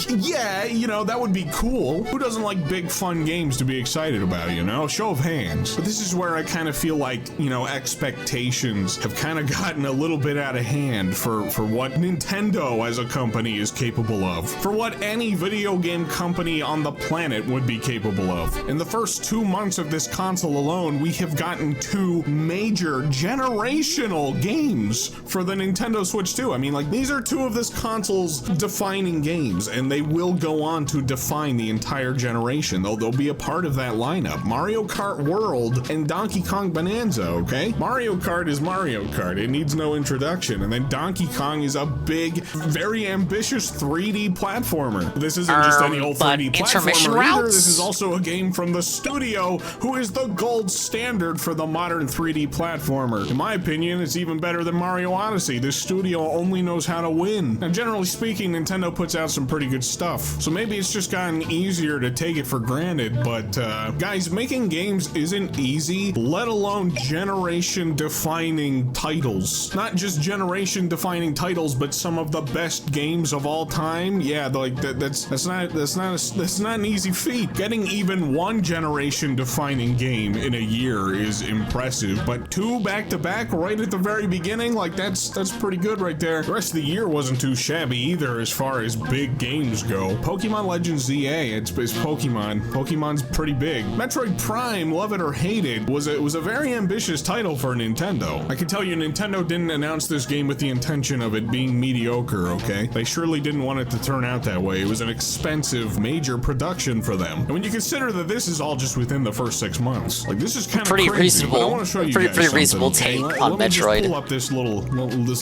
yeah, you know, that would be cool. Who doesn't like big fun games to be excited about, you know? Show of hands. But this is where I kind of feel like, you know, expectations have kind of gotten a little bit out of hand for what Nintendo as a company is capable of. For what any video game company on the planet would be capable of. In the first 2 months of this console alone, we have gotten 2 major generational games for the Nintendo Switch 2. I mean, like, these are 2 of this console's defining games, and they will go on to define the entire generation. They'll be a part of that lineup. Mario Kart World and Donkey Kong Bonanza, okay? Mario Kart is Mario Kart. It needs no introduction. And then Donkey Kong is a big, very ambitious 3D platformer. This isn't just any old 3D platformer either. This is also a game from the studio who is the gold standard for the modern 3D platformer. In my opinion, it's even better than Mario Odyssey. This studio only knows how to win. Now, generally speaking, Nintendo puts out some pretty good stuff. So maybe it's just gotten easier to take it for granted, but guys, making games isn't easy, let alone generation-defining titles. Not just generation-defining titles, but some of the best games of all time. Yeah, like that's not an easy feat. Getting even one generation-defining game in a year is impressive, but 2 back-to-back right at the very beginning, like that's pretty good right there. The rest of the year wasn't too shabby either as far as big games go. Pokemon Legends ZA, it's Pokemon. Pokemon's pretty big. Metroid Prime, love it or hate it, was a very ambitious title for Nintendo. I can tell you Nintendo didn't announce this game with the intention of it being mediocre, okay? They surely didn't want it to turn out that way. It was an expensive, major production for them. And when you consider that this is all just within the first 6 months, like this is kind of Pretty crazy. reasonable. But I want to show you Pretty guys reasonable something, take okay? on Let me Metroid. just pull up this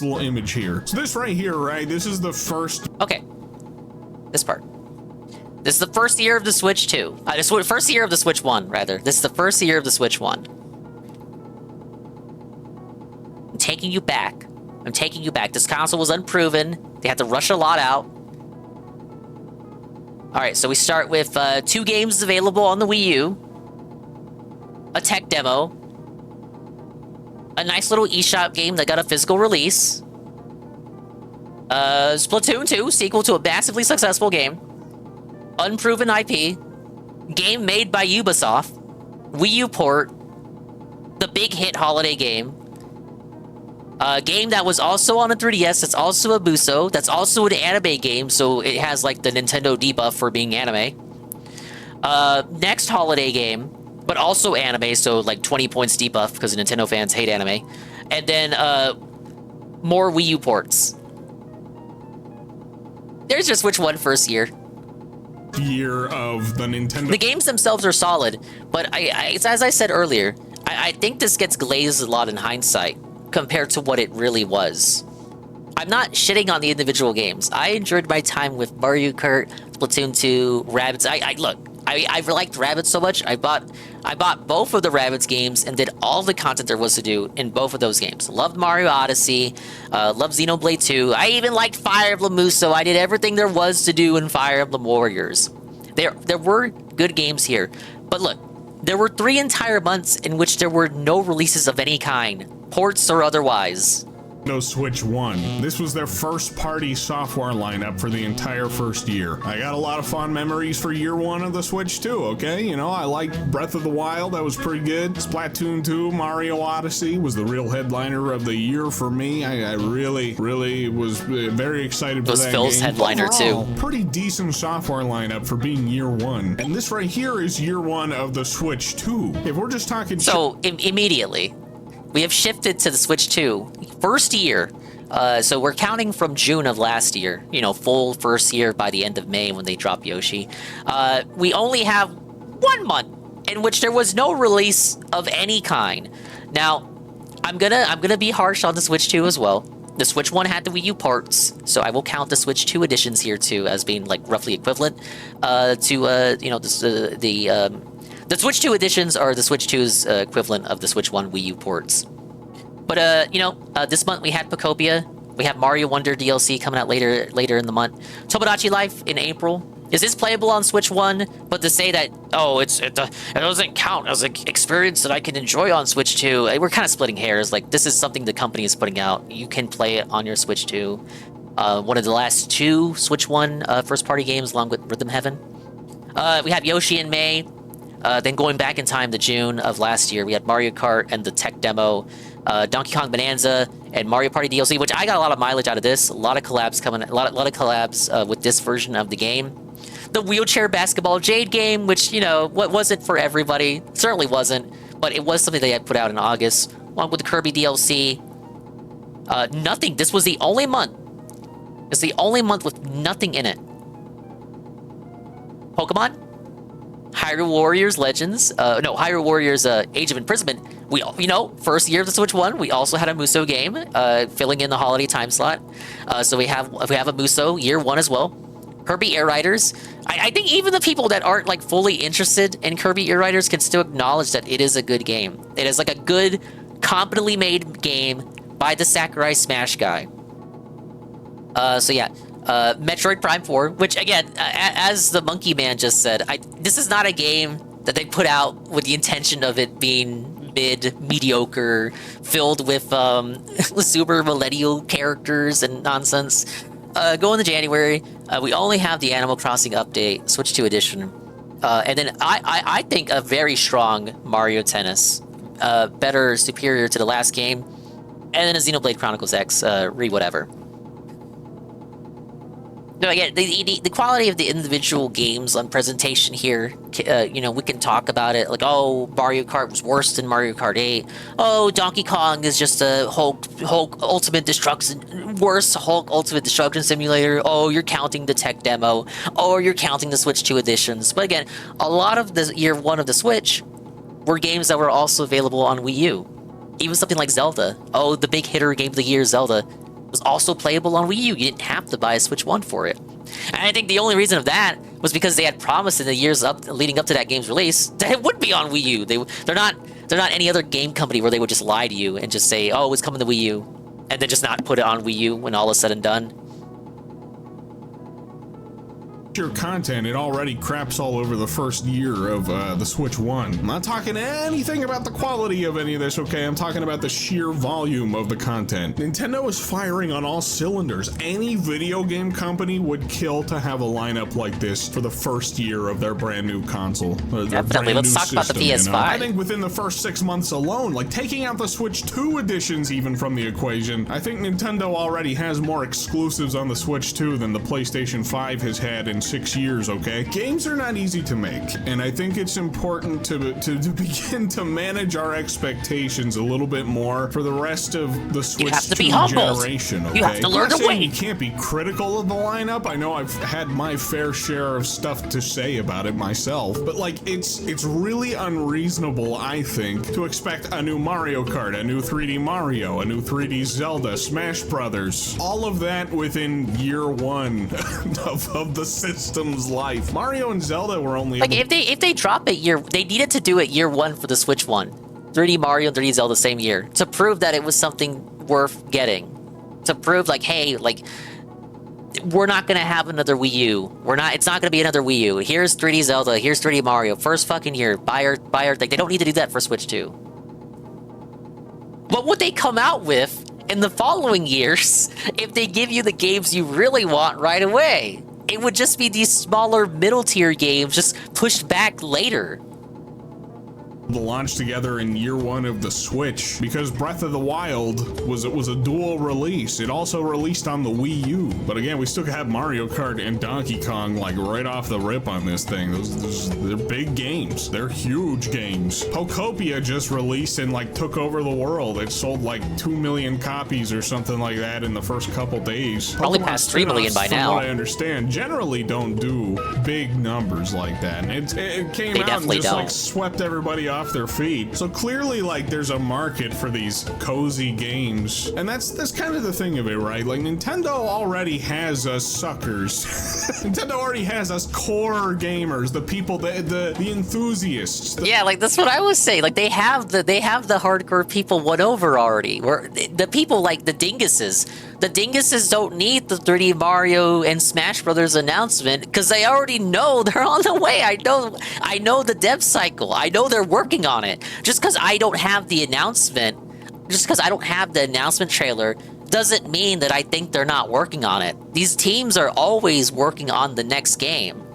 little image here. So this right here, right? This is the first. Okay. This part. This is the first year of the Switch 2. First year of the Switch 1, rather. This is the first year of the Switch 1. I'm taking you back. I'm taking you back. This console was unproven. They had to rush a lot out. Alright, so we start with 2 games available on the Wii U. A tech demo. A nice little eShop game that got a physical release. Splatoon 2, sequel to a massively successful game. Unproven IP. Game made by Ubisoft. Wii U port. The big hit holiday game. A game that was also on a 3DS, that's also a Buso, that's also an anime game, so it has like the Nintendo debuff for being anime. Next holiday game, but also anime, so like 20 points debuff because Nintendo fans hate anime. And then more Wii U ports. There's your Switch 1 first year. Year of the Nintendo. The games themselves are solid, but it's as I said earlier, I think this gets glazed a lot in hindsight compared to what it really was. I'm not shitting on the individual games. I enjoyed my time with Mario Kart, Splatoon 2, Rabbids. I liked Rabbids so much. I bought both of the Rabbids games and did all the content there was to do in both of those games. Loved Mario Odyssey, loved Xenoblade 2. I even liked Fire Emblem Muso. I did everything there was to do in Fire Emblem Warriors. There were good games here, but look, there were 3 entire months in which there were no releases of any kind, ports or otherwise. Switch 1. This was their first party software lineup for the entire first year. I got a lot of fond memories for year 1 of the Switch 2, okay? You know, I liked Breath of the Wild, that was pretty good. Splatoon 2, Mario Odyssey was the real headliner of the year for me. I really was very excited for that game. It was Phil's headliner Overall, too. Pretty decent software lineup for being year 1. And this right here is year 1 of the Switch 2. If we're just talking... So, immediately, we have shifted to the Switch 2. First year. So we're counting from June of last year. You know, full first year by the end of May when they drop Yoshi. We only have 1 month in which there was no release of any kind. Now, I'm gonna be harsh on the Switch 2 as well. The Switch 1 had the Wii U parts, so I will count the Switch 2 editions here too as being like roughly equivalent to you know, the Switch 2 editions are the Switch 2's equivalent of the Switch 1 Wii U ports. But, you know, this month we had Pocopia. We have Mario Wonder DLC coming out later in the month. Tomodachi Life in April. Is this playable on Switch 1? But to say that, oh, it doesn't count as an experience that I can enjoy on Switch 2, we're kind of splitting hairs. Like, this is something the company is putting out. You can play it on your Switch 2. One of the last 2 Switch 1 first-party games along with Rhythm Heaven. We have Yoshi in May. Then going back in time to June of last year, we had Mario Kart and the tech demo, Donkey Kong Bonanza, and Mario Party DLC, which I got a lot of mileage out of this. A lot of collabs coming, a lot of collabs with this version of the game. The Wheelchair Basketball Jade game, which, you know, what wasn't for everybody, certainly wasn't, but it was something they had put out in August. Along with the Kirby DLC. Nothing. This was the only month. It's the only month with nothing in it. Pokemon, Hyrule Warriors Legends, Hyrule Warriors Age of Imprisonment. We, you know, first year of the Switch 1, we also had a Muso game, filling in the holiday time slot. So we have a Muso year 1 as well. Kirby Air Riders. I think even the people that aren't like fully interested in Kirby Air Riders can still acknowledge that it is a good game. It is like a good, competently made game by the Sakurai Smash guy. So yeah. Metroid Prime 4, which again, as the Monkey Man just said, this is not a game that they put out with the intention of it being mediocre, filled with super millennial characters and nonsense. Go into January, we only have the Animal Crossing update, Switch 2 edition, and then I think a very strong Mario Tennis, better, superior to the last game, and then a Xenoblade Chronicles X, whatever. No, again, the quality of the individual games on presentation here, you know, we can talk about it. Like, oh, Mario Kart was worse than Mario Kart 8. Oh, Donkey Kong is just a Hulk Ultimate Destruction, worse Hulk Ultimate Destruction Simulator. Oh, you're counting the tech demo. Oh, you're counting the Switch 2 editions. But again, a lot of the year 1 of the Switch were games that were also available on Wii U. Even something like Zelda. Oh, the big hitter game of the year, Zelda, was also playable on Wii U. You didn't have to buy a Switch 1 for it. And I think the only reason of that was because they had promised in the years leading up to that game's release that it would be on Wii U. They're not any other game company where they would just lie to you and just say, oh, it's coming to Wii U, and then just not put it on Wii U when all is said and done. Your content, it already craps all over the first year of the Switch 1. I'm not talking anything about the quality of any of this, okay? I'm talking about the sheer volume of the content. Nintendo is firing on all cylinders. Any video game company would kill to have a lineup like this for the first year of their brand new console. Definitely. Let's talk about the PS5. You know? I think within the first 6 months alone, like taking out the Switch 2 editions even from the equation, I think Nintendo already has more exclusives on the Switch 2 than the PlayStation 5 has had in in 6 years, okay? Games are not easy to make, and I think it's important to begin to manage our expectations a little bit more for the rest of the Switch 2 generation, okay? You have to learn to wait. You can't be critical of the lineup. I know I've had my fair share of stuff to say about it myself, but like it's really unreasonable, I think, to expect a new Mario Kart, a new 3D Mario, a new 3D Zelda, Smash Brothers, all of that within year one of the system's life. Mario and Zelda were only like if they drop it they needed to do it year one for the Switch one. 3D Mario and 3D Zelda same year to prove that it was something worth getting. To prove like, hey, like we're not gonna have another Wii U. It's not gonna be another Wii U. Here's 3D Zelda, here's 3D Mario. First fucking year. Buy our thing. They don't need to do that for Switch 2. What would they come out with in the following years if they give you the games you really want right away? It would just be these smaller middle tier games just pushed back later. to launch together in year one of the Switch, because Breath of the Wild was a dual release. It also released on the Wii U, but again, we still have Mario Kart and Donkey Kong like right off the rip on this thing. They're big games. They're huge games. Pokopia just released and like took over the world. It sold like 2 million copies or something like that in the first couple days. Probably past 3 million by now. From what I understand, generally don't do big numbers like that. And it came out and just like swept everybody off their feet. So clearly, like, there's a market for these cozy games, and that's kind of the thing of it, right? Like, Nintendo already has us suckers. Nintendo already has us core gamers, the people, the enthusiasts. Yeah, like that's what I was saying. Like they have the hardcore people won over already. Where the people like the dinguses. The dinguses don't need the 3D Mario and Smash Brothers announcement because they already know they're on the way. I know the dev cycle. I know they're working on it. Just because I don't have the announcement, just because I don't have the announcement trailer, doesn't mean that I think they're not working on it. These teams are always working on the next game.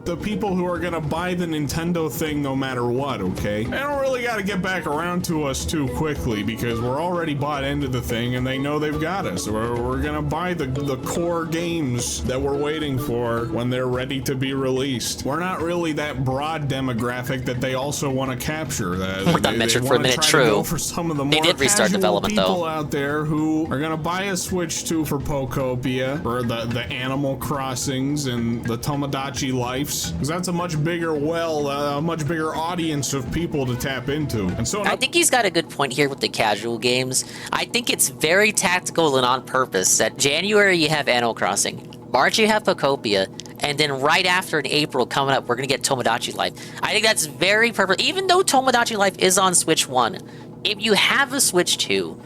The people who are gonna buy the Nintendo thing no matter what, okay? They don't really gotta get back around to us too quickly because we're already bought into the thing and they know they've got us. We're gonna buy the core games that we're waiting for when they're ready to be released. We're not really that broad demographic that they also want to capture. We're not mentioned for a minute, true. For some of the they more did restart development people though. out there who are gonna buy a Switch 2 for Pokopia, or the Animal Crossings and the Tomodachi Life. Because that's a much bigger a much bigger audience of people to tap into. And so I think he's got a good point here with the casual games. I think it's very tactical and on purpose that January you have Animal Crossing, March you have Pokopia, and then right after in April coming up, we're gonna get Tomodachi Life. I think that's very purposeful. Even though Tomodachi Life is on Switch 1, if you have a Switch 2,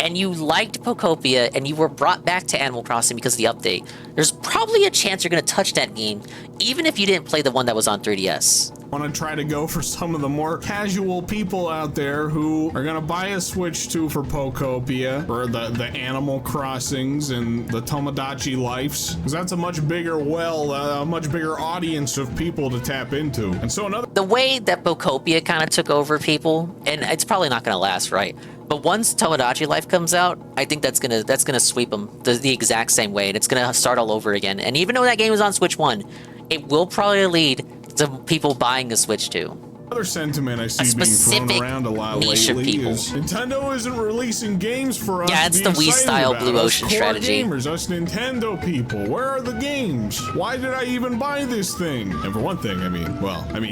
and you liked Pokopia and you were brought back to Animal Crossing because of the update, there's probably a chance you're going to touch that game, even if you didn't play the one that was on 3DS. I want to try to go for some of the more casual people out there who are going to buy a Switch 2 for Pokopia, or the Animal Crossings and the Tomodachi Lives, because that's a much bigger a much bigger audience of people to tap into. And so the way that Pokopia kind of took over people, and it's probably not going to last, right? But once Tomodachi Life comes out, I think that's gonna sweep them the exact same way, and it's gonna start all over again. And even though that game is on Switch 1, it will probably lead to people buying a Switch 2. Another sentiment I see being thrown around a lot lately is Nintendo isn't releasing games for us. Yeah, it's the Wii-style Blue Ocean strategy. Gamers, us Nintendo people, where are the games? Why did I even buy this thing? And for one thing,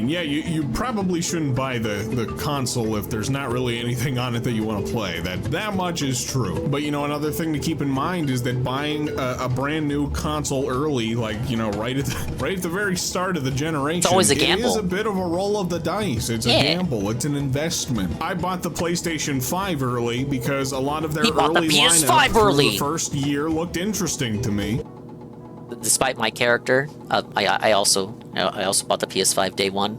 yeah, you probably shouldn't buy the console if there's not really anything on it that you want to play. That much is true. But another thing to keep in mind is that buying a brand new console early, like right at the very start of the generation, it's always a gamble. It is a bit of a roll of the dice. It's a gamble. It's an investment. I bought the PlayStation 5 early because a lot of their early lineup for the first year looked interesting to me. Despite my character, I also bought the PS5 day one.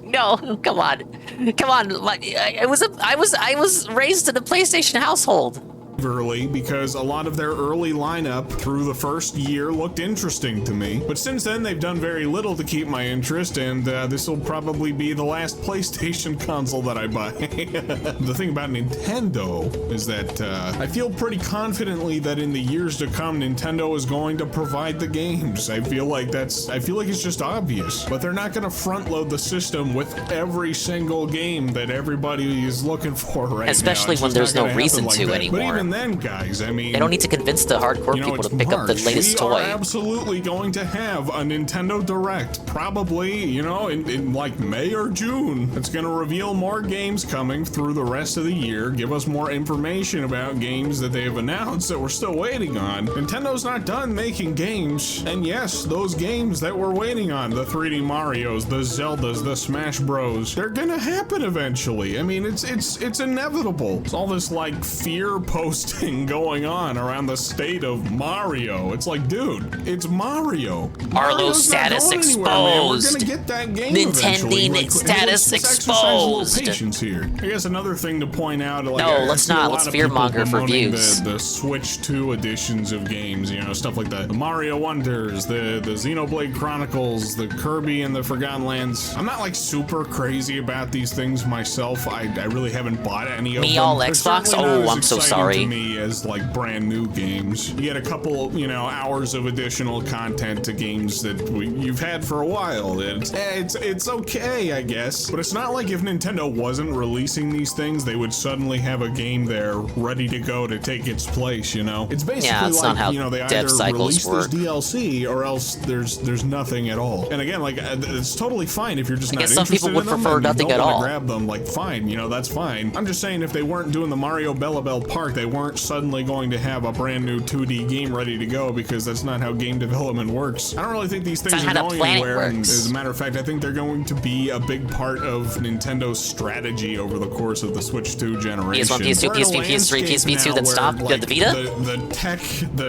No, come on. Like, I was raised in a PlayStation household. early because a lot of their early lineup through the first year looked interesting to me. But since then, they've done very little to keep my interest, and this will probably be the last PlayStation console that I buy. The thing about Nintendo is that I feel pretty confidently that in the years to come, Nintendo is going to provide the games. I feel like it's just obvious, but they're not going to front load the system with every single game that everybody is looking for right now. Especially when there's no reason to anymore. But even then, guys, I mean, they don't need to convince the hardcore people to pick up the latest toy. We are absolutely going to have a Nintendo Direct, probably, you know, in like May or June. It's going to reveal more games coming through the rest of the year, give us more information about games that they've announced that we're still waiting on. Nintendo's not done making games, and yes, those games that we're waiting on, the 3D Marios, the Zeldas, the Smash Bros, they're gonna happen eventually. I mean, it's inevitable. It's all this like fear posting going on around the state of Mario. It's like, dude, it's Mario. Arlo status exposed. We're gonna get that game Nintendo status exposed. Patience here. I guess another thing to point out. Like, no, let's not. Let's fearmonger for views. The Switch 2 editions of games, you know, stuff like the Mario Wonders, the Xenoblade Chronicles, the Kirby and the Forgotten Lands. I'm not like super crazy about these things myself. I really haven't bought any of them. Me all Xbox? Oh, I'm so sorry. To me as like brand new games. You get a couple, you know, hours of additional content to games that you've had for a while. It's okay, I guess. But it's not like if Nintendo wasn't releasing these things, they would suddenly have a game there ready to go to take its place, you know? It's basically like, you know, they either release this DLC or else there's nothing at all. And again, like, it's totally fine if you're just not interested in them. I guess some people would prefer nothing at all. Grab them, like, fine, you know, that's fine. I'm just saying if they weren't doing the Mario Bellabelle Park, they weren't suddenly going to have a brand new 2D game ready to go, because that's not how game development works. I don't really think these things are going anywhere, and as a matter of fact, I think they're going to be a big part of Nintendo's strategy over the course of the Switch 2 generation. PS1, PS2, PSP, PS3, PSP2, then stopped. Like, the Vita? The tech,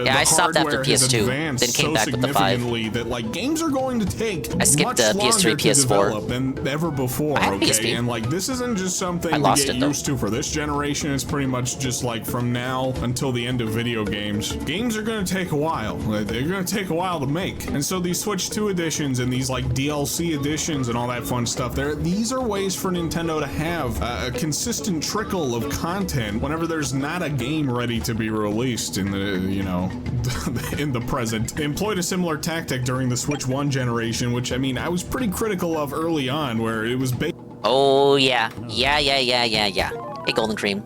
I stopped after PS2, then came back with the 5. That like games are going to take I skipped much PS3, PS4 than ever before. Okay, PSP. And like this isn't just something to get used to for this generation. It's pretty much just like from now until the end of video games. Games are going to take a while. They're going to take a while to make. And so these Switch 2 editions and these like DLC editions and all that fun stuff, these are ways for Nintendo to have a consistent trickle of content whenever there's not a game ready to be released in the, you know, in the present. They employed a similar tactic during the Switch 1 generation, which I mean, I was pretty critical of early on, where it was Oh yeah. Hey, Golden Cream.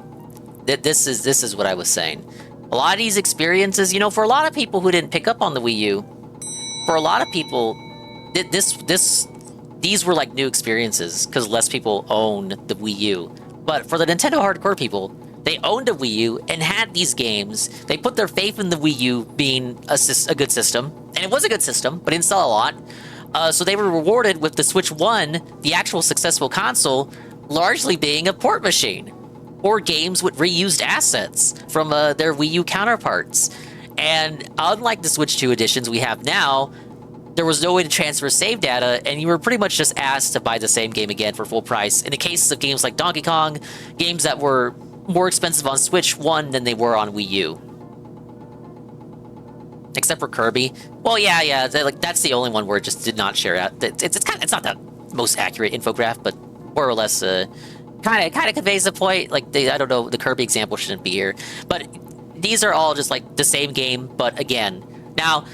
This is what I was saying. A lot of these experiences, you know, for a lot of people who didn't pick up on the Wii U, for a lot of people, these were like new experiences because less people own the Wii U. But for the Nintendo hardcore people, they owned a Wii U and had these games. They put their faith in the Wii U being a good system, and it was a good system, but it didn't sell a lot. So they were rewarded with the Switch 1, the actual successful console, largely being a port machine, or games with reused assets from their Wii U counterparts. And unlike the Switch 2 editions we have now, there was no way to transfer save data, and you were pretty much just asked to buy the same game again for full price. In the cases of games like Donkey Kong, games that were more expensive on Switch 1 than they were on Wii U. Except for Kirby. Well, yeah, that's the only one where it just did not share out. It's not the most accurate infograph, but more or less kind of conveys the point. Like, I don't know, the Kirby example shouldn't be here. But these are all just like the same game, but again. Now,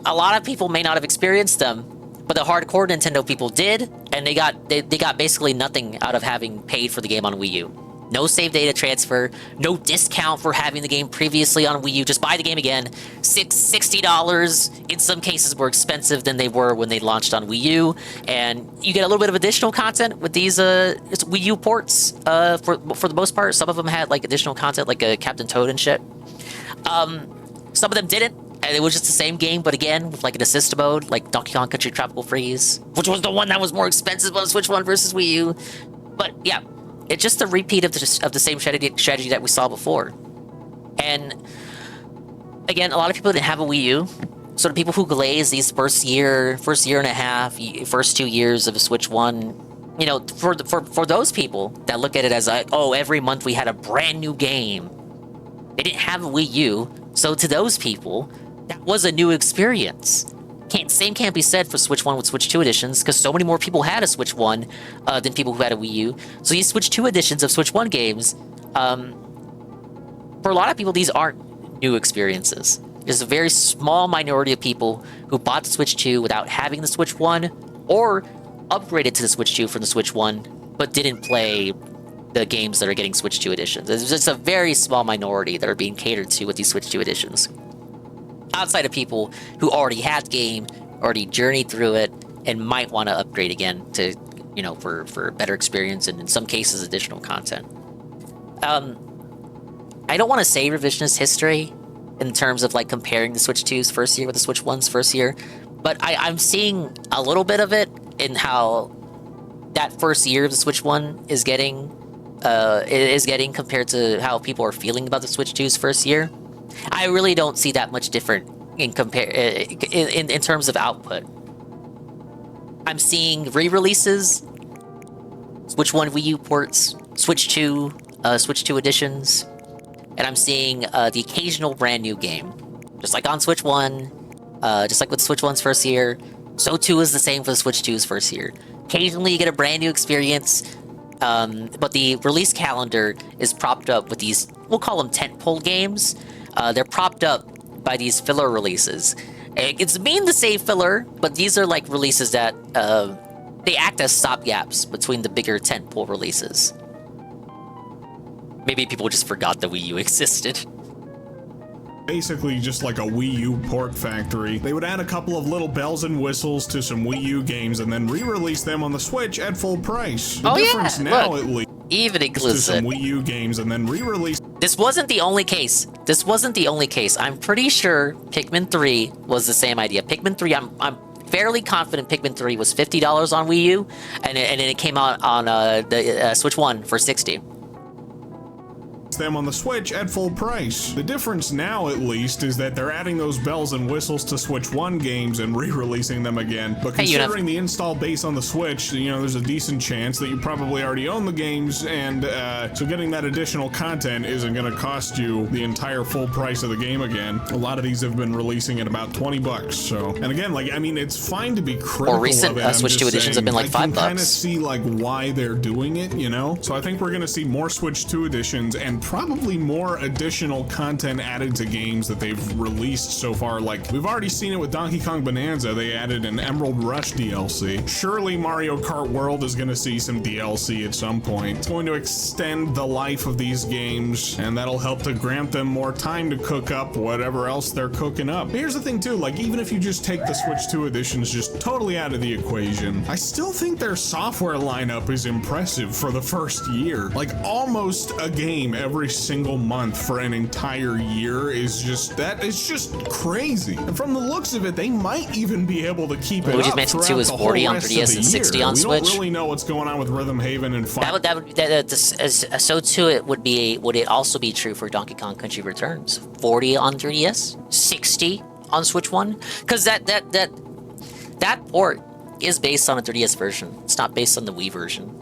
a lot of people may not have experienced them, but the hardcore Nintendo people did, and they got basically nothing out of having paid for the game on Wii U. No save data transfer, no discount for having the game previously on Wii U. Just buy the game again. $60, in some cases more expensive than they were when they launched on Wii U. And you get a little bit of additional content with these Wii U ports for the most part. Some of them had like additional content like Captain Toad and shit. Some of them didn't. And it was just the same game, but again, with like an assist mode, like Donkey Kong Country Tropical Freeze, which was the one that was more expensive on Switch 1 versus Wii U. But yeah, it's just a repeat of the same strategy that we saw before. And again, a lot of people didn't have a Wii U, so the people who glaze these first year and a half, first 2 years of a Switch 1, you know, for those people that look at it as like, oh, every month we had a brand new game, they didn't have a Wii U, so to those people, that was a new experience. Same can't be said for Switch 1 with Switch 2 editions, because so many more people had a Switch 1 than people who had a Wii U. So these Switch 2 editions of Switch 1 games, for a lot of people, these aren't new experiences. There's a very small minority of people who bought the Switch 2 without having the Switch 1, or upgraded to the Switch 2 from the Switch 1, but didn't play the games that are getting Switch 2 editions. There's just a very small minority that are being catered to with these Switch 2 editions. Outside of people who already had the game, already journeyed through it, and might want to upgrade again to, you know, for a better experience and in some cases additional content. I don't want to say revisionist history in terms of like comparing the Switch 2's first year with the Switch 1's first year, but I'm seeing a little bit of it in how that first year of the Switch 1 is getting compared to how people are feeling about the Switch 2's first year. I really don't see that much different in terms of output. I'm seeing re-releases, Switch 1 Wii U ports, Switch 2 editions, and I'm seeing the occasional brand new game. Just like on Switch 1, just like with Switch 1's first year, so too is the same for the Switch 2's first year. Occasionally you get a brand new experience, but the release calendar is propped up with these, we'll call them tentpole games. They're propped up by these filler releases. It's mean to say filler, but these are like releases that they act as stopgaps between the bigger tentpole releases. Maybe people just forgot the Wii U existed. Basically just like a Wii U port factory. They would add a couple of little bells and whistles to some Wii U games and then re-release them on the Switch at full price. The difference now at least even includes to some Wii U games and then re-release. This wasn't the only case. I'm pretty sure Pikmin 3 was the same idea. Pikmin 3, I'm fairly confident Pikmin 3 was $50 on Wii U, and it came out on the Switch 1 for $60. Them on the Switch at full price. The difference now, at least, is that they're adding those bells and whistles to Switch 1 games and re-releasing them again. But considering the install base on the Switch, you know, there's a decent chance that you probably already own the games, and so getting that additional content isn't going to cost you the entire full price of the game again. A lot of these have been releasing at about $20, so. And again, like, I mean, it's fine to be critical or recent of it. Switch 2 editions have been like $5. I can kind of see, like, why they're doing it, you know? So I think we're going to see more Switch 2 editions and probably more additional content added to games that they've released so far. Like, we've already seen it with Donkey Kong Bonanza. They added an Emerald Rush DLC. Surely Mario Kart World is going to see some DLC at some point. It's going to extend the life of these games, and that'll help to grant them more time to cook up whatever else they're cooking up. But here's the thing too, like, even if you just take the Switch 2 editions just totally out of the equation, I still think their software lineup is impressive for the first year. Like, almost a game every single month for an entire year is just crazy. And from the looks of it, they might even be able to keep it we just up mentioned throughout 2 is the 40 whole on rest 3DS of the and 60 year. on Switch. We don't really know what's going on with Rhythm Haven and so too would it also be true for Donkey Kong Country Returns? 40 on 3DS, 60 on Switch 1? Because that port is based on a 3DS version. It's not based on the Wii version.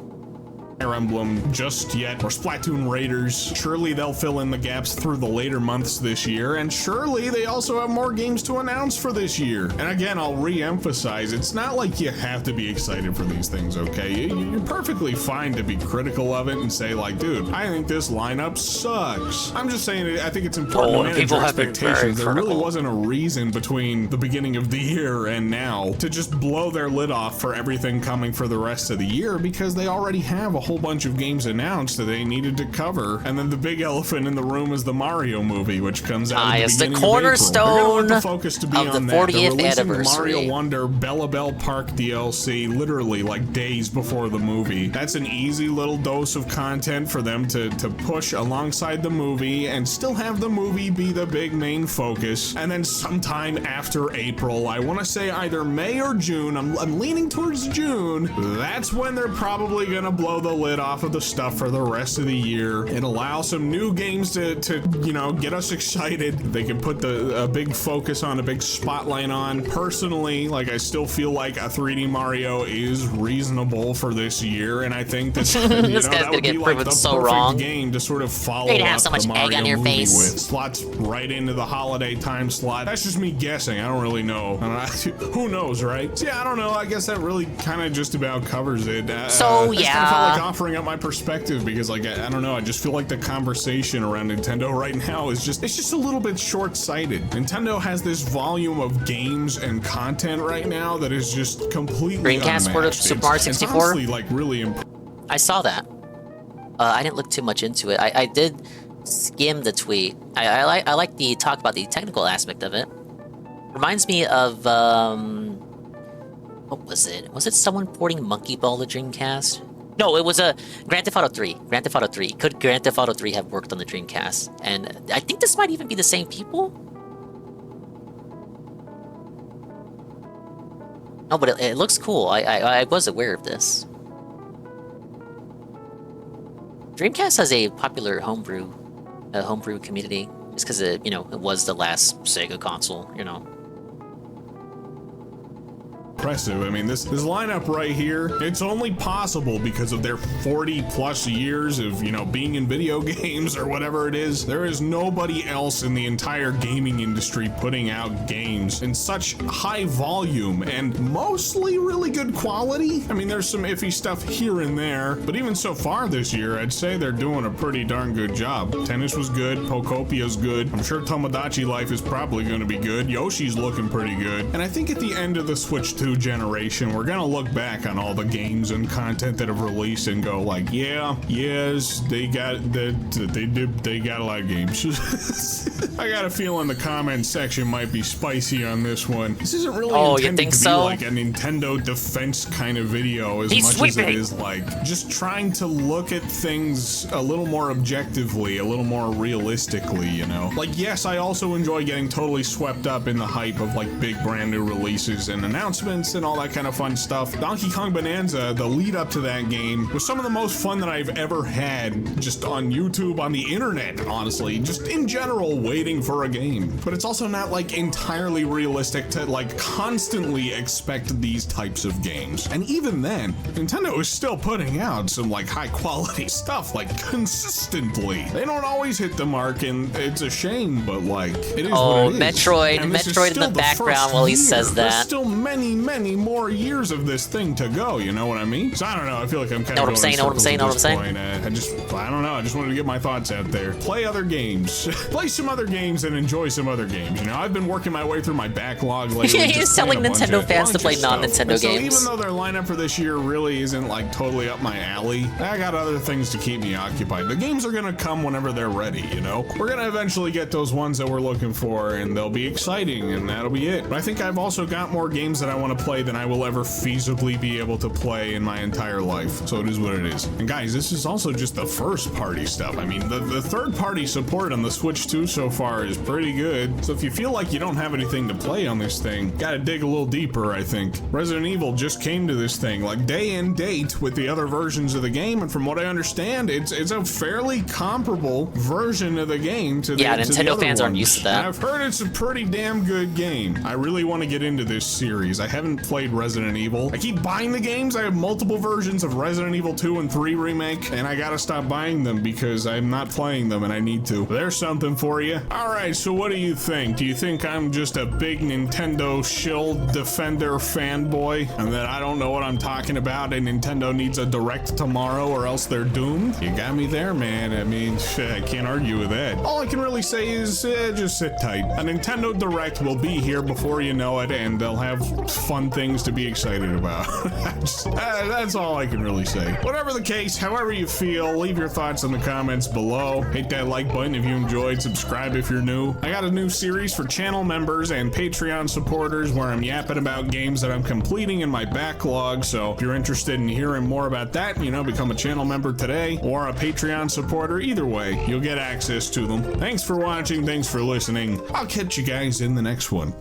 Fire Emblem just yet, or Splatoon Raiders. Surely they'll fill in the gaps through the later months this year, and surely they also have more games to announce for this year. And again, I'll re-emphasize, it's not like you have to be excited for these things, okay? You're perfectly fine to be critical of it and say, like, dude, I think this lineup sucks. I'm just saying, I think it's important to manage your expectations. There really wasn't a reason between the beginning of the year and now to just blow their lid off for everything coming for the rest of the year, because they already have a whole bunch of games announced that they needed to cover. And then the big elephant in the room is the Mario movie, which comes out at the beginning the cornerstone of the focus to be of on the that. 40th anniversary. Mario Wonder Bella Bell Park DLC literally like days before the movie. That's an easy little dose of content for them to push alongside the movie and still have the movie be the big main focus. And then sometime after April, I want to say either May or June, I'm leaning towards June, that's when they're probably gonna blow the the lid off of the stuff for the rest of the year and allow some new games to you know, get us excited. They can put a big focus on, a big spotlight on. Personally, like, I still feel like a 3D Mario is reasonable for this year, and I think that This guy's gonna get proven so wrong. Game to sort of follow You're gonna up have so much the Mario egg on your movie face. with. Slots right into the holiday time slot. That's just me guessing. I don't really know. Who knows, right? So yeah, I don't know. I guess that really kind of just about covers it. So I just kinda felt like offering up my perspective because, like, I don't know. I just feel like the conversation around Nintendo right now is it's just a little bit short-sighted. Nintendo has this volume of games and content right now that is just completely Dreamcast port of unmatched. Super Mario 64? It's honestly, like, really I saw that. I didn't look too much into it. I did skim the tweet. I like the talk about the technical aspect of it. Reminds me of what was it? Was it someone porting Monkey Ball to Dreamcast? No, it was a Grand Theft Auto 3. Grand Theft Auto 3. Could Grand Theft Auto 3 have worked on the Dreamcast? And I think this might even be the same people. No, but it looks cool. I was aware of this. Dreamcast has a popular homebrew community, just because it was the last Sega console, you know. Impressive. I mean, this lineup right here, it's only possible because of their 40 plus years of, being in video games or whatever it is. There is nobody else in the entire gaming industry putting out games in such high volume and mostly really good quality. I mean, there's some iffy stuff here and there, but even so far this year, I'd say they're doing a pretty darn good job. Tennis was good, Pocopia's good. I'm sure Tomodachi Life is probably going to be good. Yoshi's looking pretty good. And I think at the end of the Switch 2 generation, we're gonna look back on all the games and content that have released and go like, yes, they got a lot of games. I got a feeling the comment section might be spicy on this one. This isn't really intended to be like a Nintendo defense kind of video as much as it is like just trying to look at things a little more objectively, a little more realistically, Like, yes, I also enjoy getting totally swept up in the hype of like big brand new releases and announcements and all that kind of fun stuff. Donkey Kong Bonanza, the lead up to that game, was some of the most fun that I've ever had just on YouTube, on the internet, honestly, just in general, waiting for a game. But it's also not like entirely realistic to like constantly expect these types of games. And even then, Nintendo is still putting out some like high quality stuff, like consistently. They don't always hit the mark, and it's a shame, but like, it is what it is. Metroid in the background while he says that. There's still many more years of this thing to go, you know what I mean? So I don't know, I feel like I'm kind of going in circles at this point. I don't know, I just wanted to get my thoughts out there. Play other games. Play some other games and enjoy some other games, I've been working my way through my backlog lately. He's telling Nintendo fans to play non-Nintendo games. Even though their lineup for this year really isn't like totally up my alley, I got other things to keep me occupied. The games are gonna come whenever they're ready, We're gonna eventually get those ones that we're looking for, and they'll be exciting, and that'll be it. But I think I've also got more games that I want to play than I will ever feasibly be able to play in my entire life. So it is what it is. And guys, this is also just the first party stuff. I mean, the third party support on the Switch 2 so far is pretty good. So if you feel like you don't have anything to play on this thing, gotta dig a little deeper, I think. Resident Evil just came to this thing like day and date with the other versions of the game, and from what I understand, it's a fairly comparable version of the game to the Nintendo fans aren't used to that. And I've heard it's a pretty damn good game. I really want to get into this series. I haven't played Resident Evil. I keep buying the games. I have multiple versions of Resident Evil 2 and 3 remake, and I gotta stop buying them because I'm not playing them and I need to. There's something for you. Alright, so what do you think? Do you think I'm just a big Nintendo shill defender fanboy and that I don't know what I'm talking about and Nintendo needs a direct tomorrow or else they're doomed? You got me there, man. I mean, I can't argue with that. All I can really say is just sit tight. A Nintendo Direct will be here before you know it, and they'll have fun things to be excited about. That's all I can really say. Whatever the case, however you feel, leave your thoughts in the comments below. Hit that like button if you enjoyed, subscribe if you're new. I got a new series for channel members and Patreon supporters where I'm yapping about games that I'm completing in my backlog, so if you're interested in hearing more about that, become a channel member today or a Patreon supporter. Either way, you'll get access to them. Thanks for watching, thanks for listening. I'll catch you guys in the next one.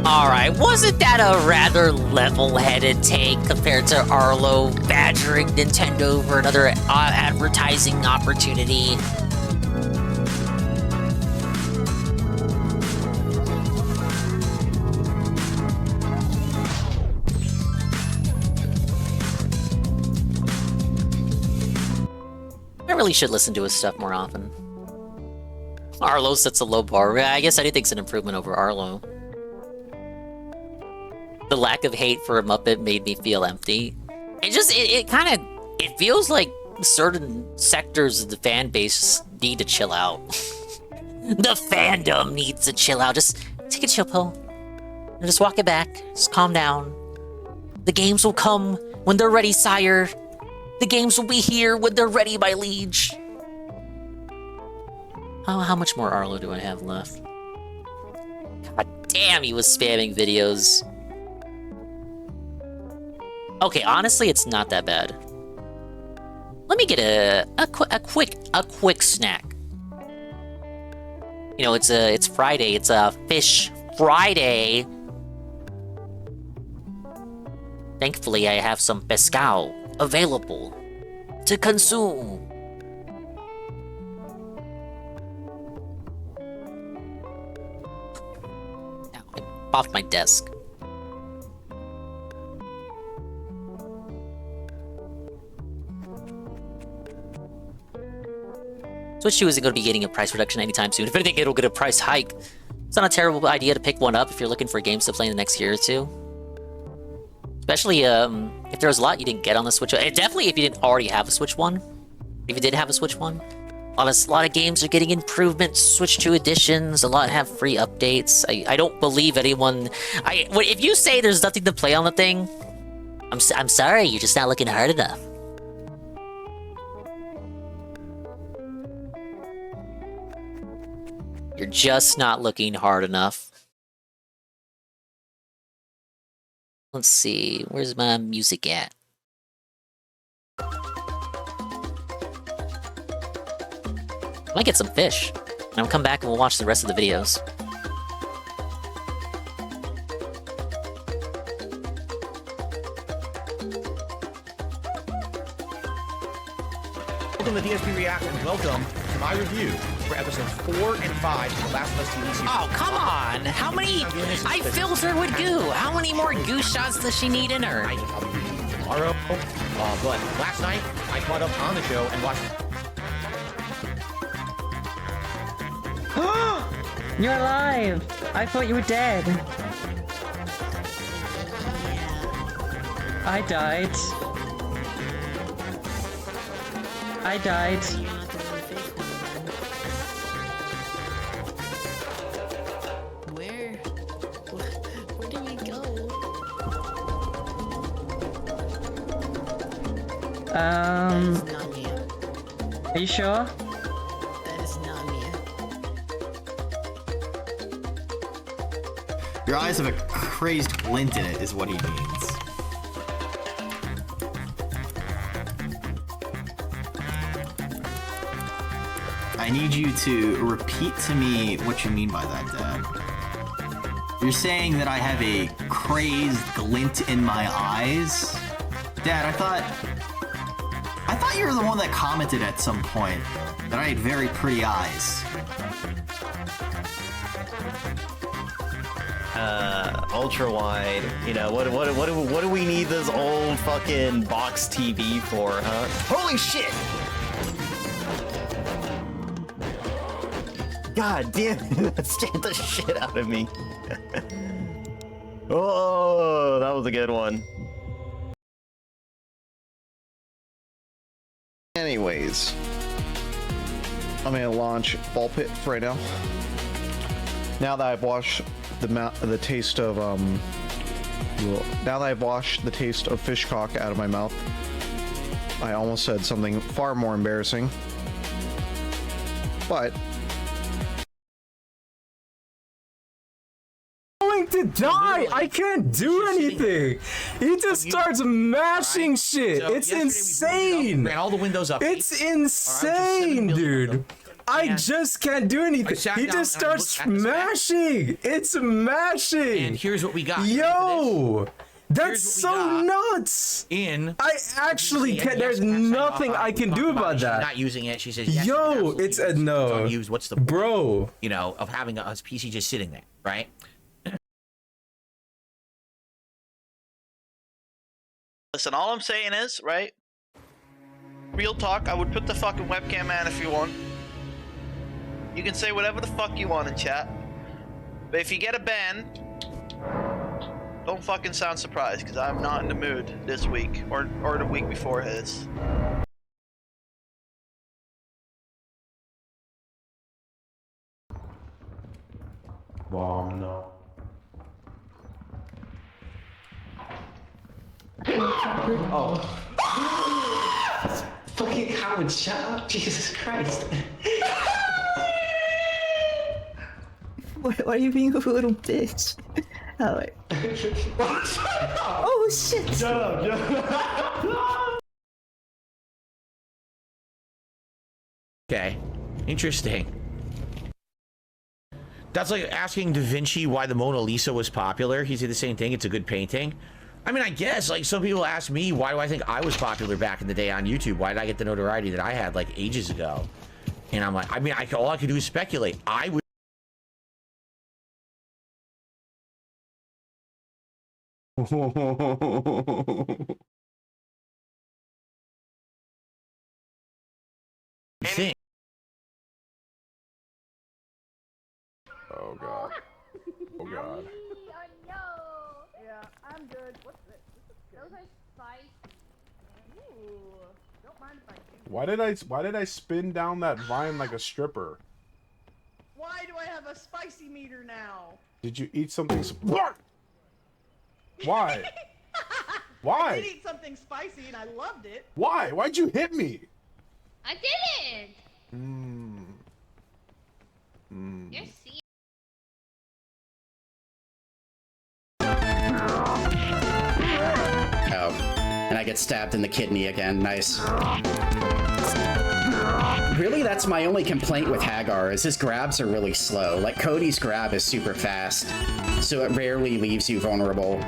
Alright, wasn't that a rather level-headed take compared to Arlo badgering Nintendo for another advertising opportunity? I really should listen to his stuff more often. Arlo sets a low bar. I guess I do think it's an improvement over Arlo. The lack of hate for a Muppet made me feel empty. It kind of, it feels like certain sectors of the fan base need to chill out. The fandom needs to chill out. Just take a chill pill. And just walk it back. Just calm down. The games will come when they're ready, sire. The games will be here when they're ready, my liege. How much more Arlo do I have left? God damn, he was spamming videos. Okay, honestly, it's not that bad. Let me get a quick snack. You know, it's Friday. It's a Fish Friday. Thankfully, I have some pescado available to consume. Now, I'm off my desk. Switch 2 isn't going to be getting a price reduction anytime soon. If anything, it'll get a price hike. It's not a terrible idea to pick one up if you're looking for games to play in the next year or two. Especially if there's a lot you didn't get on the Switch. Definitely if you didn't already have a Switch 1. If you did have a Switch 1. A lot of games are getting improvements, Switch 2 editions, a lot have free updates. I don't believe anyone... if you say there's nothing to play on the thing, I'm sorry, you're just not looking hard enough. You're just not looking hard enough. Let's see, where's my music at? I might get some fish. And I'll come back and we'll watch the rest of the videos. Welcome to DSP React and welcome to my review for episodes 4 and 5 of The Last of Us TV season. Oh, come on! How many? I filled her with goo! How many more goo shots does she need in her? I'll be reviewing tomorrow, but last night I caught up on the show and watched... You're alive! I thought you were dead. I died. I died. Where did we go? Are you sure? That is not me. Your eyes have a crazed glint in it, is what he means. I need you to repeat to me what you mean by that, Dad. You're saying that I have a crazed glint in my eyes? Dad, I thought you were the one that commented at some point that I had very pretty eyes. Ultra wide. You know, what do we need this old fucking box TV for, huh? Holy shit! God damn it, that scared the shit out of me. Oh, that was a good one. Anyways, I'm gonna launch Ball Pit right now. Now that I've washed the taste of fish cock out of my mouth, I almost said something far more embarrassing. But to die! I can't do anything! He just starts mashing shit! So it's insane! ran all the windows up. It's insane, dude! I just can't do anything. He just starts smashing. It's mashing. And here's what we got. Yo, that's so nuts. I actually can't. There's nothing I can do about that. Not using it. She says, yes, yo, it's a no. Use. What's the point, bro? You know, of having a PC just sitting there, right? Listen, all I'm saying is, right? Real talk, I would put the fucking webcam on if you want. You can say whatever the fuck you want in chat. But if you get a ban, don't fucking sound surprised, because I'm not in the mood this week, or the week before his. Bomb, no. Oh. Fucking Howard, shut up. Jesus Christ. Why are you being a little bitch? Oh, wait. Oh shit! Shut up, Okay, interesting. That's like asking Da Vinci why the Mona Lisa was popular. He said the same thing. It's a good painting. I mean, I guess, like, some people ask me, why do I think I was popular back in the day on YouTube? Why did I get the notoriety that I had, like, ages ago? And I'm like, I mean, all I could do is speculate. I would... Thing. Oh, God. Oh, God. Yeah, I'm good. What's this? Those are spicy. Ooh, don't mind if I do. Why did I spin down that vine like a stripper? Why do I have a spicy meter now? Did you eat something? Why? Why? I did eat something spicy and I loved it. Why? Why'd you hit me? I didn't. You're seeing. Oh, and I get stabbed in the kidney again. Nice. Really, that's my only complaint with Hagar, is his grabs are really slow. Like, Cody's grab is super fast, so it rarely leaves you vulnerable.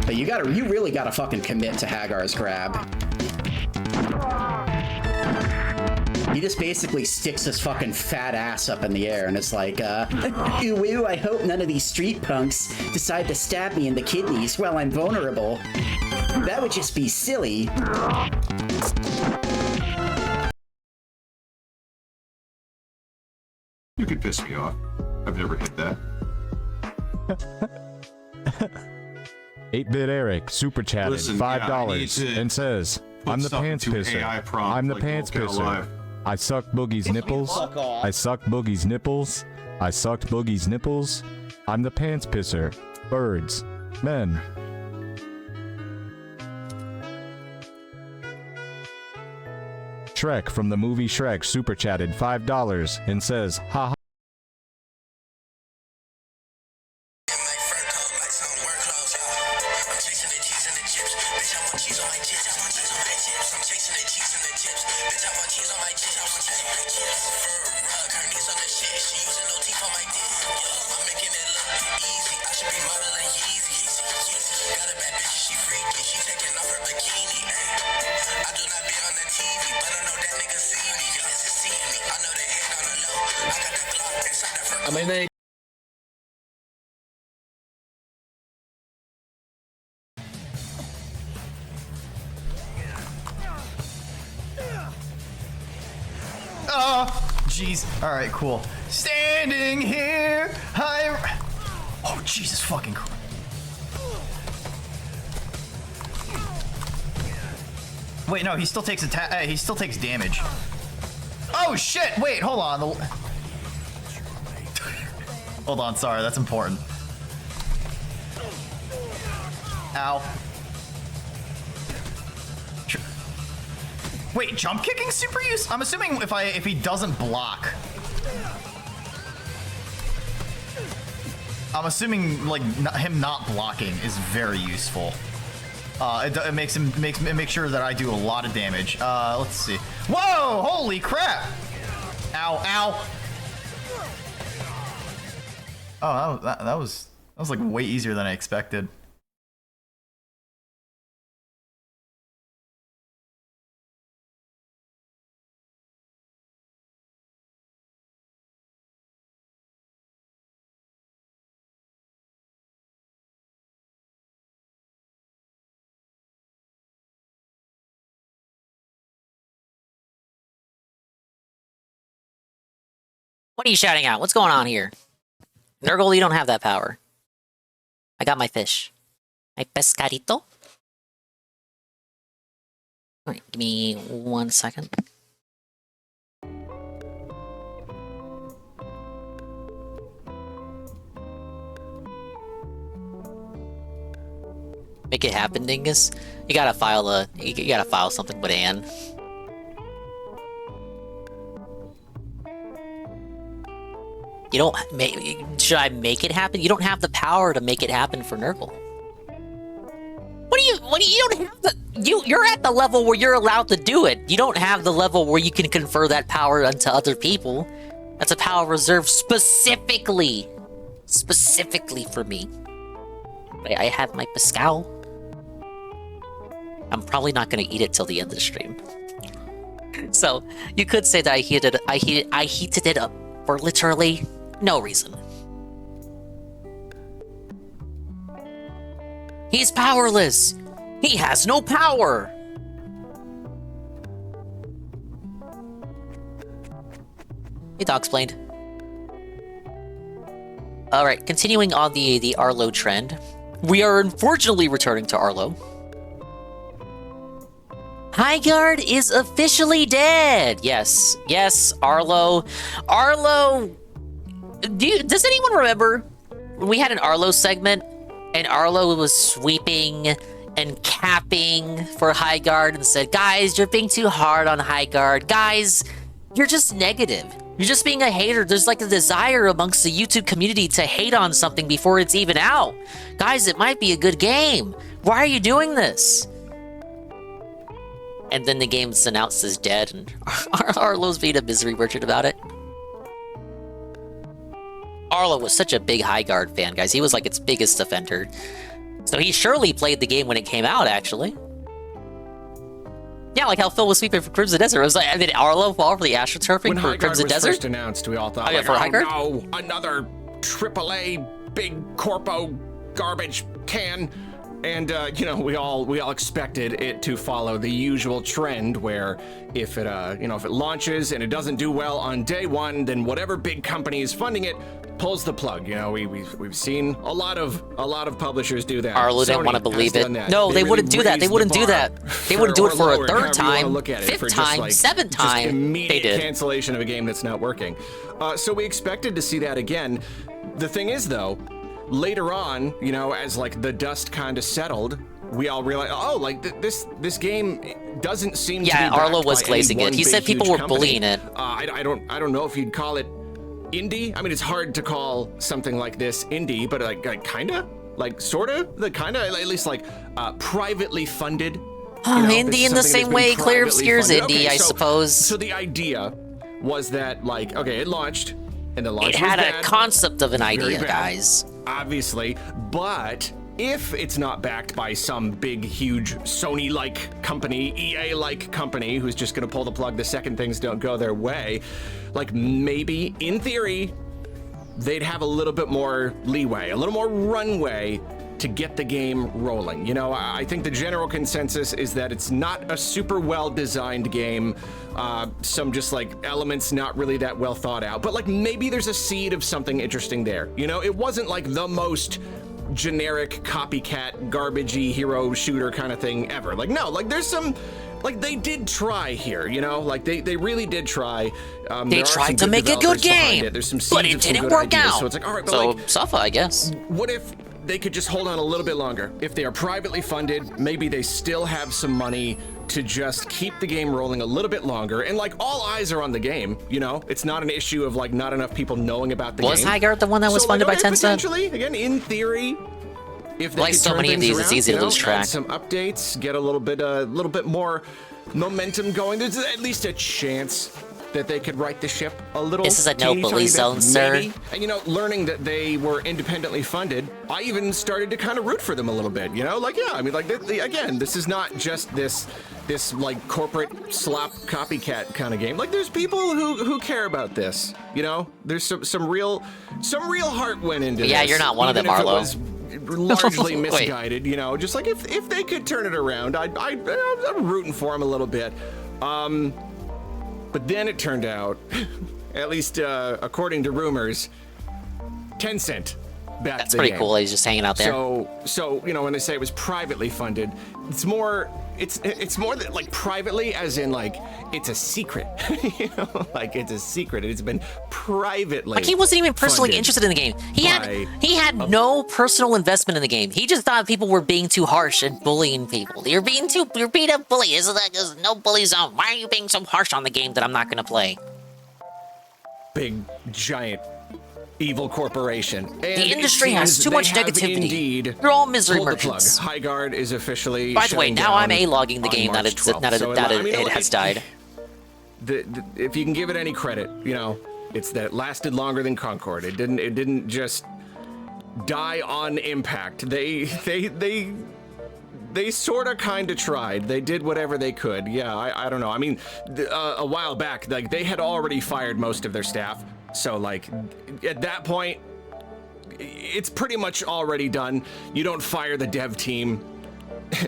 But you really gotta fucking commit to Hagar's grab. He just basically sticks his fucking fat ass up in the air, and it's like, ooh, ooh, I hope none of these street punks decide to stab me in the kidneys while I'm vulnerable. That would just be silly. You could piss me off. I've never hit that. 8-Bit Eric super chatted $5 and says, "I'm the pants pisser. I'm the pants pisser. I suck Boogie's nipples. I suck Boogie's nipples. I sucked Boogie's nipples. I'm the pants pisser. Birds. Men." Shrek from the movie Shrek super chatted $5 and says, "Ha ha." Jeez. Alright, cool. Standing here, high. Oh, Jesus fucking Christ. Wait, no, he still takes he still takes damage. Oh shit! Wait, hold on. Hold on, sorry, that's important. Ow. Wait, jump kicking super use? I'm assuming if he doesn't block. I'm assuming like him not blocking is very useful. It makes sure that I do a lot of damage. Let's see. Whoa! Holy crap! Ow, ow. Oh, that was like way easier than I expected. What are you shouting out? What's going on here? Nurgle, you don't have that power. I got my fish. My pescadito. Alright, give me 1 second. Make it happen, Dingus. You gotta file something with Anne. You don't should I make it happen? You don't have the power to make it happen for Nurgle. You don't have the you're at the level where you're allowed to do it. You don't have the level where you can confer that power onto other people. That's a power reserved specifically for me. I have my Pascal. I'm probably not gonna eat it till the end of the stream. So you could say that I heated it up for literally no reason. He's powerless. He has no power. Hey, dog explained. All right, continuing on the Arlo trend, we are unfortunately returning to Arlo. Highguard is officially dead. Yes, Arlo. Does anyone remember when we had an Arlo segment and Arlo was sweeping and capping for Highguard and said, guys, you're being too hard on Highguard. Guys, you're just negative. You're just being a hater. There's like a desire amongst the YouTube community to hate on something before it's even out. Guys, it might be a good game. Why are you doing this? And then the game's announced as dead, and Arlo's being a misery merchant about it. Arlo was such a big Highguard fan, guys. He was like its biggest offender. So he surely played the game when it came out, actually. Yeah, like how Phil was sweeping for Crimson Desert. It was like, did Arlo fall for the AstroTurfing for Crimson Desert? When Highguard was first announced, we all thought, for Highguard? Oh no, another AAA big corpo garbage can. And we all expected it to follow the usual trend where if it if it launches and it doesn't do well on day one, then whatever big company is funding it pulls the plug. We've seen a lot of publishers do that. Arlo didn't want to believe it. No, they wouldn't do that. They wouldn't do that. They wouldn't do it for a third time, fifth time, seventh time. Immediate They did. cancellation of a game that's not working. So we expected to see that again. The thing is, though, later on, as like the dust kind of settled, we all realized, this game doesn't seem to be backed Arlo was by glazing any it. He one said big, people huge were company. bullying it. I don't know if you'd call it indie. I mean, it's hard to call something like this indie, but like kinda, like sorta, the kinda, at least like privately funded. Indie in the same way Clear Obscure's indie, I suppose. So the idea was that it launched, and the launch It had was a bad, concept of an very idea, bad, guys. Obviously, but if it's not backed by some big, huge Sony-like company, EA-like company who's just gonna pull the plug the second things don't go their way, like maybe, in theory, they'd have a little bit more leeway, a little more runway to get the game rolling. I think the general consensus is that it's not a super well-designed game, some just like elements not really that well thought out, but like maybe there's a seed of something interesting there. It wasn't like the most generic copycat garbagey hero shooter kind of thing ever. Like no, like there's some, like they did try here, like they really did try. They tried to make a good game, There's some but seeds it of some didn't good work ideas. out. So it's like, all right, but So like, Safa, I guess. what if they could just hold on a little bit longer? If they are privately funded, maybe they still have some money to just keep the game rolling a little bit longer, and like all eyes are on the game. It's not an issue of like not enough people knowing about the game. Was Highguard the one that was funded by Tencent? Potentially, again, in theory, if they Like could so turn many of things these, it's around, easy to lose add track. some updates, get a little bit more momentum going. There's at least a chance that they could right the ship a little. This is a no teeny bully tiny bit, zone, sir. maybe. And you know, learning that they were independently funded, I even started to kind of root for them a little bit. You know, like, yeah, I mean, like, again, this is not just this like corporate slop copycat kind of game. Like, there's people who care about this. You know, there's some real heart went into this. Yeah, you're not one of them, even if Arlo. It was largely Wait. misguided. You know, just like if they could turn it around, I'm rooting for them a little bit. But then it turned out, at least according to rumors, Tencent backed That's the pretty game. cool. He's just hanging out there. So you know, when they say it was privately funded, it's more that, like, privately, as in, like, it's a secret. You know, like, it's a secret. It's been privately. Like, he wasn't even personally funded interested in the game. He had no personal investment in the game. He just thought people were being too harsh and bullying people. You're being a bully. Isn't that just no bully zone? Why are you being so harsh on the game that I'm not gonna play? Big giant evil corporation. And The industry has too much negativity. Indeed, You're all misery pulled the plug. merchants. High Guard is officially. By the way, shutting now I'm down A-logging the on game that March it 12th. So, I mean, it has died. If you can give it any credit, you know, it's that it lasted longer than Concord. It didn't just die on impact. They sort of kind of tried. They did whatever they could. Yeah, I don't know. I mean, a while back, like, they had already fired most of their staff. So, like, at that point, it's pretty much already done. You don't fire the dev team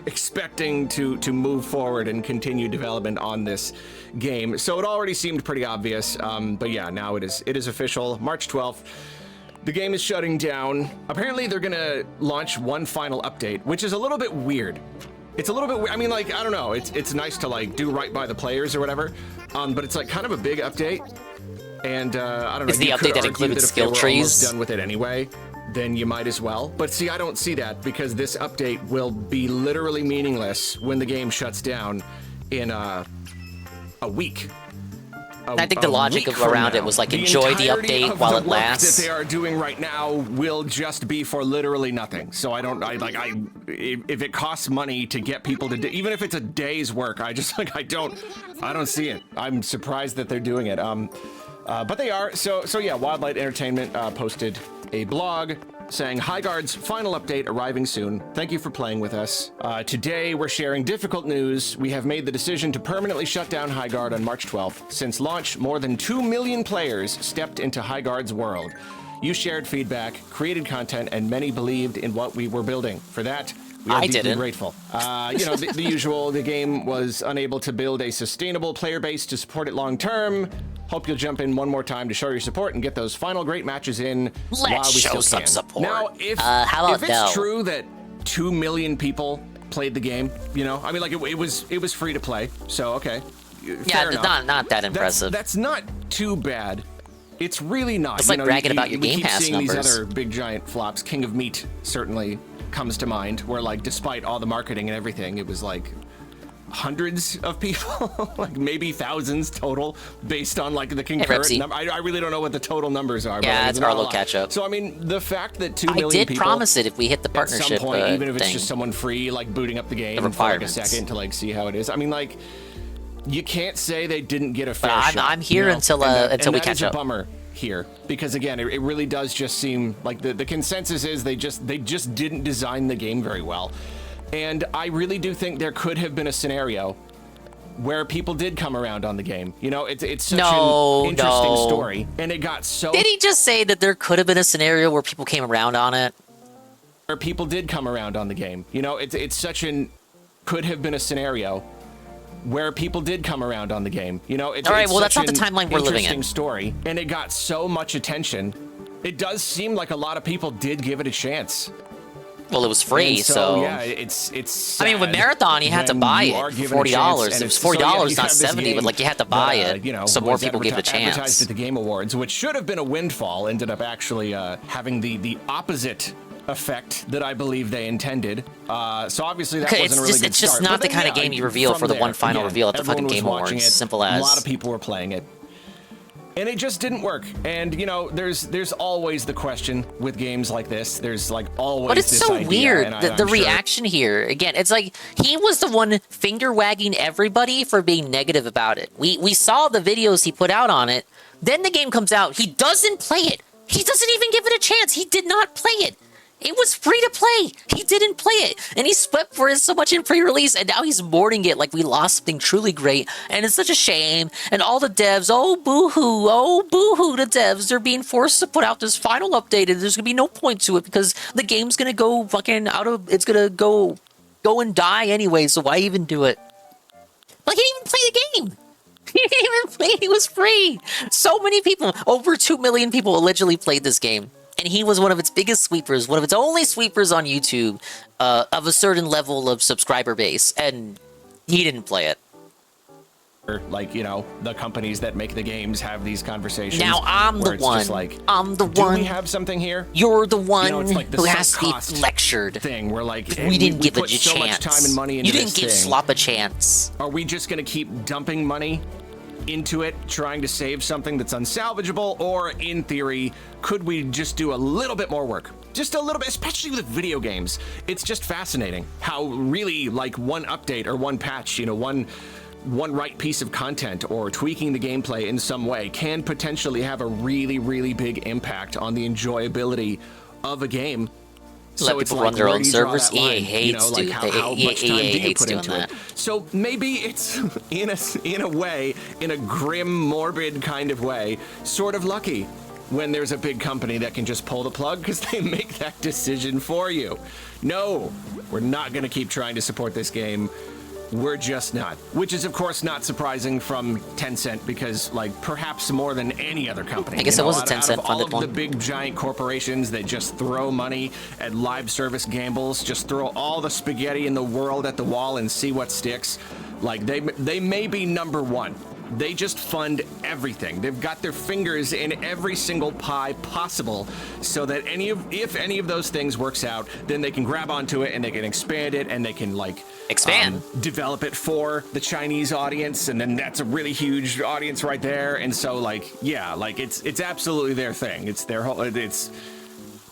expecting to move forward and continue development on this game. So it already seemed pretty obvious. But yeah, now it is official. March 12th. The game is shutting down. Apparently, they're gonna launch one final update, which is a little bit weird. It's a little bit weird. I mean, like, I don't know. It's nice to, like, do right by the players or whatever. But it's, like, kind of a big update. And I don't know. Is the update that included skill trees? Done with it anyway, then you might as well. But see, I don't see that, because this update will be literally meaningless when the game shuts down in a week. I think the logic around it was like, enjoy the update while it lasts. That they are doing right now will just be for literally nothing. So if it costs money to get people to do, even if it's a day's work, I don't see it. I'm surprised that they're doing it. But they are. So yeah, Wildlight Entertainment posted a blog saying, High Guard's final update arriving soon. Thank you for playing with us. Today, we're sharing difficult news. We have made the decision to permanently shut down High Guard on March 12th. Since launch, more than 2 million players stepped into High Guard's world. You shared feedback, created content, and many believed in what we were building. For that, we are deeply grateful. You know, the usual, the game was unable to build a sustainable player base to support it long term. Hope you'll jump in one more time to show your support and get those final great matches in while we still can. Support. Now, if it's true that 2 million people played the game, you know, I mean, like, it was free to play, so okay. Yeah, not that impressive. That's not too bad. It's really not. It's like bragging about your Game Pass numbers. These other big giant flops. King of Meat certainly comes to mind, where, like, despite all the marketing and everything, it was like hundreds of people, like maybe thousands total, based on, like, the concurrent number. I really don't know what the total numbers are. Yeah, but it's Arlo catch up. So I mean, the fact that 2 million I did people promise it if we hit the partnership at some point, even if it's thing. just someone free, like, booting up the game for like a second to, like, see how it is. I mean, like, you can't say they didn't get a fair shot. I'm here, you know? until we catch up. That is a bummer here, because again, it really does just seem like the consensus is they just didn't design the game very well. And I really do think there could have been a scenario where people did come around on the game. You know, it's such an interesting story, and it got so... Did he just say that there could have been a scenario where people came around on it? Where people did come around on the game. You know, it's such an... Could have been a scenario where people did come around on the game. You know, it's all right. Well, that's not the an timeline we're living in. Interesting story, and it got so much attention. It does seem like a lot of people did give it a chance. Well, it was free, so yeah, it's. I mean, with Marathon, you had to buy it for $40. It was $40, not $70, but like you had to buy it. You know, so more people gave it a chance. Advertised at the Game Awards, which should have been a windfall, ended up actually having the opposite effect that I believe they intended. So obviously that wasn't a really good It's just start. not the kind of game you reveal for the one final reveal at the fucking Game Awards. Simple as. A lot of people were playing it. And it just didn't work. And you know, there's always the question with games like this. There's like always. But it's this so idea, weird. and The I'm sure- reaction here again. It's like he was the one finger wagging everybody for being negative about it. We saw the videos he put out on it. Then the game comes out. He doesn't play it. He doesn't even give it a chance. He did not play it. It was free to play. He didn't play it. And he swept for it so much in pre-release, and now he's mourning it like we lost something truly great. And it's such a shame. And all the devs, oh boo-hoo, the devs. They're being forced to put out this final update, and there's gonna be no point to it because the game's gonna go fucking it's gonna go and die anyway, so why even do it? Like, he didn't even play the game. He didn't even play it. It was free. So many people, over 2 million people allegedly played this game. And he was one of its biggest sweepers, one of its only sweepers on YouTube of a certain level of subscriber base, and he didn't play it. Like, you know, the companies that make the games have these conversations. Now I'm the where it's one. just like, I'm the do one. we have something here? You're the one You know, it's like the who has sunk to cost be lectured. Thing where like we didn't give it a put so chance. much time and money into you didn't this give thing. Slop a chance. Are we just gonna keep dumping money into it, trying to save something that's unsalvageable, or in theory, could we just do a little bit more work? Just a little bit, especially with video games. It's just fascinating how really like one update or one patch, you know, one right piece of content or tweaking the gameplay in some way can potentially have a really big impact on the enjoyability of a game. Let So it's people like, run their where own do you draw servers. that line? EA hates you know, like how much time do you hates put doing into that. it? So maybe it's in a way, in a grim, morbid kind of way, sort of lucky when there's a big company that can just pull the plug because they make that decision for you. No, we're not going to keep trying to support this game. We're just not. Which is, of course, not surprising from Tencent because, like, perhaps more than any other company. I guess you it know, was a out of Tencent all funded of one. the big giant corporations that just throw money at live service gambles, just throw all the spaghetti in the world at the wall and see what sticks. Like, they may be number one. They just fund everything. They've got their fingers in every single pie possible so that if any of those things works out, then they can grab onto it and they can expand it and they can like develop it for the Chinese audience, and then that's a really huge audience right there. And so like, yeah, like it's absolutely their thing. It's their whole, it's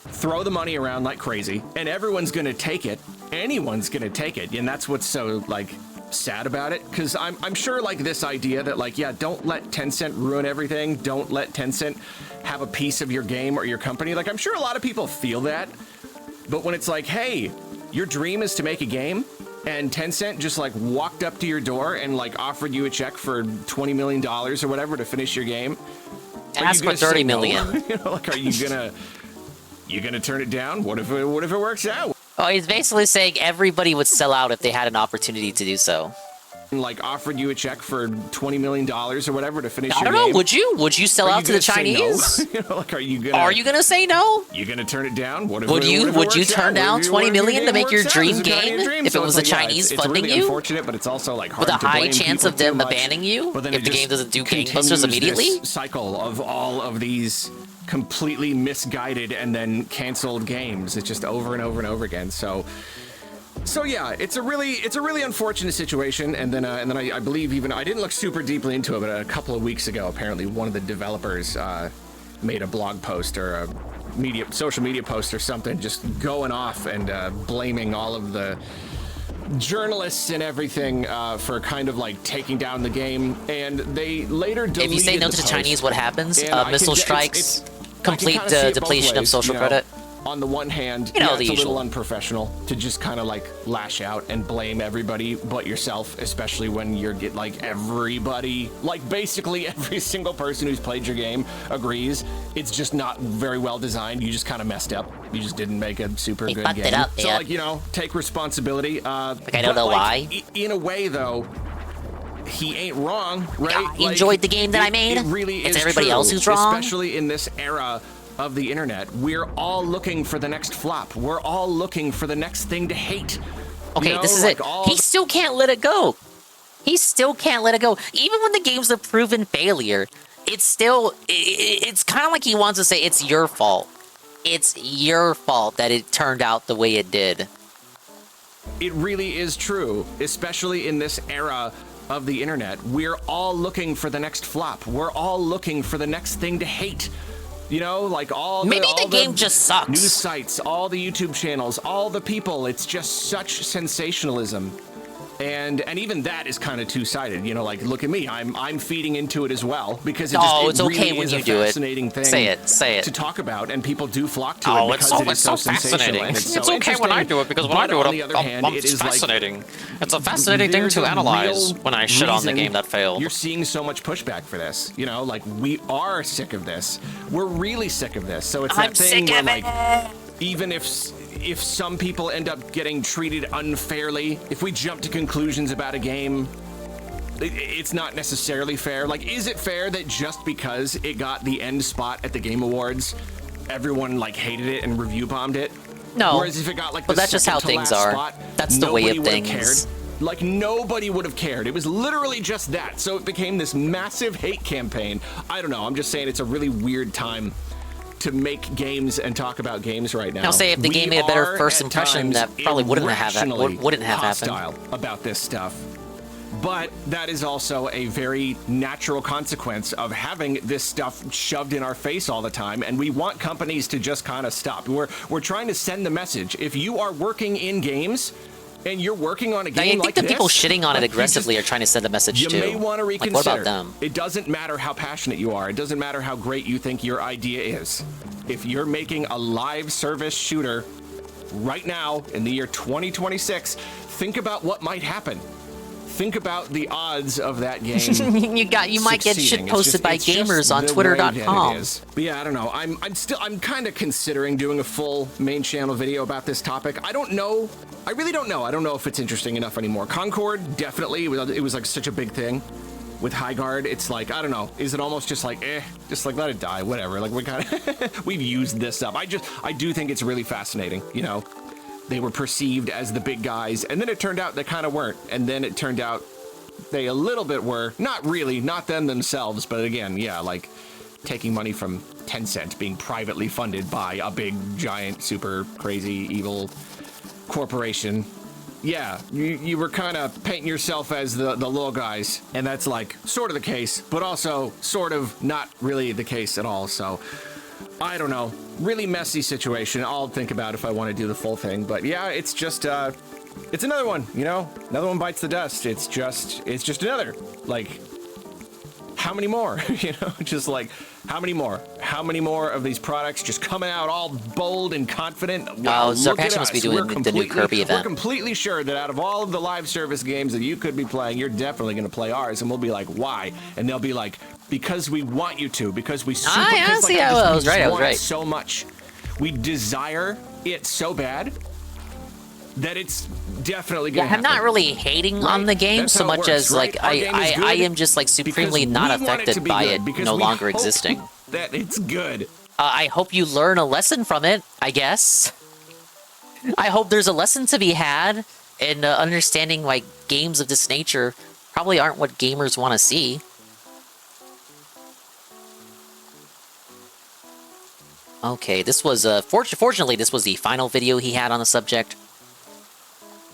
throw the money around like crazy and everyone's gonna take it. Anyone's gonna take it. And that's what's so like sad about it, because I'm sure like this idea that like, yeah, don't let Tencent ruin everything, don't let Tencent have a piece of your game or your company, like I'm sure a lot of people feel that, but when it's like, hey, your dream is to make a game and Tencent just like walked up to your door and like offered you a check for $20 million or whatever to finish your game, ask for 30 million. You know, like, are you gonna turn it down? What if it works out? Oh, he's basically saying everybody would sell out if they had an opportunity to do so. Like offered you a check for $20 million or whatever to finish I your don't know. game. Would you sell out to the Chinese? You know, like, are you gonna say no? You gonna turn it down? What if Would you works turn out? down What if 20 million to game make your works out? dream It's a game dream. if So it was it's the like, yeah, Chinese it's funding really you? Unfortunate, but it's also like hard With a to high blame chance people of them too much. abandoning you But then if it the just game doesn't do gangbusters continues immediately? this cycle of all of these completely misguided and then canceled games. It's just over and over and over again. So yeah, it's a really unfortunate situation. And then I believe even I didn't look super deeply into it, but a couple of weeks ago, apparently one of the developers made a blog post or a social media post or something, just going off and blaming all of the journalists and everything for kind of like taking down the game. And they later deleted If you say no to the post. Chinese, what happens? And I Missile can- strikes, I complete can kinda see it both depletion of ways, social you know. credit. On the one hand, You know, yeah, the it's a little usual. unprofessional to just kind of like lash out and blame everybody but yourself, especially when you're like everybody, like basically every single person who's played your game agrees it's just not very well designed. You just kind of messed up. You just didn't make a super good fucked game. it up, So yeah. like, you know, take responsibility. I don't know why. In a way, though, he ain't wrong, right? I enjoyed the game that I made. It really It's is everybody true, else who's wrong. especially in this era of the internet. We're all looking for the next flop. We're all looking for the next thing to hate. Okay, You know, this is like it. all He still can't let it go. He still can't let it go. Even when the game's a proven failure, it's still, it's kind of like he wants to say it's your fault. It's your fault that it turned out the way it did. It really is true, especially in this era of the internet. We're all looking for the next flop. We're all looking for the next thing to hate. You know, like all the game just sucks. News sites, all the YouTube channels, all the people. It's just such sensationalism. And even that is kind of two-sided. You know, like, look at me. I'm feeding into it as well because it it's really okay when is you a do it. fascinating thing Say it. to talk about, and people do flock to it Oh, because it is so sensational and it's so It's okay when I do it because when I do it, it's fascinating. It's a fascinating thing to analyze when I shit on the game that failed. You're seeing so much pushback for this. You know, like, we are sick of this. We're really sick of this. So it's that thing where, like, even if some people end up getting treated unfairly, if we jump to conclusions about a game, it's not necessarily fair. Like, is it fair that just because it got the end spot at the Game Awards, everyone, like, hated it and review bombed it? No. Whereas if it got, like, but the that's just how things are. spot, that's the way of nobody would've things. cared. Like, nobody would have cared. It was literally just that. So it became this massive hate campaign. I don't know. I'm just saying it's a really weird time to make games and talk about games right now. Now, say if the game made a better first impression, that probably wouldn't have happened. About this stuff. But that is also a very natural consequence of having this stuff shoved in our face all the time, and we want companies to just kind of stop. We're trying to send the message. If you are working in games and you're working on a game I think like the this, people shitting on it aggressively are trying to send a message you too. may want to reconsider. Like, what about them? It doesn't matter how passionate you are. It doesn't matter how great you think your idea is. If you're making a live service shooter right now in the year 2026, think about what might happen. Think about the odds of that game. you might get shit posted by gamers on Twitter.com. But yeah, I don't know. I'm kind of considering doing a full main channel video about this topic. I don't know. I really don't know. I don't know if it's interesting enough anymore. Concord, definitely. It was like such a big thing. With High Guard, it's like, I don't know. Is it almost just like, just like let it die, whatever. Like, we kind of we've used this up. I do think it's really fascinating. You know, they were perceived as the big guys, and then it turned out they kind of weren't. And then it turned out they a little bit were. Not really, not them themselves, but again, yeah, like taking money from Tencent, being privately funded by a big, giant, super crazy, evil corporation. Yeah, you were kind of painting yourself as the little guys, and that's like sort of the case, but also sort of not really the case at all. So I don't know, really messy situation. I'll think about if I want to do the full thing, but yeah, it's just it's another one, you know, another one bites the dust. It's just another, like, how many more? You know, just like, how many more of these products just coming out all bold and confident? Wow, Zarpacha must be doing the new Kirby event. We're completely sure that out of all of the live service games that you could be playing, you're definitely going to play ours. And we'll be like, why? And they'll be like, because we want you to, because we super, I was right. So much. We desire it so bad that it's definitely gonna happen. I'm not really hating on the game. That's so much works, as like I am just like supremely not affected by it no longer existing. That it's good. I hope you learn a lesson from it, I guess. I hope there's a lesson to be had in understanding like games of this nature probably aren't what gamers want to see. Okay, this was fortunately this was the final video he had on the subject.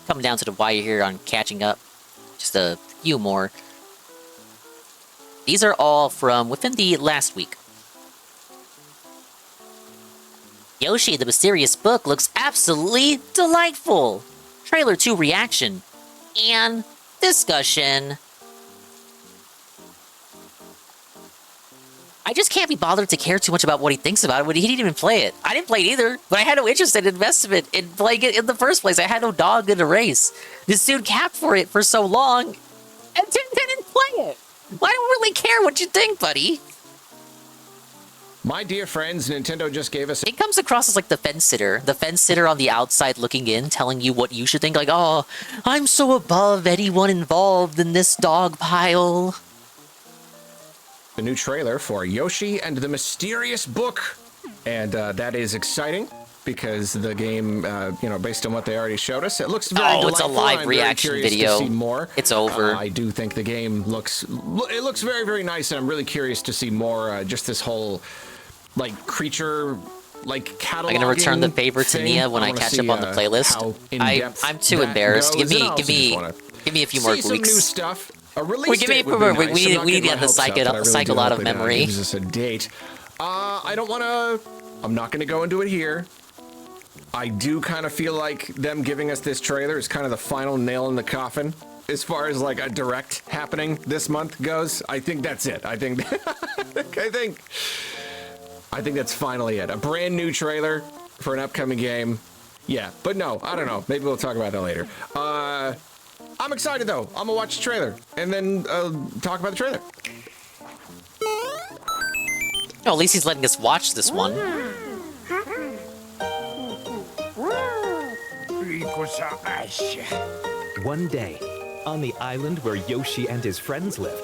Coming down to the wire here on catching up. Just a few more. These are all from within the last week. Yoshi the Mysterious Book looks absolutely delightful! Trailer 2 reaction. And discussion. I just can't be bothered to care too much about what he thinks about it. He didn't even play it. I didn't play it either, but I had no interest in investment in playing it in the first place. I had no dog in the race. This dude capped for it for so long, and didn't play it. I don't really care what you think, buddy. My dear friends, Nintendo just gave us... It comes across as like the fence sitter on the outside looking in, telling you what you should think. Like, oh, I'm so above anyone involved in this dog pile. The new trailer for Yoshi and the Mysterious Book. And that is exciting because the game, you know, based on what they already showed us, it looks very delightful. It's a live reaction video. To see more. It's over. I do think the game looks very, very nice, and I'm really curious to see more, just this whole, like, creature, like, cataloging. I'm gonna return the favor to Nia when I catch up on the playlist. I'm too embarrassed. Give me a few more weeks. Some new stuff. release give me date would be we nice. need- I'm not we need getting to have my the hopes up, but I really cycle do out hope of it, memory. gives us a date. I don't want to. I'm not going to go into it here. I do kind of feel like them giving us this trailer is kind of the final nail in the coffin as far as like a direct happening this month goes. I think that's it. I think that's finally it. A brand new trailer for an upcoming game. Yeah, but no, I don't know. Maybe we'll talk about that later. I'm excited though. I'm gonna watch the trailer and then talk about the trailer. No, at least he's letting us watch this one. One day, on the island where Yoshi and his friends live,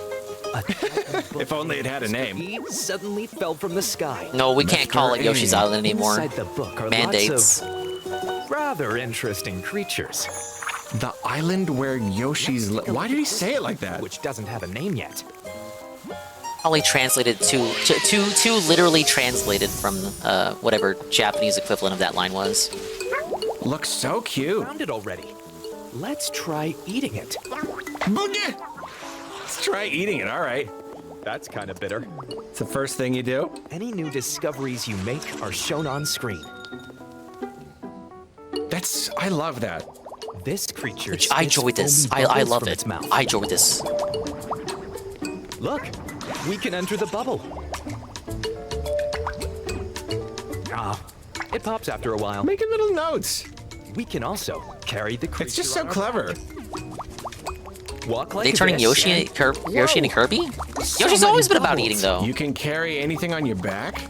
if only it had a name, suddenly fell from the sky. No, we can't call it Yoshi's Island anymore. Inside the book are Mandates. lots of rather interesting creatures. The island where Yoshi's. Why did he say it like that? Which doesn't have a name yet. Probably translated too literally translated from whatever Japanese equivalent of that line was. Looks so cute. Found it already. Let's try eating it. Boogie! Let's try eating it. All right. That's kind of bitter. It's the first thing you do. Any new discoveries you make are shown on screen. I love that. This creature. I enjoy this. I love it. I enjoy this. Look, we can enter the bubble. It pops after a while. Making little notes. We can also carry the creature. It's just so clever. Walk like Are they turning this Yoshi and- into Kirby? So Yoshi's many always been about bubbles. eating, though. You can carry anything on your back.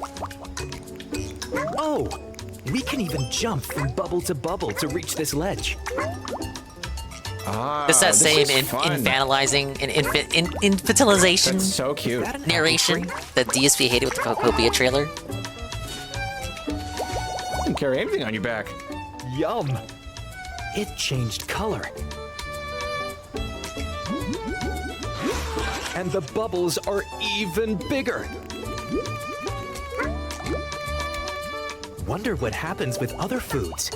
Oh, we can even jump from bubble to bubble to reach this ledge. Just that this same is fun. infantilizing and infantilization That's so cute. narration that DSP hated with the Copopia trailer. You can carry anything on your back. Yum! It changed color. And the bubbles are even bigger. Wonder what happens with other foods.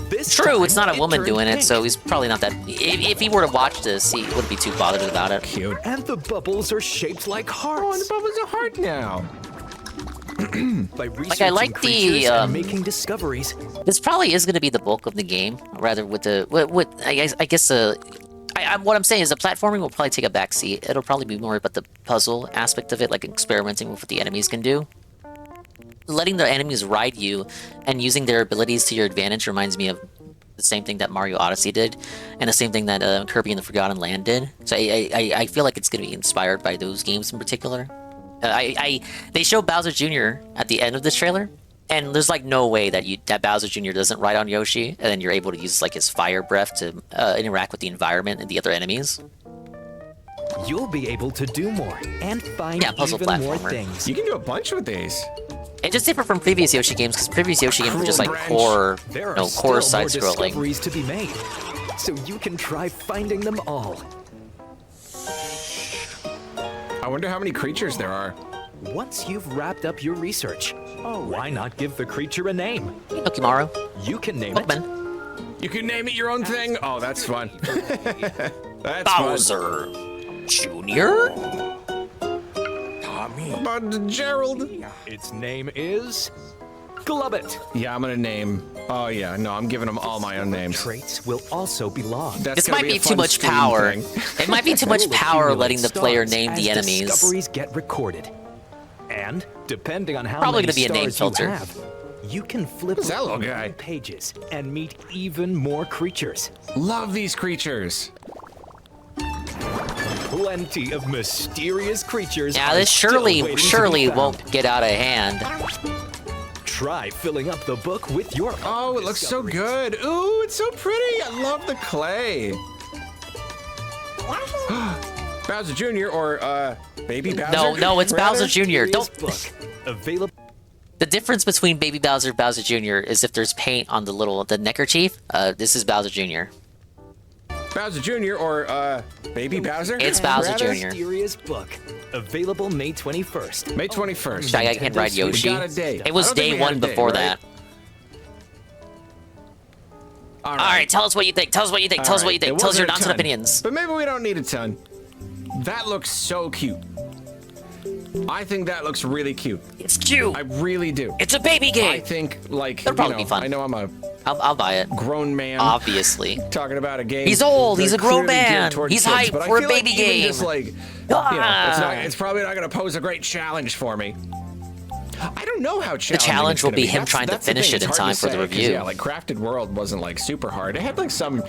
This True, time, it's not a woman turned doing it, pink. so he's probably not that. If he were to watch this, he wouldn't be too bothered about it. Cute. And the bubbles are shaped like hearts. Oh, and the bubbles are heart now. By Like, I like researching the, creatures and making discoveries. This probably is going to be the bulk of the game, rather with the what I'm saying is the platforming will probably take a back seat. It'll probably be more about the puzzle aspect of it, like experimenting with what the enemies can do. Letting the enemies ride you and using their abilities to your advantage reminds me of the same thing that Mario Odyssey did, and the same thing that Kirby and the Forgotten Land did. So I feel like it's going to be inspired by those games in particular. They show Bowser Jr. at the end of this trailer, and there's like no way that Bowser Jr. doesn't ride on Yoshi, and then you're able to use like his fire breath to interact with the environment and the other enemies. You'll be able to do more and find puzzle even more platformer. things. You can do a bunch with these. It just different from previous Yoshi games, because previous Yoshi games were just like core, There are core still more side scrolling. discoveries to be made, so you can try finding them all. I wonder how many creatures there are. Once you've wrapped up your research, why not give the creature a name? Pokemaro. You can name it. You can name it your own thing. Oh, that's fun. That's Bowser Jr. But Gerald. Its name is Glubbit. Yeah, I'm gonna name. Oh yeah, no, I'm giving them all my own names. Traits will also belong. This might be too much power. It might be too much power letting the player name the enemies. Discoveries get recorded, and depending on how Probably many gonna be a name stars filter. you have, you can flip Who's that little through guy? pages and meet even more creatures. Love these creatures. Plenty of mysterious creatures. Yeah, are this still waiting to be surely found. won't get out of hand. Try filling up the book with your. Oh, it looks so good. Ooh, it's so pretty. I love the clay. Bowser Jr. or Baby Bowser? No, it's rather? Bowser Jr. Don't. Available. The difference between Baby Bowser and Bowser Jr. is if there's paint on the neckerchief. This is Bowser Jr. Bowser Jr. or Baby Bowser? It's Bowser Rather? Jr. Mysterious book. Available May 21st. May 21st. I can ride Yoshi. We got a date. It was I don't think day we had one a date, before right? that. All right, tell us what you think. Tell us what you think. Tell us what you think. Tell us your nonsense opinions. But maybe we don't need a ton. That looks so cute. I think that looks really cute. It's cute. I really do. It's a baby game. I think, like, It'll probably be fun. I know I'm a I'll buy it. Grown man. Obviously. Talking about a game. He's old. He's a grown clearly geared man. toward He's kids, hyped but I for a feel baby like even game. just like, it's probably not going to pose a great challenge for me. I don't know how challenging The challenge it's will gonna be him trying to that's the finish thing, it in it's hard time to for the say, 'cause, review. Yeah, like Crafted World wasn't like super hard. It had like some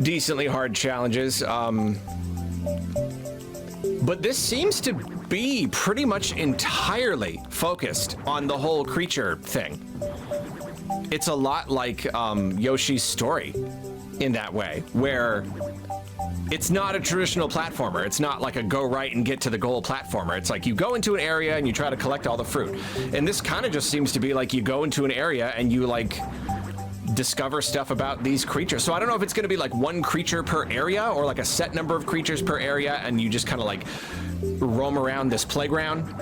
decently hard challenges. But this seems to be pretty much entirely focused on the whole creature thing. It's a lot like Yoshi's Story in that way, where it's not a traditional platformer. It's not like a go right and get to the goal platformer. It's like you go into an area and you try to collect all the fruit. And this kind of just seems to be like you go into an area and you like discover stuff about these creatures. So I don't know if it's going to be like one creature per area or like a set number of creatures per area and you just kind of like roam around this playground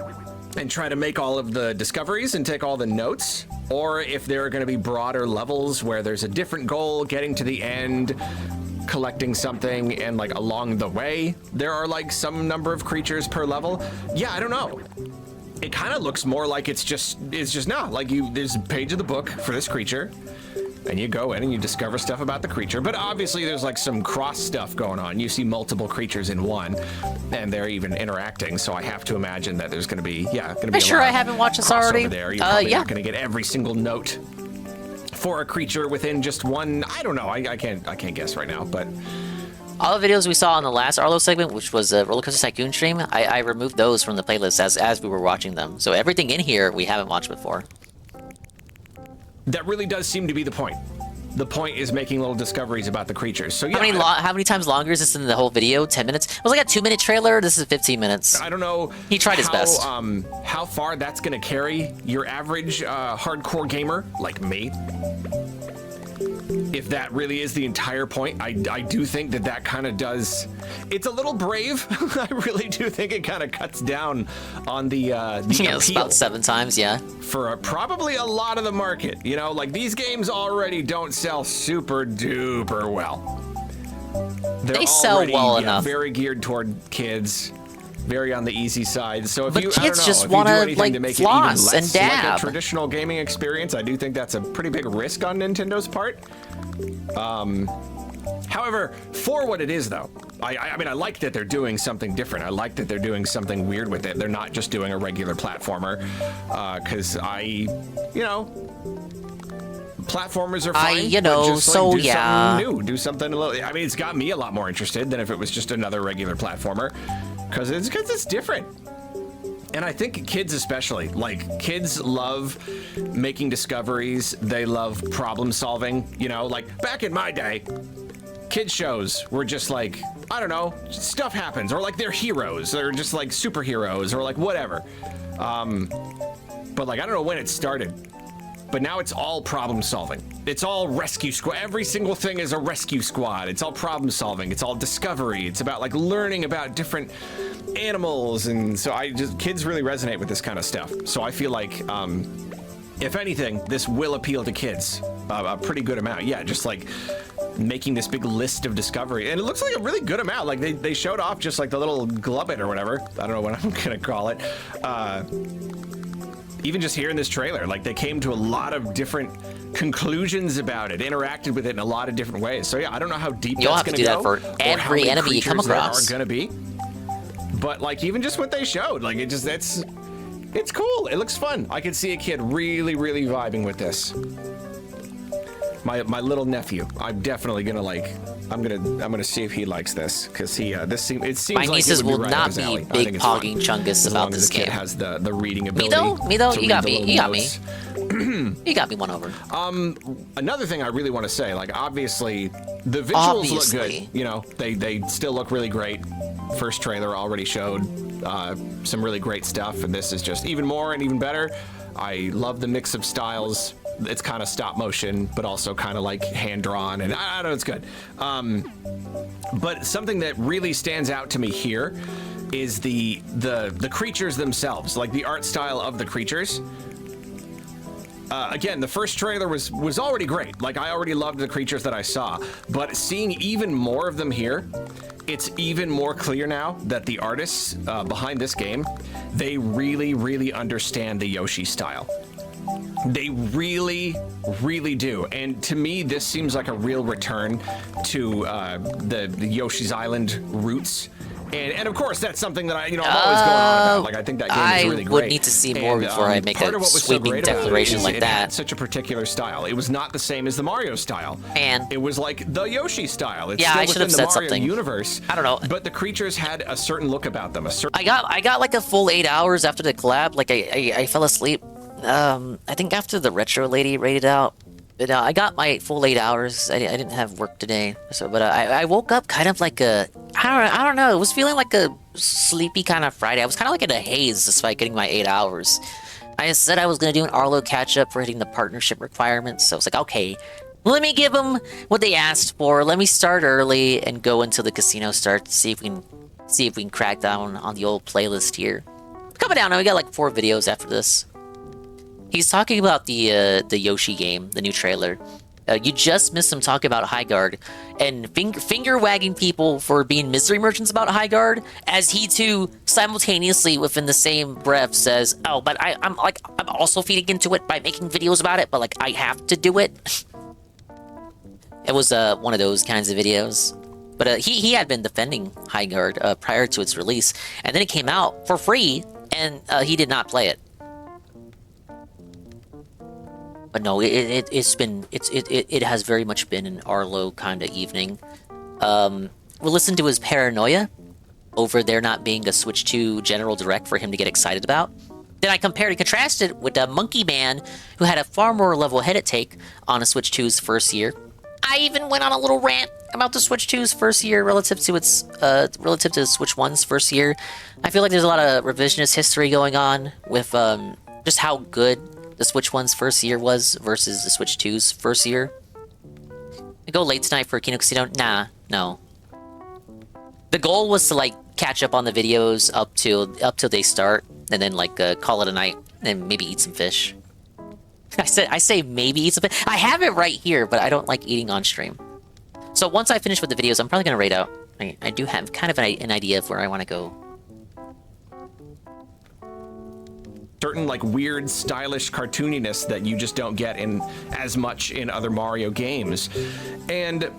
and try to make all of the discoveries and take all the notes, or if there are going to be broader levels where there's a different goal, getting to the end, collecting something, and like along the way there are like some number of creatures per level. Yeah, I don't know. It kind of looks more like it's just not like there's a page of the book for this creature and you go in and you discover stuff about the creature, but obviously there's like some cross stuff going on. You see multiple creatures in one and they're even interacting, so I have to imagine that there's going to be I'm sure I haven't watched this already. There. You're probably not going to get every single note for a creature within just one. I don't know. I can't guess right now, but all the videos we saw on the last Arlo segment, which was a Roller Coaster Tycoon stream, I removed those from the playlist as we were watching them. So everything in here we haven't watched before. That really does seem to be the point. The point is making little discoveries about the creatures. So yeah, how many times longer is this in the whole video? 10 minutes? It was like a 2-minute trailer. This is 15 minutes. I don't know. He tried his best. How far that's going to carry your average hardcore gamer like me. If that really is the entire point, I do think that kind of does. It's a little brave. I really do think it kind of cuts down on the yeah, it's about 7 times, yeah. For probably a lot of the market. You know, like these games already don't sell super duper well. They sell well enough. Very geared toward kids. Very on the easy side. So if but you, kids just want to like make floss it even and less dab. Like a traditional gaming experience, I do think that's a pretty big risk on Nintendo's part. However, for what it is, though, I mean, I like that they're doing something different. I like that they're doing something weird with it. They're not just doing a regular platformer, because platformers are fine. Do something new, do something a little. I mean, it's got me a lot more interested than if it was just another regular platformer, because it's different. And I think kids especially, like kids love making discoveries. They love problem solving. You know, like back in my day, kids shows were just like, I don't know, stuff happens, or like they're heroes, they're just like superheroes, or like whatever. But like I don't know when it started, but now it's all problem solving. It's all rescue squad. Every single thing is a rescue squad. It's all problem solving. It's all discovery. It's about like learning about different animals, and so kids really resonate with this kind of stuff. So I feel like if anything, this will appeal to kids a pretty good amount. Yeah, just like making this big list of discovery, and it looks like a really good amount. Like they showed off just like the little glubbit or whatever. I don't know what I'm gonna call it. Even just hearing this trailer, like they came to a lot of different conclusions about it, interacted with it in a lot of different ways. So yeah, I don't know how deep You'll that's have to gonna do go, that for every enemy you come across. Are gonna be, but like even just what they showed, like it's cool. It looks fun. I could see a kid really vibing with this. My little nephew, I'm definitely gonna like. I'm gonna see if he likes this, because it seems my like nieces it would will right not up his be alley. big pogging chungus about this game. As long as the kid has the reading ability. Me though, to you got read me. the You got me. notes. You got me one over. Another thing I really want to say, like obviously the visuals look good. You know, they still look really great. First trailer already showed some really great stuff, and this is just even more and even better. I love the mix of styles. It's kind of stop motion, but also kind of like hand drawn, and I don't know, it's good. But something that really stands out to me here is the creatures themselves, like the art style of the creatures. again, the first trailer was already great. Like, I already loved the creatures that I saw, but seeing even more of them here, it's even more clear now that the artists behind this game, they really, really understand the Yoshi style. They really, really do. And to me, this seems like a real return to the Yoshi's Island roots. And of course, that's something that I'm always going on about. Like, I think that game is really great. I would need to see more before I make a sweeping declaration like it that. Had such a particular style. It was not the same as the Mario style. And it was like the Yoshi style. It's yeah, still I should have within the said Mario something. universe. I don't know. But the creatures had a certain look about them. I got like a full 8 hours after the collab. Like I fell asleep. I think after the retro lady rated out. But I got my full 8 hours. I didn't have work today, but I woke up kind of like I don't know. It was feeling like a sleepy kind of Friday. I was kind of like in a haze despite getting my 8 hours. I said I was gonna do an Arlo catch up for hitting the partnership requirements. So I was like, okay, let me give them what they asked for. Let me start early and go until the casino starts. See if we can crack down on the old playlist here. Coming down, we got like 4 videos after this. He's talking about the Yoshi game, the new trailer. You just missed him talking about High Guard and finger wagging people for being misery merchants about High Guard, as he too simultaneously within the same breath says, "Oh, but I'm also feeding into it by making videos about it, but like I have to do it." It was one of those kinds of videos. But he had been defending High Guard prior to its release, and then it came out for free, and he did not play it. But no, it has very much been an Arlo kind of evening. We'll listen to his paranoia over there not being a Switch 2 General Direct for him to get excited about. Then I compared and contrasted with the Monkey Man, who had a far more level-headed take on a Switch 2's first year. I even went on a little rant about the Switch 2's first year relative to the Switch 1's first year. I feel like there's a lot of revisionist history going on with just how good the Switch 1's first year was versus the Switch 2's first year. I go late tonight for Kino Casino? Nah, no. The goal was to like catch up on the videos up till they start, and then like call it a night and maybe eat some fish. I say maybe eat some fish. I have it right here, but I don't like eating on stream. So once I finish with the videos, I'm probably gonna raid out. I do have kind of an idea of where I want to go. Certain like weird stylish cartooniness that you just don't get in as much in other Mario games. And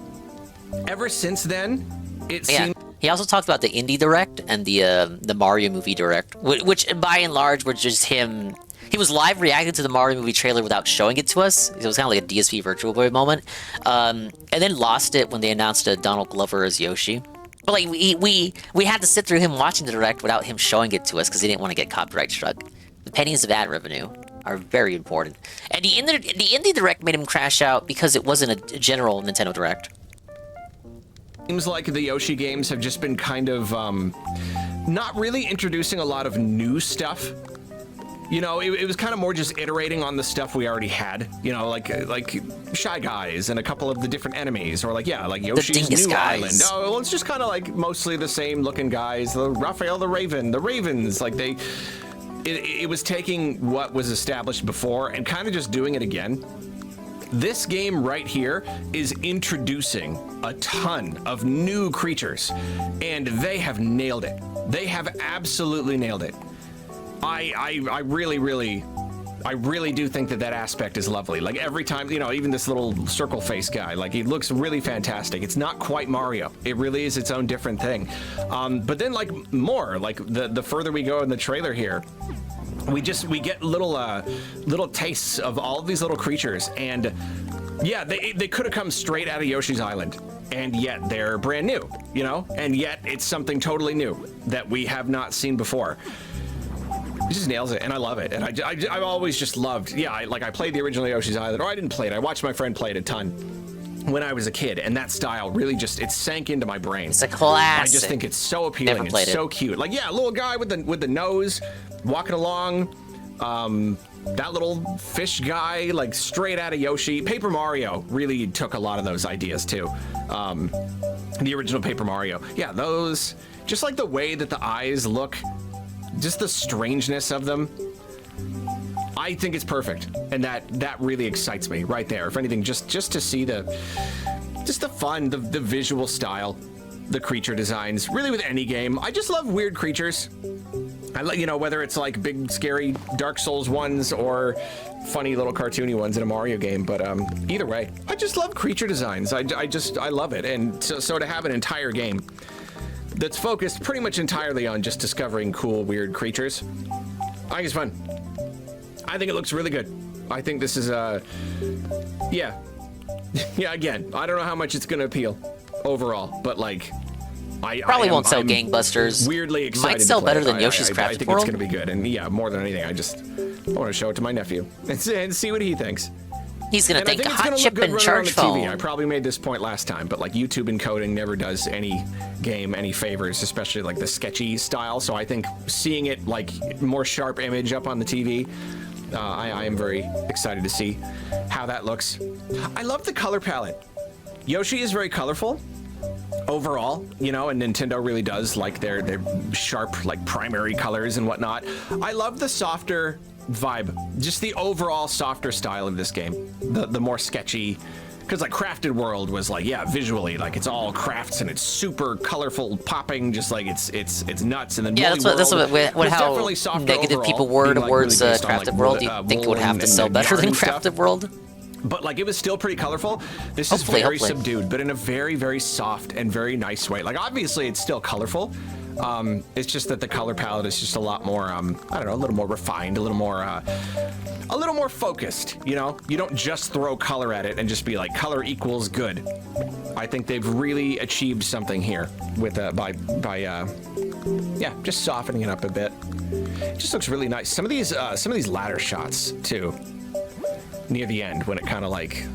ever since then, it seems... He also talked about the Indie Direct and the Mario movie Direct, which by and large were just him. He was live reacting to the Mario movie trailer without showing it to us. It was kind of like a DSP Virtual Boy moment. And then lost it when they announced Donald Glover as Yoshi. But like we had to sit through him watching the Direct without him showing it to us because he didn't want to get copyright struck. The pennies of ad revenue are very important. And the Indie Direct made him crash out because it wasn't a general Nintendo Direct. Seems like the Yoshi games have just been kind of not really introducing a lot of new stuff. You know, it was kind of more just iterating on the stuff we already had. You know, like Shy Guys and a couple of the different enemies, or like Yoshi's New Island. Oh, well, it's just kind of like mostly the same looking guys. The Raphael the Raven, the Ravens, like they. It was taking what was established before and kind of just doing it again. This game right here is introducing a ton of new creatures, and they have nailed it. They have absolutely nailed it. I really do think that aspect is lovely. Like every time, you know, even this little circle face guy, like he looks really fantastic. It's not quite Mario. It really is its own different thing. But then like more, like the further we go in the trailer here, we get little tastes of all of these little creatures, and yeah, they could have come straight out of Yoshi's Island, and yet they're brand new, you know, and yet it's something totally new that we have not seen before. He just nails it, and I love it. And I've always just loved, I played the original Yoshi's Island, or I didn't play it. I watched my friend play it a ton when I was a kid, and that style really just, it sank into my brain. It's a classic. I just think it's so appealing and so cute. Like, yeah, little guy with the nose, walking along, that little fish guy, like straight out of Yoshi. Paper Mario really took a lot of those ideas too. The original Paper Mario. Yeah, those, just like the way that the eyes look, just the strangeness of them. I think it's perfect, and that really excites me right there. If anything, just to see the fun, the visual style, the creature designs. Really, with any game, I just love weird creatures. I like, you know, whether it's like big, scary Dark Souls ones or funny little cartoony ones in a Mario game. But either way, I just love creature designs. I love it, and so to have an entire game that's focused pretty much entirely on just discovering cool, weird creatures, I think it's fun. I think it looks really good. I think this is yeah. Yeah, again, I don't know how much it's gonna appeal overall, but like, Probably won't sell gangbusters. Weirdly excited. Might sell to play better it. than Yoshi's Crafted I think World. it's gonna be good, and yeah, more than anything, I want to show it to my nephew and see what he thinks. He's gonna And I think think it's hot gonna chip look good and running charge on the TV. phone. I probably made this point last time, but like YouTube encoding never does any game any favors, especially like the sketchy style. So I think seeing it like more sharp image up on the TV, I am very excited to see how that looks. I love the color palette. Yoshi is very colorful overall, you know, and Nintendo really does like their sharp, like primary colors and whatnot. I love the softer vibe, just the overall softer style of this game, the more sketchy, because like Crafted World was like, yeah, visually, like it's all crafts and it's super colorful, popping, just like it's nuts. And then Yeah, that's what how definitely softer negative overall, people were being, like, towards really based on, Crafted like, World. You think it would wool have to and sell better than yarn stuff. Crafted World? But like it was still pretty colorful. This is Hopefully, very hopefully. subdued, but in a very, very soft and very nice way. Like obviously it's still colorful. It's just that the color palette is just a lot more, I don't know, a little more refined, a little more focused. You know, you don't just throw color at it and just be like color equals good. I think they've really achieved something here with by yeah, just softening it up a bit. It just looks really nice. Some of these ladder shots too, near the end when it kind of like,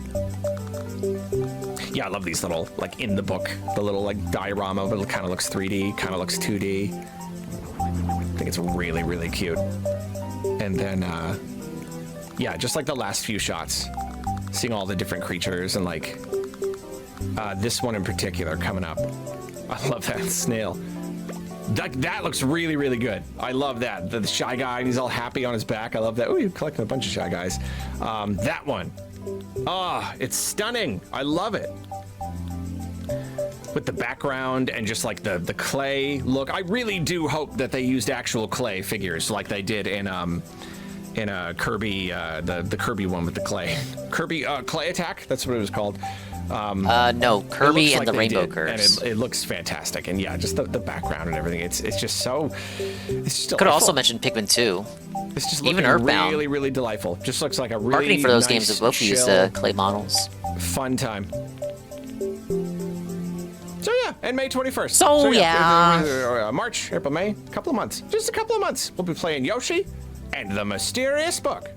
yeah, I love these little, like in the book, the little like diorama, but it kind of looks 3D, kind of looks 2D. I think it's really, really cute. And then, yeah, just like the last few shots, seeing all the different creatures and like this one in particular coming up. I love that snail. That looks really, really good. I love that. The Shy Guy, he's all happy on his back. I love that. Oh, you're collecting a bunch of Shy Guys. That one. Ah, it's stunning. I love it. With the background and just like the clay look. I really do hope that they used actual clay figures like they did in Kirby, the Kirby one with the clay. Kirby Clay Attack, that's what it was called. No, Kirby and the Rainbow Curse. And it looks fantastic, and yeah, just the background and everything. It's just so. It's just Could also mention Pikmin 2. It's just even looking Earthbound. really, really delightful. Just looks like a really Marketing for those nice, games have both used chill, clay models. fun time. So yeah, and May 21st. So yeah. March, April, May, a couple of months. Just a couple of months. We'll be playing Yoshi and the Mysterious Book.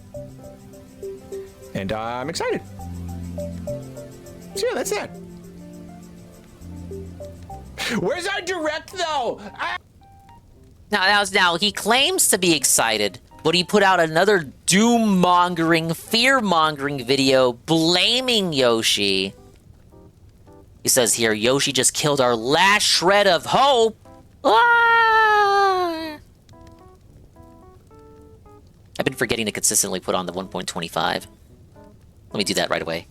And I'm excited. So yeah, that's that. Where's our direct though? Now he claims to be excited, but he put out another doom-mongering, fear-mongering video blaming Yoshi. He says here, Yoshi just killed our last shred of hope. Ah! I've been forgetting to consistently put on the 1.25. Let me do that right away.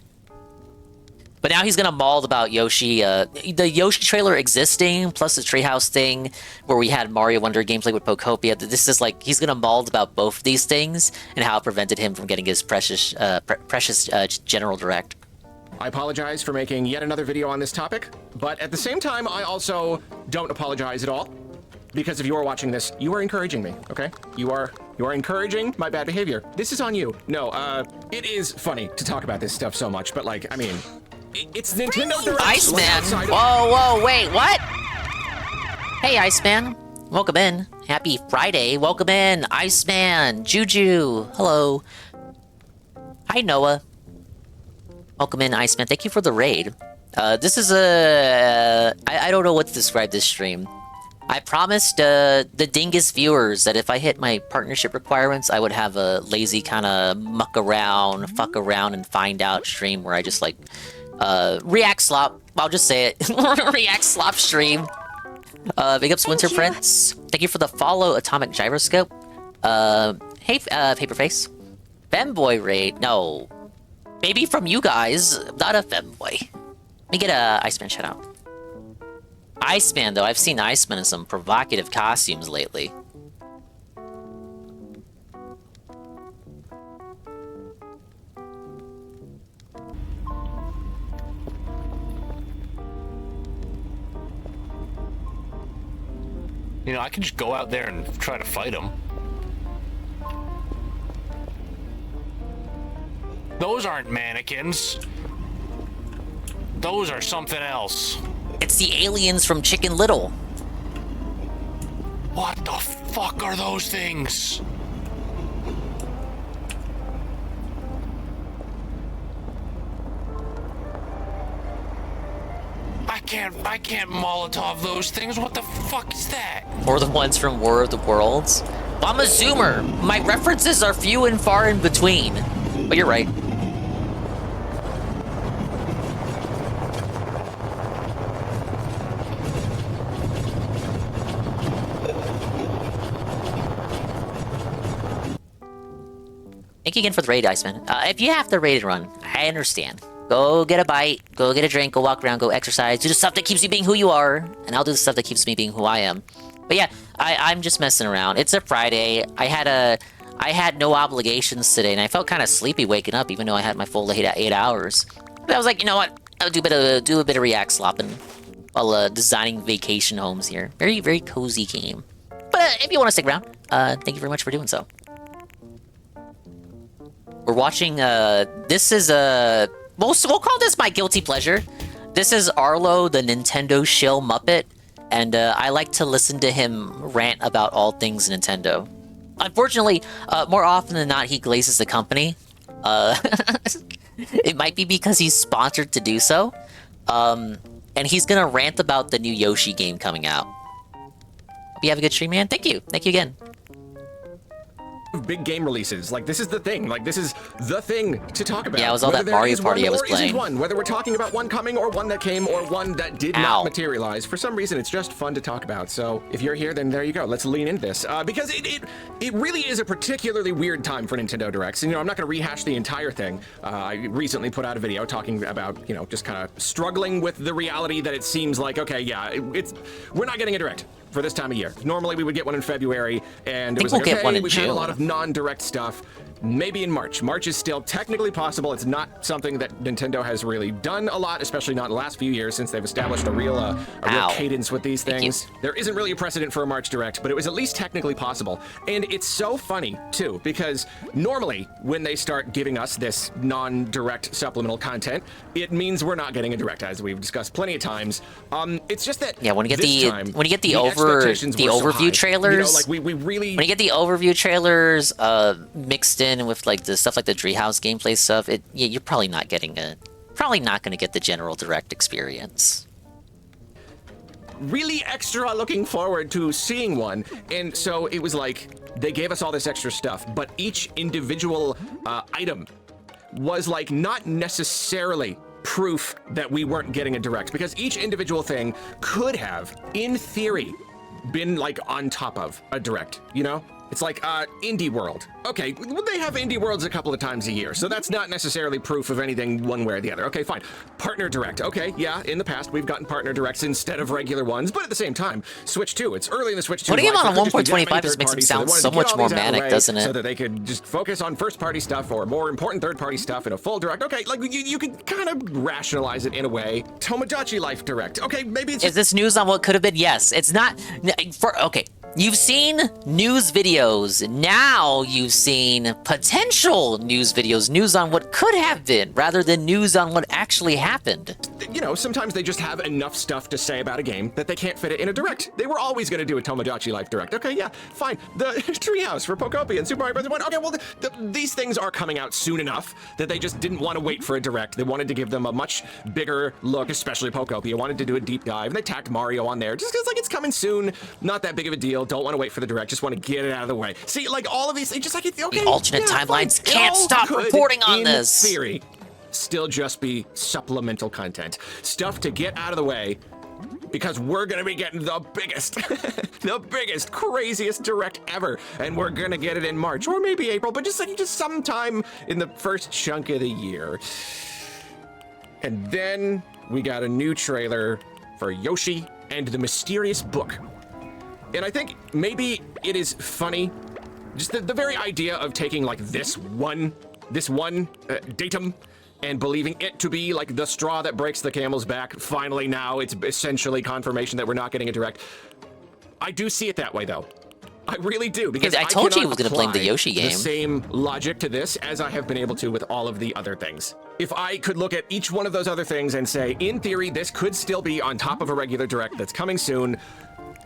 But now he's gonna maul about Yoshi, the Yoshi trailer existing, plus the Treehouse thing, where we had Mario Wonder gameplay with Pokopia. This is like, he's gonna maul about both of these things, and how it prevented him from getting his precious General Direct. I apologize for making yet another video on this topic, but at the same time, I also don't apologize at all, because if you are watching this, you are encouraging me, okay? You are encouraging my bad behavior. This is on you. No, it is funny to talk about this stuff so much, but like, I mean, it's Nintendo Direct. Iceman! Whoa, wait, what? Hey, Iceman. Welcome in. Happy Friday. Welcome in, Iceman. Juju. Hello. Hi, Noah. Welcome in, Iceman. Thank you for the raid. This is I don't know what to describe this stream. I promised the dingus viewers that if I hit my partnership requirements, I would have a lazy kind of muck around, fuck around, and find out stream where I just like react slop. I'll just say it. React slop stream. Big ups, Winter Prince. Thank you for the follow, Atomic Gyroscope. Hey, Paperface. Femboy raid? No. Maybe from you guys, not a femboy. Let me get a Iceman shout out. Iceman, though, I've seen Iceman in some provocative costumes lately. You know, I can just go out there and try to fight them. Those aren't mannequins. Those are something else. It's the aliens from Chicken Little. What the fuck are those things? I can't Molotov those things. What the fuck is that? Or the ones from War of the Worlds. I'm a zoomer. My references are few and far in between. But you're right. Thank you again for the raid, Iceman. If you have to raid run, I understand. Go get a bite, go get a drink, go walk around, go exercise, do the stuff that keeps you being who you are, and I'll do the stuff that keeps me being who I am. But yeah, I'm just messing around. It's a Friday. I had no obligations today, and I felt kind of sleepy waking up, even though I had my full 8 hours. But I was like, you know what? I'll do a bit of React slopping while designing vacation homes here. Very, very cozy game. But if you want to stick around, thank you very much for doing so. We're watching, this is we'll call this my guilty pleasure. This is Arlo, the Nintendo shill Muppet, and I like to listen to him rant about all things Nintendo. Unfortunately, more often than not, he glazes the company. It might be because he's sponsored to do so. And he's gonna rant about the new Yoshi game coming out. Hope you have a good stream, man. Thank you. Thank you again. Big game releases. Like, this is the thing. Like, this is the thing to talk about. Yeah, it was all that Mario Party I was playing. One, whether we're talking about one coming or one that came or one that did not materialize. For some reason, it's just fun to talk about. So if you're here, then there you go. Let's lean into this. Because it really is a particularly weird time for Nintendo Directs. And, you know, I'm not going to rehash the entire thing. I recently put out a video talking about, you know, just kind of struggling with the reality that it seems like, okay, yeah, we're not getting a Direct for this time of year. Normally we would get one in February, and it was like, okay, we've had a lot of non-direct stuff. Maybe in March. March is still technically possible. It's not something that Nintendo has really done a lot, especially not in the last few years since they've established a real cadence with these things. There isn't really a precedent for a March Direct, but it was at least technically possible. And it's so funny, too, because normally when they start giving us this non-direct supplemental content, it means we're not getting a Direct, as we've discussed plenty of times. It's just that when you get the overview trailers, you know, like we really, when you get the overview trailers mixed in with like the stuff like the Treehouse gameplay stuff, you're probably not going to get the general Direct experience. Really extra looking forward to seeing one, and so it was like they gave us all this extra stuff, but each individual item was like not necessarily proof that we weren't getting a Direct, because each individual thing could have, in theory, been like on top of a Direct, you know? It's like Indie World. Okay, they have Indie Worlds a couple of times a year, so that's not necessarily proof of anything one way or the other. Okay, fine. Partner Direct. Okay, yeah, in the past we've gotten Partner Directs instead of regular ones, but at the same time, Switch 2. It's early in the Switch 2. Putting him on a 1.25 just makes him sound so much more manic, doesn't it? So that they could just focus on first-party stuff or more important third-party stuff in a full Direct. Okay, like you can kind of rationalize it in a way. Tomodachi Life Direct. Okay, maybe it's... Is this news on what could have been? Yes. It's not... Okay. You've seen news videos. Now you've seen potential news videos. News on what could have been, rather than news on what actually happened. You know, sometimes they just have enough stuff to say about a game that they can't fit it in a Direct. They were always going to do a Tomodachi Life Direct. Okay, yeah, fine. The Treehouse for Pokopia and Super Mario Bros. 1. Okay, well, these things are coming out soon enough that they just didn't want to wait for a Direct. They wanted to give them a much bigger look, especially Pokopia. Wanted to do a deep dive, and they tacked Mario on there just because, like, it's coming soon. Not that big of a deal. Don't want to wait for the Direct. Just want to get it out of the way. See, like, all of these things, just like, okay, the alternate timelines can't stop reporting on this. In theory, still just be supplemental content. Stuff to get out of the way because we're gonna be getting the biggest, the biggest, craziest direct ever, and we're gonna get it in March or maybe April, but just sometime in the first chunk of the year. And then we got a new trailer for Yoshi and the Mysterious Book. And I think maybe it is funny, just the very idea of taking like this one datum and believing it to be like the straw that breaks the camel's back. Finally now it's essentially confirmation that we're not getting a direct. I do see it that way though. I really do, because I told you he was going to blame the Yoshi game. The same logic to this as I have been able to with all of the other things. If I could look at each one of those other things and say, in theory, this could still be on top of a regular direct that's coming soon.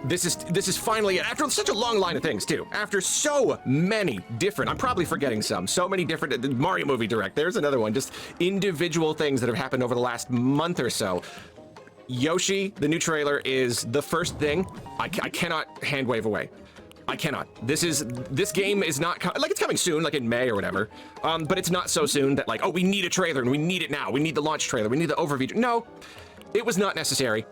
This is finally, after such a long line of things too, after so many different, I'm probably forgetting so many different, the Mario movie direct, there's another one, just individual things that have happened over the last month or so. Yoshi, the new trailer, is the first thing I cannot hand wave away. I cannot. This game is not, like, it's coming soon, like in May or whatever, but it's not so soon that like, oh, we need a trailer and we need it now. We need the launch trailer. We need the overview. No, it was not necessary.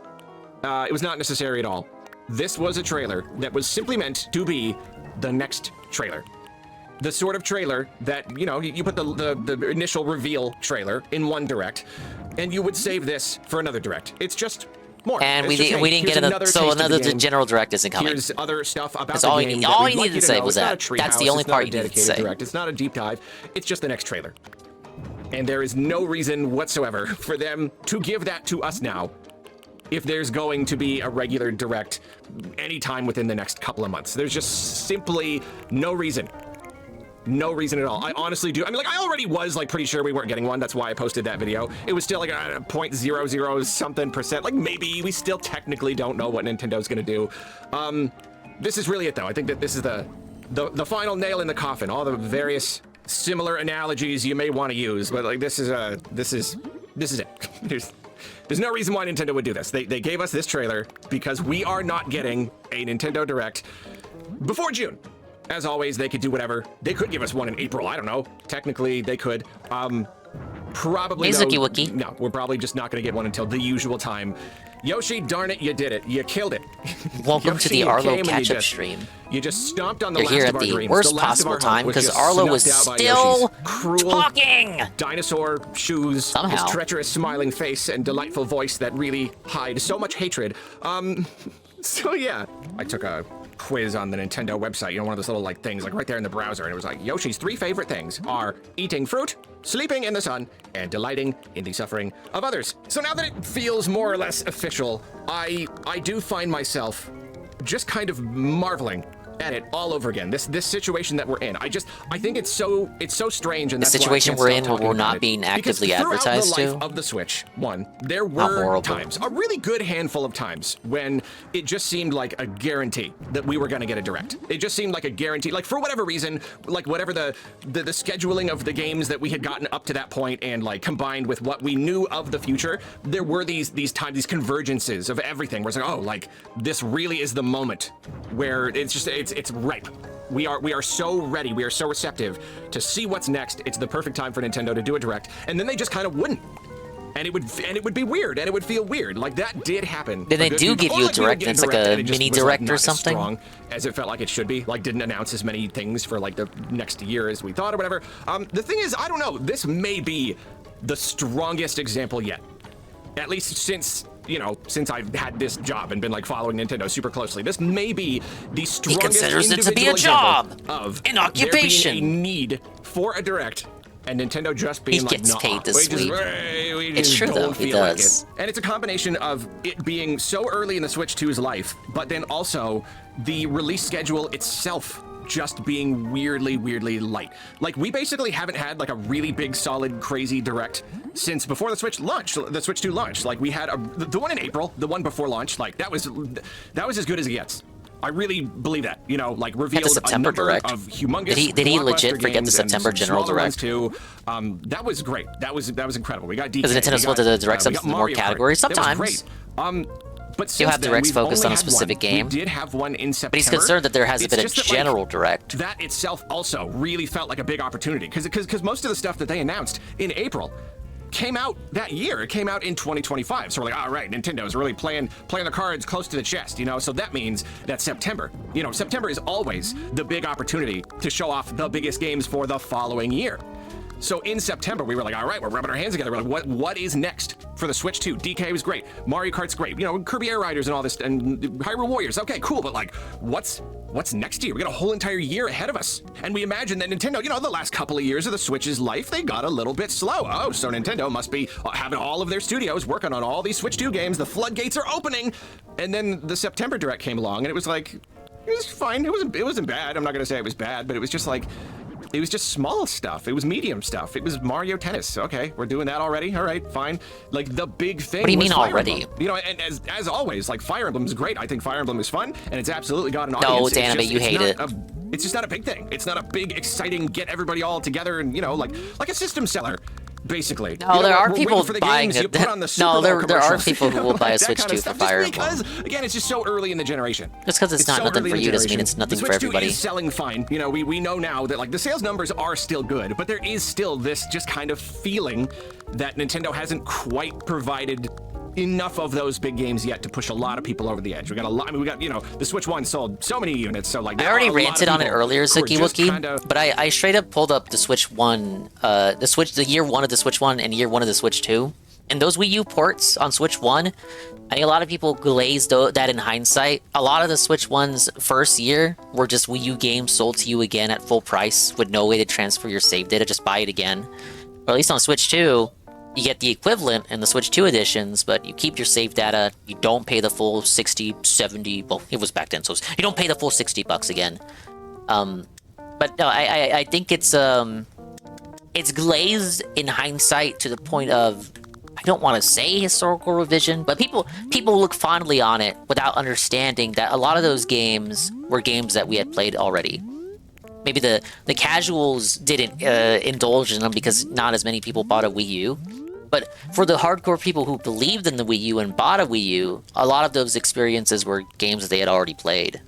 It was not necessary at all. This was a trailer that was simply meant to be the next trailer. The sort of trailer that, you know, you put the initial reveal trailer in one direct, and you would save this for another direct. It's just more. And we didn't get another, so another general direct isn't coming. Here's other stuff about all the game. All you needed to say was that. That's the only part you needed to say. Direct. It's not a deep dive. It's just the next trailer. And there is no reason whatsoever for them to give that to us now, if there's going to be a regular direct anytime within the next couple of months. There's just simply no reason. No reason at all. I honestly do. I mean, like, I already was like pretty sure we weren't getting one. That's why I posted that video. It was still like a 0.00 something percent. Like, maybe we still technically don't know what Nintendo's gonna do. This is really it though. I think that this is the final nail in the coffin. All the various similar analogies you may want to use, but like this is it. There's no reason why Nintendo would do this. They gave us this trailer because we are not getting a Nintendo Direct before June. As always, they could do whatever. They could give us one in April. I don't know. Technically, they could. Probably no, we're probably just not going to get one until the usual time. Yoshi, darn it, you did it. You killed it. Welcome Yoshi, to the Arlo catch-up stream. You just stomped on the You're last here of at our the dreams. worst The last possible of our time hope because just Arlo was snuffed out by still Yoshi's cruel talking. Dinosaur shoes, Somehow. his treacherous smiling face and delightful voice that really hide so much hatred. So yeah, I took a quiz on the Nintendo website, you know, one of those little like things like right there in the browser, and it was like Yoshi's 3 favorite things are eating fruit, sleeping in the sun, and delighting in the suffering of others. So now that it feels more or less official, I do find myself just kind of marveling at it all over again. This situation that we're in. I think it's so strange, and the that's situation why I we're can't in stop where we're talking not about it. being actively Because throughout advertised the life to. of the Switch, there were times, a really good handful of times, when it just seemed like a guarantee that we were going to get a direct. It just seemed like a guarantee, like for whatever reason, like whatever the scheduling of the games that we had gotten up to that point, and like combined with what we knew of the future, there were these convergences of everything. Where it's like, oh, like this really is the moment where it's ripe. We are so ready, we are so receptive to see what's next. It's the perfect time for Nintendo to do a direct, and then they just kind of wouldn't. And it would be weird, and it would feel weird. Like that did happen. Then they do give you a direct, and it's like a mini direct or something. Strong as it felt like it should be. Like didn't announce as many things for like the next year as we thought or whatever. The thing is, I don't know. This may be the strongest example yet, at least since I've had this job and been like following Nintendo super closely. This may be the strongest. He considers it to be a job of an occupation. There being a need for a direct, and Nintendo just being like, he gets paid this week. It's true though, he does. And it's a combination of it being so early in the Switch 2's life, but then also the release schedule itself just being weirdly light. Like we basically haven't had like a really big, solid, crazy direct since before the Switch launched, the Switch 2 launch. Like we had the one in April, the one before launch. Like that was as good as it gets. I really believe that. You know, like revealed a number direct. of humongous. Did he legit forget the September general direct? Too. That was great. That was incredible. We got DK. Because Nintendo split the directs up more categories sometimes. That was great. But you have directs focused on a specific one. game. We did have one in September. But he's concerned that there hasn't been a general direct. That itself also really felt like a big opportunity because most of the stuff that they announced in April came out that year. It came out in 2025. So we're like, all right, Nintendo's really playing the cards close to the chest, you know? So that means that September, you know, September is always the big opportunity to show off the biggest games for the following year. So in September, we were like, all right, we're rubbing our hands together. We're like, what is next for the Switch 2? DK was great. Mario Kart's great. You know, Kirby Air Riders and all this, and Hyrule Warriors. Okay, cool, but like, what's next year? We got a whole entire year ahead of us. And we imagine that Nintendo, you know, the last couple of years of the Switch's life, they got a little bit slow. Oh, so Nintendo must be having all of their studios working on all these Switch 2 games. The floodgates are opening. And then the September Direct came along, and it was like, it was fine. It wasn't bad. I'm not going to say it was bad, but it was just like, it was just small stuff. It was medium stuff. It was Mario Tennis. Okay, we're doing that already. All right, fine. Like the big thing. What do you was mean Fire already? Emblem. You know, and as always, like Fire Emblem is great. I think Fire Emblem is fun, and it's absolutely got an audience. No, Danime, you hate it. It's just not a big thing. It's not a big, exciting, get everybody all together and, you know, like a system seller. Basically. No, you know, there are we're people waiting for the buying games, it. you put on the Super No, Bowl there are commercials, people who will buy a that Switch kind 2 of for stuff, Fire just Emblem. because, again, it's just so early in the generation. Just because it's not so nothing early for in the you doesn't mean generation. it's nothing the for Switch 2 everybody. is selling fine. You know, we know now that like the sales numbers are still good, but there is still this just kind of feeling that Nintendo hasn't quite provided enough of those big games yet to push a lot of people over the edge. We got a lot. I mean, we got, you know, the Switch 1 sold so many units, so like I already ranted on it earlier, Zuki Wookie, kinda... but I straight up pulled up the Switch 1, the year 1 of the Switch 1 and year 1 of the Switch 2. And those Wii U ports on Switch 1, I think a lot of people glazed that in hindsight. A lot of the Switch 1's first year were just Wii U games sold to you again at full price with no way to transfer your save data, just buy it again. Or at least on Switch 2, you get the equivalent in the Switch 2 editions, but you keep your save data, you don't pay the full 60, 70, well, it was back then, so you don't pay the full $60 again. But no, I think it's glazed in hindsight to the point of, I don't want to say historical revision, but people look fondly on it without understanding that a lot of those games were games that we had played already. Maybe the casuals didn't indulge in them because not as many people bought a Wii U. But for the hardcore people who believed in the Wii U and bought a Wii U, a lot of those experiences were games that they had already played.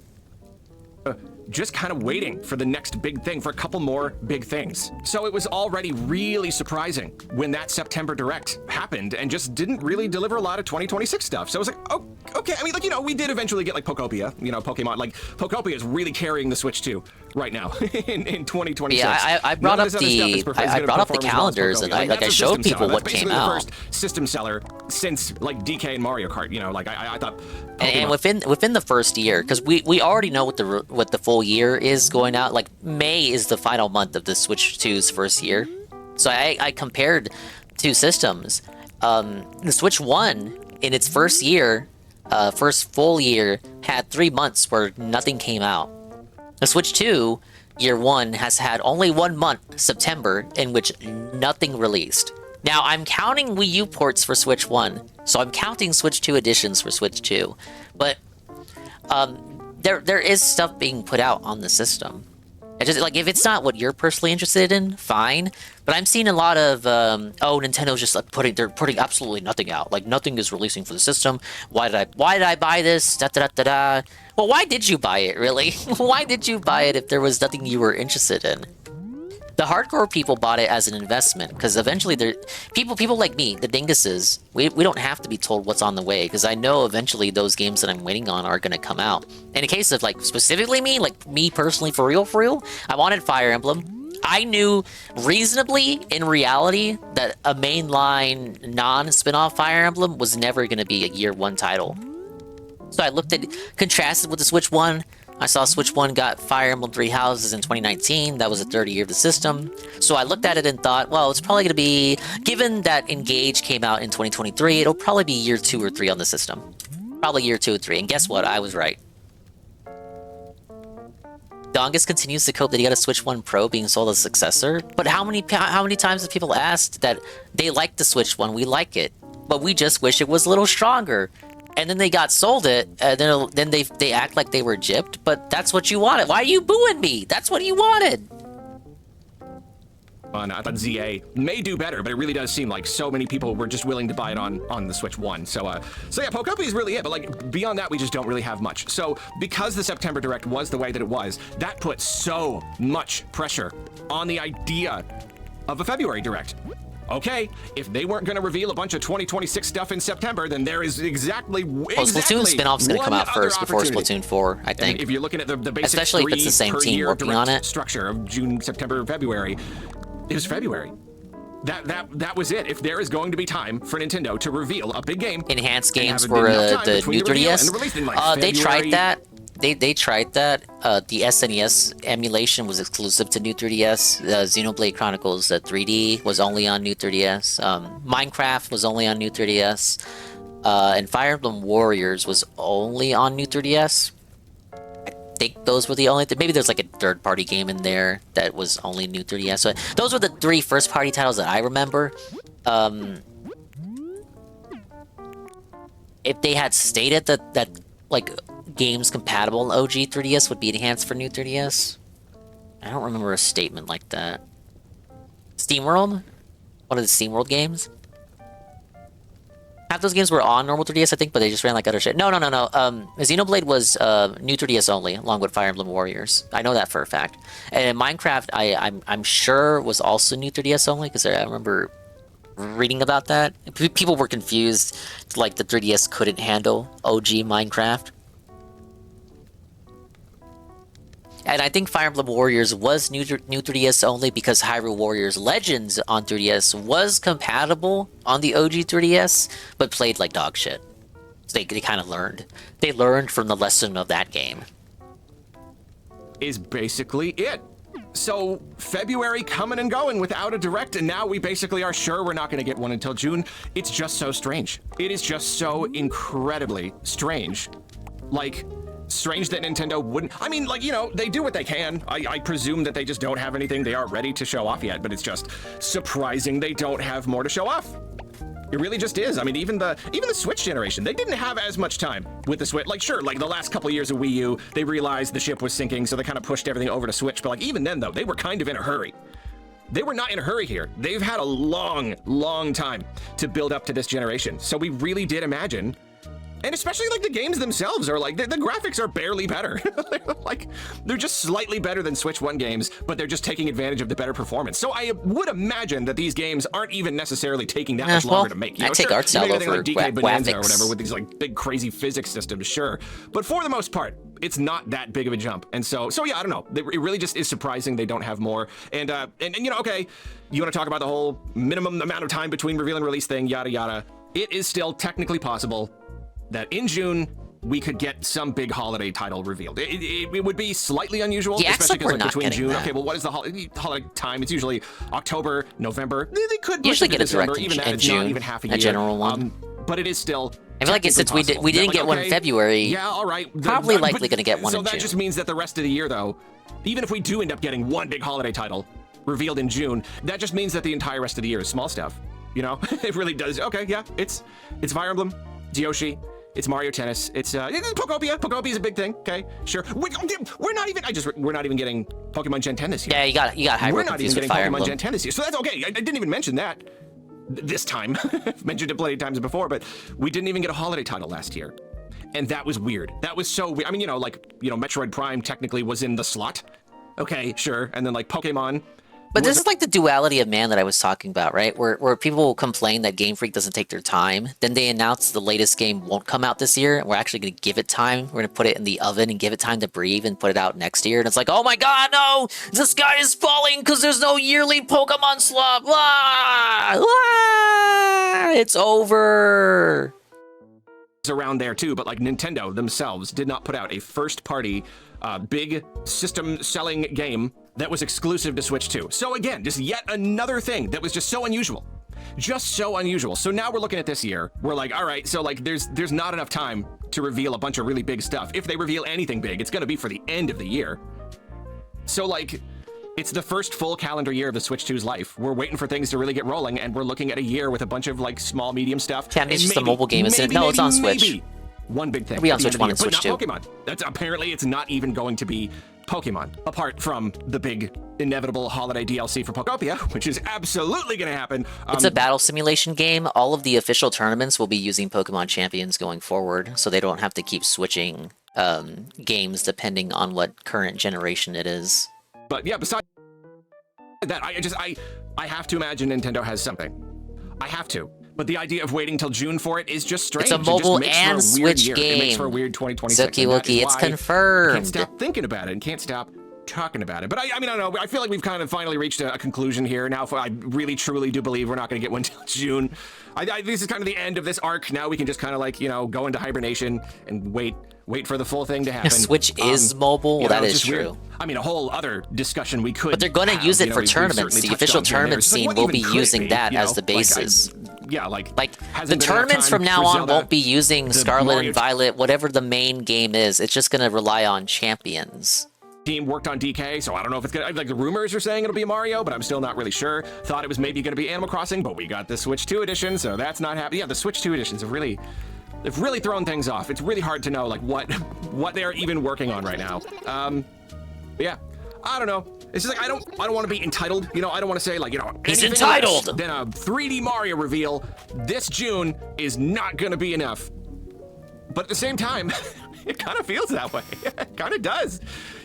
Just kind of waiting for the next big thing, for a couple more big things. So it was already really surprising when that September Direct happened and just didn't really deliver a lot of 2026 stuff. So I was like, oh, okay. I mean, like, you know, we did eventually get like Pokopia, you know, Pokemon. Like, Pokopia is really carrying the Switch 2 right now in 2026. Yeah, I brought up the calendars and I showed people what came out. That's the first system seller since like DK and Mario Kart, you know, like I thought. And within the first year, because we already know what the full year is going out. Like May is the final month of the Switch 2's first year, so I compared two systems. The Switch 1 in its first year, first full year, had 3 months where nothing came out. The Switch 2 year 1 has had only 1 month, September, in which nothing released. Now, I'm counting Wii U ports for Switch 1, so I'm counting Switch 2 editions for Switch 2, but there is stuff being put out on the system. It's just, like, if it's not what you're personally interested in, fine, but I'm seeing a lot of, Nintendo's just like they're putting absolutely nothing out. Like, nothing is releasing for the system. Why did I buy this? Da-da-da-da-da. Well, why did you buy it, really? Why did you buy it if there was nothing you were interested in? The hardcore people bought it as an investment, because eventually people like me, the dinguses, we don't have to be told what's on the way, because I know eventually those games that I'm waiting on are going to come out. In a case of, like, specifically me, like me personally, for real, I wanted Fire Emblem. I knew reasonably, in reality, that a mainline non-spin-off Fire Emblem was never going to be a year 1 title. So I contrasted with the Switch 1. I saw Switch 1 got Fire Emblem 3 Houses in 2019. That was the 30th year of the system. So I looked at it and thought, well, it's probably going to be, given that Engage came out in 2023, it'll probably be year 2 or 3 on the system. Probably year 2 or 3. And guess what? I was right. Dongus continues to cope that he got a Switch 1 Pro being sold as a successor. But how many times have people asked that they like the Switch 1, we like it, but we just wish it was a little stronger? And then they got sold it, and then they act like they were gypped, but that's what you wanted. Why are you booing me? That's what you wanted. I thought ZA may do better, but it really does seem like so many people were just willing to buy it on the Switch 1. So yeah, Pokopia is really it, but like beyond that, we just don't really have much. So because the September Direct was the way that it was, that put so much pressure on the idea of a February Direct. okay, if they weren't going to reveal a bunch of 2026 stuff in September, then there is exactly Splatoon spin-off's going to come out first before Splatoon 4, I think. And if you're looking at the basic especially if it's the same team working on it, structure of June, September, February, it was February. That was it. If there is going to be time for Nintendo to reveal a big game, enhanced games for the new 3DS, they tried that. They tried that. The SNES emulation was exclusive to new 3DS. Xenoblade Chronicles 3D was only on new 3DS. Minecraft was only on new 3DS. And Fire Emblem Warriors was only on new 3DS. I think those were the only... Maybe there's like a third-party game in there that was only new 3DS. So those were the 3 first-party titles that I remember. If they had stated that like games compatible in OG 3DS would be enhanced for new 3DS, I don't remember a statement like that. SteamWorld? One of the SteamWorld games? Half those games were on normal 3DS, I think, but they just ran like other shit. No. Xenoblade was new 3DS only, along with Fire Emblem Warriors. I know that for a fact. And Minecraft, I'm sure was also new 3DS only, because I remember reading about that. People were confused, like the 3DS couldn't handle OG Minecraft. And I think Fire Emblem Warriors was new 3DS only because Hyrule Warriors Legends on 3DS was compatible on the OG 3DS, but played like dog shit. So they kind of learned. They learned from the lesson of that game. Is basically it. So February coming and going without a direct, and now we basically are sure we're not going to get one until June. It's just so strange. It is just so incredibly strange. Like, strange that Nintendo wouldn't... I mean, like, you know, they do what they can. I presume that they just don't have anything they aren't ready to show off yet, but it's just surprising they don't have more to show off. It really just is. I mean, even the Switch generation, they didn't have as much time with the Switch. Like, sure, like the last couple of years of Wii U, they realized the ship was sinking, so they kind of pushed everything over to Switch. But like, even then, though, they were kind of in a hurry. They were not in a hurry here. They've had a long, long time to build up to this generation. So we really did imagine... And especially like the games themselves are like, the graphics are barely better. Like, they're just slightly better than Switch 1 games, but they're just taking advantage of the better performance. So I would imagine that these games aren't even necessarily taking that much longer to make. You know, I take art style over like DK Bonanza graphics. Or whatever with these like big crazy physics systems, sure. But for the most part, it's not that big of a jump. And so yeah, I don't know. It really just is surprising they don't have more. And you know, okay, you want to talk about the whole minimum amount of time between reveal and release thing, yada, yada. It is still technically possible that in June, we could get some big holiday title revealed. It would be slightly unusual, especially because like between June. Okay, well, what is the holiday time? It's usually October, November. They could usually get a December. direct Even that, in it's June, not even half a year. general one. But it is still. I feel like since we didn't get one in February. Yeah, all right. Probably likely going to get one in June. So that just means that the rest of the year, though, even if we do end up getting one big holiday title revealed in June, that just means that the entire rest of the year is small stuff. You know, it really does. Okay, yeah, it's Fire Emblem, Yoshi. It's Mario Tennis. It's Pokopia. Pokopia is a big thing. Okay, sure. We're not even getting Pokemon Gen 10 this year. Yeah, you got hyper We're not even confused getting with Fire Pokemon Emblem. Gen 10 this year, so that's okay. I didn't even mention that this time. I've mentioned it plenty of times before, but we didn't even get a holiday title last year, and that was weird. That was so weird. I mean, you know, like, you know, Metroid Prime technically was in the slot. Okay, sure, and then like Pokemon. But this is like the duality of man that I was talking about, right? Where people complain that Game Freak doesn't take their time. Then they announce the latest game won't come out this year, and we're actually going to give it time. We're going to put it in the oven and give it time to breathe and put it out next year. And it's like, oh my god, no! The sky is falling because there's no yearly Pokemon slot! Blah! Blah! It's over! Around there too, but like Nintendo themselves did not put out a first-party big system-selling game that was exclusive to Switch 2. So again, just yet another thing that was just so unusual. Just so unusual. So now we're looking at this year. We're like, all right, so like there's not enough time to reveal a bunch of really big stuff. If they reveal anything big, it's going to be for the end of the year. So like, it's the first full calendar year of the Switch 2's life. We're waiting for things to really get rolling, and we're looking at a year with a bunch of like small, medium stuff. Yeah, it's just a mobile game, isn't it? No, it's on Switch. Maybe one big thing. It'll be on Switch 1 and Switch 2. But not Pokemon. That's apparently it's not even going to be Pokemon, apart from the big inevitable holiday DLC for Pokopia, which is absolutely going to happen. It's a battle simulation game. All of the official tournaments will be using Pokemon champions going forward, so they don't have to keep switching games depending on what current generation it is. But yeah, besides that, I have to imagine Nintendo has something. I have to. But the idea of waiting till June for it is just strange. It's a mobile and Switch game. game. It makes for a weird 2026. Zookie Wookie, it's confirmed. I can't stop thinking about it and can't stop talking about it. But I mean, I don't know. I feel like we've kind of finally reached a conclusion here. Now, I really, truly do believe we're not going to get one until June. This is kind of the end of this arc. Now we can just kind of like, go into hibernation and wait for the full thing to happen. Switch is mobile. That is true. Weird. I mean, a whole other discussion we could. But they're going to use it for tournaments. The official tournament scene will be using that as the basis. Like the tournaments from now on won't be using Scarlet and Violet, whatever the main game is. It's just going to rely on champions. Team worked on DK, so I don't know if it's gonna, like the rumors are saying it'll be Mario, but I'm still not really sure. Thought it was maybe gonna be Animal Crossing, but we got the Switch 2 edition, so that's not happening. Yeah, the Switch 2 editions have really thrown things off. It's really hard to know like what they're even working on right now. Yeah, I don't know. It's just like I don't want to be entitled. I don't want to say like he's entitled. Then a 3D Mario reveal this June is not gonna be enough. But at the same time, it kind of feels that way. It kind of does.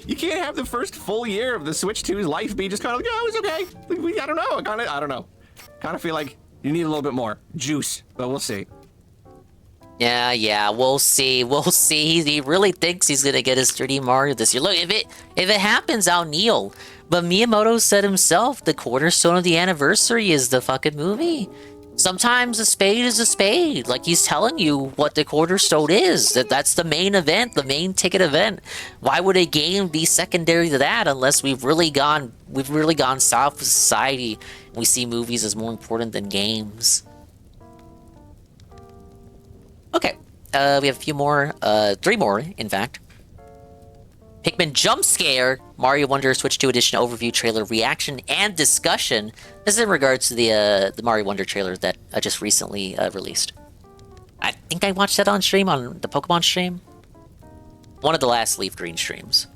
You can't have the first full year of the Switch 2's life be just kind of like, yeah, it was okay. I don't know. I don't know. Kind of feel like you need a little bit more juice, but we'll see. Yeah, we'll see. We'll see. He really thinks he's gonna get his 3D Mario this year. Look, if it happens, I'll kneel. But Miyamoto said himself, the cornerstone of the anniversary is the fucking movie. Sometimes a spade is a spade. Like he's telling you what the cornerstone is. That's the main event, the main ticket event. Why would a game be secondary to that unless we've really gone south with society and we see movies as more important than games? Okay, we have a few more, 3 more, in fact. Pikmin Jump Scare, Mario Wonder Switch 2 Edition overview trailer reaction and discussion. This is in regards to the Mario Wonder trailer that I just recently released. I think I watched that on stream, on the Pokemon stream. One of the last Leaf Green streams.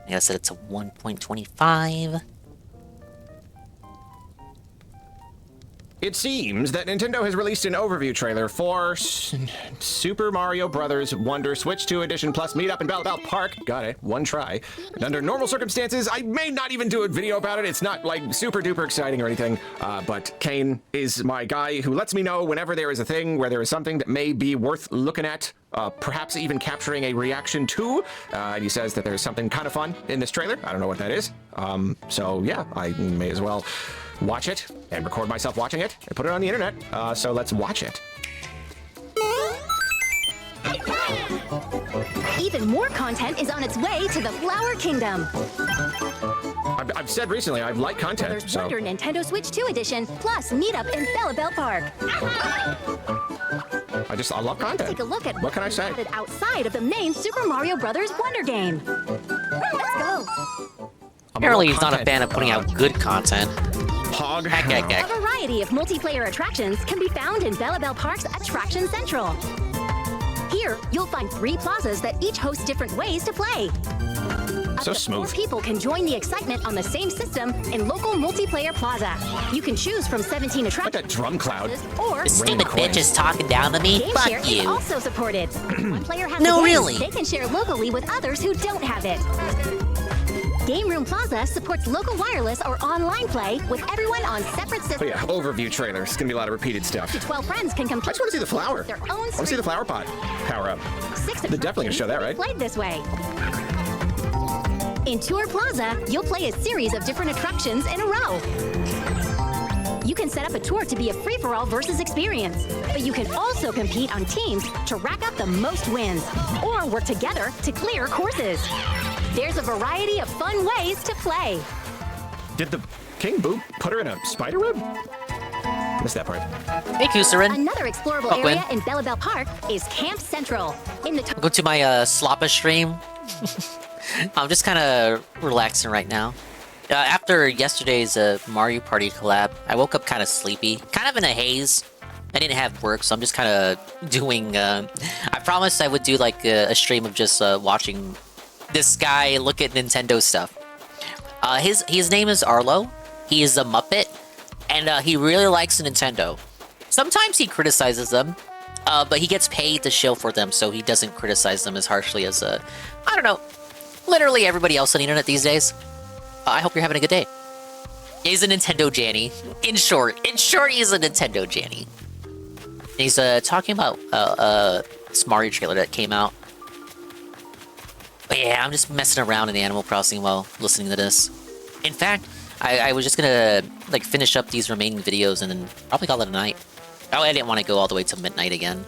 Like I said, it's a 1.25. It seems that Nintendo has released an overview trailer for Super Mario Bros. Wonder Switch 2 Edition Plus Meetup in Bell Park. Got it, one try. And under normal circumstances, I may not even do a video about it. It's not like super duper exciting or anything, but Kane is my guy who lets me know whenever there is a thing where there is something that may be worth looking at, perhaps even capturing a reaction to. And he says that there's something kind of fun in this trailer. I don't know what that is. So yeah, I may as well watch it and record myself watching it and put it on the internet. So let's watch it. Even more content is on its way to the Flower Kingdom. I've said recently I've liked content. There's Wonder Nintendo Switch 2 Edition plus Meetup in Bell Park. I love content. Take a look at what can I say? Outside of the main Super Mario Brothers Wonder game. Let's go. Apparently he's not a fan of putting out good content. Hog. A variety of multiplayer attractions can be found in Bell Park's Attraction Central. Here, you'll find 3 plazas that each host different ways to play. So smooth. 4 people can join the excitement on the same system in local multiplayer plaza. You can choose from 17 attractions. Like a drum cloud. Or this stupid bitch is talking down to me. Game Fuck share you. is also supported. One player has no, a game, really. They can share locally with others who don't have it. Game Room Plaza supports local wireless or online play with everyone on separate systems. Oh yeah, overview trailer. It's gonna be a lot of repeated stuff. 12 friends can compete. I just want to see the flower. Their own I want to see the flower pot power up. 6 They're definitely gonna show that, right? Played this way. In Tour Plaza, you'll play a series of different attractions in a row. You can set up a tour to be a free-for-all versus experience, but you can also compete on teams to rack up the most wins, or work together to clear courses. There's a variety of fun ways to play. Did the King Boo put her in a spider web? Missed that part. Hey, Kusarin. Another explorable area in Bell Park is Camp Central. In the Go to my Slappa stream. I'm just kind of relaxing right now. After yesterday's Mario Party collab, I woke up kind of sleepy, kind of in a haze. I didn't have work, so I'm just kind of doing... I promised I would do like a stream of just watching this guy look at Nintendo stuff. His name is Arlo. He is a Muppet, and he really likes Nintendo. Sometimes he criticizes them, but he gets paid to shill for them, so he doesn't criticize them as harshly as, I don't know, literally everybody else on the internet these days. I hope you're having a good day. He's a Nintendo Janny. In short, he's a Nintendo Janny. He's talking about this Mario trailer that came out. But yeah, I'm just messing around in Animal Crossing while listening to this. In fact, I was just gonna like finish up these remaining videos and then probably call it a night. Oh, I didn't want to go all the way till midnight again.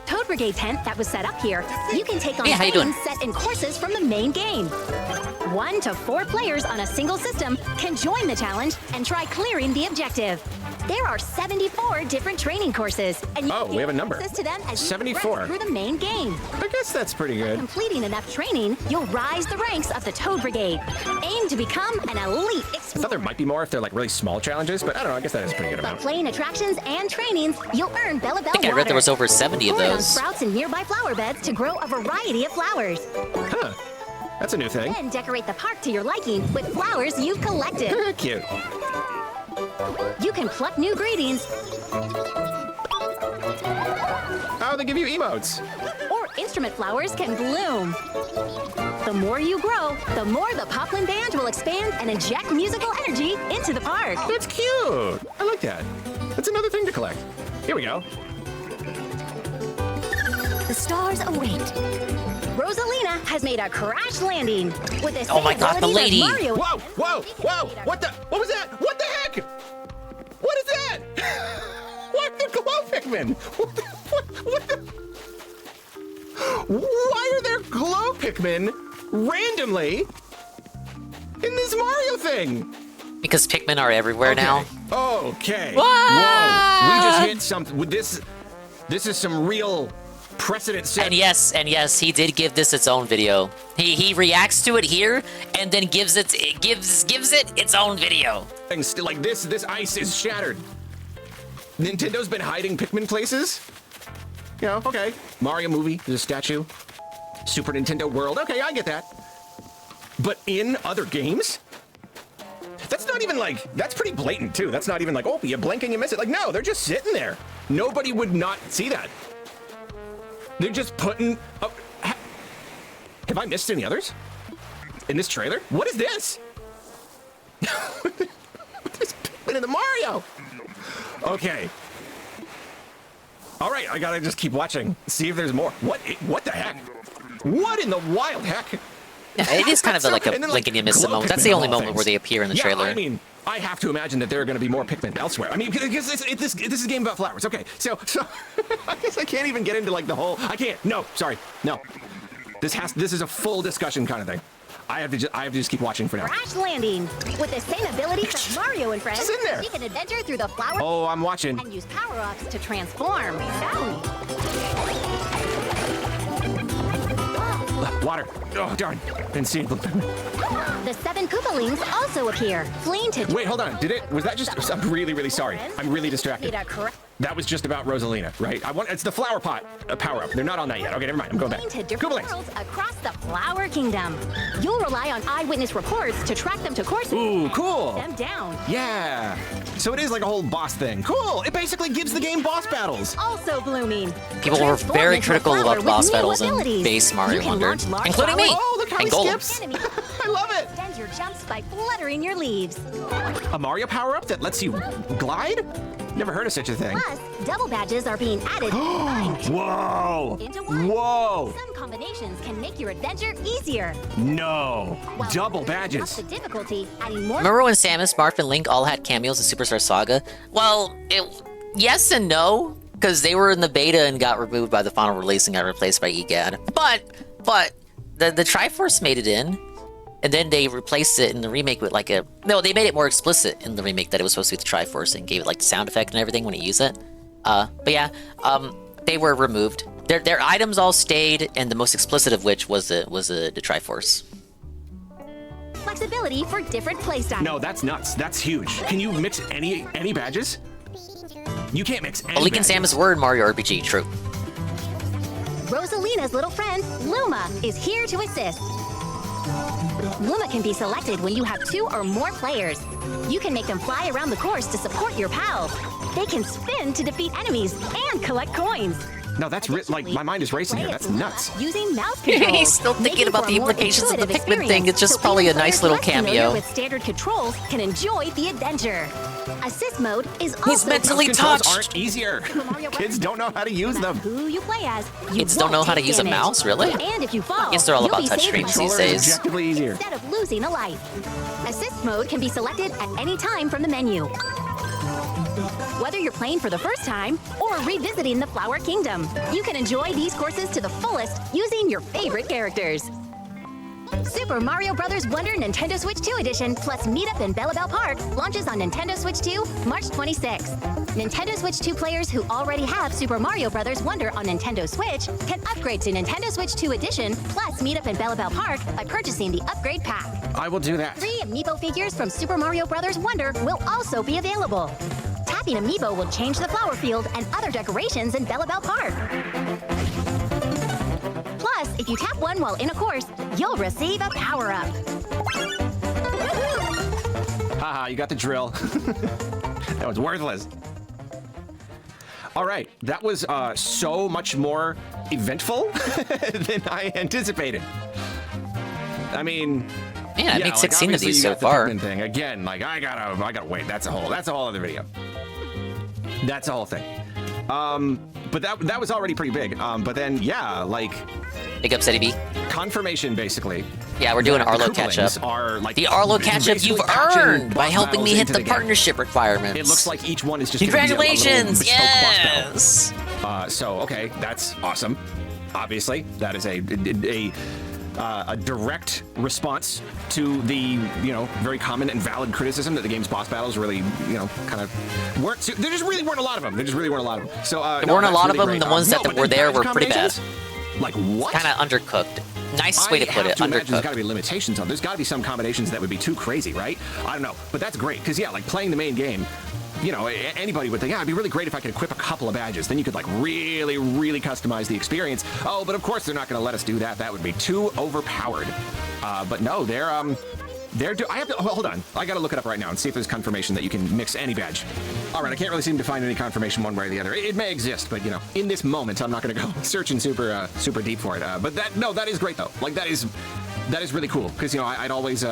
Toad Brigade tent that was set up here, you can take on how you doing? games set in courses from the main game. 1 to 4 players on a single system can join the challenge and try clearing the objective. There are 74 different training courses, and you we have a number. access to them as you 74. progress through the main game. I guess that's pretty good. Completing enough training, you'll rise the ranks of the Toad Brigade. Aim to become an elite I explorer. thought there might be more if they're like really small challenges, but I don't know. I guess that is a pretty good By amount. playing attractions and trainings, you'll earn Bella Bell I think I read there was over 70 of Pour it on those. sprouts in nearby flower beds to grow a variety of flowers. Huh. That's a new thing. Then decorate the park to your liking with flowers you've collected. Cute. You can pluck new greetings Oh, they give you emotes. or instrument flowers can bloom. The more you grow, the more the Poplin Band will expand and inject musical energy into the park. That's cute. I like that. That's another thing to collect. Here we go. The stars await. Rosalina has made a crash landing with the Oh same my God, the abilities as lady. Mario. Whoa, whoa, whoa! What the? What was that? What the heck? What is that? What the glow Pikmin? What the? Why are there glow Pikmin randomly in this Mario thing? Because Pikmin are everywhere now. Okay. What? Whoa! We just hit something. With this is some real precedent set. And yes, he did give this its own video. He reacts to it here and then gives it its own video. Things like this ice is shattered. Nintendo's been hiding Pikmin places. You know, okay. Mario movie, there's a statue. Super Nintendo World, okay, I get that. But in other games? That's not even like, that's pretty blatant too. That's not even like, oh, you blink and you miss it. Like, no, they're just sitting there. Nobody would not see that. They're just putting up. Have I missed any others? In this trailer? What is this? This Pikmin in the Mario! Okay. All right, I gotta just keep watching, see if there's more. What the heck? What in the wild heck? Yeah, it is kind of like a And then, blink and you miss the glow moment. That's Pikmin the of only all moment things. where they appear in the Yeah, trailer. I mean, I have to imagine that there are going to be more Pikmin elsewhere. I mean, because this is a game about flowers. Okay, so I guess I can't even get into like the whole. I can't. No, sorry, no. This is a full discussion kind of thing. I have to just keep watching for now. Crash landing with the same abilities as Mario and friends. Just in there. You can adventure through the flower. Oh, I'm watching. And use power-ups to transform. Water. Oh darn! Didn't see it. The 7 Koopalings also appear, fleeing to. Wait, hold on. Did it? Was that just? I'm really sorry. I'm really distracted. That was just about Rosalina, right? It's the flower pot power up. They're not on that yet. Okay, never mind. I'm going back. To different worlds across the Flower Kingdom. You'll rely on eyewitness reports to track them to courses. Ooh, cool. Them down. Yeah. So it is like a whole boss thing. Cool. It basically gives the game boss battles. Also blooming. People were very critical about boss battles in abilities. base Mario You can Wonder, launch large including me. flowers Oh, look how and he golems. skips. I love it. Extend your jumps by fluttering your leaves. A Mario power up that lets you glide? Never heard of such a thing. Plus, double badges are being added Whoa. into one. Whoa. Some combinations can make your adventure easier. No. While Double up badges. the difficulty, adding more. Remember when Samus, Marth, and Link all had cameos in Superstar Saga? Well, yes and no, because they were in the beta and got removed by the final release and got replaced by EGAD. But the Triforce made it in, and then they replaced it in the remake with like a... No, they made it more explicit in the remake that it was supposed to be the Triforce and gave it like the sound effect and everything when you use it. But yeah, they were removed. Their items all stayed, and the most explicit of which was the Triforce. Flexibility for different playstyles. No, that's nuts. That's huge. Can you mix any badges? You can't mix any Link and badges. Samus were in Mario RPG, true. Rosalina's little friend, Luma, is here to assist. Luma can be selected when you have 2 or more players. You can make them fly around the course to support your pals. They can spin to defeat enemies and collect coins. No, that's like my mind is racing here. That's nuts. Using mouse controls. He's still thinking about the implications of the intuitive Pikmin thing. It's just probably a nice little cameo. With standard controls, can enjoy the adventure. Assist mode is also. He's mentally touched. Aren't easier. Kids don't know how to use them. Who you play as? Kids don't know how to use a mouse, really? And if you fall, I guess they're all you'll about be touch saved screens by these days. Objectively easier. instead of losing a life. Assist mode can be selected at any time from the menu. Whether you're playing for the first time or revisiting the Flower Kingdom, you can enjoy these courses to the fullest using your favorite characters. Super Mario Bros. Wonder Nintendo Switch 2 Edition plus Meetup in Bellabelle Park launches on Nintendo Switch 2 March 26th. Nintendo Switch 2 players who already have Super Mario Bros. Wonder on Nintendo Switch can upgrade to Nintendo Switch 2 Edition plus Meetup in Bellabelle Park by purchasing the upgrade pack. I will do that. 3 Amiibo figures from Super Mario Bros. Wonder will also be available. Tapping Amiibo will change the flower field and other decorations in Bellabelle Park. Plus, if you tap one while in a course, you'll receive a power-up. Haha, you got the drill. That was worthless. All right, that was so much more eventful than I anticipated. I mean, yeah, I made 16 of these so far. Thing. Again, like I gotta wait. That's a whole other video. That's a whole thing. But that was already pretty big. But then yeah, like big up, City B. Confirmation, basically. Yeah, we're doing Arlo catch-up. Are like the Arlo catch-up you've earned by helping me hit the partnership requirements. It looks like each one is just congratulations. Yes. So okay, that's awesome. Obviously, that is a direct response to the very common and valid criticism that the game's boss battles really kind of weren't. There just really weren't a lot of them. So there weren't a lot of them. And the ones that were there were pretty bad. Like what? Kind of undercooked. Nice way to put it. Undercooked. There's got to be limitations on. There's got to be some combinations that would be too crazy, right? I don't know, but that's great because yeah, like playing the main game. Anybody would think, yeah, it'd be really great if I could equip a couple of badges. Then you could like really, really customize the experience. Oh, but of course they're not going to let us do that. That would be too overpowered. But no, they're I have to hold on. I got to look it up right now and see if there's confirmation that you can mix any badge. All right, I can't really seem to find any confirmation one way or the other. It may exist, but in this moment, I'm not going to go searching super deep for it. But that is great though. Like that is really cool because I'd always.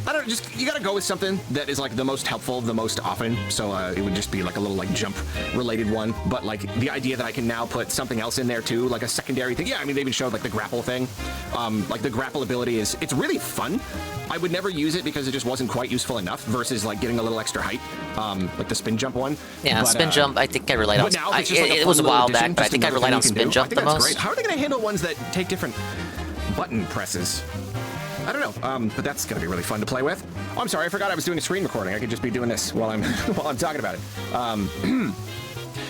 I don't know, just you gotta go with something that is like the most helpful the most often. So it would just be like a little like jump related one. But like the idea that I can now put something else in there too, like a secondary thing. Yeah, I mean they even showed like the grapple thing. Like the grapple ability it's really fun. I would never use it because it just wasn't quite useful enough versus like getting a little extra height. Like the spin jump one. Yeah, but, spin jump I think I relied on. It was a while back, but I think I relied on spin jump the most. Great. How are they gonna handle ones that take different button presses? I don't know, but that's gonna be really fun to play with. Oh, I'm sorry, I forgot I was doing a screen recording. I could just be doing this while I'm talking about it.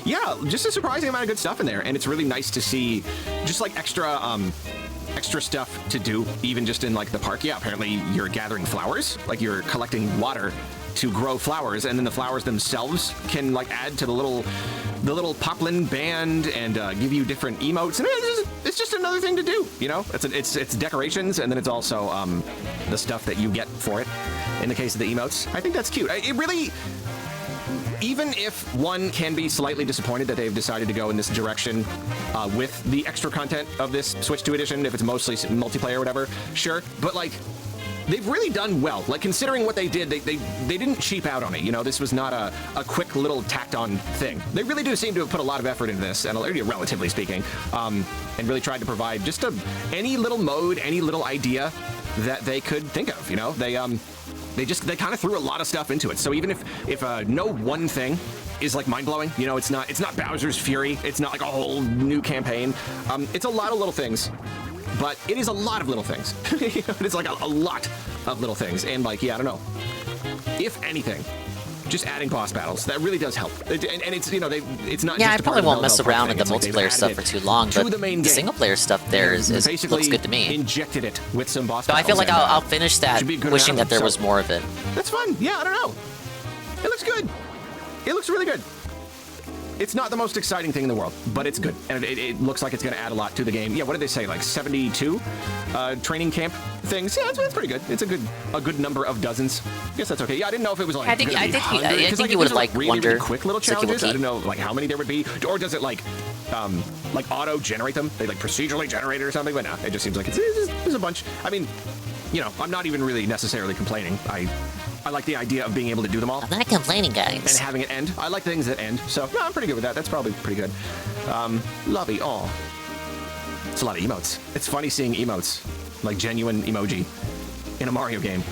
Yeah, just a surprising amount of good stuff in there, and it's really nice to see just like extra stuff to do, even just in like the park. Yeah, apparently you're gathering flowers, like you're collecting water to grow flowers, and then the flowers themselves can like add to the little poplin band and give you different emotes, and it's just another thing to do. It's decorations, and then it's also the stuff that you get for it. In the case of the emotes, I think that's cute. It really, even if one can be slightly disappointed that they've decided to go in this direction with the extra content of this Switch 2 edition, if it's mostly multiplayer or whatever, sure, but like. They've really done well. Like, considering what they did, they didn't cheap out on it. This was not a quick little tacked-on thing. They really do seem to have put a lot of effort into this, and relatively speaking, and really tried to provide just any little mode, any little idea that they could think of. They kind of threw a lot of stuff into it. So even if no one thing is like mind-blowing, it's not Bowser's Fury, it's not like a whole new campaign. It's a lot of little things. But it is a lot of little things. It's like a lot of little things. And like, yeah, I don't know. If anything, just adding boss battles, that really does help. And it's, it's not yeah, just I probably won't mess around with the multiplayer stuff for too long, but the single-player stuff there looks good to me. Injected it with some boss battles. I feel like I'll finish that wishing that there was more of it. That's fun. Yeah, I don't know. It looks good. It looks really good. It's not the most exciting thing in the world, but it's good. And it looks like it's going to add a lot to the game. Yeah, what did they say? Like 72 training camp things? Yeah, it's pretty good. It's a good number of dozens. I guess that's okay. Yeah, I didn't know if it was like I think you would like really, wonder. Really quick little challenges. I didn't know like how many there would be, or does it like auto generate them? They like procedurally generate it or something. But no, it just seems like it's a bunch. I mean, you know, I'm not even really necessarily complaining. I like the idea of being able to do them all. I'm not complaining, guys. And having it end. I like things that end. So, no, I'm pretty good with that. That's probably pretty good. Lovey, aw. It's a lot of emotes. It's funny seeing emotes, like genuine emoji, in a Mario game.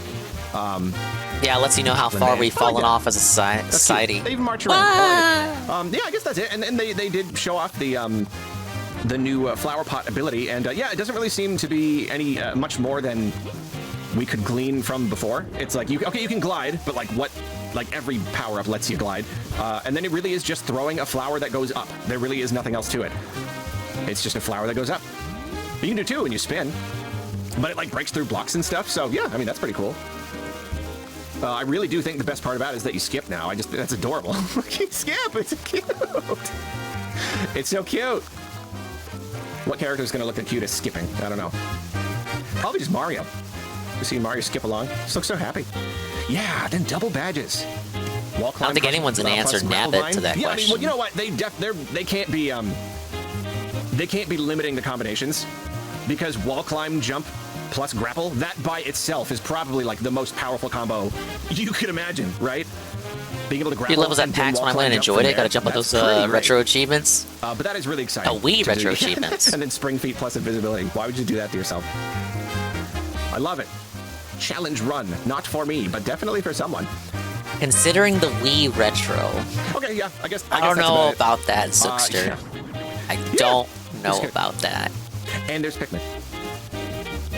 Yeah, it lets you know how far we've fallen off as a society. They even march around. Yeah, I guess that's it. And then they did show off the new flower pot ability. And yeah, it doesn't really seem to be any much more than we could glean from before. It's like, you can glide, but like what? Like every power-up lets you glide. And then it really is just throwing a flower that goes up. There really is nothing else to it. It's just a flower that goes up. You can do two when you spin, but it like breaks through blocks and stuff. So yeah, I mean, that's pretty cool. I really do think the best part about it is that you skip now. That's adorable. You skip, it's cute. It's so cute. What character is going to look the cutest skipping? I don't know. Probably just Mario. You see Mario skip along. Just looks so happy. Yeah, then double badges. Wall climb. I don't think anyone's an answer nabbit to that question. I mean, well, you know what? They can't be limiting the combinations, because wall climb, jump, plus grapple. That by itself is probably like the most powerful combo you could imagine, right? Being able to grapple. Few levels at PAX when I went and enjoyed it. Got to jump with those retro achievements. But that is really exciting. Oh, Wii retro achievements. And then spring feet plus invisibility. Why would you do that to yourself? I love it. Challenge run. Not for me, but definitely for someone. Considering the Wii retro. Okay, yeah, I guess I don't know about that, Zookster. Yeah. I don't know about that. And there's Pikmin.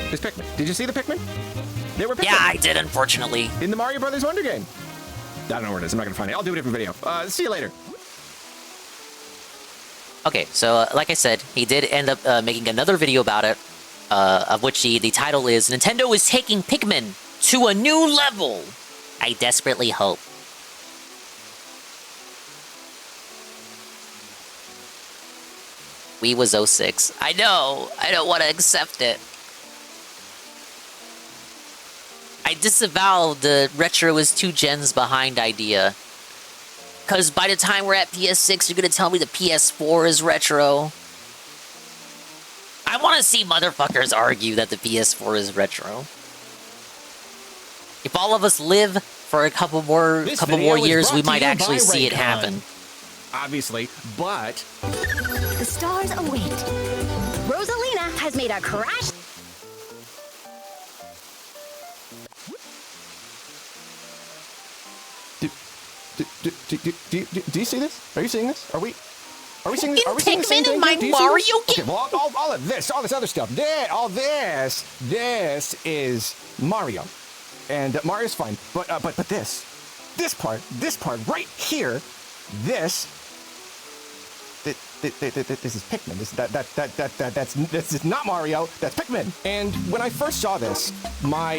There's Pikmin. Did you see the Pikmin? They were Pikmin. Yeah, I did, unfortunately. In the Mario Brothers Wonder game. I don't know where it is. I'm not going to find it. I'll do a different video. See you later. Okay, so like I said, he did end up making another video about it, of which the title is Nintendo is taking Pikmin to a new level. I desperately hope. Wii was 06. I know. I don't want to accept it. I disavow the retro is 2 gens behind idea. Because by the time we're at PS6, you're going to tell me the PS4 is retro. I want to see motherfuckers argue that the PS4 is retro. If all of us live for a couple more years, we might actually see it happen. Obviously, but the stars await. Rosalina has made a crash. Do you see this? Are you seeing this? Are we seeing this? Are we seeing the same Pikmin in thing? my Do you Mario see this? Okay, well, all of this, all this other stuff, this is Mario, and Mario's fine. But this part right here, this is Pikmin. This is not Mario. That's Pikmin. And when I first saw this, my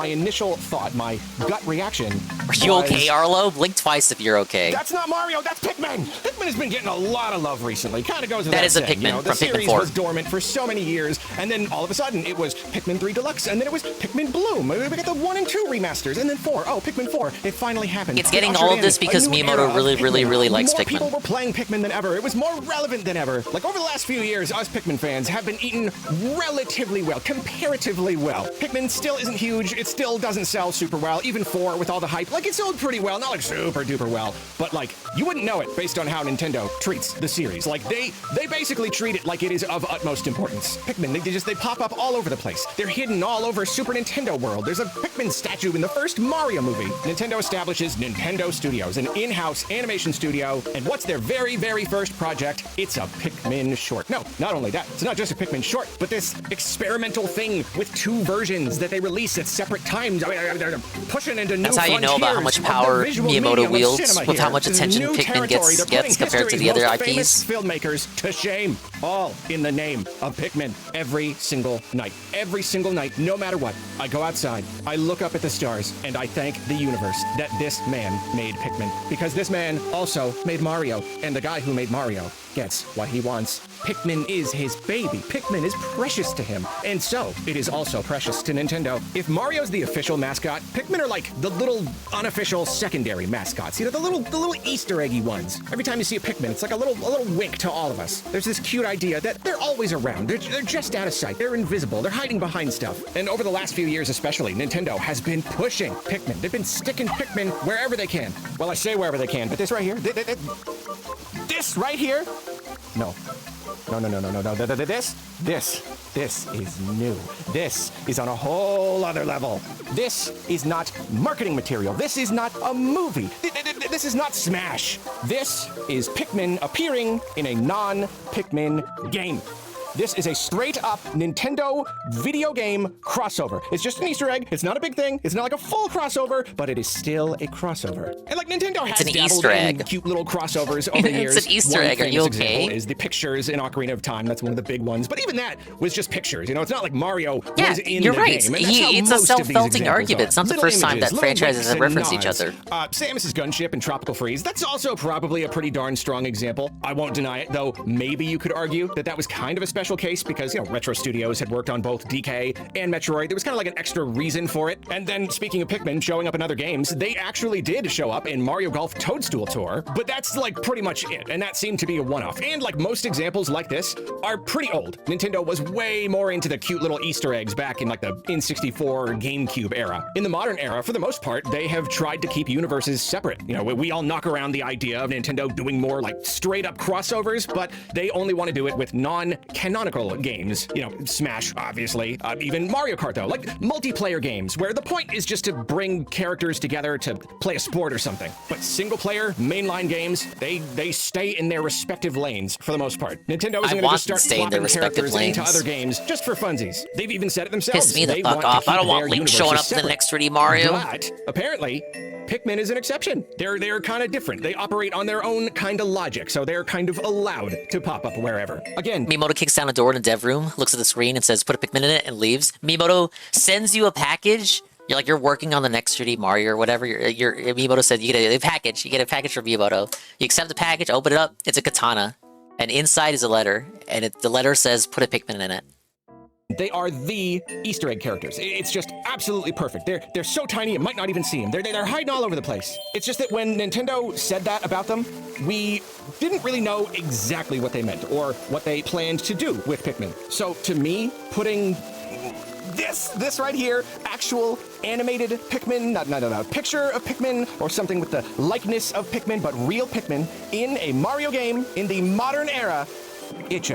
initial thought, my gut reaction. Are you okay, Arlo? Blink twice if you're okay. That's not Mario. That's Pikmin. Pikmin has been getting a lot of love recently. Kind of goes without That is a saying. Pikmin You know, the from Pikmin series 4. was dormant for so many years, and then all of a sudden it was Pikmin 3 Deluxe, and then it was Pikmin Bloom. We got the 1 and 2 remasters, and then 4. Oh, Pikmin 4. It finally happened. It's getting all of this because Miyamoto really likes More Pikmin. people were playing Pikmin than ever. It was more relevant than ever. Like over the last few years, us Pikmin fans have been eaten relatively well, comparatively well. Pikmin still isn't huge. It still doesn't sell super well. Even 4 with all the hype, like it sold pretty well, not like super duper well, but like you wouldn't know it based on how Nintendo treats the series. Like they basically treat it like it is of utmost importance. Pikmin, they pop up all over the place. They're hidden all over Super Nintendo World. There's a Pikmin statue in the first Mario movie. Nintendo establishes Nintendo Studios, an in-house animation studio, and what's their very first project? project. It's a Pikmin short. No, not only that, it's not just a Pikmin short, but this experimental thing with 2 versions that they release at separate times. I mean, they're pushing into new That's how you know about how much power Miyamoto wields with how much attention Pikmin gets compared to the other IPs. Filmmakers to shame, all in the name of Pikmin. Every single night, no matter what, I go outside, I look up at the stars, and I thank the universe that this man made Pikmin, because this man also made Mario, and the guy who made Mario gets what he wants. Pikmin is his baby. Pikmin is precious to him, and so it is also precious to Nintendo. If Mario's the official mascot, Pikmin are like the little unofficial secondary mascots. You know, the little Easter eggy ones. Every time you see a Pikmin, it's like a little wink to all of us. There's this cute idea that they're always around. They're just out of sight. They're invisible. They're hiding behind stuff. And over the last few years especially, Nintendo has been pushing Pikmin. They've been sticking Pikmin wherever they can. Well, I say wherever they can, but this right here, this right here, no. This is new. This is on a whole other level. This is not marketing material. This is not a movie. This is not Smash. This is Pikmin appearing in a non-Pikmin game. This is a straight-up Nintendo video game crossover. It's just an Easter egg. It's not a big thing. It's not like a full crossover, but it is still a crossover. And like Nintendo has dabbled in cute little crossovers over the years. It's an Easter egg. Are you okay? Example is the pictures in Ocarina of Time. That's one of the big ones. But even that was just pictures. You know, it's not like Mario was in you're the right. game. It's a self-felting argument. It's not the first time that franchises have referenced each other. Samus's Gunship and Tropical Freeze. That's also probably a pretty darn strong example. I won't deny it, though. Maybe you could argue that was kind of a special case because, you know, Retro Studios had worked on both DK and Metroid. There was kind of like an extra reason for it. And then, speaking of Pikmin showing up in other games, they actually did show up in Mario Golf Toadstool Tour, but that's like pretty much it, and that seemed to be a one-off. And like most examples like this are pretty old. Nintendo was way more into the cute little Easter eggs back in like the N64 GameCube era. In the modern era, for the most part, they have tried to keep universes separate. You know, we all knock around the idea of Nintendo doing more like straight-up crossovers, but they only want to do it with non-canonical games. You know, Smash, obviously, even Mario Kart, though, like multiplayer games where the point is just to bring characters together to play a sport or something. But single-player, mainline games, they stay in their respective lanes for the most part. Nintendo isn't going to just start flopping characters into other games just for funsies. They've even said it themselves. Piss me the fuck off. I don't want Link showing up in the next 3D Mario. But apparently, Pikmin is an exception. They're kind of different. They operate on their own kind of logic, so they're kind of allowed to pop up wherever. Again, Miyamoto kicks down a door in a dev room, looks at the screen and says, put a Pikmin in it, and leaves. Miyamoto sends you a package. You're working on the next 3D Mario or whatever. Miyamoto said, you get a package. You get a package from Miyamoto. You accept the package, open it up, it's a katana. And inside is a letter, and the letter says, put a Pikmin in it. They are the Easter egg characters. It's just absolutely perfect. They're so tiny you might not even see them. They're hiding all over the place. It's just that when Nintendo said that about them, we didn't really know exactly what they meant or what they planned to do with Pikmin. So to me, putting this right here, actual animated Pikmin, not picture of Pikmin or something with the likeness of Pikmin, but real Pikmin in a Mario game in the modern era, it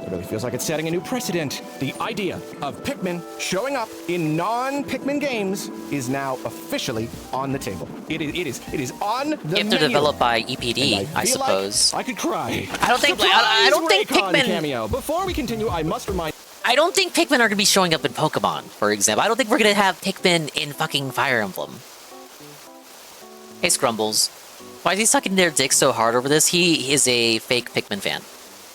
really feels like it's setting a new precedent. The idea of Pikmin showing up in non-Pikmin games is now officially on the table. It is on the menu. If they're developed by EPD, I suppose. Like I could cry. I don't think Pikmin. Cameo. Before we continue, I must remind. I don't think Pikmin are going to be showing up in Pokemon, for example. I don't think we're going to have Pikmin in fucking Fire Emblem. Hey, Scrumbles. Why is he sucking their dick so hard over this? He is a fake Pikmin fan.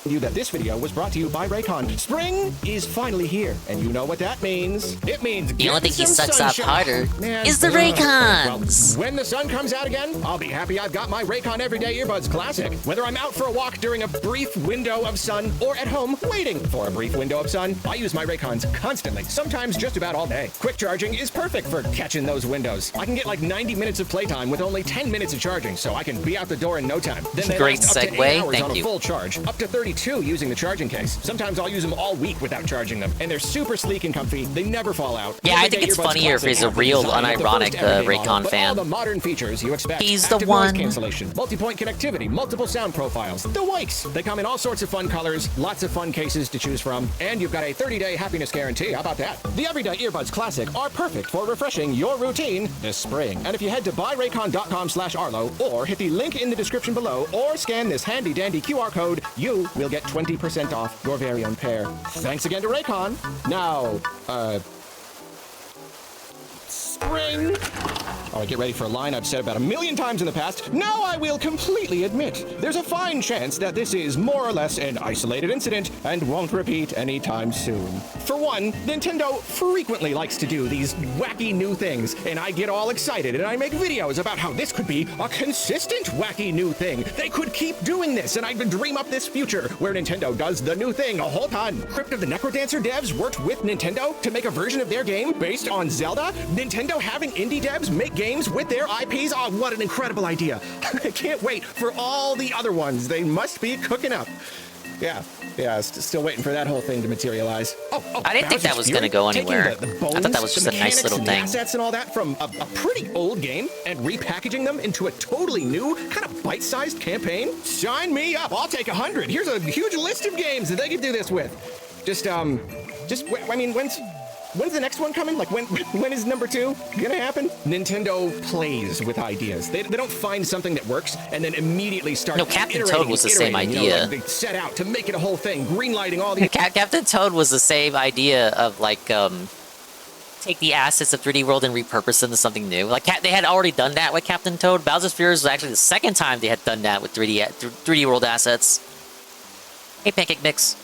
You that this video was brought to you by Raycon. Spring is finally here, and you know what that means. It means the only thing he sucks up harder is the Well, Raycons. when the sun comes out again, I'll be happy I've got my Raycon Everyday Earbuds Classic. Whether I'm out for a walk during a brief window of sun or at home waiting for a brief window of sun, I use my Raycons constantly, sometimes just about all day. Quick charging is perfect for catching those windows. I can get like 90 minutes of playtime with only 10 minutes of charging, so I can be out the door in no time. Then they Great last up to segue. 8 hours Thank on you. A full charge, up to 30 too using the charging case. Sometimes I'll use them all week without charging them, and they're super sleek and comfy. They never fall out. Yeah, I think it's funnier if he's a real, unironic Raycon fan. All the modern features you expect. He's the Active one. Noise cancellation, multi-point connectivity, multiple sound profiles, the Wikes. They come in all sorts of fun colors, lots of fun cases to choose from, and you've got a 30-day happiness guarantee. How about that? The Everyday Earbuds Classic are perfect for refreshing your routine this spring. And if you head to buyraycon.com/Arlo or hit the link in the description below or scan this handy-dandy QR code, you will get 20% off your very own pair. Thanks again to Raycon. Now, spring. All right, get ready for a line I've said about 1,000,000 times in the past. Now I will completely admit, there's a fine chance that this is more or less an isolated incident and won't repeat anytime soon. For one, Nintendo frequently likes to do these wacky new things, and I get all excited and I make videos about how this could be a consistent wacky new thing. They could keep doing this, and I dream up this future where Nintendo does the new thing a whole time. Crypt of the Necrodancer devs worked with Nintendo to make a version of their game based on Zelda. Nintendo having indie devs make games with their IPs. Oh, what an incredible idea. I can't wait for all the other ones. They must be cooking up. Yeah, still waiting for that whole thing to materialize. I didn't think that was going to go anywhere. The bones, I thought that was just a nice little and thing. assets and all that from a pretty old game and repackaging them into a totally new, kind of bite-sized campaign. Sign me up. I'll take 100. Here's a huge list of games that they could do this with. I mean, when's the next one coming? Like, when is number 2 gonna happen? Nintendo plays with ideas. They don't find something that works and then immediately start. No, Captain Toad was the same idea. Like they set out to make it a whole thing, greenlighting all the. Captain Toad was the same idea of like take the assets of 3D World and repurpose them to something new. Like they had already done that with Captain Toad. Bowser's Fury was actually the second time they had done that with 3D World assets. Hey, Pancake Mix.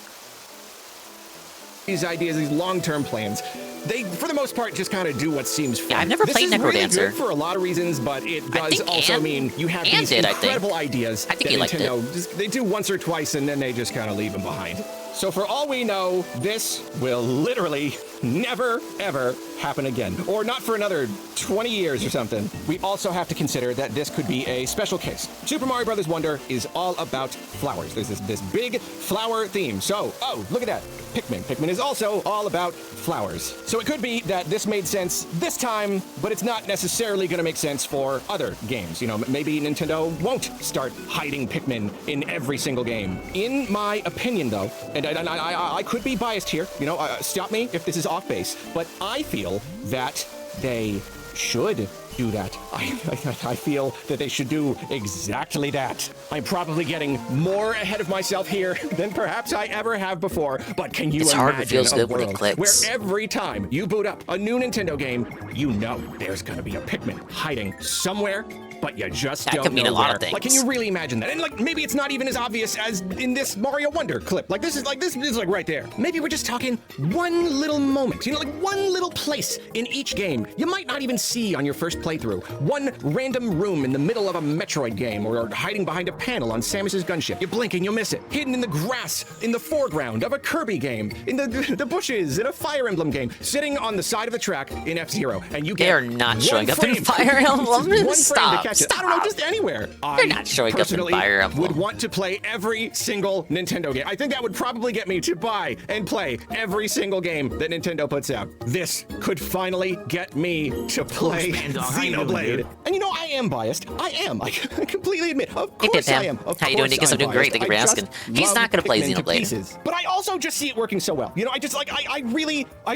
These ideas, these long-term plans, they, for the most part, just kind of do what seems fun. Yeah, I've never played Necrodancer. This is really good for a lot of reasons, but it does also mean you have these incredible ideas that Nintendo they do once or twice, and then they just kind of leave them behind. So for all we know, this will literally never, ever happen again. Or not for another 20 years or something. We also have to consider that this could be a special case. Super Mario Bros. Wonder is all about flowers. There's this big flower theme. So, oh, look at that. Pikmin. Pikmin is also all about flowers. So it could be that this made sense this time, but it's not necessarily going to make sense for other games. You know, maybe Nintendo won't start hiding Pikmin in every single game. In my opinion, though, and I could be biased here, you know, stop me if this is off base, but I feel that they should do that. I feel that they should do exactly that. I'm probably getting more ahead of myself here than perhaps I ever have before, but can you imagine a world where every time you boot up a new Nintendo game, you know there's gonna be a Pikmin hiding somewhere, but you just don't know could mean a lot where. of things. Like, can you really imagine that? And like, maybe it's not even as obvious as in this Mario Wonder clip. Like, this is like right there. Maybe we're just talking one little moment, you know, like one little place in each game you might not even see on your first playthrough. One random room in the middle of a Metroid game, or hiding behind a panel on Samus's gunship. You blink and you'll miss it. Hidden in the grass in the foreground of a Kirby game, in the bushes in a Fire Emblem game, sitting on the side of the track in F-Zero, and you get They're not showing up in Fire Emblem. Stop. I don't know, just anywhere. They're not showing up in Fire Emblem. Would want to play every single Nintendo game. I think that would probably get me to buy and play every single game that Nintendo puts out. This could finally get me to play Xenoblade. And you know, I am biased. I am. I completely admit. Of course I am. How you doing, Nick? I'm doing great. Thank you for asking. He's not going to play Xenoblade. But I also just see it working so well. You know, I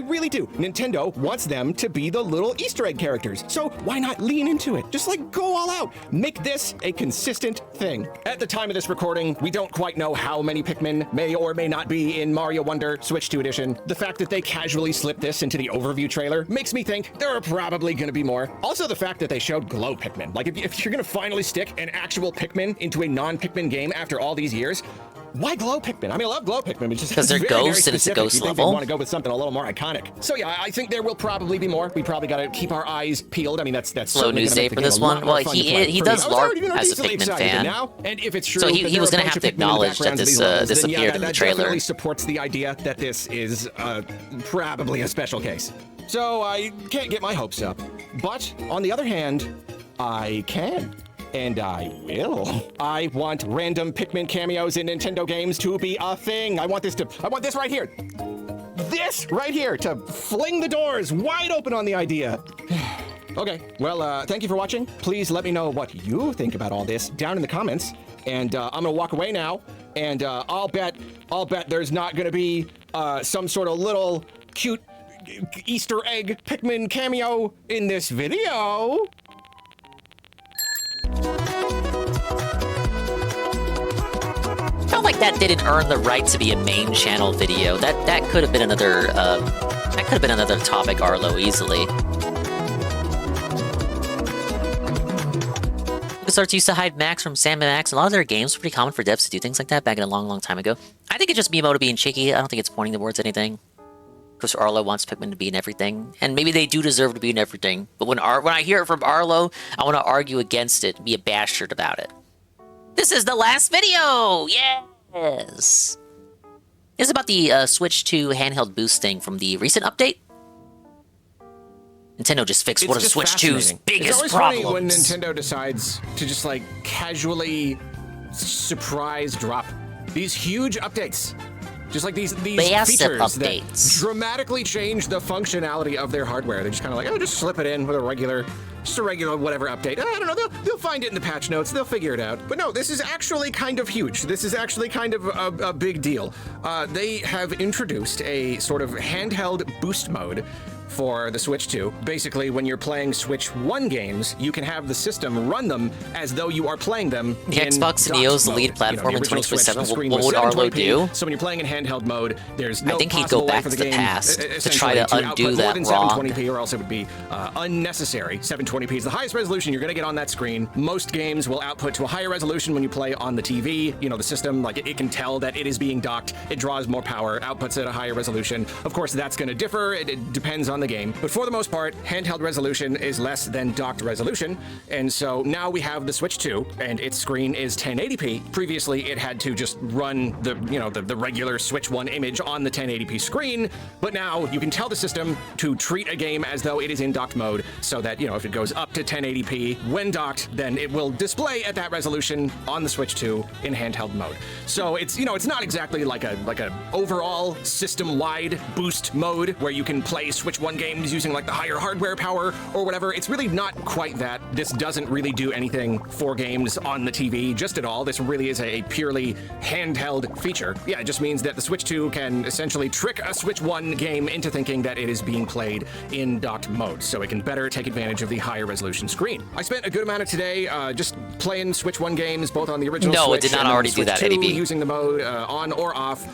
really do. Nintendo wants them to be the little Easter egg characters. So why not lean into it? Just like go all out. Make this a consistent thing. At the time of this recording, we don't quite know how many Pikmin may or may not be in Mario Wonder Switch 2 Edition. The fact that they casually slipped this into the overview trailer makes me think there are probably going to be more. Also, the fact that they showed glow Pikmin. Like, if you're going to finally stick an actual Pikmin into a non-Pikmin game after all these years, why glow Pikmin? I mean, I love glow Pikmin, but just because they're ghosts and it's a ghost level. You want to go with something a little more iconic. So yeah, I think there will probably be more. We probably got to keep our eyes peeled. I mean, that's slow news day for this one. Well, he does LARP as a Pikmin fan, and if it's true, so he was going to have to acknowledge that this appeared in the trailer. That definitely supports the idea that this is probably a special case. So I can't get my hopes up, but on the other hand, I can. and I will. I want random Pikmin cameos in Nintendo games to be a thing. I want this right here. This right here to fling the doors wide open on the idea. Okay, well, thank you for watching. Please let me know what you think about all this down in the comments. And I'm gonna walk away now, and I'll bet there's not gonna be some sort of little cute Easter egg Pikmin cameo in this video. Felt like that didn't earn the right to be a main channel video. That could have been another topic, Arlo, easily. LucasArts used to hide Max from Sam and Max. A lot of their games were pretty common for devs to do things like that back in a long, long time ago. I think it's just Miyamoto being cheeky. I don't think it's pointing towards anything. Because Arlo wants Pikmin to be in everything, and maybe they do deserve to be in everything. But when I hear it from Arlo, I want to argue against it, and be a bastard about it. This is the last video! Yes! This is about the Switch 2 handheld boost thing from the recent update. Nintendo just fixed one of Switch 2's biggest problems. It's always funny when Nintendo decides to just like casually surprise drop these huge updates. Just like these features that dramatically change the functionality of their hardware. They're just kind of like, oh, just slip it in with a regular whatever update. I don't know, they'll find it in the patch notes, they'll figure it out. But no, this is actually kind of huge. This is actually kind of a big deal. They have introduced a sort of handheld boost mode for the Switch 2. Basically, when you're playing Switch 1 games, you can have the system run them as though you are playing them the in Xbox Neo's the lead platform in 2027. What would Arlo do? So when you're playing in handheld mode, there's no I think he'd go back to the past to try to undo that wrong. 720p, or else it would be unnecessary. 720p is the highest resolution you're going to get on that screen. Most games will output to a higher resolution when you play on the TV. You know, the system, like, it can tell that it is being docked. It draws more power, outputs at a higher resolution. Of course, that's going to differ. It depends on the game. But for the most part, handheld resolution is less than docked resolution. And so now we have the Switch 2, and its screen is 1080p. Previously, it had to just run the regular Switch 1 image on the 1080p screen. But now you can tell the system to treat a game as though it is in docked mode, so that, you know, if it goes up to 1080p when docked, then it will display at that resolution on the Switch 2 in handheld mode. So it's, you know, it's not exactly like a overall system-wide boost mode where you can play Switch 1 games using like the higher hardware power or whatever. It's really not quite that. This doesn't really do anything for games on the TV just at all. This really is a purely handheld feature. Yeah, it just means that the Switch 2 can essentially trick a Switch 1 game into thinking that it is being played in docked mode, so it can better take advantage of the higher resolution screen. I spent a good amount of today just playing Switch 1 games, both on the original Switch. No, it did not already do that, Switch 2, ADB. using the mode on or off.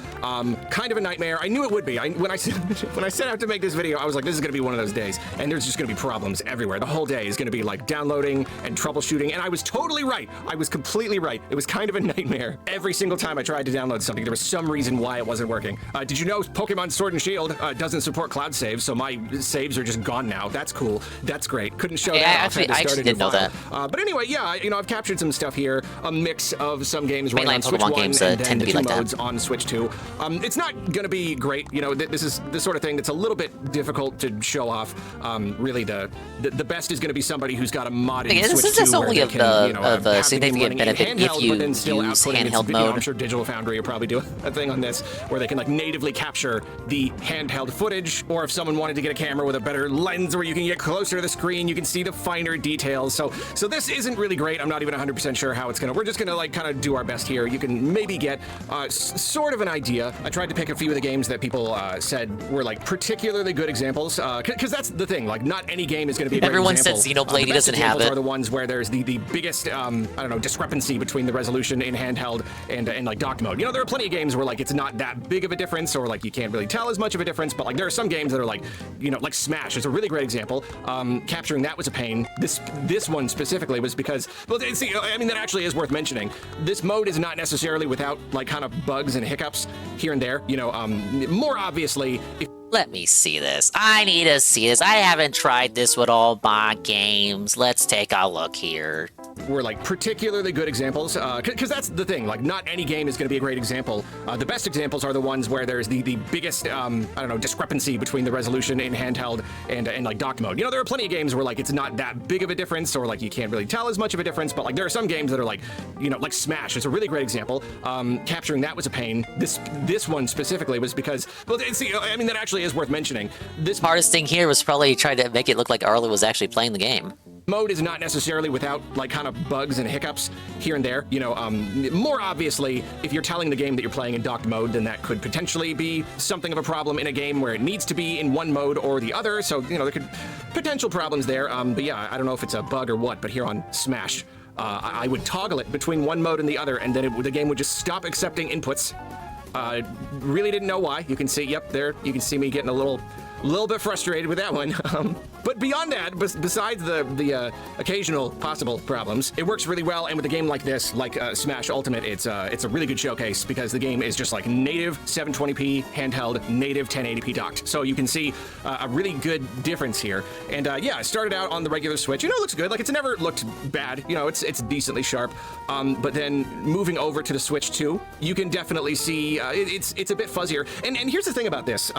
Kind of a nightmare. I knew it would be. When I set out to make this video, I was like, this is going to be one of those days, and there's just going to be problems everywhere. The whole day is going to be like downloading and troubleshooting, and I was totally right. I was completely right. It was kind of a nightmare. Every single time I tried to download something, there was some reason why it wasn't working. Did you know Pokemon Sword and Shield doesn't support cloud saves, so my saves are just gone now. That's cool. That's great. Couldn't show that off. I actually didn't know that. But anyway, yeah, you know, I've captured some stuff here. A mix of some games running on Mainline Switch Pokemon 1 games and then tend to be the two like modes that. on Switch 2. It's not going to be great. You know, this is the sort of thing that's a little bit difficult to show off. Really, the best is going to be somebody who's got a modded Switch 2. This is only of a significant benefit if you use handheld mode. I'm sure Digital Foundry will probably do a thing on this where they can like natively capture the handheld footage, or if someone wanted to get a camera with a better lens where you can get closer to the screen, you can see the finer details. So this isn't really great. I'm not even 100% sure how it's gonna. We're just gonna like kind of do our best here. You can maybe get sort of an idea. I tried to pick a few of the games that people said were like particularly good examples, because that's the thing. Like, not any game is going to be a great Everyone example. said Xenoblade doesn't have it. Are the ones where there's the biggest I don't know, discrepancy between the resolution in handheld and like docked mode. You know, there are plenty of games where like it's not that big of a difference, or like you can't really tell as much of a difference. But like there are some games that are like, you know, like Smash is a really great example. Capturing that was a pain. This one specifically was because, well, see, I mean, that actually is worth mentioning. This mode is not necessarily without like kind of bugs and hiccups here and there. You know, more obviously. Let me see this. I need to see this. I haven't tried this with all my games. Let's take a look here. were like particularly good examples, because that's the thing. Like, not any game is going to be a great example. The best examples are the ones where there's the biggest, I don't know, discrepancy between the resolution in handheld and like docked mode. You know, there are plenty of games where like it's not that big of a difference, or like you can't really tell as much of a difference. But like there are some games that are like, you know, like Smash is a really great example. Capturing that was a pain. This one specifically was because, well, see, I mean, that actually is worth mentioning. This hardest thing here was probably trying to make it look like Arlo was actually playing the game. Mode is not necessarily without like kind of bugs and hiccups here and there. You know, more obviously, if you're telling the game that you're playing in docked mode, then that could potentially be something of a problem in a game where it needs to be in one mode or the other. So, you know, there could potential problems there. But yeah, I don't know if it's a bug or what, but here on Smash, I would toggle it between one mode and the other, and then the game would just stop accepting inputs. Really didn't know why. You can see, yep, there, you can see me getting a little bit frustrated with that one. But beyond that, besides the occasional possible problems, it works really well. And with a game like this, like Smash Ultimate, it's a really good showcase because the game is just like native 720p handheld, native 1080p docked. So you can see a really good difference here. And yeah, I started out on the regular Switch. You know, it looks good. Like, it's never looked bad. You know, it's decently sharp. But then moving over to the Switch 2, you can definitely see it's a bit fuzzier. And here's the thing about this.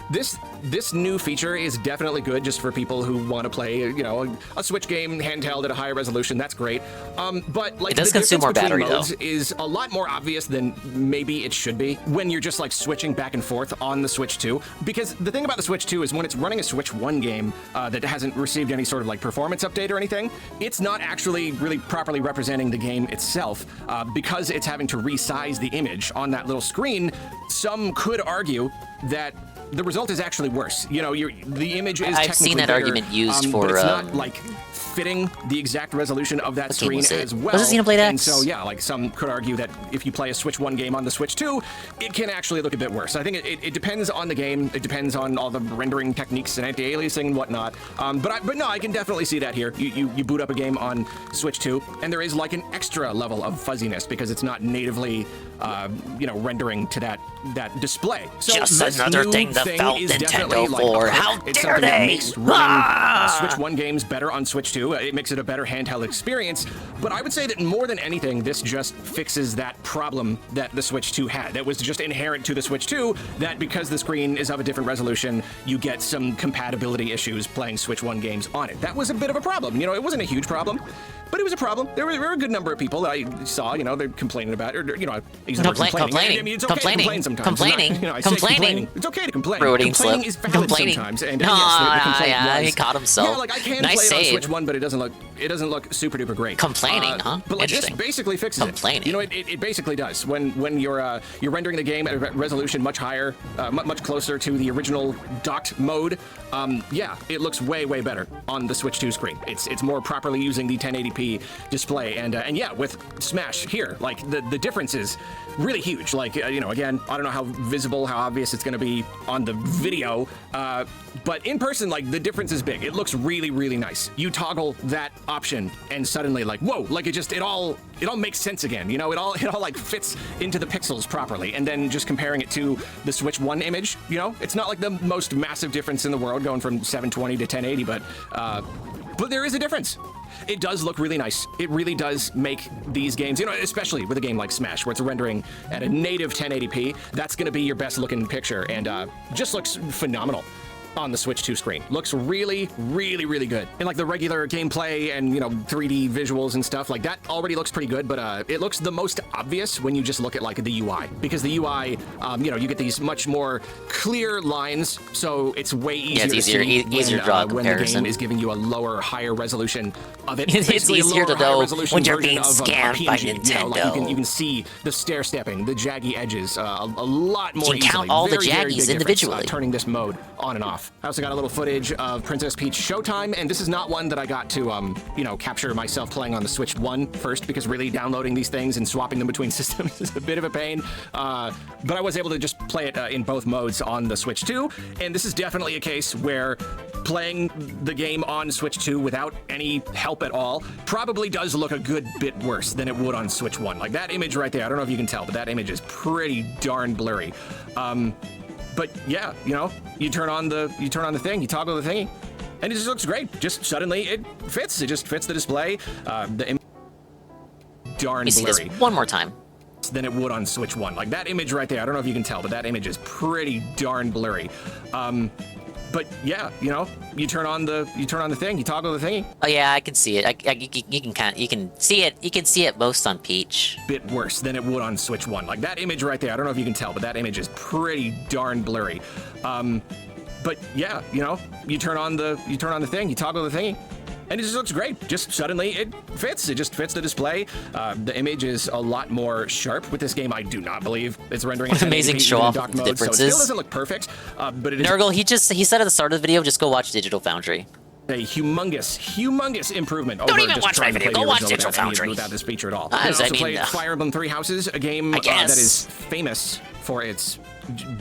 This new feature is definitely good just for people who want to play, you know, a Switch game handheld at a higher resolution. That's great. But like, it does the consume more difference battery between modes though. is a lot more obvious than maybe it should be when you're just like switching back and forth on the Switch 2. Because the thing about the Switch 2 is when it's running a Switch 1 game that hasn't received any sort of like performance update or anything, it's not actually really properly representing the game itself because it's having to resize the image on that little screen. Some could argue that the result is actually worse. You know, the image is I've seen that bigger, argument used for but it's not like fitting the exact resolution of that screen as well. Was it Xenoblade X? And so yeah, like some could argue that if you play a Switch 1 game on the Switch 2, it can actually look a bit worse. I think it depends on the game. It depends on all the rendering techniques and anti-aliasing and whatnot. But no, I can definitely see that here. You boot up a game on Switch 2, and there is like an extra level of fuzziness because it's not natively, you know, rendering to that display. So just this another new thing to felt is Nintendo like for. How it's dare something that they? makes running Switch 1 games better on Switch 2. It makes it a better handheld experience. But I would say that more than anything, this just fixes that problem that the Switch 2 had. That was just inherent to the Switch 2, that because the screen is of a different resolution, you get some compatibility issues playing Switch 1 games on it. That was a bit of a problem. You know, it wasn't a huge problem, but it was a problem. There were a good number of people that I saw, you know, they're complaining about it, or, you know, I use the word complaining. I mean, it's okay to complain sometimes. Complaining. You know, I say complaining. It's okay to complain. Freudian Complaining slip. is valid Complaining. sometimes. And No, yes, the complaint yeah, was, he caught himself. Yeah, like I can Nice play it on save. Switch 1, but it doesn't look super duper great. Complaining, huh? But like this Interesting. basically fixes it. You know, it basically does. When you're rendering the game at a resolution much higher, much closer to the original docked mode, yeah, it looks way better on the Switch 2 screen. It's more properly using the 1080p display, and yeah, with Smash here, like the difference is really huge. Like you know, again, I don't know how visible, how obvious it's going to be on the video, but in person, like the difference is big. It looks really nice. You toggle that option, and suddenly, like, whoa, like it all makes sense again. You know, it all like fits into the pixels properly. And then just comparing it to the Switch 1 image, you know, it's not like the most massive difference in the world going from 720 to 1080, but there is a difference. It does look really nice. It really does make these games, you know, especially with a game like Smash, where it's rendering at a native 1080p, that's going to be your best looking picture, and just looks phenomenal on the Switch 2 screen. Looks really good. And like the regular gameplay and, you know, 3D visuals and stuff, like that already looks pretty good, but it looks the most obvious when you just look at like the UI, because the UI, you know, you get these much more clear lines, so it's way easier. Yeah, it's easier to draw a when comparison. the game is giving you a lower, higher resolution of it. It's Basically, easier to a lower, higher know resolution when you're version being of, scammed by PNG. You know, like Nintendo. you can see the stair stepping, the jaggy edges, a lot more You can count easily. all the Very jaggies big difference, individually. turning this mode on and off. I also got a little footage of Princess Peach Showtime, and this is not one that I got to, you know, capture myself playing on the Switch 1 first, because really downloading these things and swapping them between systems is a bit of a pain. But I was able to just play it in both modes on the Switch 2, and this is definitely a case where playing the game on Switch 2 without any help at all probably does look a good bit worse than it would on Switch 1. Like that image right there, I don't know if you can tell, but that image is pretty darn blurry. But yeah, you know, you turn on the thing, you toggle the thingy, and it just looks great. Just suddenly it fits. It just fits the display. darn Let me see this blurry one more time. than it would on Switch 1. Like that image right there, I don't know if you can tell, but that image is pretty darn blurry. But yeah, you know, you turn on the thing, you toggle the thingy. Oh yeah, I can see it. You can see it. You can see it most on Peach. Bit worse than it would on Switch 1. Like that image right there, I don't know if you can tell, but that image is pretty darn blurry. But yeah, you know, you turn on the thing, you toggle the thingy, and it just looks great. Just suddenly it fits. It just fits the display. The image is a lot more sharp with this game. I do not believe it's rendering. What an amazing show off of the differences. So it still doesn't look perfect, but it is. Nurgle, he said at the start of the video, just go watch Digital Foundry. A humongous improvement. Don't over even just watch my trying to video. play Go the watch original Digital without Foundry. without this feature at all. I I also mean, played Fire Emblem Three Houses, a game that is famous for its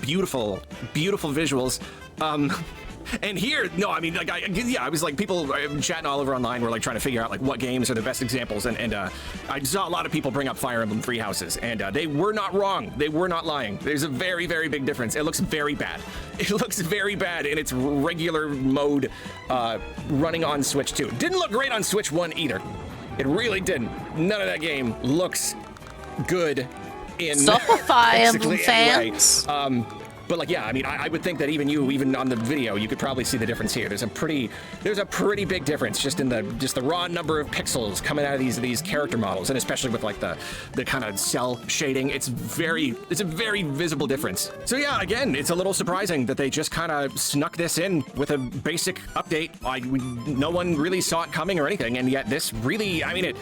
beautiful visuals. And here, no, I mean, like, I was like, people chatting all over online were like trying to figure out like what games are the best examples, and I saw a lot of people bring up Fire Emblem Three Houses, and they were not wrong. They were not lying. There's a very big difference. It looks very bad. It looks very bad in its regular mode, running on Switch 2. Didn't look great on Switch 1 either. It really didn't. None of that game looks good in Fire Emblem fans. But like, yeah, I mean, I would think that even on the video, you could probably see the difference here. There's a pretty big difference just in the raw number of pixels coming out of these character models, and especially with like the kind of cell shading. It's a very visible difference. So yeah, again, it's a little surprising that they just kind of snuck this in with a basic update. No one really saw it coming or anything, and yet this really, I mean,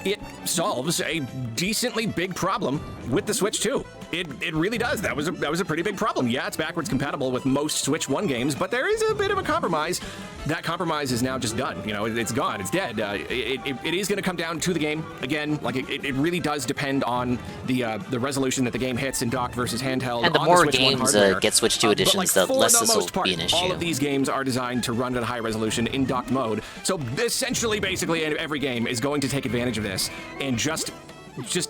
it solves a decently big problem with the Switch 2. It really does. That was a pretty big problem. Yeah, it's backwards compatible with most Switch 1 games, but there is a bit of a compromise. That compromise is now just done. You know, it's gone. It's dead. It is going to come down to the game again. Like it really does depend on the resolution that the game hits in docked versus handheld. And the more games get Switch 2 editions, the less this will be an issue. All of these games are designed to run at a high resolution in docked mode. So essentially, basically, every game is going to take advantage of this, and just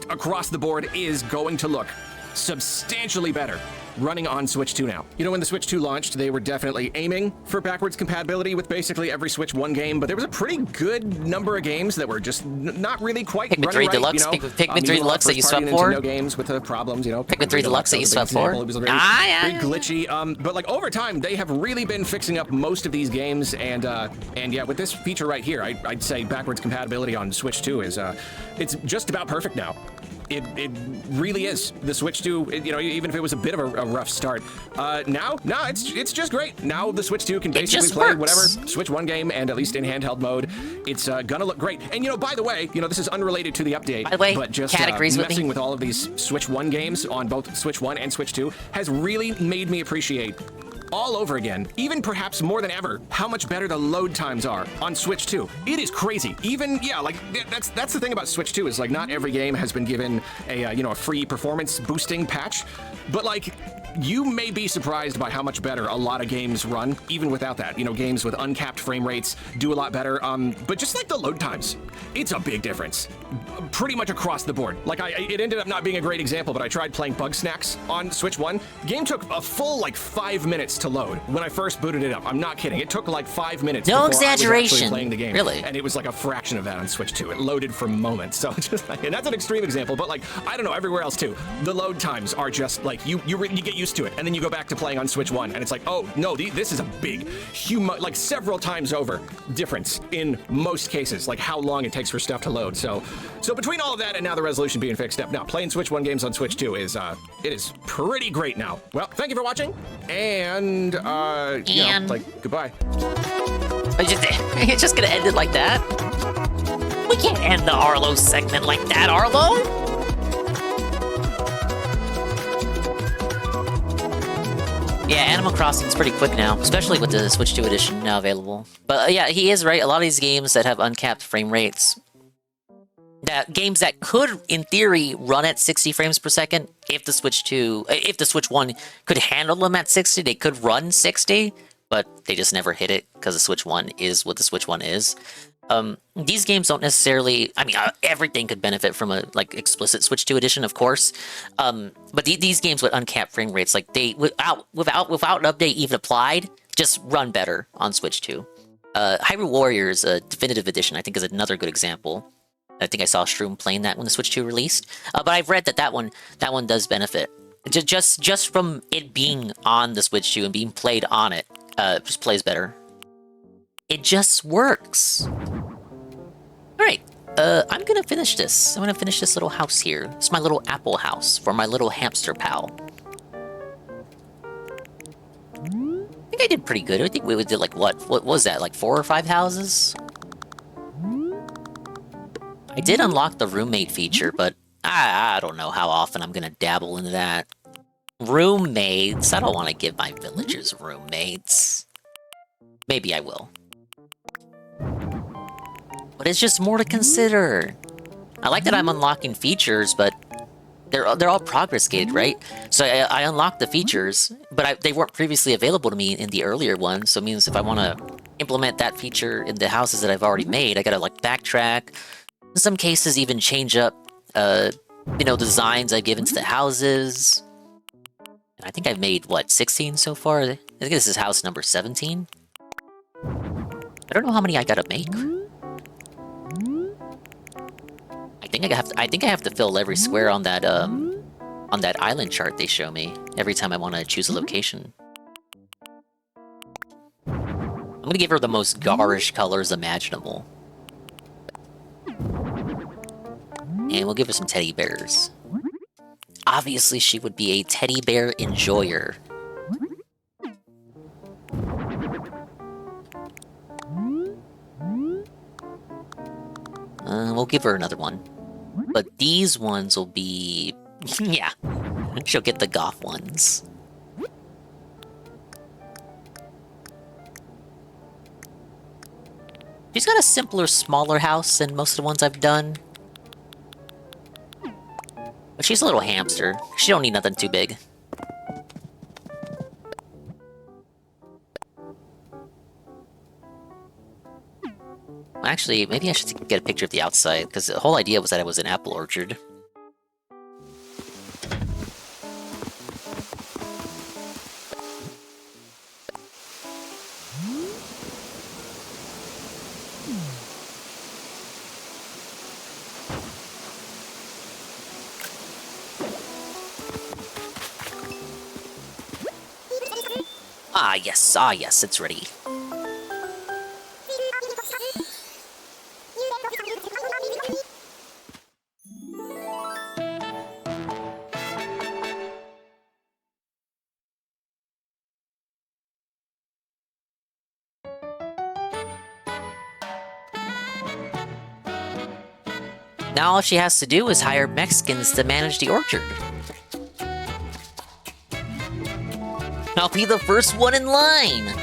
across the board is going to look substantially better running on Switch 2 now. You know, when the Switch 2 launched, they were definitely aiming for backwards compatibility with basically every Switch 1 game, but there was a pretty good number of games that were just not really quite Pikmin 3 right, Deluxe, you know? Pikmin 3 Deluxe that you swept for? Nintendo games with the problems, you know. Pikmin 3 Deluxe that you swept for? It was very glitchy, but like over time, they have really been fixing up most of these games, and yeah, with this feature right here, I'd say backwards compatibility on Switch 2 is it's just about perfect now. It really is. The Switch 2, you know, even if it was a bit of a rough start, now it's just great. Now the Switch 2 can basically play whatever Switch 1 game, and at least in handheld mode, it's gonna look great. And you know, by the way, you know, this is unrelated to the update, by the way, but just messing with all of these Switch 1 games on both Switch 1 and Switch 2 has really made me appreciate all over again, even perhaps more than ever, how much better the load times are on Switch 2. It is crazy. Even, yeah, like, that's the thing about Switch 2 is, like, not every game has been given a, you know, a free performance boosting patch, but, like, you may be surprised by how much better a lot of games run, even without that. You know, games with uncapped frame rates do a lot better, but just, like, the load times, it's a big difference. Pretty much across the board. Like, it ended up not being a great example, but I tried playing Bug Snacks on Switch 1. The game took a full, like, 5 minutes to load when I first booted it up. I'm not kidding. It took like 5 minutes. No before exaggeration. I was actually playing the game. Really? And it was like a fraction of that on Switch 2. It loaded for moments. So just like, and that's an extreme example, but like, I don't know, everywhere else too. The load times are just like, you get used to it, and then you go back to playing on Switch 1, and it's like, oh no, this is a big, like several times over difference in most cases, like how long it takes for stuff to load. So between all of that and now the resolution being fixed up, now playing Switch 1 games on Switch 2 is it is pretty great now. Well, thank you for watching, and you know, like, goodbye. It's just gonna end it like that? We can't end the Arlo segment like that, Arlo! Yeah, Animal Crossing's pretty quick now, especially with the Switch 2 edition now available. But yeah, he is right. A lot of these games that have uncapped frame rates, games that could, in theory, run at 60 frames per second, if the Switch 1 could handle them at 60, they could run 60, but they just never hit it because the Switch 1 is what the Switch 1 is. These games don't necessarily, I mean, everything could benefit from a, like, explicit Switch 2 edition, of course. But these games with uncapped frame rates, like, they, without an update even applied, just run better on Switch 2. Hyrule Warriors Definitive Edition, I think, is another good example. I think I saw Shroom playing that when the Switch 2 released. But I've read that one does benefit. Just from it being on the Switch 2 and being played on it, just plays better. It just works. Alright, I'm gonna finish this. I'm gonna finish this little house here. It's my little apple house for my little hamster pal. I think I did pretty good. I think we did like, what was that, like 4 or 5 houses? I did unlock the roommate feature, but I don't know how often I'm gonna dabble into that. Roommates? I don't want to give my villagers roommates. Maybe I will. But it's just more to consider. I like that I'm unlocking features, but they're all progress gated, right? So I unlocked the features, but they weren't previously available to me in the earlier ones. So it means if I want to implement that feature in the houses that I've already made, I gotta like backtrack. In some cases, even change up, designs I give into the houses. I think I've made, what, 16 so far? I think this is house number 17. I don't know how many I gotta make. I think I have to fill every square on that island chart they show me every time I want to choose a location. I'm gonna give her the most garish colors imaginable. And we'll give her some teddy bears. Obviously, she would be a teddy bear enjoyer. We'll give her another one. But these ones will be... yeah, she'll get the goth ones. She's got a simpler, smaller house than most of the ones I've done. But she's a little hamster. She don't need nothing too big. Actually, maybe I should get a picture of the outside, because the whole idea was that it was an apple orchard. Ah yes, it's ready. Now all she has to do is hire Mexicans to manage the orchard. I'll be the first one in line!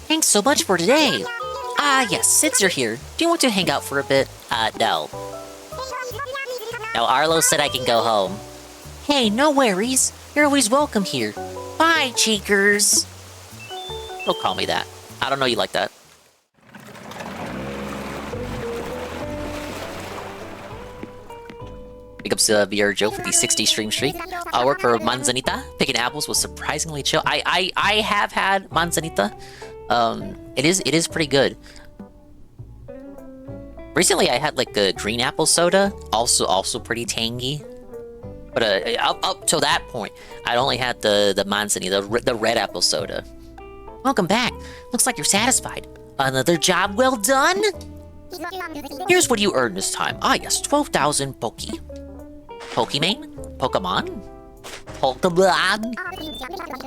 Thanks so much for today! Ah, yes, since you're here, do you want to hang out for a bit? No. No, Arlo said I can go home. Hey, no worries. You're always welcome here. Bye, cheekers! Don't call me that. I don't know you like that. Big ups to VR Joe for the 60 stream streak. I'll work for Manzanita. Picking apples was surprisingly chill. I have had Manzanita. It is pretty good. Recently, I had like a green apple soda, also pretty tangy. But up till that point, I'd only had the Manzanita, the red apple soda. Welcome back. Looks like you're satisfied. Another job well done. Here's what you earned this time. Ah yes, 12,000 Poki. Pokemon? Pokemon?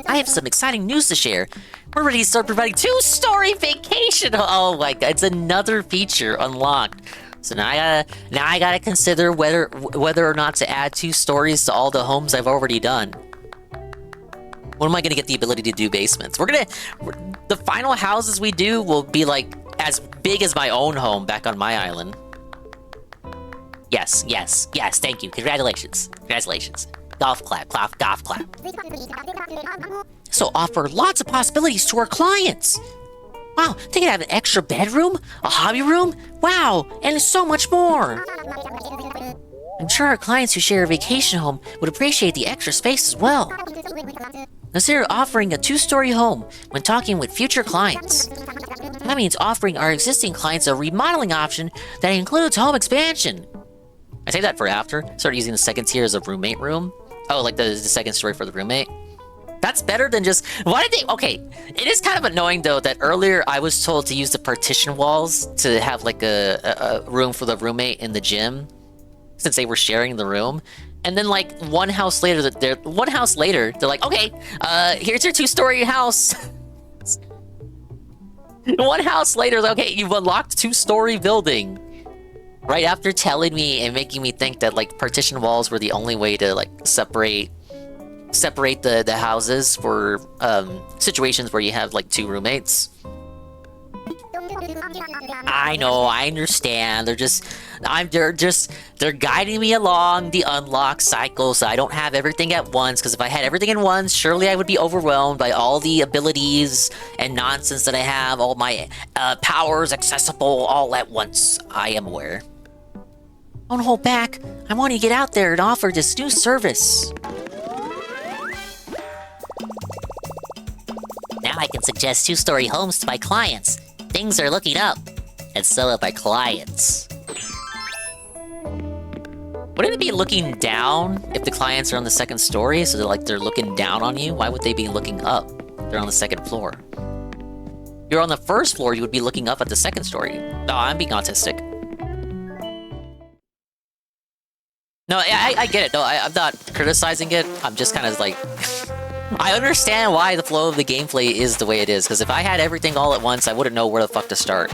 I have some exciting news to share. We're ready to start providing 2-story vacation. Oh my god, it's another feature unlocked. So now I gotta consider whether or not to add 2 stories to all the homes I've already done. When am I gonna get the ability to do basements? The final houses we do will be like as big as my own home back on my island. Yes, thank you. Congratulations. Golf clap, golf clap. So offer lots of possibilities to our clients. Wow, they could have an extra bedroom, a hobby room, wow, and so much more. I'm sure our clients who share a vacation home would appreciate the extra space as well. Consider offering a 2-story home when talking with future clients. That means offering our existing clients a remodeling option that includes home expansion. I say that for after. Start using the second tier as a roommate room. Oh, like the second story for the roommate. That's better than just... Why did they... Okay, it is kind of annoying, though, that earlier I was told to use the partition walls to have, like, a room for the roommate in the gym, since they were sharing the room. And then, like, one house later, they're like, okay, here's your 2-story house. One house later, okay, you've unlocked 2-story building. Right after telling me and making me think that, like, partition walls were the only way to, like, separate the houses for situations where you have like 2 roommates. I know, I understand. They're guiding me along the unlock cycle so I don't have everything at once, because if I had everything at once, surely I would be overwhelmed by all the abilities and nonsense that I have, all my powers accessible all at once. I am aware. Don't hold back. I want to get out there and offer this new service. Now I can suggest 2-story homes to my clients. Things are looking up. And so are my clients. Wouldn't it be looking down if the clients are on the 2nd story? So they're looking down on you? Why would they be looking up? They're on the 2nd floor. If you're on the 1st floor, you would be looking up at the 2nd story. Oh, I'm being autistic. No, I get it. No, I'm not criticizing it. I'm just kind of like... I understand why the flow of the gameplay is the way it is, because if I had everything all at once, I wouldn't know where the fuck to start.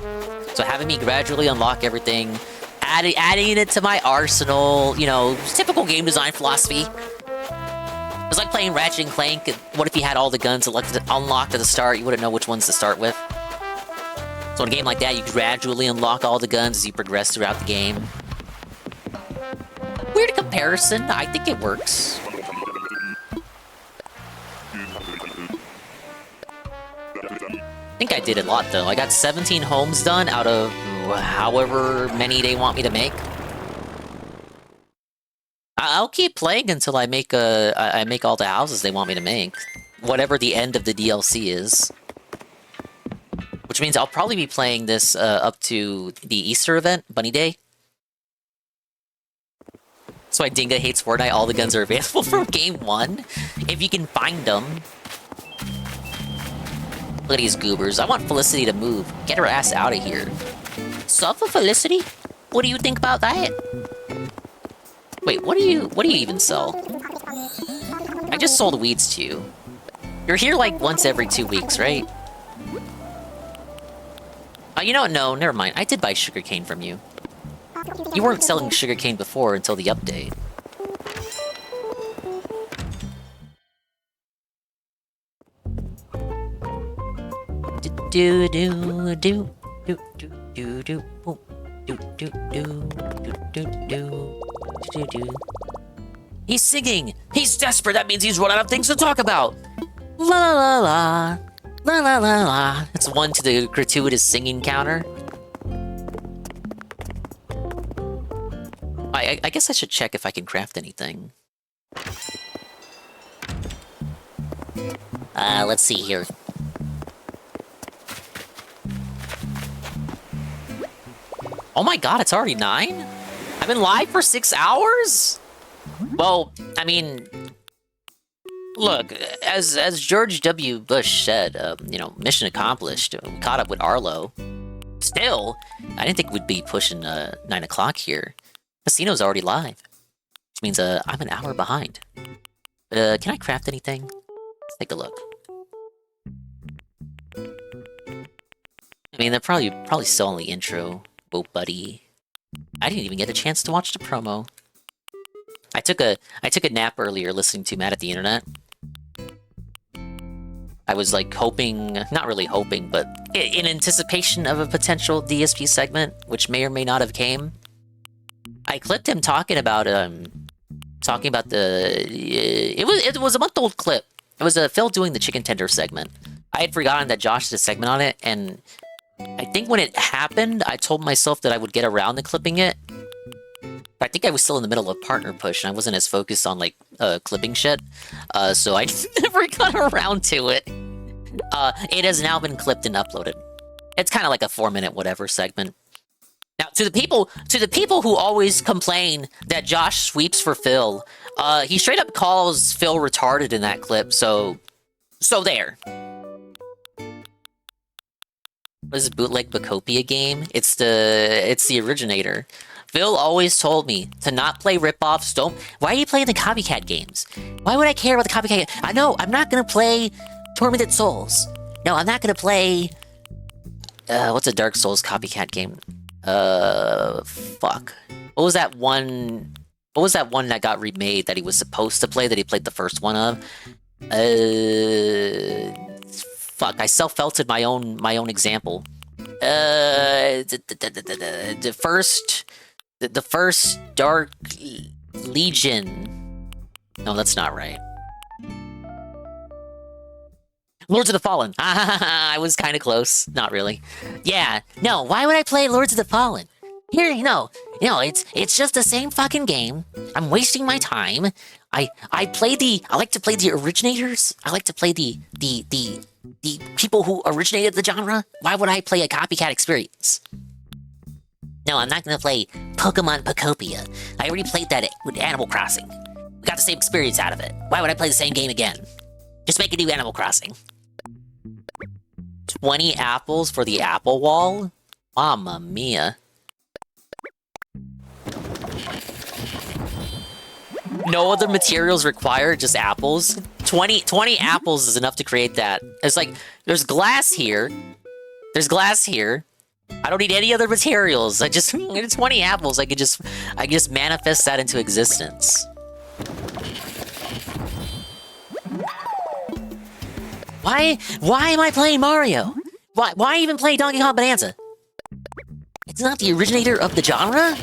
So having me gradually unlock everything, adding it to my arsenal, you know, typical game design philosophy. It's like playing Ratchet & Clank. What if you had all the guns unlocked at the start? You wouldn't know which ones to start with. So in a game like that, you gradually unlock all the guns as you progress throughout the game. Weird comparison. I think it works. I think I did a lot, though. I got 17 homes done out of however many they want me to make. I'll keep playing until I make all the houses they want me to make. Whatever the end of the DLC is. Which means I'll probably be playing this up to the Easter event, Bunny Day. That's why Dinga hates Fortnite. All the guns are available from game 1. If you can find them. Look at these goobers. I want Felicity to move. Get her ass out of here. Sup for Felicity? What do you think about that? Wait, what do you even sell? I just sold weeds to you. You're here like once every 2 weeks, right? You know what? No, never mind. I did buy sugarcane from you. You weren't selling sugarcane before until the update. Do do do do do do do do do do do do do. He's singing. He's desperate. That means he's run out of things to talk about. La la la la la la la. It's 1 to the gratuitous singing counter. I guess I should check if I can craft anything. Let's see here. Oh my god, it's already 9? I've been live for 6 hours? Well, I mean... Look, as George W. Bush said, you know, mission accomplished. We caught up with Arlo. Still, I didn't think we'd be pushing 9 o'clock here. Casino's already live. Which means I'm an hour behind. Can I craft anything? Let's take a look. I mean, they're probably still on the intro. Whoa, buddy. I didn't even get a chance to watch the promo. I took a nap earlier listening to Mad at the Internet. I was like hoping, not really hoping, but in anticipation of a potential DSP segment, which may or may not have came. I clipped him talking about talking about it was a month-old clip. It was Phil doing the chicken tender segment. I had forgotten that Josh did a segment on it, and I think when it happened, I told myself that I would get around to clipping it. But I think I was still in the middle of partner push, and I wasn't as focused on like clipping shit, so I never got around to it. It has now been clipped and uploaded. It's kind of like a 4-minute whatever segment. Now, to the people who always complain that Josh sweeps for Phil, he straight up calls Phil retarded in that clip. So there. What is this, bootleg Bacopia game? It's the originator. Phil always told me to not play ripoffs. Why are you playing the copycat games? Why would I care about the copycat? I know I'm not gonna play Tormented Souls. No, I'm not gonna play. What's a Dark Souls copycat game? Fuck. What was that one that got remade that he was supposed to play that he played the first one of? Fuck. I self-felted my own example. The first Dark Legion. No, that's not right. Lords of the Fallen. I was kind of close. Not really. Yeah. No, why would I play Lords of the Fallen? Here, it's just the same fucking game. I'm wasting my time. I like to play the originators. I like to play the people who originated the genre. Why would I play a copycat experience? No, I'm not gonna play Pokemon Pacopia. I already played that with Animal Crossing. We got the same experience out of it. Why would I play the same game again? Just make a new Animal Crossing. 20 apples for the apple wall? Mamma mia. No other materials required, just apples? 20 apples is enough to create that. It's like, there's glass here. There's glass here. I don't need any other materials. 20 apples, I could just manifest that into existence. Why am I playing Mario? Why even play Donkey Kong Bonanza? It's not the originator of the genre?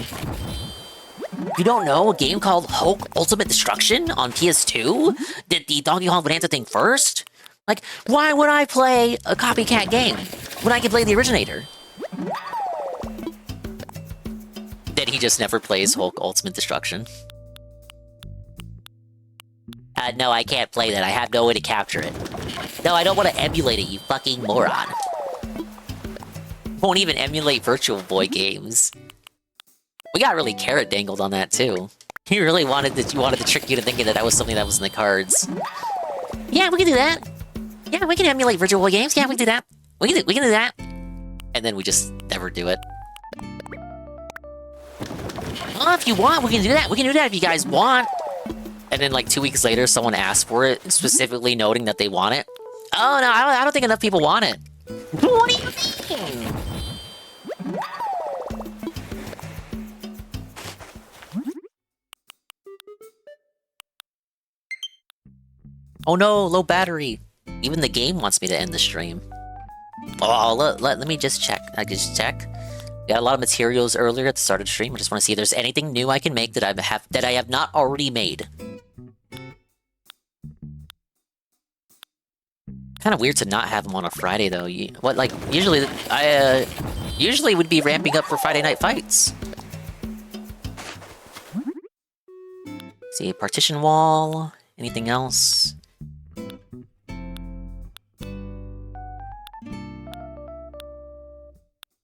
You don't know a game called Hulk Ultimate Destruction on PS2? Did the Donkey Kong Bonanza thing first? Like, why would I play a copycat game when I can play the originator? Then he just never plays Hulk Ultimate Destruction. No, I can't play that. I have no way to capture it. No, I don't want to emulate it, you fucking moron. Won't even emulate Virtual Boy games. We got really carrot dangled on that too. He really wanted to trick you to thinking that was something that was in the cards. Yeah, we can do that. Yeah, we can emulate Virtual Boy games. Yeah, we can do that. We can do that. And then we just never do it. Well, if you want, we can do that. We can do that if you guys want. And then like 2 weeks later, someone asks for it, specifically noting that they want it. Oh no, I don't think enough people want it. What do you mean? Oh no, low battery. Even the game wants me to end the stream. Oh, let me just check. I can just check. Got a lot of materials earlier at the start of the stream. I just want to see if there's anything new I can make that I have not already made. Kind of weird to not have them on a Friday though. Usually I usually would be ramping up for Friday night fights. Let's see, partition wall. Anything else?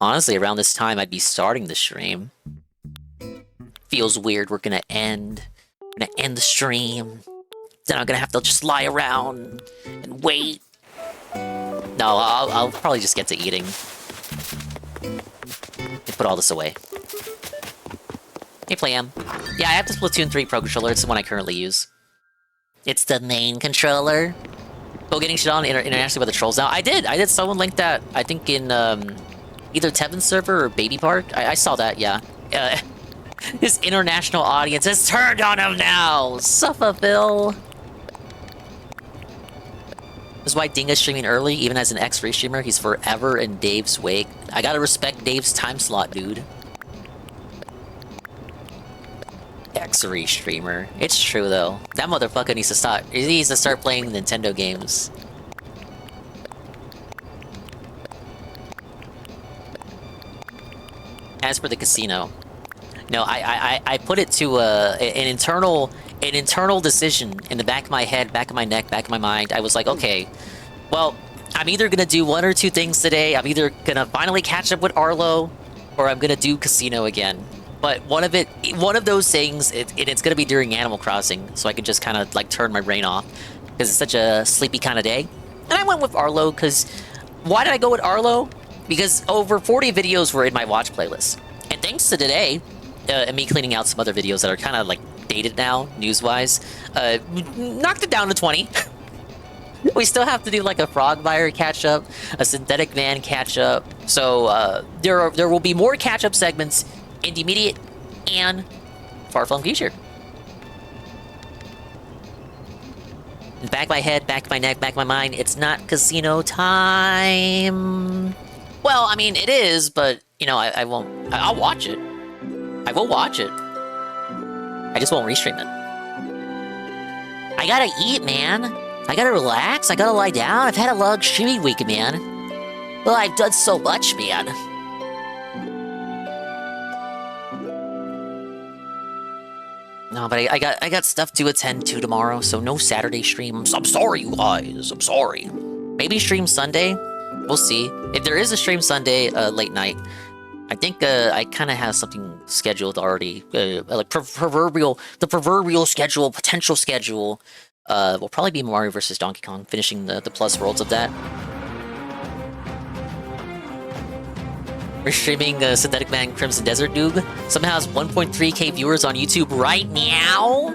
Honestly, around this time, I'd be starting the stream. Feels weird. We're gonna end the stream. Then I'm gonna have to just lie around and wait. No, I'll probably just get to eating. Put all this away. Hey, Playam. Yeah, I have the Splatoon 3 Pro Controller. It's the one I currently use. It's the main controller. Oh, getting shit on internationally by the trolls now. I did. Someone linked that, I think in, either Tevin's server or Baby Park. I saw that, yeah. His international audience has turned on him now! Suffer, Phil! This is why Dinga's streaming early, even as an X-Ray streamer. He's forever in Dave's wake. I gotta respect Dave's time slot, dude. Accessory streamer. It's true though. That motherfucker needs to stop. He needs to start playing Nintendo games. As for the casino, no, I put it to an internal decision in the back of my head, back of my neck, back of my mind. I was like, okay, well, I'm either gonna do one or two things today. I'm either gonna finally catch up with Arlo, or I'm gonna do casino again. But one of those things, it's gonna be during Animal Crossing, so I can just kind of like turn my brain off because it's such a sleepy kind of day. And I went with Arlo because why did I go with Arlo? Because over 40 videos were in my watch playlist, and thanks to today, and me cleaning out some other videos that are kind of like dated now, news-wise, knocked it down to 20. We still have to do like a Frogmire catch-up, a Synthetic Man catch-up, so there will be more catch-up segments in the immediate and far-flung future. Back of my head, back of my neck, back of my mind, it's not casino time. Well, I mean, it is, but, you know, I won't... I'll watch it. I will watch it. I just won't restream it. I gotta eat, man. I gotta relax. I gotta lie down. I've had a luxury week, man. Well, I've done so much, man. No, but I got stuff to attend to tomorrow, so no Saturday streams. I'm sorry, you guys. I'm sorry. Maybe stream Sunday. We'll see. If there is a stream Sunday, late night, I think I kind of have something scheduled already. Like the proverbial schedule, potential schedule, will probably be Mario vs. Donkey Kong, finishing the plus worlds of that. We're streaming Synthetic Man Crimson Desert Noob. Somehow has 1.3k viewers on YouTube right now.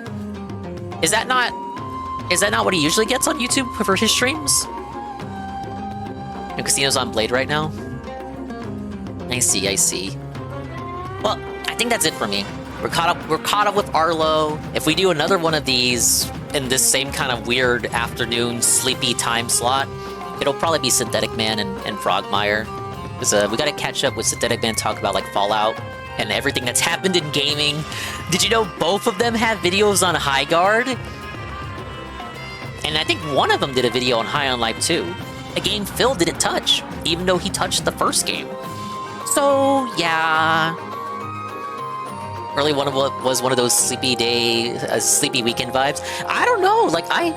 Is that not what he usually gets on YouTube for his streams? And Casino's on Blade right now. I see. Well, I think that's it for me. We're caught up with Arlo. If we do another one of these in this same kind of weird afternoon sleepy time slot, it'll probably be Synthetic Man and Frogmire. Because we gotta catch up with Synthetic Man, talk about like Fallout and everything that's happened in gaming. Did you know both of them have videos on High Guard? And I think one of them did a video on High on Life too. A game Phil didn't touch, even though he touched the first game. So, yeah. Really was one of those sleepy day, sleepy weekend vibes. I don't know, like, I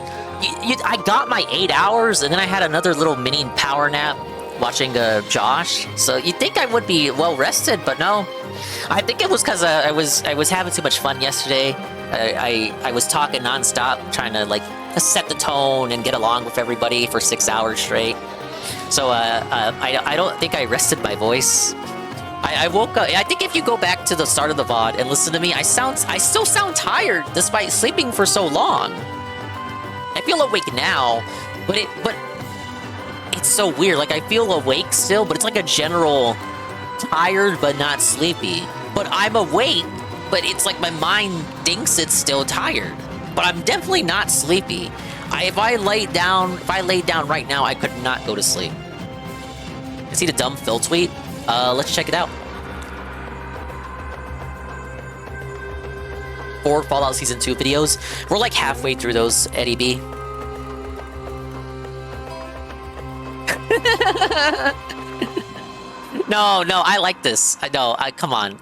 got my 8 hours, and then I had another little mini power nap watching Josh. So you'd think I would be well-rested, but no. I think it was because I was having too much fun yesterday. I was talking nonstop, trying to, like, set the tone and get along with everybody for 6 hours straight. So I don't think I rested my voice. I woke up. I think if you go back to the start of the VOD and listen to me, I still sound tired despite sleeping for so long. I feel awake now, but it's so weird. Like I feel awake still, but it's like a general tired but not sleepy. But I'm awake, but it's like my mind thinks it's still tired. But I'm definitely not sleepy. If I laid down right now, I could not go to sleep. See the dumb Phil tweet? Let's check it out. 4 Fallout Season 2 videos. We're like halfway through those, Eddie B. No, I like this. Come on.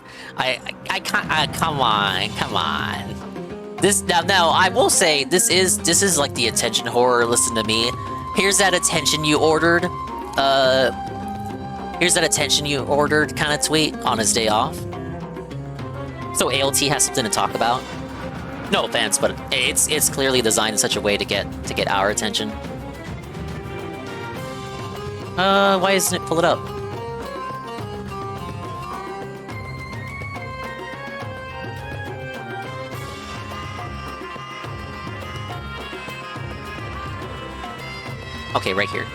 Come on. This now, I will say this is like the attention horror. Listen to me. Here's that attention you ordered. Here's that attention you ordered kind of tweet on his day off. So ALT has something to talk about. No offense, but it's clearly designed in such a way to get our attention. Why isn't it pull it up? Okay, right here.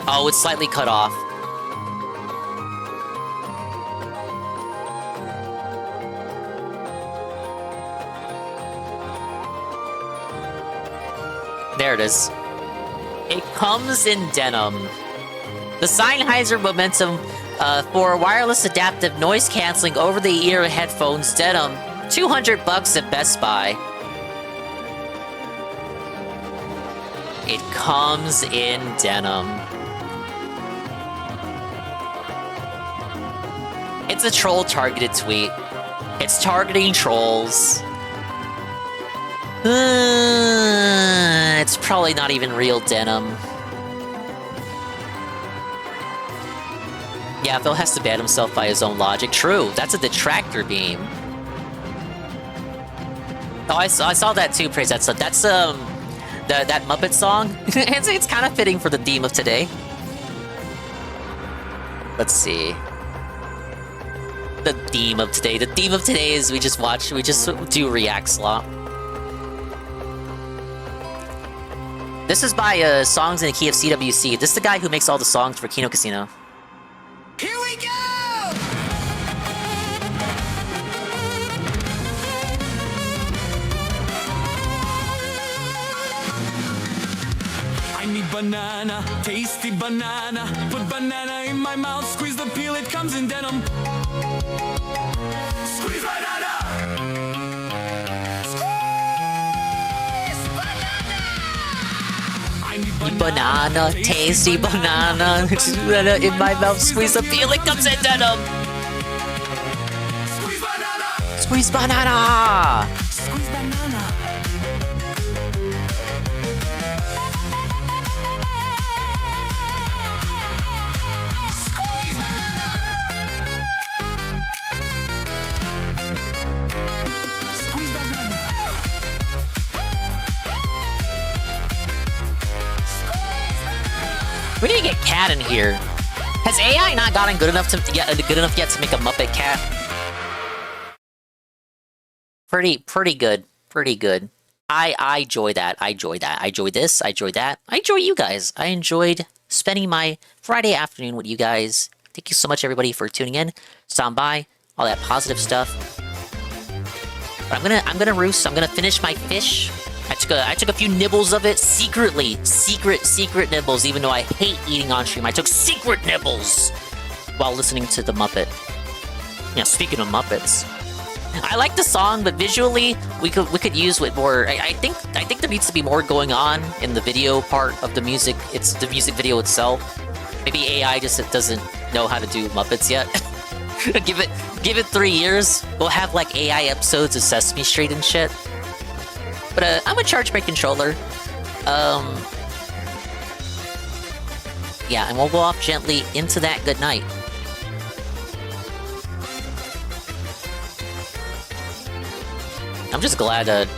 Oh, it's slightly cut off. There it is. It comes in denim. The Sennheiser Momentum For wireless adaptive noise canceling over-the-ear headphones, denim, $200 at Best Buy. It comes in denim. It's a troll-targeted tweet. It's targeting trolls. It's probably not even real denim. Yeah, Phil has to ban himself by his own logic. True, that's a detractor beam. Oh, I saw that too, Praise. That's that Muppet song. it's kind of fitting for the theme of today. Let's see. The theme of today. The theme of today is we just do React Slop. This is by Songs in the Key of CWC. This is the guy who makes all the songs for Kino Casino. Here we go! I need banana, tasty banana. Put banana in my mouth, squeeze the peel, it comes in denim. Squeeze banana! Banana, tasty banana. In my mouth, squeeze the peel, it comes in denim. Squeeze banana! Squeeze banana! We need to get Cat in here. Has AI not gotten good enough yet to make a Muppet Cat? Pretty good. Pretty good. I enjoy that. I enjoy that. I enjoy this. I enjoy that. I enjoy you guys. I enjoyed spending my Friday afternoon with you guys. Thank you so much, everybody, for tuning in, stopping by, all that positive stuff. But I'm gonna roost. I'm gonna finish my fish. I took a few nibbles of it secretly. Secret nibbles, even though I hate eating on stream. I took secret nibbles while listening to the Muppet. Yeah, speaking of Muppets. I like the song, but visually we could use with more. I think there needs to be more going on in the video part of the music. It's the music video itself. Maybe AI just doesn't know how to do Muppets yet. give it 3 years. We'll have like AI episodes of Sesame Street and shit. But I'm gonna charge my controller. Yeah, and we'll go off gently into that good night. I'm just glad that,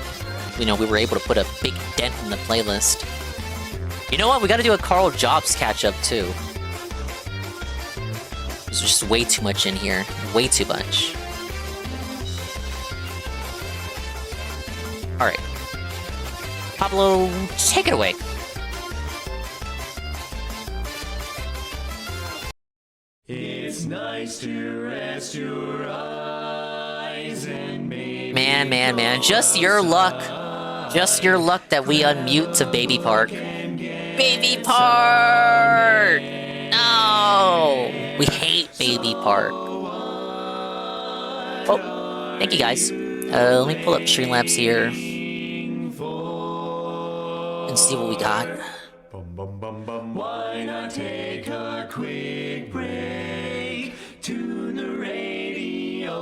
we were able to put a big dent in the playlist. You know what? We gotta do a Carl Jobs catch-up, too. There's just way too much in here. Way too much. Alright. Pablo, take it away. It's nice to rest your eyes and maybe... Man. Just your luck. Just your luck that we unmute to Baby Park. Baby Park! No! We hate Baby Park. Oh, thank you guys. Let me pull up Streamlabs here. And see what we got. Why not take a quick break? Tune the radio.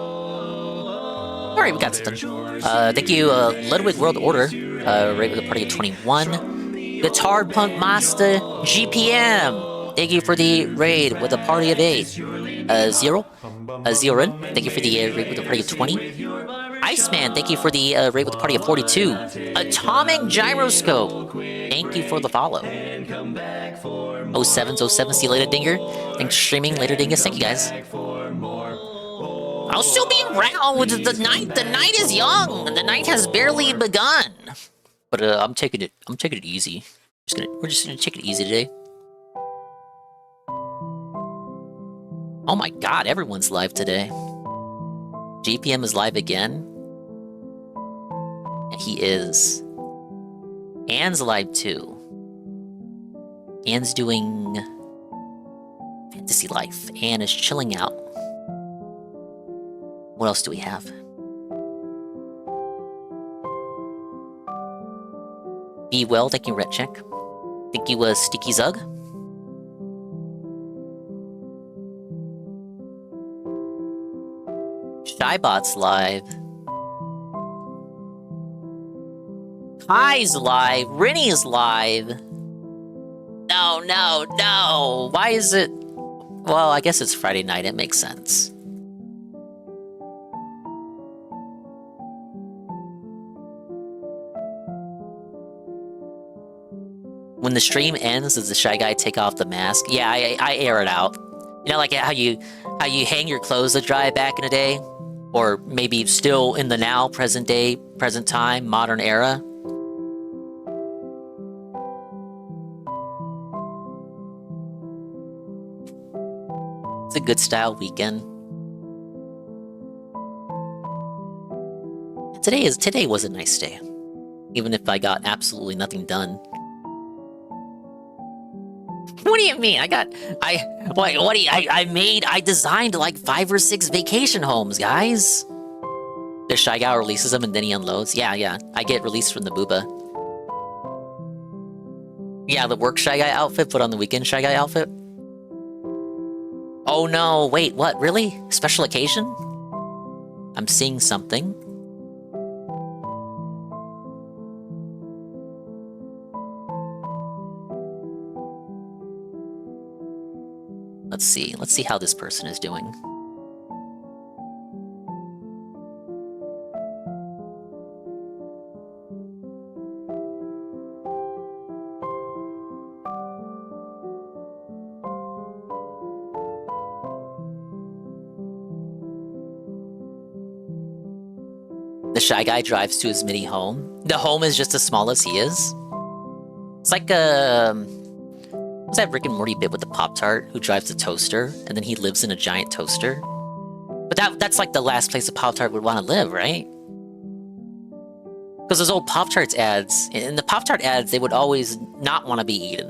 Alright, we got something. Thank you, Ludwig World Order, right with a party of 21. Guitar Punk Master GPM, thank you for the raid with a party of 8. Zero, thank you for the raid with a party of 20. Iceman, thank you for the raid with a party of 42. Atomic Gyroscope, thank you for the follow. 0707, see you later, Dinger. Thanks for streaming, later, Dingus. Thank you, guys. I'll still be around with the night. The night is young, and the night has barely begun. But I'm taking it easy. We're just gonna take it easy today. Oh my God, everyone's live today. GPM is live again. And he is. Anne's live too. Anne's doing fantasy life and is chilling out. What else do we have? Be well, thank you, Red Check. Thank you, Sticky Zug. Shybot's live. Kai's live. Rennie's live. No, no, no. Why is it? Well, I guess it's Friday night. It makes sense. When the stream ends, does the Shy Guy take off the mask? Yeah, I air it out. You know, like how you hang your clothes to dry back in the day? Or maybe still in the now, present day, present time, modern era? It's a good style weekend. Today was a nice day. Even if I got absolutely nothing done. What do you mean? I designed like 5 or 6 vacation homes, guys. The Shy Guy releases them and then he unloads. Yeah. I get released from the booba. Yeah, the work Shy Guy outfit put on the weekend Shy Guy outfit. Oh no, wait, what? Really? Special occasion? I'm seeing something. Let's see how this person is doing. The Shy Guy drives to his mini home. The home is just as small as he is. It's like what's that Rick and Morty bit with the Pop-Tart who drives a toaster and then he lives in a giant toaster? But that's like the last place a Pop-Tart would want to live, right? Because those old Pop-Tarts ads, in the Pop-Tart ads, they would always not want to be eaten.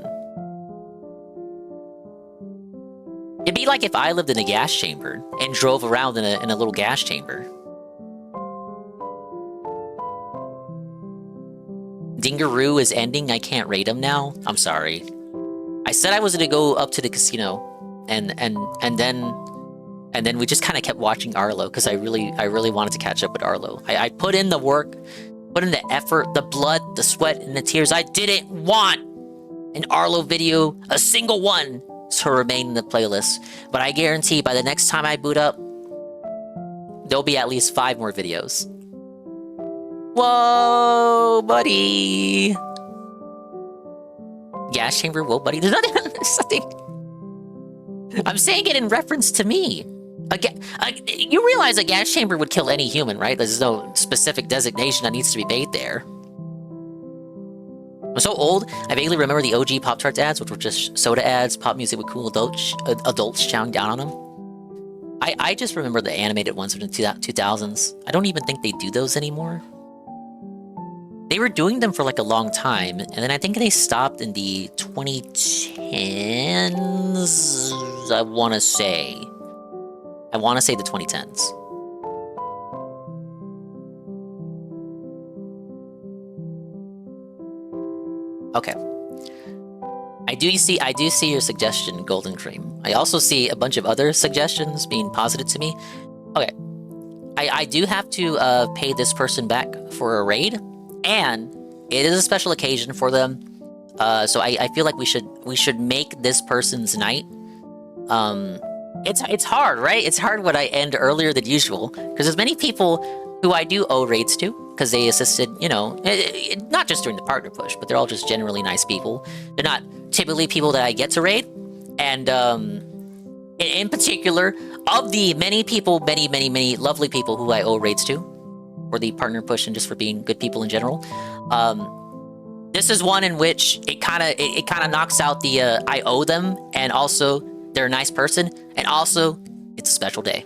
It'd be like if I lived in a gas chamber and drove around in a little gas chamber. Dingaroo is ending. I can't rate him now. I'm sorry. I said I was gonna go up to the casino, and then we just kind of kept watching Arlo because I really wanted to catch up with Arlo. I put in the work, put in the effort, the blood, the sweat, and the tears. I didn't want an Arlo video, a single one, to remain in the playlist. But I guarantee by the next time I boot up, there'll be at least 5 more videos. Whoa, buddy. Gas chamber, whoa, buddy. There's nothing. I'm saying it in reference to me. You realize a gas chamber would kill any human, right? There's no specific designation that needs to be made there. I'm so old, I vaguely remember the OG Pop-Tarts ads, which were just soda ads, pop music with cool adults chowing down on them. I just remember the animated ones from the 2000s. I don't even think they do those anymore. They were doing them for like a long time, and then I think they stopped in the 2010s, I want to say. I want to say the 2010s. Okay. I do see your suggestion, Golden Dream. I also see a bunch of other suggestions being posited to me. Okay. I do have to pay this person back for a raid. And it is a special occasion for them, so I feel like we should make this person's night. It's hard, right? It's hard when I end earlier than usual because there's many people who I do owe raids to because they assisted, you know, not just during the partner push, but they're all just generally nice people. They're not typically people that I get to raid, and in particular, of the many people, many lovely people who I owe raids to. For the partner push and just for being good people in general. This is one in which it kind of knocks out the I owe them, and also they're a nice person, and also it's a special day.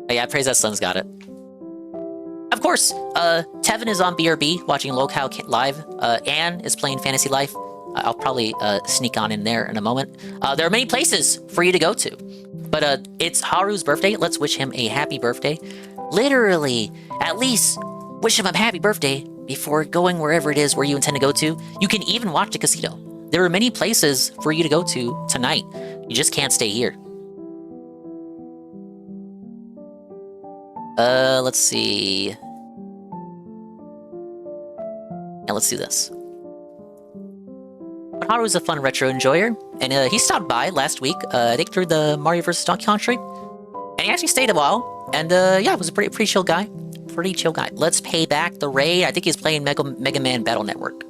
Oh yeah, praise that Sun's got it. Of course, Tevin is on BRB watching Locale Live. Anne is playing Fantasy Life. I'll probably sneak on in there in a moment. There are many places for you to go to. But it's Haru's birthday. Let's wish him a happy birthday. Literally, at least wish him a happy birthday before going wherever it is where you intend to go to. You can even watch the casino. There are many places for you to go to tonight. You just can't stay here. Let's see. Yeah, let's do this. But Haru's a fun retro enjoyer, and he stopped by last week, I think through the Mario vs. Donkey Kong stream, and he actually stayed a while, and yeah, was a pretty chill guy. Pretty chill guy. Let's pay back the raid. I think he's playing Mega Man Battle Network.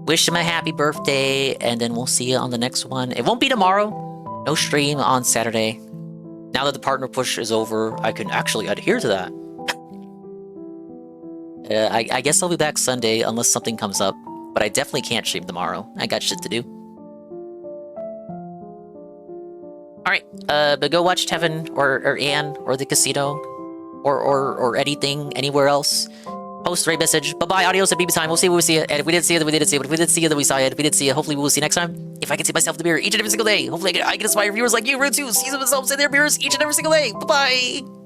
Wish him a happy birthday, and then we'll see you on the next one. It won't be tomorrow. No stream on Saturday. Now that the partner push is over, I can actually adhere to that. I guess I'll be back Sunday unless something comes up. But I definitely can't stream tomorrow. I got shit to do. Alright, but go watch Tevin or Anne or the casino or anything, anywhere else. Post raid message. Bye-bye, adios at BB time. We'll see when we see you. And if we didn't see you, then we didn't see you. But if we did see you, then we saw you. If we did see you, hopefully we will see you next time. If I can see myself in the mirror each and every single day, hopefully I can inspire viewers like you to see themselves in their mirrors each and every single day. Bye-bye!